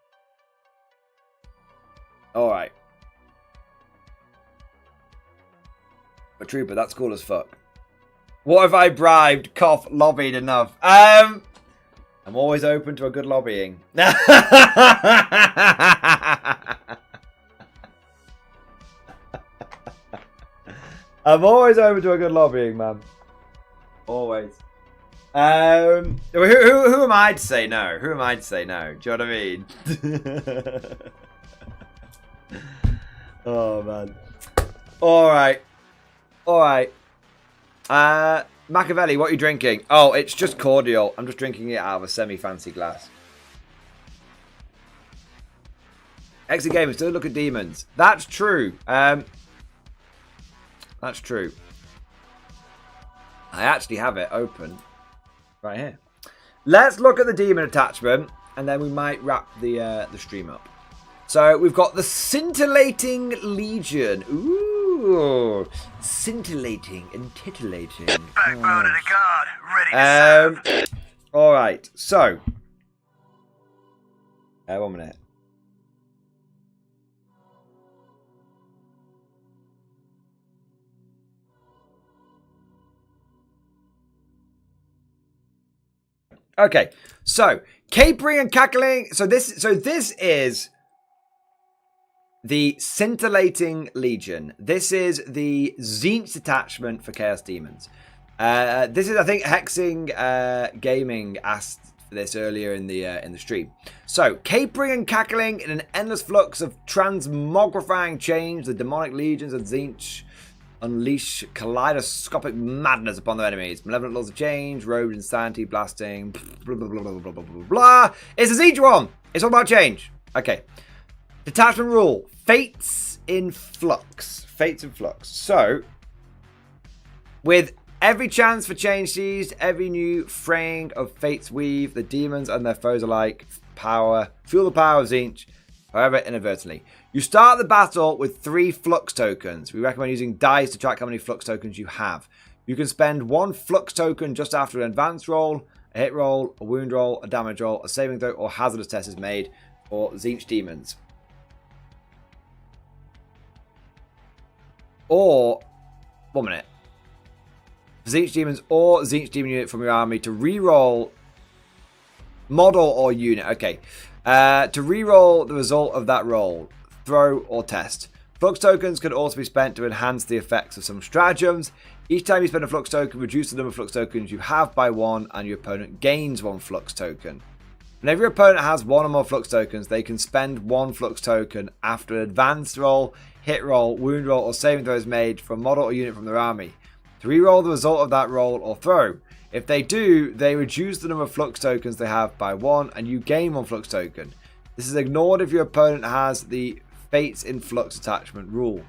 All right. But Trooper, that's cool as fuck. What have I bribed? Cough, lobbied enough. I'm always open to a good lobbying. I'm always open to a good lobbying, man. Always. Who am I to say no? Who am I to say no? Do you know what I mean? Oh, man. Alright. Machiavelli, what are you drinking? Oh, it's just cordial. I'm just drinking it out of a semi-fancy glass. Exit Gamer, still look at demons. That's true. That's true. I actually have it open right here. Let's look at the demon attachment, and then we might wrap the stream up. So we've got the Scintillating Legion. Ooh, scintillating and titillating. Backbone of the god, ready to serve. All right. So, 1 minute. Okay, so capering and cackling. So this is the Scintillating Legion. This is the Tzeentch detachment for Chaos Demons. This is, I think, Hexing Gaming asked for this earlier in the stream. So, capering and cackling in an endless flux of transmogrifying change, the demonic legions of Tzeentch unleash kaleidoscopic madness upon their enemies. Malevolent laws of change, robed insanity, blasting, blah, blah, blah, blah, blah, blah, blah, blah. It's a Tzeentch one. It's all about change. Okay. Detachment rule. Fates in flux. Fates in flux. So, with every chance for change seized, every new fraying of fates weave, the demons and their foes alike fuel the power of Tzeentch, however inadvertently. You start the battle with 3 flux tokens. We recommend using dice to track how many flux tokens you have. You can spend 1 flux token just after an advance roll, a hit roll, a wound roll, a damage roll, a saving throw, or hazardous test is made for Tzeentch demons. Or, 1 minute. Tzeentch demons or Tzeentch demon unit from your army to reroll model or unit. Okay. To reroll the result of that roll, throw, or test. Flux tokens can also be spent to enhance the effects of some stratagems. Each time you spend a flux token, reduce the number of flux tokens you have by 1, and your opponent gains 1 flux token. Whenever your opponent has 1 or more flux tokens, they can spend 1 flux token after an advanced roll, hit roll, wound roll, or saving throw is made for a model or unit from their army to reroll the result of that roll or throw. If they do, they reduce the number of flux tokens they have by 1, and you gain 1 flux token. This is ignored if your opponent has the Fates in Flux attachment rule.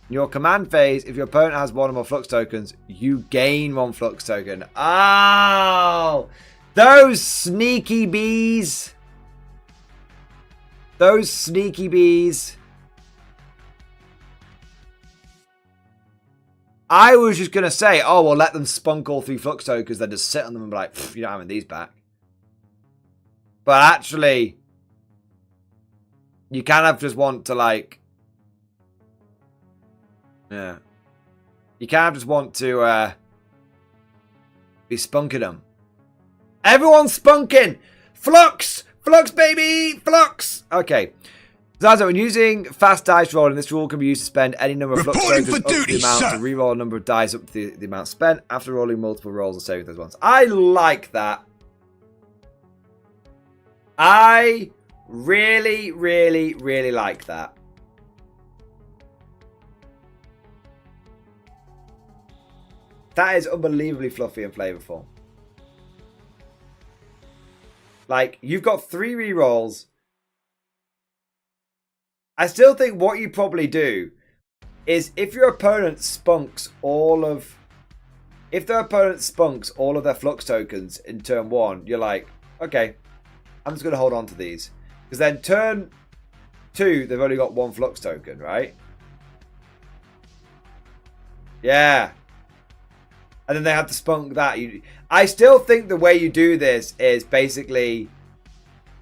In your command phase, if your opponent has one or more flux tokens, you gain one flux token. Oh! Those sneaky bees. Those sneaky bees. I was just going to say, oh, well, let them spunk all 3 flux tokens, then just sit on them and be like, you're not having these back. But actually, you kind of just want to, like, yeah. You kind of just want to be spunking them. Everyone's spunking! Flux! Flux, baby! Flux! Okay. Zazo, when using fast dice rolling, this rule can be used to spend any number of flux tokens up to the amount to reroll a number of dice up to the amount spent after rolling multiple rolls and saving those ones. I like that. I really, really, really like that. That is unbelievably fluffy and flavorful. Like, you've got 3 rerolls. I still think what you probably do is if your opponent spunks all of... If their opponent spunks all of their flux tokens in turn 1, you're like, okay, I'm just going to hold on to these. Because then turn 2, they've only got 1 flux token, right? Yeah. And then they have to spunk that. I still think the way you do this is basically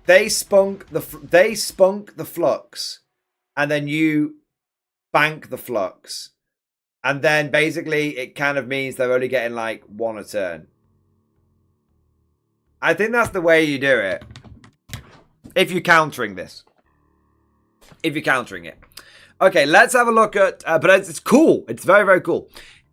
they spunk the flux, and then you bank the flux, and then basically it kind of means they're only getting like 1 a turn. I think that's the way you do it. If you're countering this, if you're countering it, okay. Let's have a look at. But it's cool. It's very, very cool.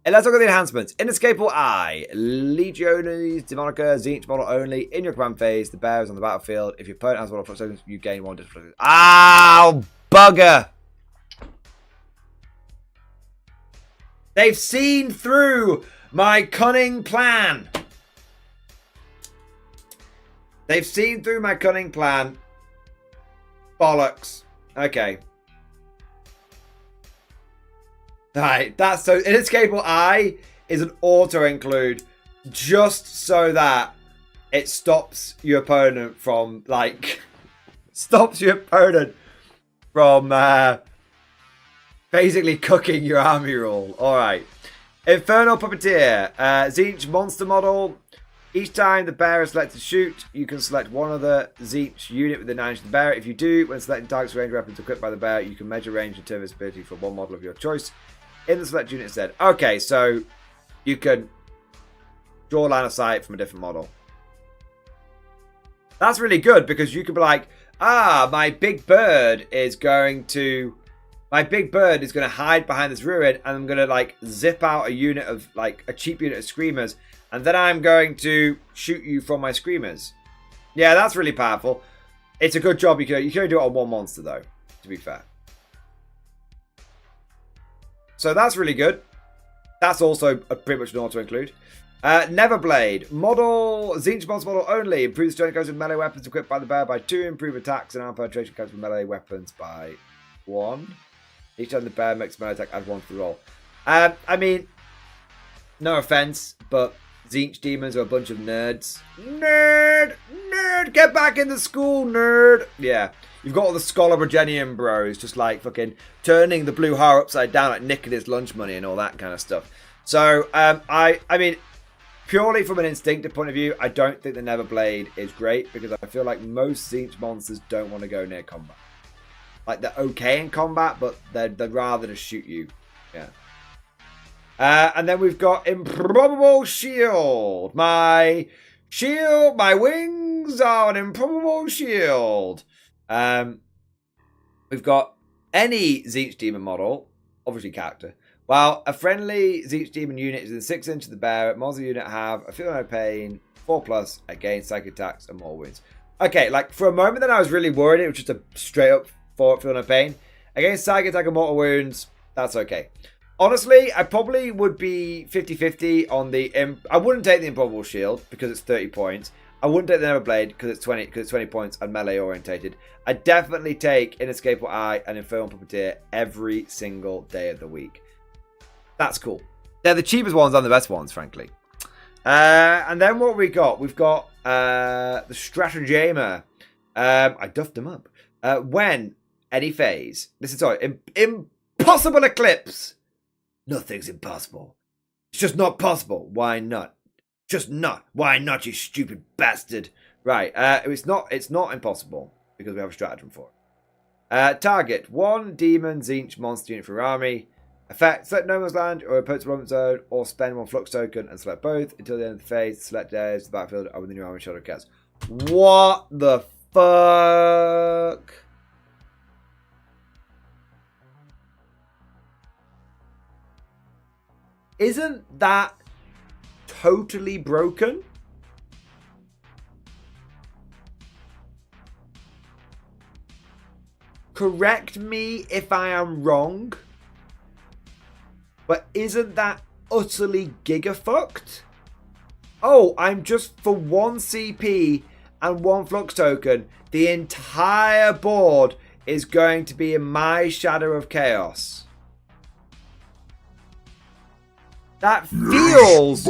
And let's look at the enhancements. Inescapable Eye. Legiones, Demonica, Zinch model only. In your command phase, the bear is on the battlefield. If your opponent has 1 of flux tokens, you gain 1 different. Ow! Bugger! They've seen through my cunning plan. They've seen through my cunning plan. Bollocks. Okay. Right, that's so Inescapable Eye is an auto include just so that it stops your opponent from basically cooking your army rule. Alright. Infernal Puppeteer. Zinch monster model. Each time the bearer is selected to shoot, you can select one other Zinch unit within 9 inches of the bearer. If you do, when selecting target's range weapons equipped by the bearer, you can measure range and turn visibility for one model of your choice in the select unit instead. Okay, so you can draw line of sight from a different model. That's really good because you could be like, my big bird is going to hide behind this ruin, and I'm going to like zip out a unit of like a cheap unit of screamers, and then I'm going to shoot you from my screamers. Yeah, that's really powerful. It's a good job. You can only do it on 1 monster though, to be fair. So that's really good. That's also pretty much an auto-include. Neverblade. Model, Zinch monster model only. Improves strength goes with melee weapons equipped by the bear by 2. Improve attacks and armor penetration goes with melee weapons by 1. Each time the bear makes melee attack, add 1 to the roll. I mean, no offense, but Zinch demons are a bunch of nerds. Nerd! Nerd! Get back into school, nerd! Yeah. You've got all the Scholobregenian bros just like fucking turning the blue heart upside down, like nicking his lunch money and all that kind of stuff. So, I mean, purely from an instinctive point of view, I don't think the Neverblade is great because I feel like most Zinch monsters don't want to go near combat. Like, they're okay in combat, but they'd rather just shoot you. Yeah. And then we've got Improbable Shield. My wings are an improbable shield. We've got any Zinch Demon model, obviously character, while a friendly Zinch Demon unit is in 6 inches of the bearer. Models of the unit have a feel no pain, 4+ against psychic attacks and more wounds. Okay, like for a moment then I was really worried it was just a straight up feel no pain. Against psychic attack and mortal wounds, that's okay. Honestly, I probably would be 50-50 on the... I wouldn't take the Improbable Shield because it's 30 points. I wouldn't take the Neverblade because it's 20 points and melee orientated. I'd definitely take Inescapable Eye and Infernal Puppeteer every single day of the week. That's cool. They're the cheapest ones and the best ones, frankly. And then what we got? We've got the Stratagemer. I duffed them up. When any phase. This is sorry. Impossible eclipse. Nothing's impossible. It's just not possible. Why not? Just not. Why not, you stupid bastard? Right. It's not impossible because we have a stratagem for it. Target 1 demon Zinch monster unit for your army. Effect, select no man's land or opponent's romance zone, or spend 1 flux token and select both until the end of the phase. Select areas of the battlefield are within your army shadow cast. What the fuck? Isn't that totally broken? Correct me if I am wrong. But isn't that utterly gigafucked? Oh, I'm just for 1 CP and 1 flux token. The entire board is going to be in my Shadow of Chaos. That feels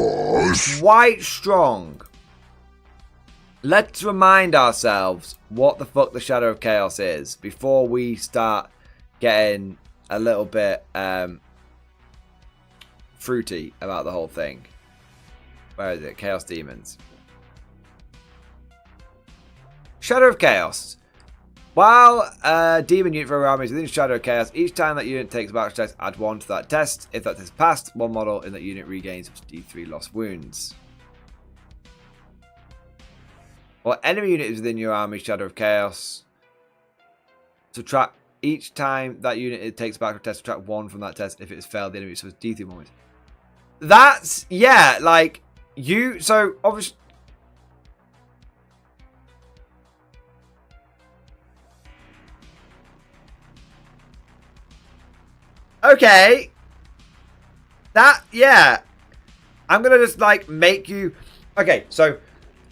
quite strong. Let's remind ourselves what the fuck the Shadow of Chaos is before we start getting a little bit fruity about the whole thing. Where is it? Chaos Demons. Shadow of Chaos. While a demon unit for your army is within Shadow of Chaos, each time that unit takes a battle test, add 1 to that test. If that test is passed, 1 model in that unit regains up to D3 lost wounds. While enemy unit is within your army Shadow of Chaos, subtract each time that unit takes a battle test, subtract 1 from that test. If it has failed, the enemy suffers D3 wounds. That's, yeah, like, so obviously. Okay. That, yeah. I'm going to just, like, make you. Okay, so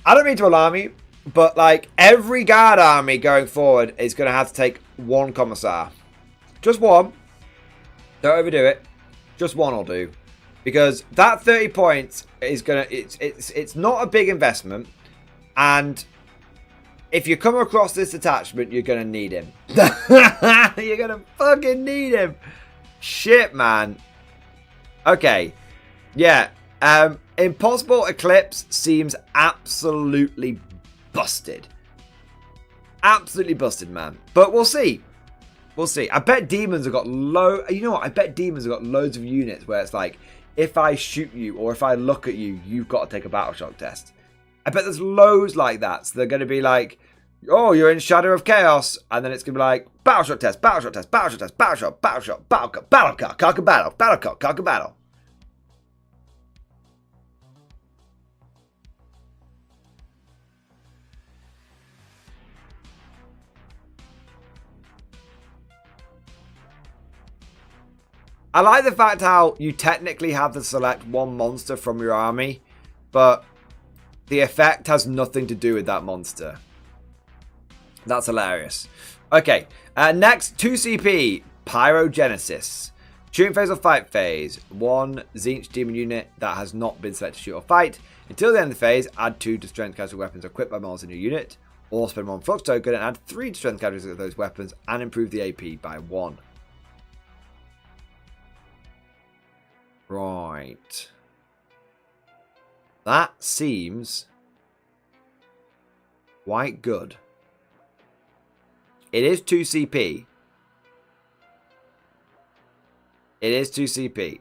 I don't mean to alarm you, but, like, every guard army going forward is going to have to take 1 commissar. Just 1. Don't overdo it. Just 1 will do. Because that 30 points is going to. It's not a big investment. And if you come across this attachment, you're going to need him. You're going to fucking need him. Shit, man. Okay. Yeah. Impossible Eclipse seems absolutely busted. Absolutely busted, man. But we'll see. We'll see. I bet demons have got You know what? I bet demons have got loads of units where it's like, if I shoot you or if I look at you, you've got to take a battle shock test. I bet there's loads like that. So they're going to be like, oh, you're in Shadow of Chaos. And then it's going to be like, battle shock test, battle shock test, battle shock test, battle shock, battle shock, battle cut, battle cut, cock a battle, battle cut, cock a battle. I like the fact how you technically have to select 1 monster from your army, but the effect has nothing to do with that monster. That's hilarious. Okay, next, 2 CP, Pyrogenesis. Shooting phase or fight phase. 1 Zinch demon unit that has not been selected to shoot or fight. Until the end of the phase, add 2 to strength casual weapons equipped by models in your unit. Or spend 1 flux token and add 3 to strength casualties of those weapons and improve the AP by 1. Right. That seems quite good. It is 2 CP. It is 2 CP.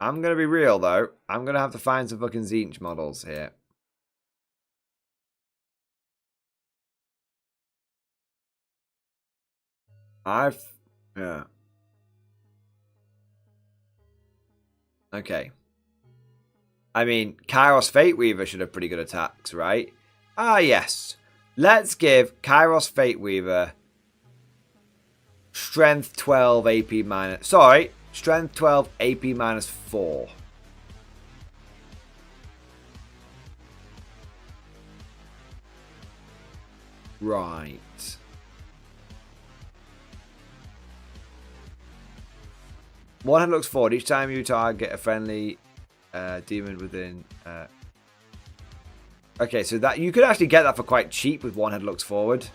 I'm going to be real, though. I'm going to have to find some fucking Zinch models here. Yeah. Okay. I mean, Kairos Fate Weaver should have pretty good attacks, right? Ah, yes. Let's give Kairos Fate Weaver Strength 12 AP minus... Sorry, Strength 12 AP minus 4. Right. One head looks forward. Each time you target a friendly demon within... Okay, so that you could actually get that for quite cheap with one head looks forward.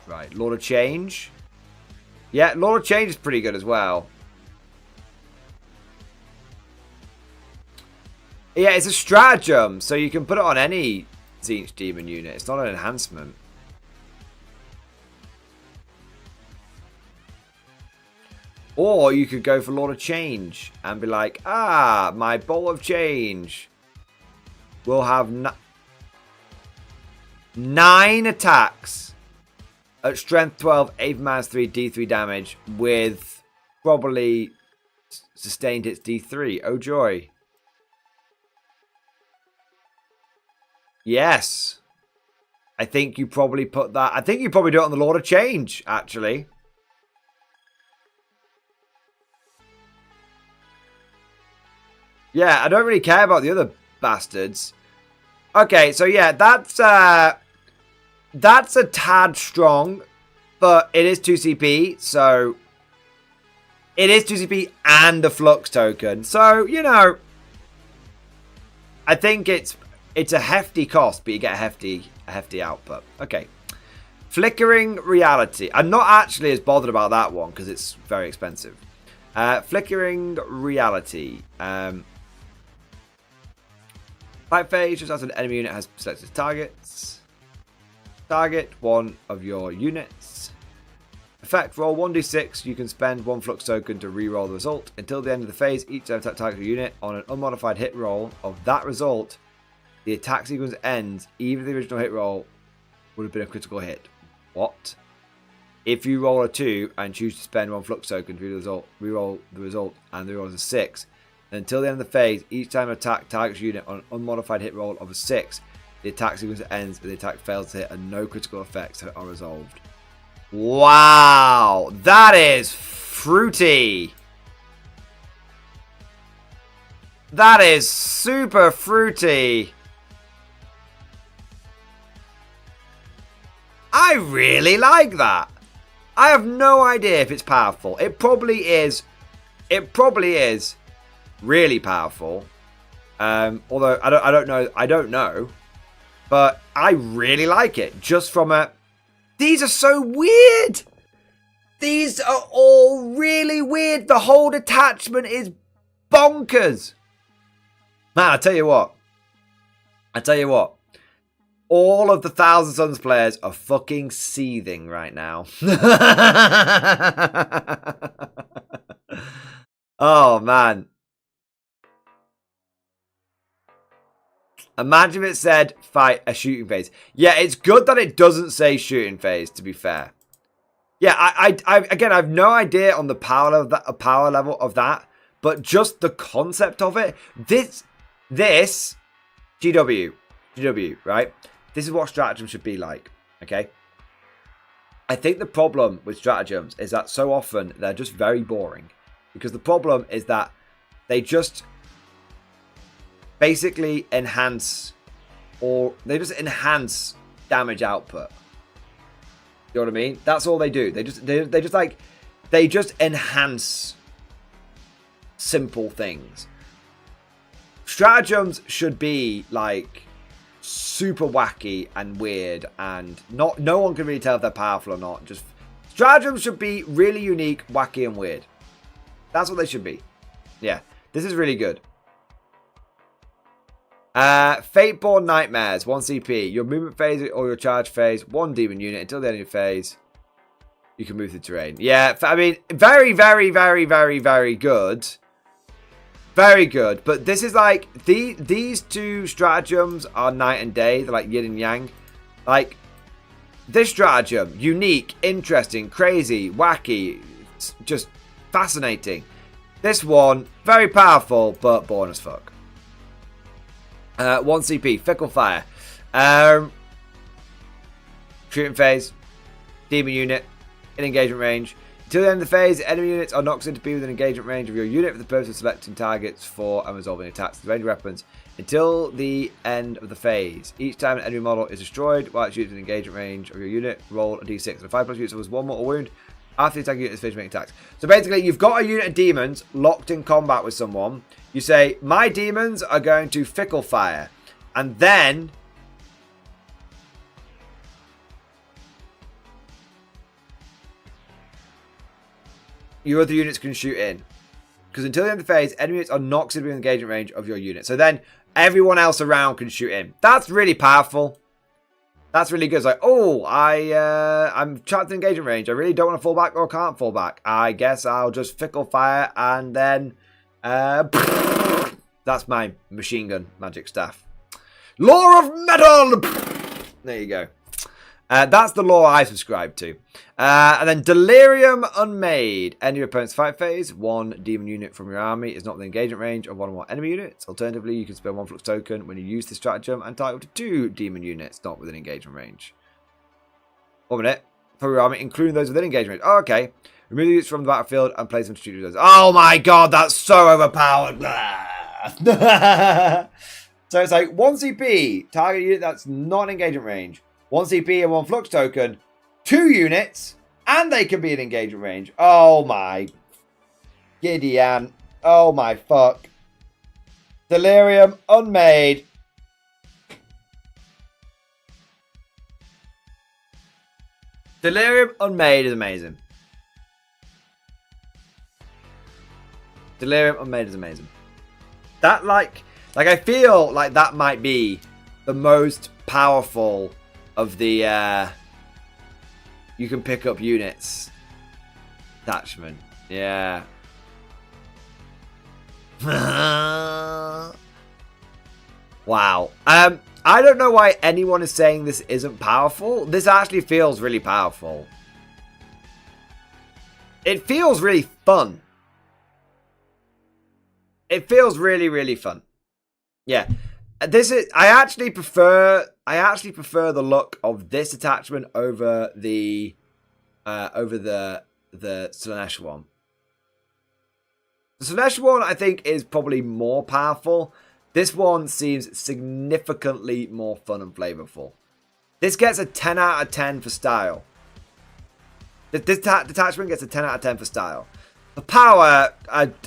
Right, Lord of Change. Yeah, Lord of Change is pretty good as well. Yeah, it's a stratagem, so you can put it on any Tzeentch demon unit. It's not an enhancement. Or you could go for Lord of Change and be like, ah, my Bolt of Change will have 9 attacks at strength 12, 8 minus 3, D3 damage with probably sustained hits D3. Oh joy. Yes. I think you probably put that. I think you probably do it on the Lord of Change, actually. Yeah, I don't really care about the other bastards. Okay, so yeah, that's a tad strong, but it is 2 CP, so it is 2 CP and a flux token. So, you know, I think it's a hefty cost, but you get a hefty output. Okay. Flickering Reality. I'm not actually as bothered about that one because it's very expensive. Flickering Reality. Fight phase, just as an enemy unit has selected targets. Target one of your units. Effect, roll 1d6. You can spend 1 flux token to reroll the result. Until the end of the phase, each time attack target unit on an unmodified hit roll of that result, the attack sequence ends, even if the original hit roll would have been a critical hit. What? If you roll a 2 and choose to spend 1 flux token to reroll the result, and the roll is a 6, until the end of the phase, each time an attack targets unit on an unmodified hit roll of a 6, the attack sequence ends, but the attack fails to hit and no critical effects are resolved. Wow! That is fruity! That is super fruity! I really like that! I have no idea if it's powerful. It probably is. It probably is really powerful. Although I don't know. But I really like it. Just from a... These are so weird. These are all really weird. The whole detachment is bonkers. Man, I tell you what. All of the Thousand Suns players are fucking seething right now. Oh, man. Imagine if it said fight a shooting phase. Yeah, it's good that it doesn't say shooting phase, to be fair. Yeah, I again, I have no idea on the power level of that, but just the concept of it. This GW, right? This is what stratagems should be like, okay? I think the problem with stratagems is that so often they're just very boring. Because the problem is that they just basically enhance damage output. You know what I mean? That's all they do. They just enhance simple things. Stratagems should be like super wacky and weird, and no one can really tell if they're powerful or not. Just stratagems should be really unique, wacky, and weird. That's what they should be. Yeah, this is really good. Fateborn Nightmares, 1 CP. Your movement phase or your charge phase, 1 demon unit. Until the end of your phase, you can move the terrain. Yeah, I mean, very, very, very, very, very good. Very good. But this is like, these two stratagems are night and day. They're like yin and yang. Like, this stratagem, unique, interesting, crazy, wacky, just fascinating. This one, very powerful, but boring as fuck. 1 CP, Fickle Fire. Shooting phase, demon unit, in engagement range. Until the end of the phase, enemy units are not considered to be within engagement range of your unit for the purpose of selecting targets for and resolving attacks with range weapons. Until the end of the phase, each time an enemy model is destroyed while it's used in engagement range of your unit, roll a d6 and a 5+ unit suffers 1 mortal wound after the attacking unit is finished making attacks. So basically, you've got a unit of demons locked in combat with someone. You say, my demons are going to fickle fire. And then your other units can shoot in. Because until the end of the phase, enemy units are not considered within engagement range of your unit. So then everyone else around can shoot in. That's really powerful. That's really good. It's like, oh, I'm trapped in engagement range. I really don't want to fall back or can't fall back. I guess I'll just fickle fire and then that's my machine gun magic staff. Law of metal. There you go. That's the law I subscribe to. And then Delirium Unmade. End your opponent's fight phase. 1 demon unit from your army is not within engagement range of 1 or more enemy units. Alternatively, you can spend 1 flux token when you use this stratagem and target up to 2 demon units not within engagement range. 1 minute. From your army, including those within engagement range. Oh, okay. Remove the units from the battlefield and place them to shoot those. Oh my god, that's so overpowered. So it's like 1 CP, target unit that's not in engagement range. 1 CP and 1 flux token, 2 units, and they can be in engagement range. Oh my Gideon. Oh my fuck. Delirium Unmade. Delirium Unmade is amazing. Delirium Unmade is amazing. That like I feel like that might be the most powerful of the you can pick up units attachment. Yeah. Wow. I don't know why anyone is saying this isn't powerful. This actually feels really powerful. It feels really fun. It feels really, really fun. Yeah. This is I actually prefer the look of this attachment over the Slanesh one. The Slanesh one I think is probably more powerful. This one seems significantly more fun and flavorful. This gets a 10 out of 10 for style. This detachment gets a 10 out of 10 for style. The power,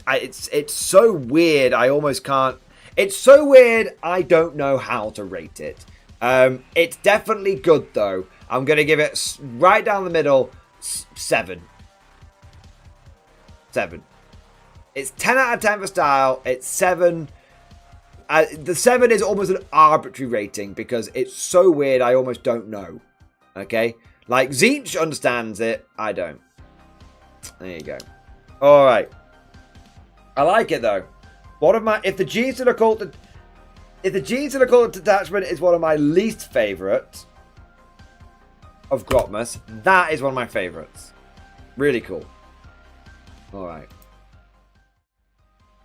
it's so weird. I almost can't. It's so weird. I don't know how to rate it. It's definitely good though. I'm gonna give it right down the middle, 7. 7. It's 10 out of 10 for style. It's 7. The 7 is almost an arbitrary rating because it's so weird. I almost don't know. Okay, like Zeech understands it. I don't. There you go. All right. I like it though. One of my if the Genes to the Cult detachment is one of my least favourites of Grotmus, that is one of my favourites. Really cool. All right.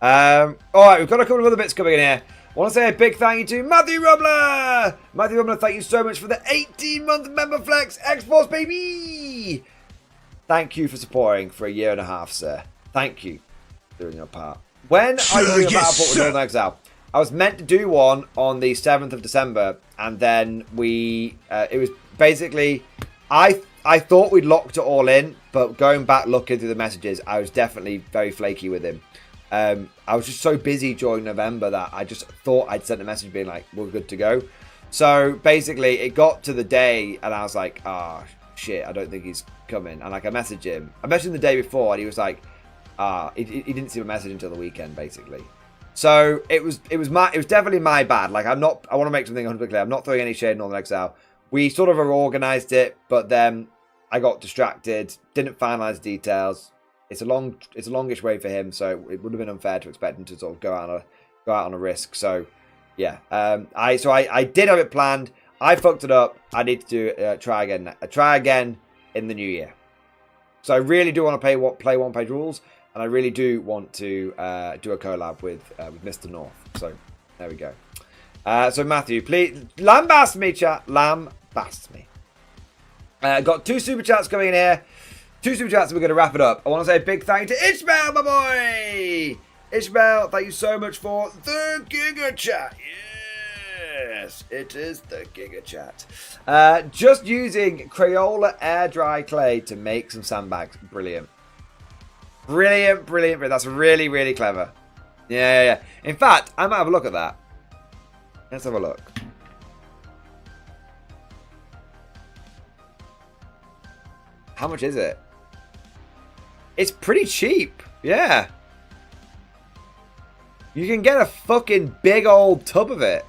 Alright, we've got a couple of other bits coming in here. I want to say a big thank you to Matthew Rubler! Matthew Rubler, thank you so much for the 18-month member flex. X-Force, baby! Thank you for supporting for a year and a half, sir. Thank you for doing your part. When are you doing a battle port with Northern Exile? I was meant to do one on the 7th of December, and then it was basically, I thought we'd locked it all in, but going back looking through the messages, I was definitely very flaky with him. I was just so busy during November that I just thought I'd sent a message being like, we're good to go. So basically it got to the day and I was like, ah, shit, I don't think he's coming. And like I messaged him. I messaged him the day before and he was like, he didn't see my message until the weekend basically. So it was definitely my bad. Like I want to make something 100% clear. I'm not throwing any shade on Northern Exile. We sort of organized it, but then I got distracted, didn't finalize the details. It's a longish way for him, so it would have been unfair to expect him to sort of go out on a risk. So, yeah, I did have it planned. I fucked it up. I need to try again in the new year. So I really do want to play one page rules, and I really do want to do a collab with Mr. North. So there we go. So Matthew, please lambast me, chat. Lambast me. Got 2 super chats coming in here. 2 super chats and we're going to wrap it up. I want to say a big thank you to Ishmael, my boy! Ishmael, thank you so much for the Giga Chat. Yes, it is the Giga Chat. Just using Crayola air dry clay to make some sandbags. Brilliant. Brilliant, brilliant, brilliant. That's really, really clever. Yeah. In fact, I might have a look at that. Let's have a look. How much is it? It's pretty cheap. Yeah. You can get a fucking big old tub of it.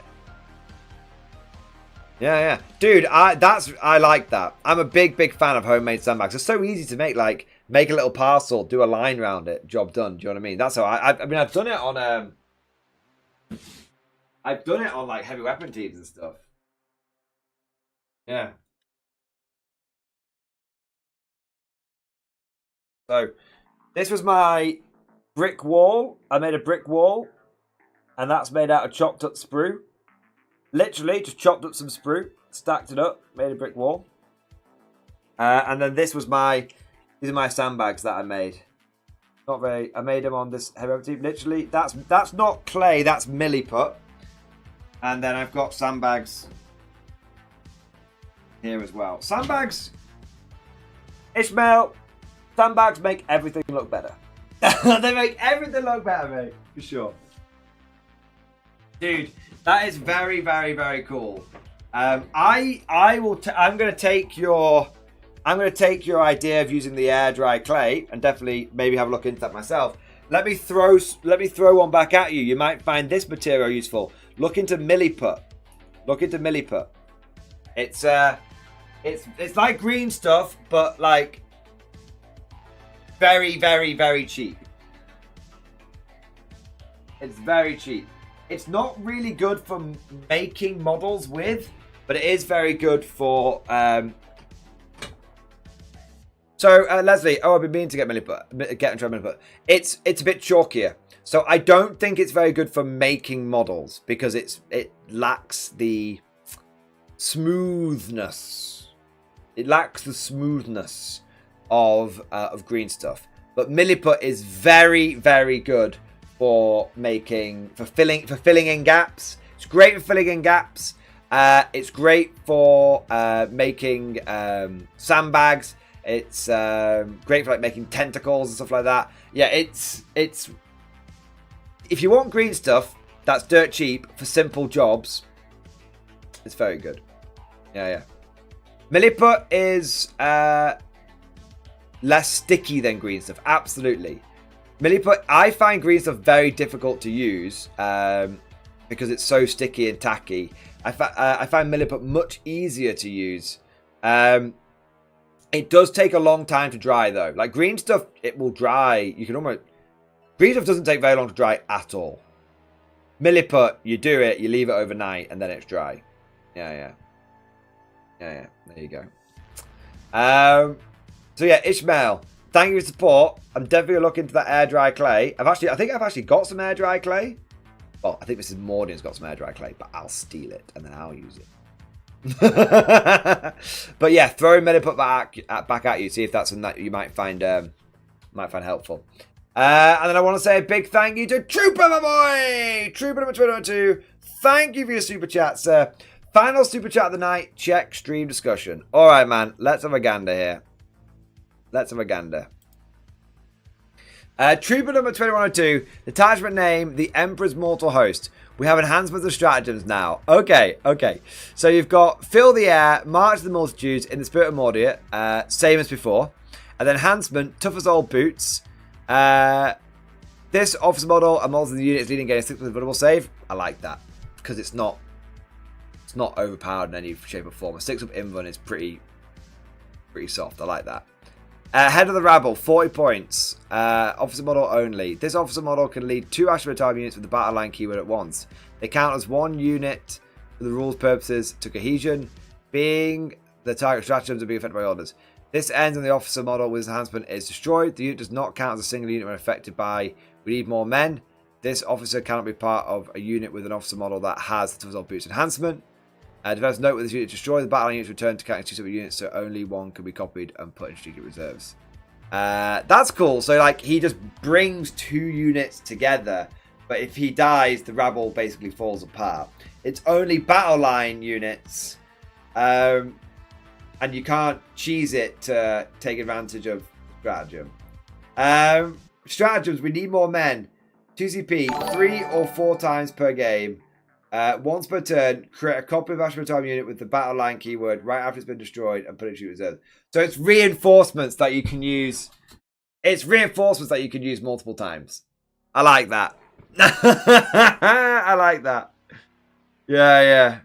Yeah. Dude, I like that. I'm a big fan of homemade sandbags. It's so easy to make, like, make a little parcel, do a line around it, job done. Do you know what I mean? That's how I mean, I've done it on like heavy weapon teams and stuff. Yeah. So, this was my brick wall. I made a brick wall, and that's made out of chopped up sprue. Literally, just chopped up some sprue, stacked it up, made a brick wall. And then these are my sandbags that I made. Not very. I made them on this heavy weapon team. Literally, that's not clay. That's milliput. And then I've got sandbags here as well. Sandbags, Ishmael. Sandbags make everything look better. They make everything look better, mate. For sure. Dude, that is very, very, very cool. I'm gonna take your idea of using the air dry clay and definitely maybe have a look into that myself. Let me throw one back at you. You might find this material useful. Look into milliput. It's like green stuff, but like very, very, very cheap. It's very cheap. It's not really good for making models with, but it is very good for. Leslie, I've been meaning to get into milliput. It's a bit chalkier, so I don't think it's very good for making models because it lacks the smoothness. It lacks the smoothness of green stuff. But milliput is very, very good for filling in gaps. It's great for filling in gaps. It's great for making sandbags. It's great for like making tentacles and stuff like that. Yeah, it's if you want green stuff that's dirt cheap for simple jobs, it's very good. Yeah. Milliput is less sticky than green stuff. Absolutely. Milliput, I find green stuff very difficult to use because it's so sticky and tacky. I find milliput much easier to use. It does take a long time to dry though. Like green stuff, it will dry. Green stuff doesn't take very long to dry at all. Milliput, you do it, you leave it overnight, and then it's dry. Yeah. There you go. So yeah, Ishmael, thank you for support. I'm definitely gonna look into that air dry clay. I think I've actually got some air dry clay. Well, I think Mrs. Mordian's got some air dry clay, but I'll steal it and then I'll use it. But yeah, throw milliput back at you. See if that's something that you might find helpful. And then I want to say a big thank you to Trooper, my boy! Trooper number 202. Thank you for your super chat, sir. Final super chat of the night. Check stream discussion. All right, man. Let's have a gander here. Trooper number 2102. Detachment name, the Emperor's Mortal Host. We have enhancements and stratagems now. Okay. So you've got Fill the Air, March of the Multitudes in the Spirit of Mordian. Same as before. And then enhancement, Tough as Old Boots. This officer model and models in the unit is leading against 6 with a vulnerable save. I like that. Because it's not overpowered in any shape or form. A 6 up invuln is pretty soft. I like that. Head of the Rabble, 40 points. Officer model only. This officer model can lead 2 Ashram type units with the battle line keyword at once. They count as 1 unit for the rules purposes to cohesion, being the target stratagems and being affected by orders. This ends when the officer model with enhancement is destroyed. The unit does not count as a single unit when affected by we need more men. This officer cannot be part of a unit with an officer model that has the Tough Boots enhancement. Developers note with this unit destroyed, the battle units return to counting 2 separate units, so only one can be copied and put in strategic reserves. That's cool. So like he just brings 2 units together, but if he dies, the rabble basically falls apart. It's only battle line units, and you can't cheese it to take advantage of stratagem. Stratagems, we need more men. 2 CP, 3 or 4 times per game. Once per turn, create a copy of Ashman Time unit with the battle line keyword right after it's been destroyed and put it to reserve. So it's reinforcements that you can use. It's reinforcements that you can use multiple times. I like that. I like that. Yeah.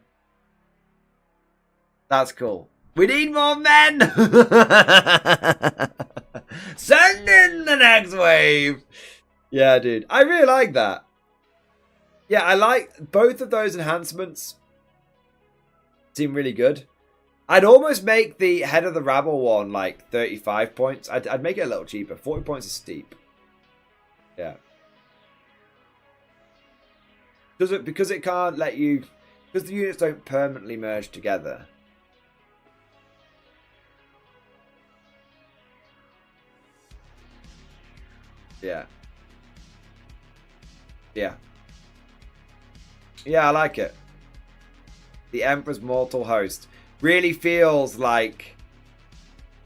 That's cool. We need more men. Send in the next wave. Yeah, dude. I really like that. Yeah, I like both of those enhancements. Seem really good. I'd almost make the Head of the Rabble one like 35 points. I'd make it a little cheaper. 40 points is steep. Yeah. Because it can't let you... Because the units don't permanently merge together. Yeah. Yeah. Yeah, I like it. The Emperor's Mortal Host really feels like...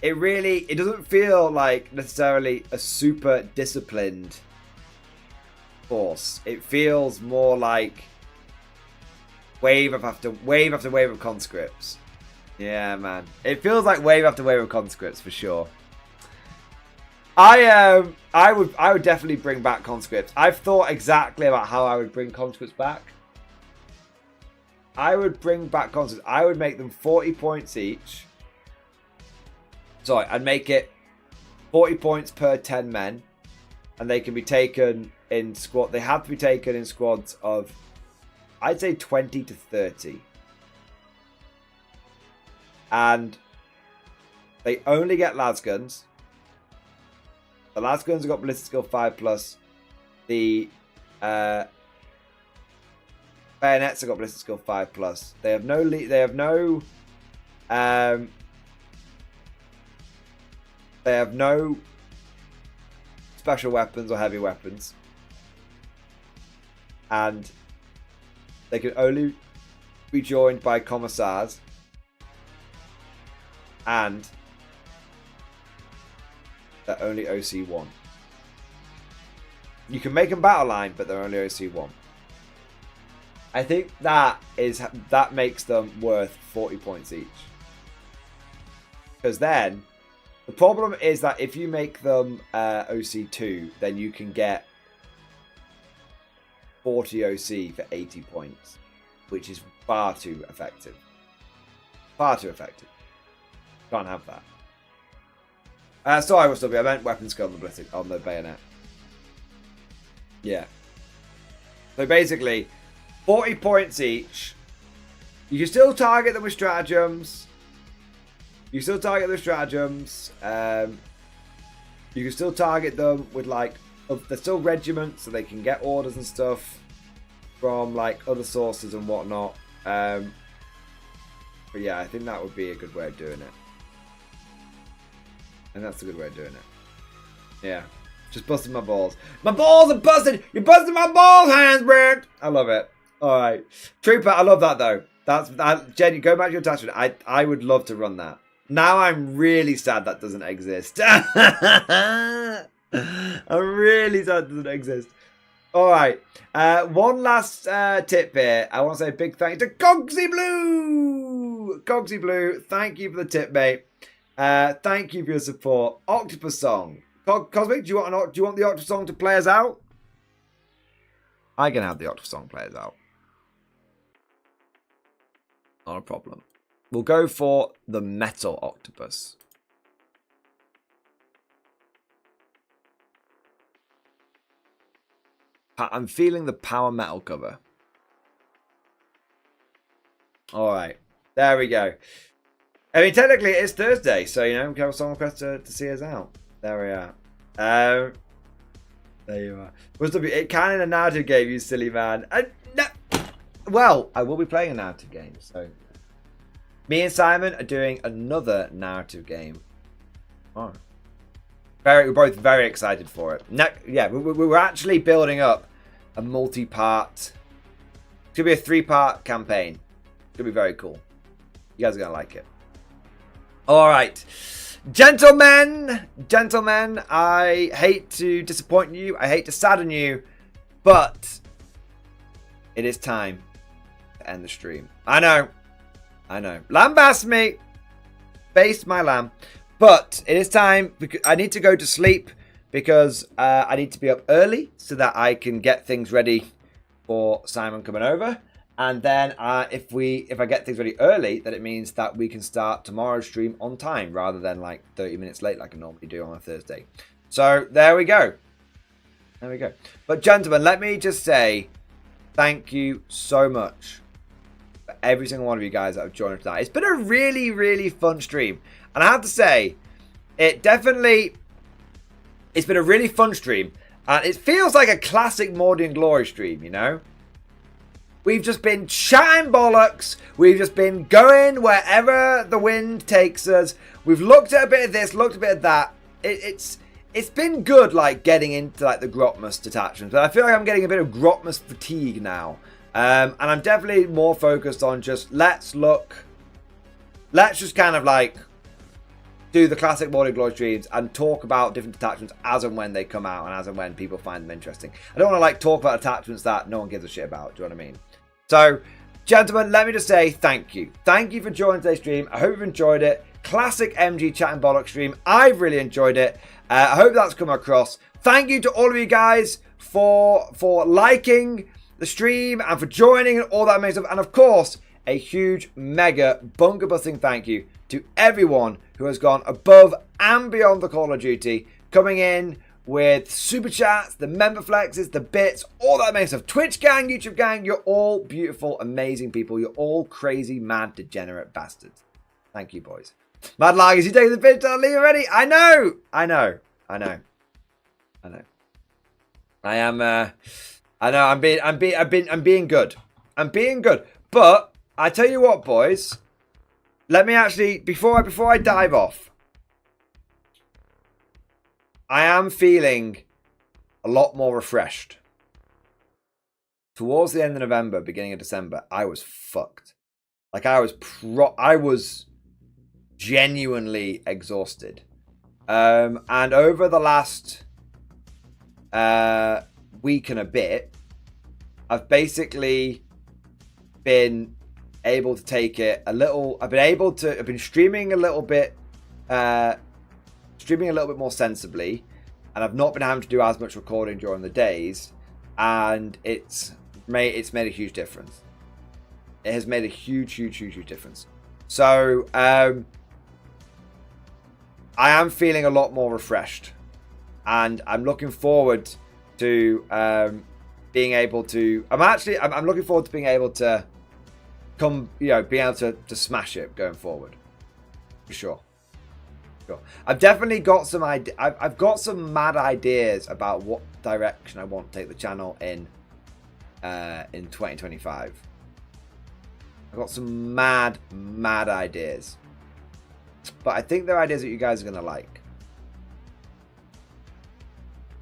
It doesn't feel like necessarily a super disciplined force. It feels more like wave after wave of conscripts. Yeah, man. It feels like wave after wave of conscripts for sure. I would definitely bring back conscripts. I've thought exactly about how I would bring conscripts back. I would bring back conscripts. I would make them 40 points each. Sorry, I'd make it 40 points per 10 men. And they can be taken in squad. They have to be taken in squads of, I'd say 20 to 30. And they only get lasguns. The lasguns have got ballistic skill 5+. The bayonets have got ballistic skill 5+. They have no they have no special weapons or heavy weapons. And they can only be joined by commissars. And they're only OC1. You can make them battle line, but they're only OC1. I think that makes them worth 40 points each. Because then, the problem is that if you make them OC2, then you can get 40 OC for 80 points, which is far too effective. Far too effective. Can't have that. Sorry, I meant weapon skill on the bayonet. Yeah. So basically, 40 points each. You can still target them with stratagems. You can still target them with stratagems. You can still target them with like... They're still regiments, so they can get orders and stuff from like other sources and whatnot. But yeah, I think that would be a good way of doing it. And that's a good way of doing it. Yeah. Just busting my balls. My balls are busted! You're busting my balls, Hansberg! I love it. Alright. Trooper, I love that though. Jenny, go back to your attachment. I would love to run that. Now I'm really sad that doesn't exist. I'm really sad that doesn't exist. Alright. One last tip here. I want to say a big thank you to Cogsy Blue! Cogsy Blue, thank you for the tip, mate. Thank you for your support. Octopus Song. Cosmic, do you want the Octopus Song to play us out? I can have the Octopus Song play us out. Not a problem. We'll go for the Metal Octopus. I'm feeling the Power Metal cover. Alright. There we go. I mean, technically it is Thursday, so, you know, we can have a song request to see us out. There we are. There you are. What's up? It can in a narrative game, you silly man. No. Well, I will be playing a narrative game, so... Me and Simon are doing another narrative game. Oh. we're both very excited for it. Yeah, we're actually building up a multi-part. It's gonna be a 3-part campaign. It's gonna be very cool. You guys are gonna like it. All right, gentlemen, I hate to disappoint you. I hate to sadden you, but it is time to end the stream. I know. Lambast me. Based my lamb. But it is time, because I need to go to sleep, because I need to be up early so that I can get things ready for Simon coming over. And then if I get things ready early, then it means that we can start tomorrow's stream on time rather than like 30 minutes late like I normally do on a Thursday. So there we go. But gentlemen, let me just say thank you so much for every single one of you guys that have joined us tonight. It's been a really, really fun stream. And I have to say, it's been a really fun stream. And it feels like a classic Mordian Glory stream, you know? We've just been chatting bollocks. We've just been going wherever the wind takes us. We've looked at a bit of this, looked at a bit of that. It's been good, like, getting into, like, the Grotmus detachments. But I feel like I'm getting a bit of Grotmus fatigue now. And I'm definitely more focused on just, let's just kind of, like, do the classic Mordian Glory streams and talk about different detachments as and when they come out and as and when people find them interesting. I don't want to like talk about attachments that no one gives a shit about. Do you know what I mean? So, gentlemen, let me just say thank you. Thank you for joining today's stream. I hope you've enjoyed it. Classic MG Chat and Bollocks stream. I've really enjoyed it. I hope that's come across. Thank you to all of you guys for liking the stream and for joining and all that amazing stuff. And of course, a huge, mega, bunker busting thank you to everyone who has gone above and beyond the Call of Duty, coming in with super chats, the member flexes, the bits, all that amazing stuff. Twitch gang, YouTube gang, you're all beautiful, amazing people. You're all crazy, mad, degenerate bastards. Thank you, boys. Mad Laggers, you taking the pitch to leave already? I know. I know. I'm being good. I'm being good. But I tell you what, boys. Let me actually, before I dive off, I am feeling a lot more refreshed. Towards the end of November, beginning of December, I was fucked. Like I was genuinely exhausted. And over the last week and a bit, I've basically been able to take it a little. I've been streaming a little bit more sensibly, and I've not been having to do as much recording during the days, and it's made a huge difference. It has made a huge difference. So I am feeling a lot more refreshed, and I'm looking forward to being able to. I'm looking forward to being able to being able to smash it going forward, for sure. I've definitely got some I've got some mad ideas about what direction I want to take the channel in 2025. I've got some mad ideas, but I think they're ideas that you guys are gonna like.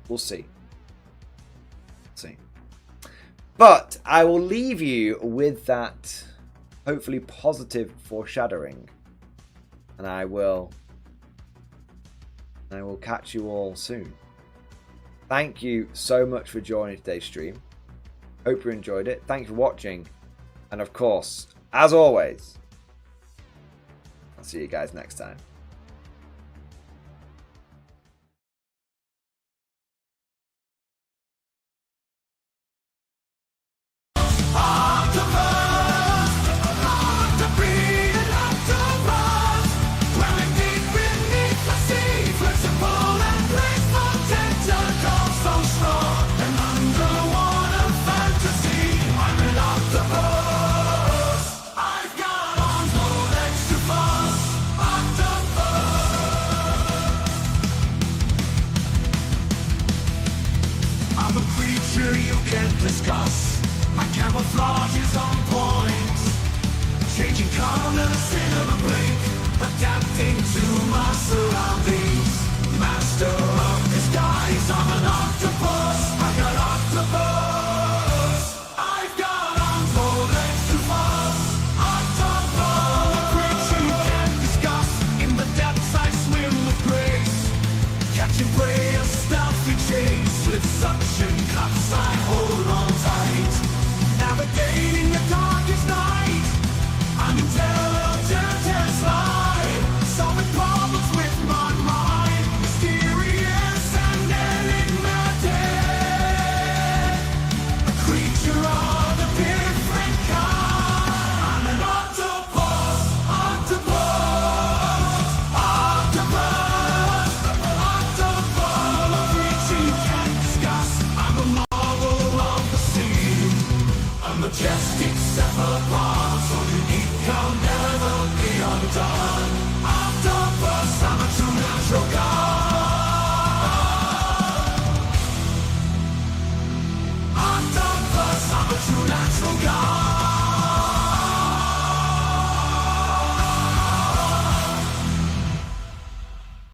We'll see. But I will leave you with that hopefully positive foreshadowing, and I will catch you all soon. Thank you so much for joining today's stream. Hope you enjoyed it. Thank you for watching, and of course, as always, I'll see you guys next time. My camouflage is on point, changing colors in a blink, adapting to my surroundings. master of disguise. I'm an octopus. I